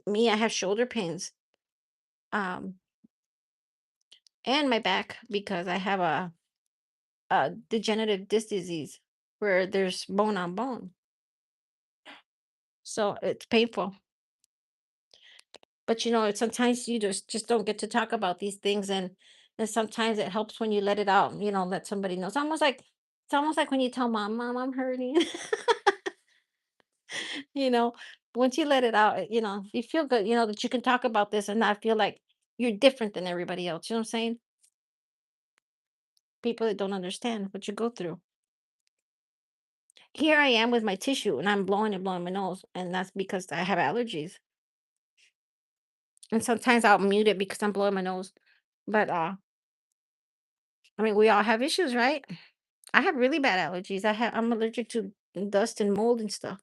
me, I have shoulder pains, um, and my back because I have a degenerative disc disease where there's bone on bone. So it's painful. But sometimes you just don't get to talk about these things, and sometimes it helps when you let it out, let somebody know. It's almost like when you tell mom, I'm hurting. you know, Once you let it out, you feel good, that you can talk about this and not feel like you're different than everybody else. You know what I'm saying? People that don't understand what you go through. Here I am with my tissue and I'm blowing and blowing my nose, and that's because I have allergies. And sometimes I'll mute it because I'm blowing my nose. But I mean, we all have issues, right? I have really bad allergies. I'm allergic to dust and mold and stuff.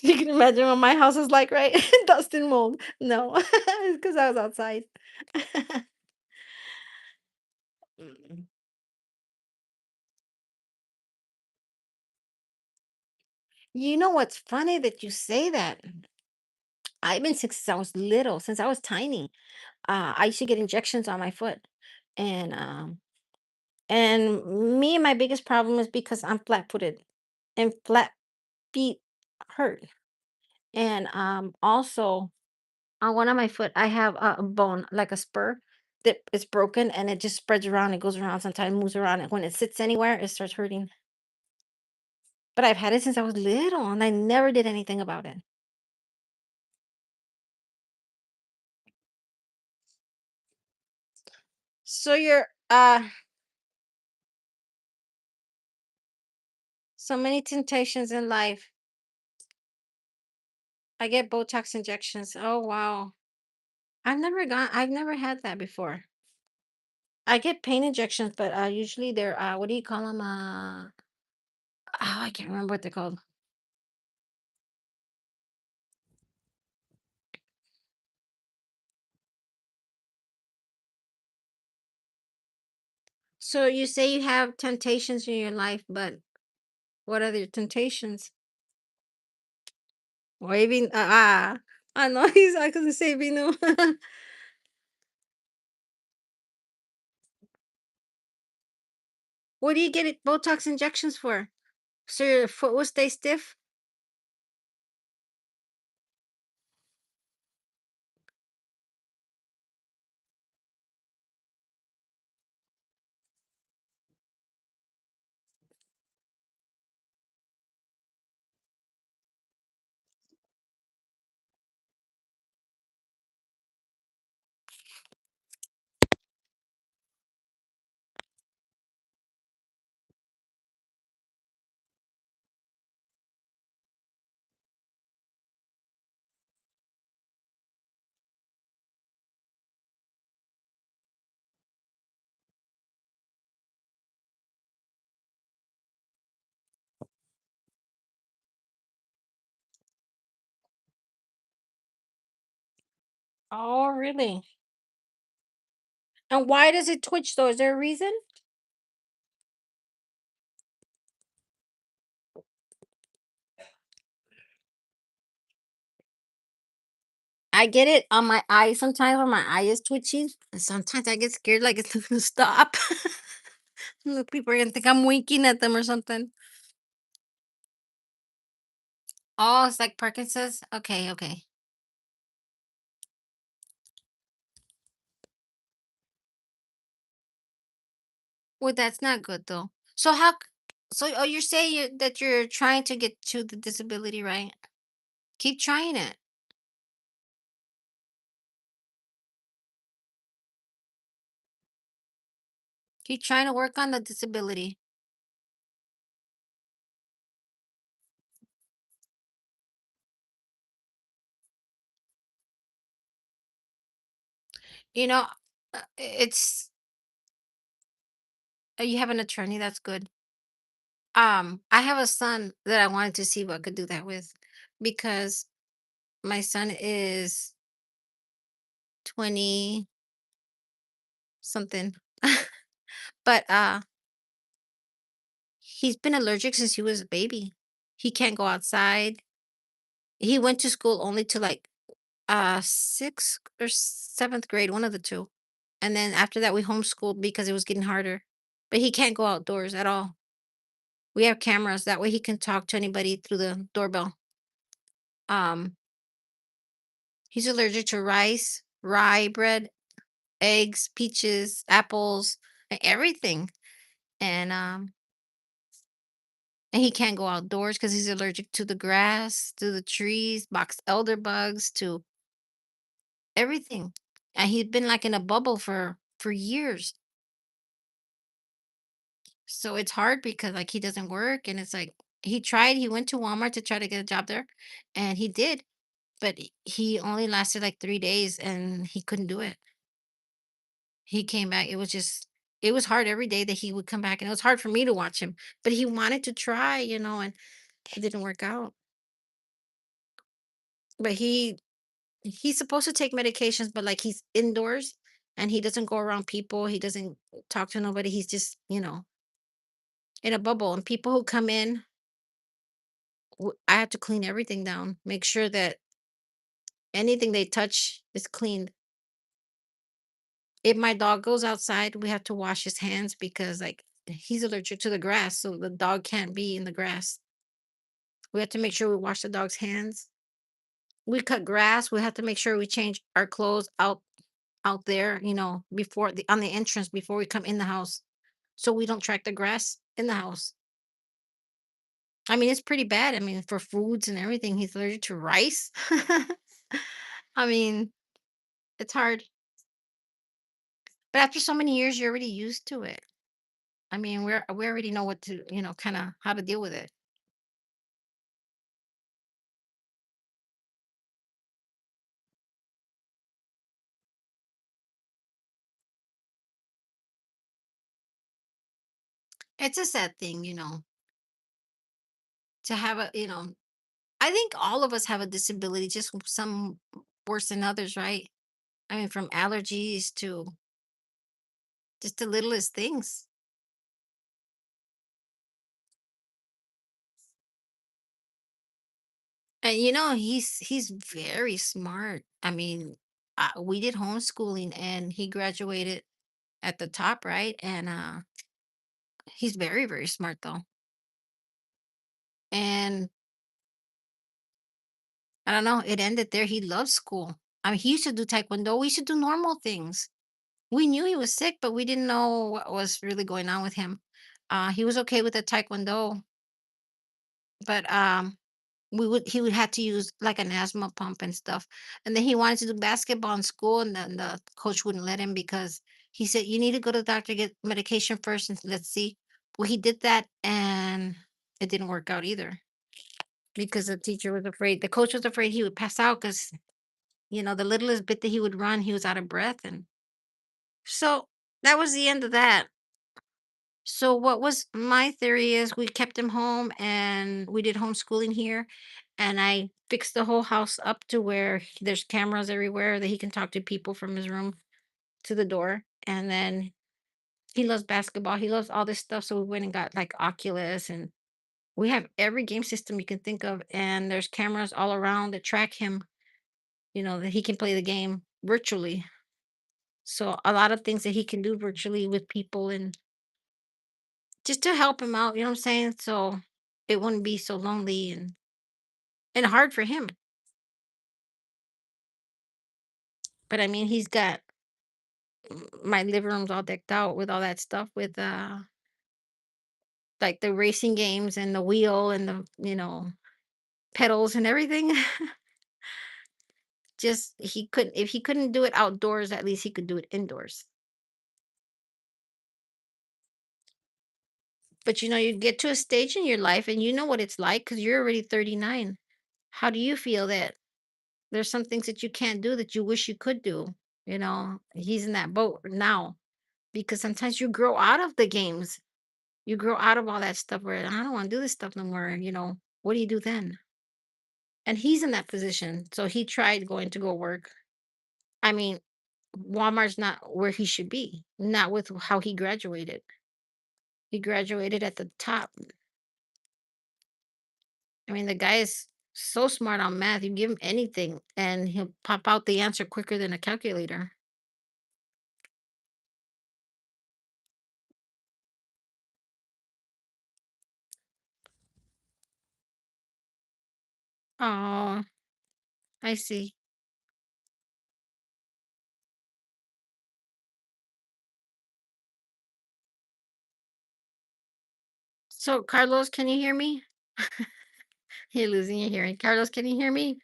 You can imagine what my house is like, right? Dust and mold. No, it's because I was outside. Mm. You know what's funny that you say that? I've been sick since I was little, since I was tiny. I used to get injections on my foot, and my biggest problem is because I'm flat-footed, and flat feet hurt. And also on one of my foot, I have a bone, like a spur, that is broken, and it just spreads around. It goes around, sometimes moves around. And when it sits anywhere, it starts hurting. but I've had it since I was little, and I never did anything about it. So you're so many temptations in life. I get Botox injections. Oh wow. I've never had that before. I get pain injections, but usually they're what do you call them? Oh, I can't remember what they're called. So you say you have temptations in your life, but what are your temptations? Or even I know he's I couldn't say vino. What do you get it Botox injections for? So your foot will stay stiff? Oh, really? And why does it twitch though? Is there a reason? I get it on my eye sometimes when my eye is twitching. And sometimes I get scared like it's not gonna stop. Look, people are gonna think I'm winking at them or something. Oh, it's like Parkinson's? Okay, okay. Well, that's not good though. So so you're saying that you're trying to get to the disability, right? Keep trying it. Keep trying to work on the disability. You know, it's you have an attorney, that's good. I have a son that I wanted to see what I could do that with because my son is 20 something. But he's been allergic since he was a baby. He can't go outside. He went to school only to like 6th or 7th grade, one of the two. And then after that we homeschooled because it was getting harder. But he can't go outdoors at all. We have cameras that way he can talk to anybody through the doorbell. Um he's allergic to rice, rye bread, eggs, peaches, apples, everything. And and he can't go outdoors because he's allergic to the grass, to the trees, box elder bugs, to everything. And he'd been like in a bubble for years. So it's hard because like he doesn't work and it's like he went to Walmart to try to get a job there and he did, but he only lasted like 3 days and he couldn't do it. He came back. It was hard every day that he would come back and it was hard for me to watch him, but he wanted to try, and it didn't work out. But he's supposed to take medications, but like he's indoors and he doesn't go around people. He doesn't talk to nobody. He's just, in a bubble. And people who come in, I have to clean everything down, make sure that anything they touch is cleaned. If my dog goes outside, we have to wash his hands because like he's allergic to the grass, so the dog can't be in the grass. We have to make sure we wash the dog's hands. We cut grass. We have to make sure we change our clothes out there, before the on the entrance before we come in the house, so we don't track the grass in the house. I mean, it's pretty bad. I mean, for foods and everything, he's allergic to rice. I mean, it's hard. But after so many years, you're already used to it. I mean, we already know what to, kind of how to deal with it. It's a sad thing, to have I think all of us have a disability, just some worse than others, right? I mean, from allergies to just the littlest things. And he's very smart. I mean, we did homeschooling and he graduated at the top, right? And he's very, very smart though. And I don't know, it ended there. He loves school. I mean, he used to do taekwondo. We used to do normal things. We knew he was sick, but we didn't know what was really going on with him. He was okay with the taekwondo, but he would have to use like an asthma pump and stuff. And then he wanted to do basketball in school, and then the coach wouldn't let him because he said you need to go to the doctor, get medication first, and let's see. Well, he did that, and it didn't work out either because the teacher was afraid. The coach was afraid he would pass out because the littlest bit that he would run, he was out of breath, and so that was the end of that. So what was my theory is we kept him home and we did homeschooling here, and I fixed the whole house up to where there's cameras everywhere that he can talk to people from his room to the door. And then he loves basketball. He loves all this stuff. So we went and got like Oculus, and we have every game system you can think of, and there's cameras all around that track him, that he can play the game virtually. So a lot of things that he can do virtually with people and just to help him out, you know what I'm saying? So it wouldn't be so lonely and hard for him. But I mean, he's got my living room's all decked out with all that stuff with like the racing games and the wheel and the, pedals and everything. Just he couldn't if he couldn't do it outdoors, at least he could do it indoors. But you get to a stage in your life and you know what it's like because you're already 39. How do you feel that there's some things that you can't do that you wish you could do? He's in that boat now. Because sometimes you grow out of the games. You grow out of all that stuff where I don't want to do this stuff no more. What do you do then? And he's in that position. So he tried going to go work. I mean, Walmart's not where he should be, not with how he graduated. He graduated at the top. I mean, the guy is so smart on math. You give him anything and he'll pop out the answer quicker than a calculator. Oh, I see. So, Carlos, can you hear me? You're losing your hearing. Carlos, can you hear me?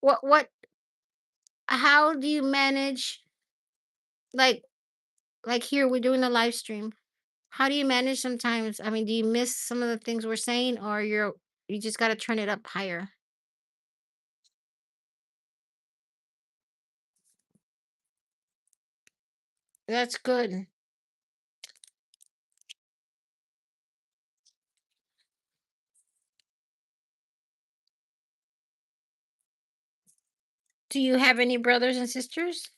What how do you manage like here we're doing a live stream. How do you manage sometimes? I mean, do you miss some of the things we're saying or you just got to turn it up higher? That's good. Do you have any brothers and sisters?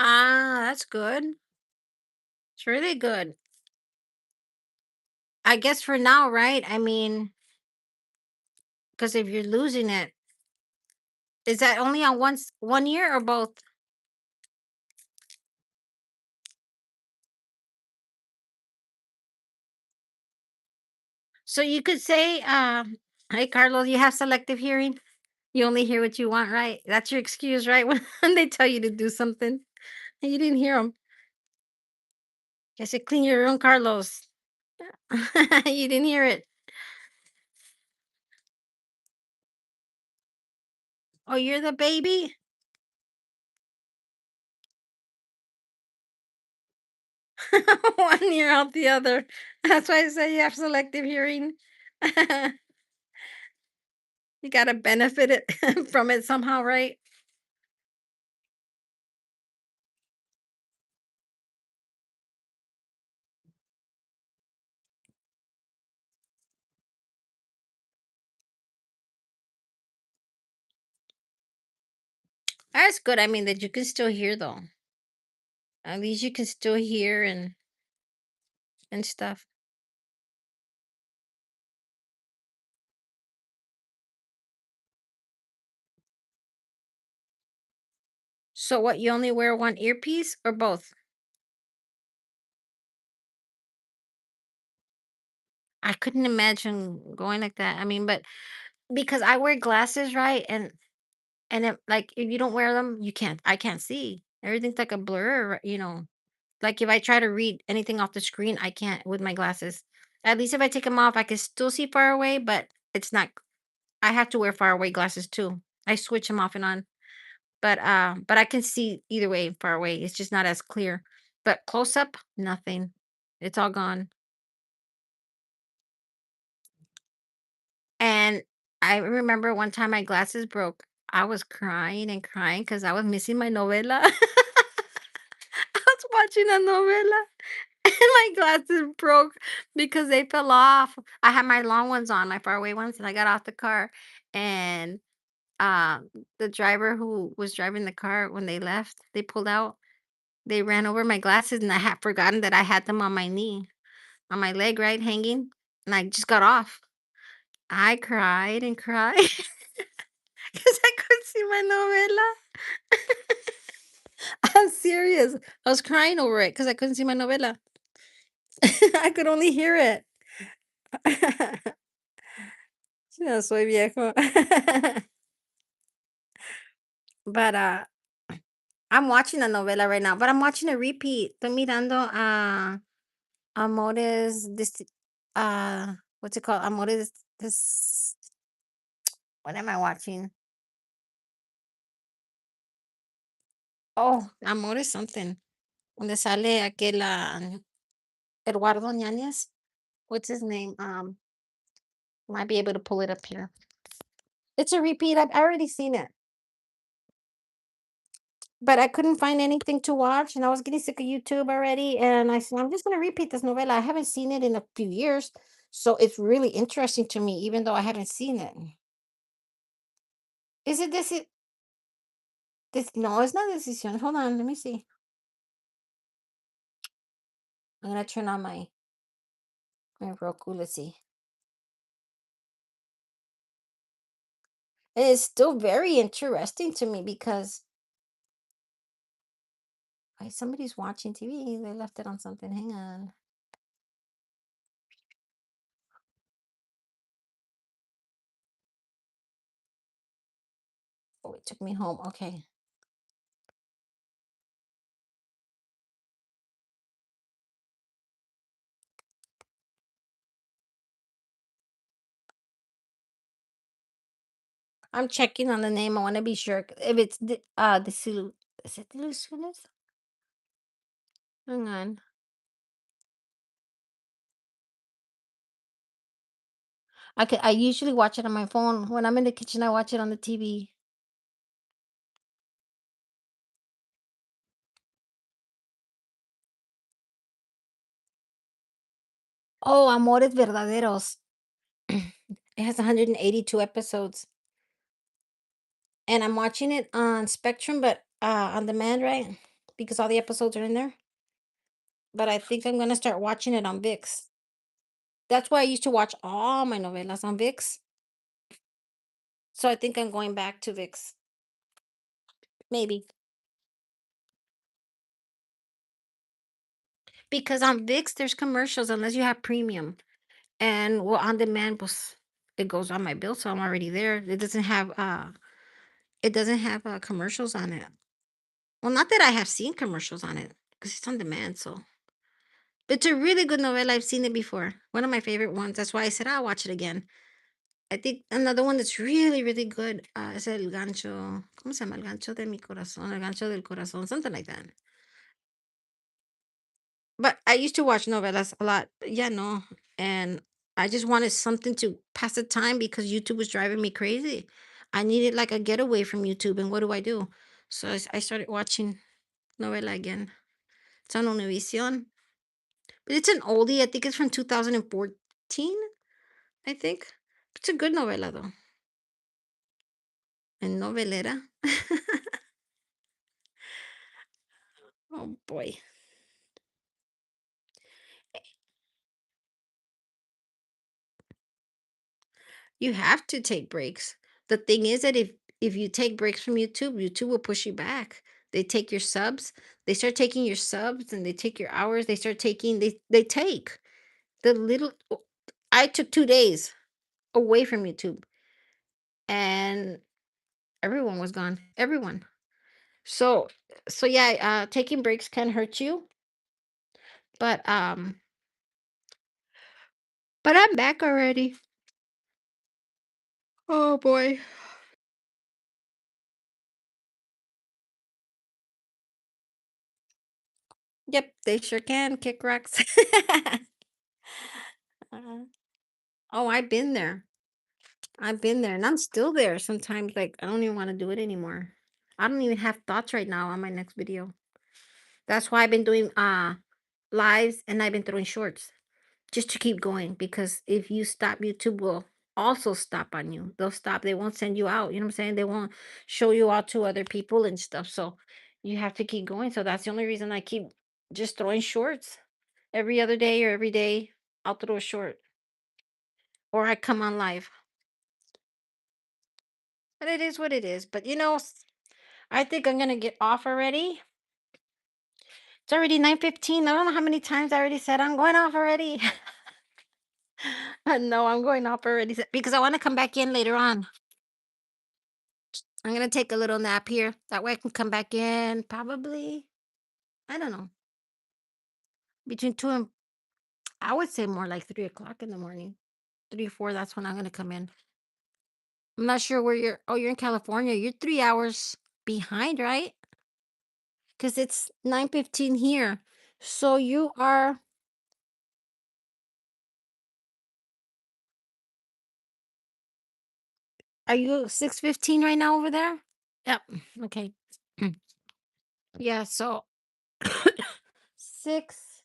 Ah, that's good. It's really good. I guess for now, right? I mean, because if you're losing it, is that only on one year or both? So you could say, "Hey, Carlos, you have selective hearing. You only hear what you want, right?" That's your excuse, right? When they tell you to do something and you didn't hear them. I said, "Clean your room, Carlos." You didn't hear it. Oh, you're the baby? One ear out the other. That's why I say you have selective hearing. You gotta benefit it from it somehow, right? That's good. I mean, that you can still hear though. At least you can still hear and stuff. So what, you only wear one earpiece or both? I couldn't imagine going like that. I mean, but because I wear glasses, right? And it, like if you don't wear them, I can't see. Everything's like a blur. Like if I try to read anything off the screen, I can't with my glasses. At least if I take them off, I can still see far away, but it's not I have to wear far away glasses too. I switch them off and on. But I can see either way far away. It's just not as clear. But close up, nothing. It's all gone. And I remember one time my glasses broke. I was crying and crying because I was missing my novela. I was watching a novela and my glasses broke because they fell off. I had my long ones on, my far away ones, and I got off the car and um the driver who was driving the car when they left, they pulled out, they ran over my glasses and I had forgotten that I had them on my knee, on my leg, right, hanging, and I just got off. I cried and cried because I couldn't see my novela. I'm serious. I was crying over it because I couldn't see my novela. I could only hear it. Ya soy viejo. But, I'm watching a novela right now, but I'm watching a repeat. Estoy mirando a Amores what's it called? Amores this what am I watching? Oh, Amores something. Donde sale aquel, Eduardo Ñañez. What's his name? Might be able to pull it up here. It's a repeat. I've already seen it, but I couldn't find anything to watch, and I was getting sick of YouTube already. And I said, I'm just gonna repeat this novela. I haven't seen it in a few years, so it's really interesting to me, even though I haven't seen it. Is it this? This? No, it's not Decision. Hold on, let me see. I'm gonna turn on my Roku. Let's see. It is still very interesting to me because somebody's watching TV. They left it on something. Hang on. Oh, it took me home. Okay. I'm checking on the name. I want to be sure if it's the Sulu. Is it the Lucinas? Hang on. I usually watch it on my phone. When I'm in the kitchen, I watch it on the TV. Oh, Amores Verdaderos. It has 182 episodes. And I'm watching it on Spectrum, but on demand, right? Because all the episodes are in there. But I think I'm gonna start watching it on VIX. That's why I used to watch all my novelas on VIX. So I think I'm going back to VIX. Maybe. Because on VIX there's commercials unless you have premium. And well, on demand, pues, it goes on my bill, so I'm already there. It doesn't have commercials on it. Well, not that I have seen commercials on it, because it's on demand. So it's a really good novela. I've seen it before. One of my favorite ones. That's why I said I'll watch it again. I think another one that's really, really good is El Gancho. ¿Cómo se llama? El Gancho de mi corazón. El Gancho del corazón. Something like that. But I used to watch novelas a lot. But yeah, no. And I just wanted something to pass the time because YouTube was driving me crazy. I needed like a getaway from YouTube. And what do I do? So I started watching novela again. It's on Univision. But it's an oldie. I think it's from 2014, I think. It's a good novela, though. And novelera. Oh, boy. You have to take breaks. The thing is that if you take breaks from YouTube, YouTube will push you back. They take your subs. They start taking your subs and they take your hours. They start taking they take the little I took 2 days away from YouTube and everyone was gone. Everyone. So so yeah, taking breaks can hurt you, but I'm back already. Oh boy. Yep, they sure can kick rocks. Uh, oh, I've been there. I've been there and I'm still there sometimes. Like, I don't even want to do it anymore. I don't even have thoughts right now on my next video. That's why I've been doing lives and I've been throwing shorts just to keep going because if you stop, YouTube will also stop on you. They'll stop. They won't send you out. You know what I'm saying? They won't show you out to other people and stuff. So you have to keep going. So that's the only reason I keep just throwing shorts every other day or every day. I'll throw a short or I come on live. But it is what it is. But I think I'm gonna get off already. It's already 9:15. I don't know how many times I already said I'm going off already. No, I'm going off already because I want to come back in later on. I'm gonna take a little nap here. That way I can come back in probably, I don't know, between two and I would say more like 3 o'clock in the morning. 3, 4, that's when I'm gonna come in. I'm not sure where you're in California. You're 3 hours behind, right? Because it's 9:15 here. So are you 6:15 right now over there? Yep. Okay. Yeah, so six,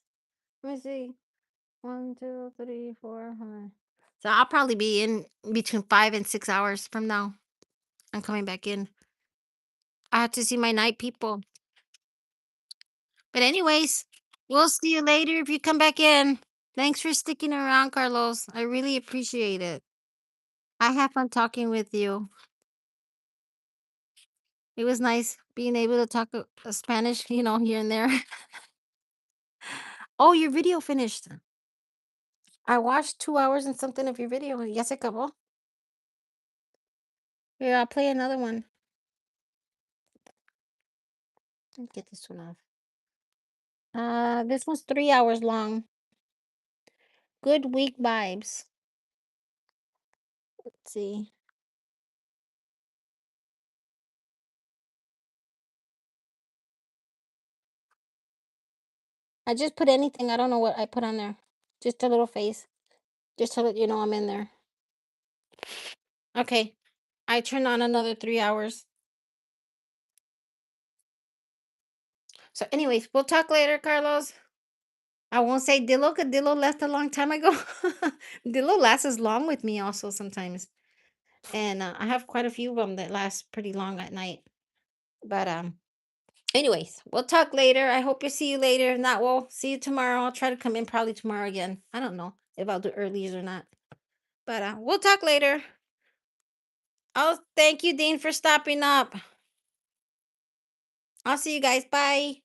let me see. 1, 2, 3, 4, 5. So I'll probably be in between 5 and 6 hours from now. I'm coming back in. I have to see my night people. But anyways, we'll see you later if you come back in. Thanks for sticking around, Carlos. I really appreciate it. I have fun talking with you. It was nice being able to talk Spanish, here and there. Oh, your video finished. I watched 2 hours and something of your video. Ya se acabó. Yeah, I'll play another one. Let me get this one off. This one's 3 hours long. Good week vibes. Let's see. I just put anything. I don't know what I put on there. Just a little face. Just to let you know I'm in there. Okay. I turned on another 3 hours. So, anyways, we'll talk later, Carlos. I won't say Dillo because Dillo left a long time ago. Dillo lasts as long with me also sometimes. And I have quite a few of them that last pretty long at night. But anyways, we'll talk later. I hope to see you later. If not, we'll see you tomorrow. I'll try to come in probably tomorrow again. I don't know if I'll do earlies or not. But we'll talk later. Oh, thank you, Dean, for stopping up. I'll see you guys. Bye.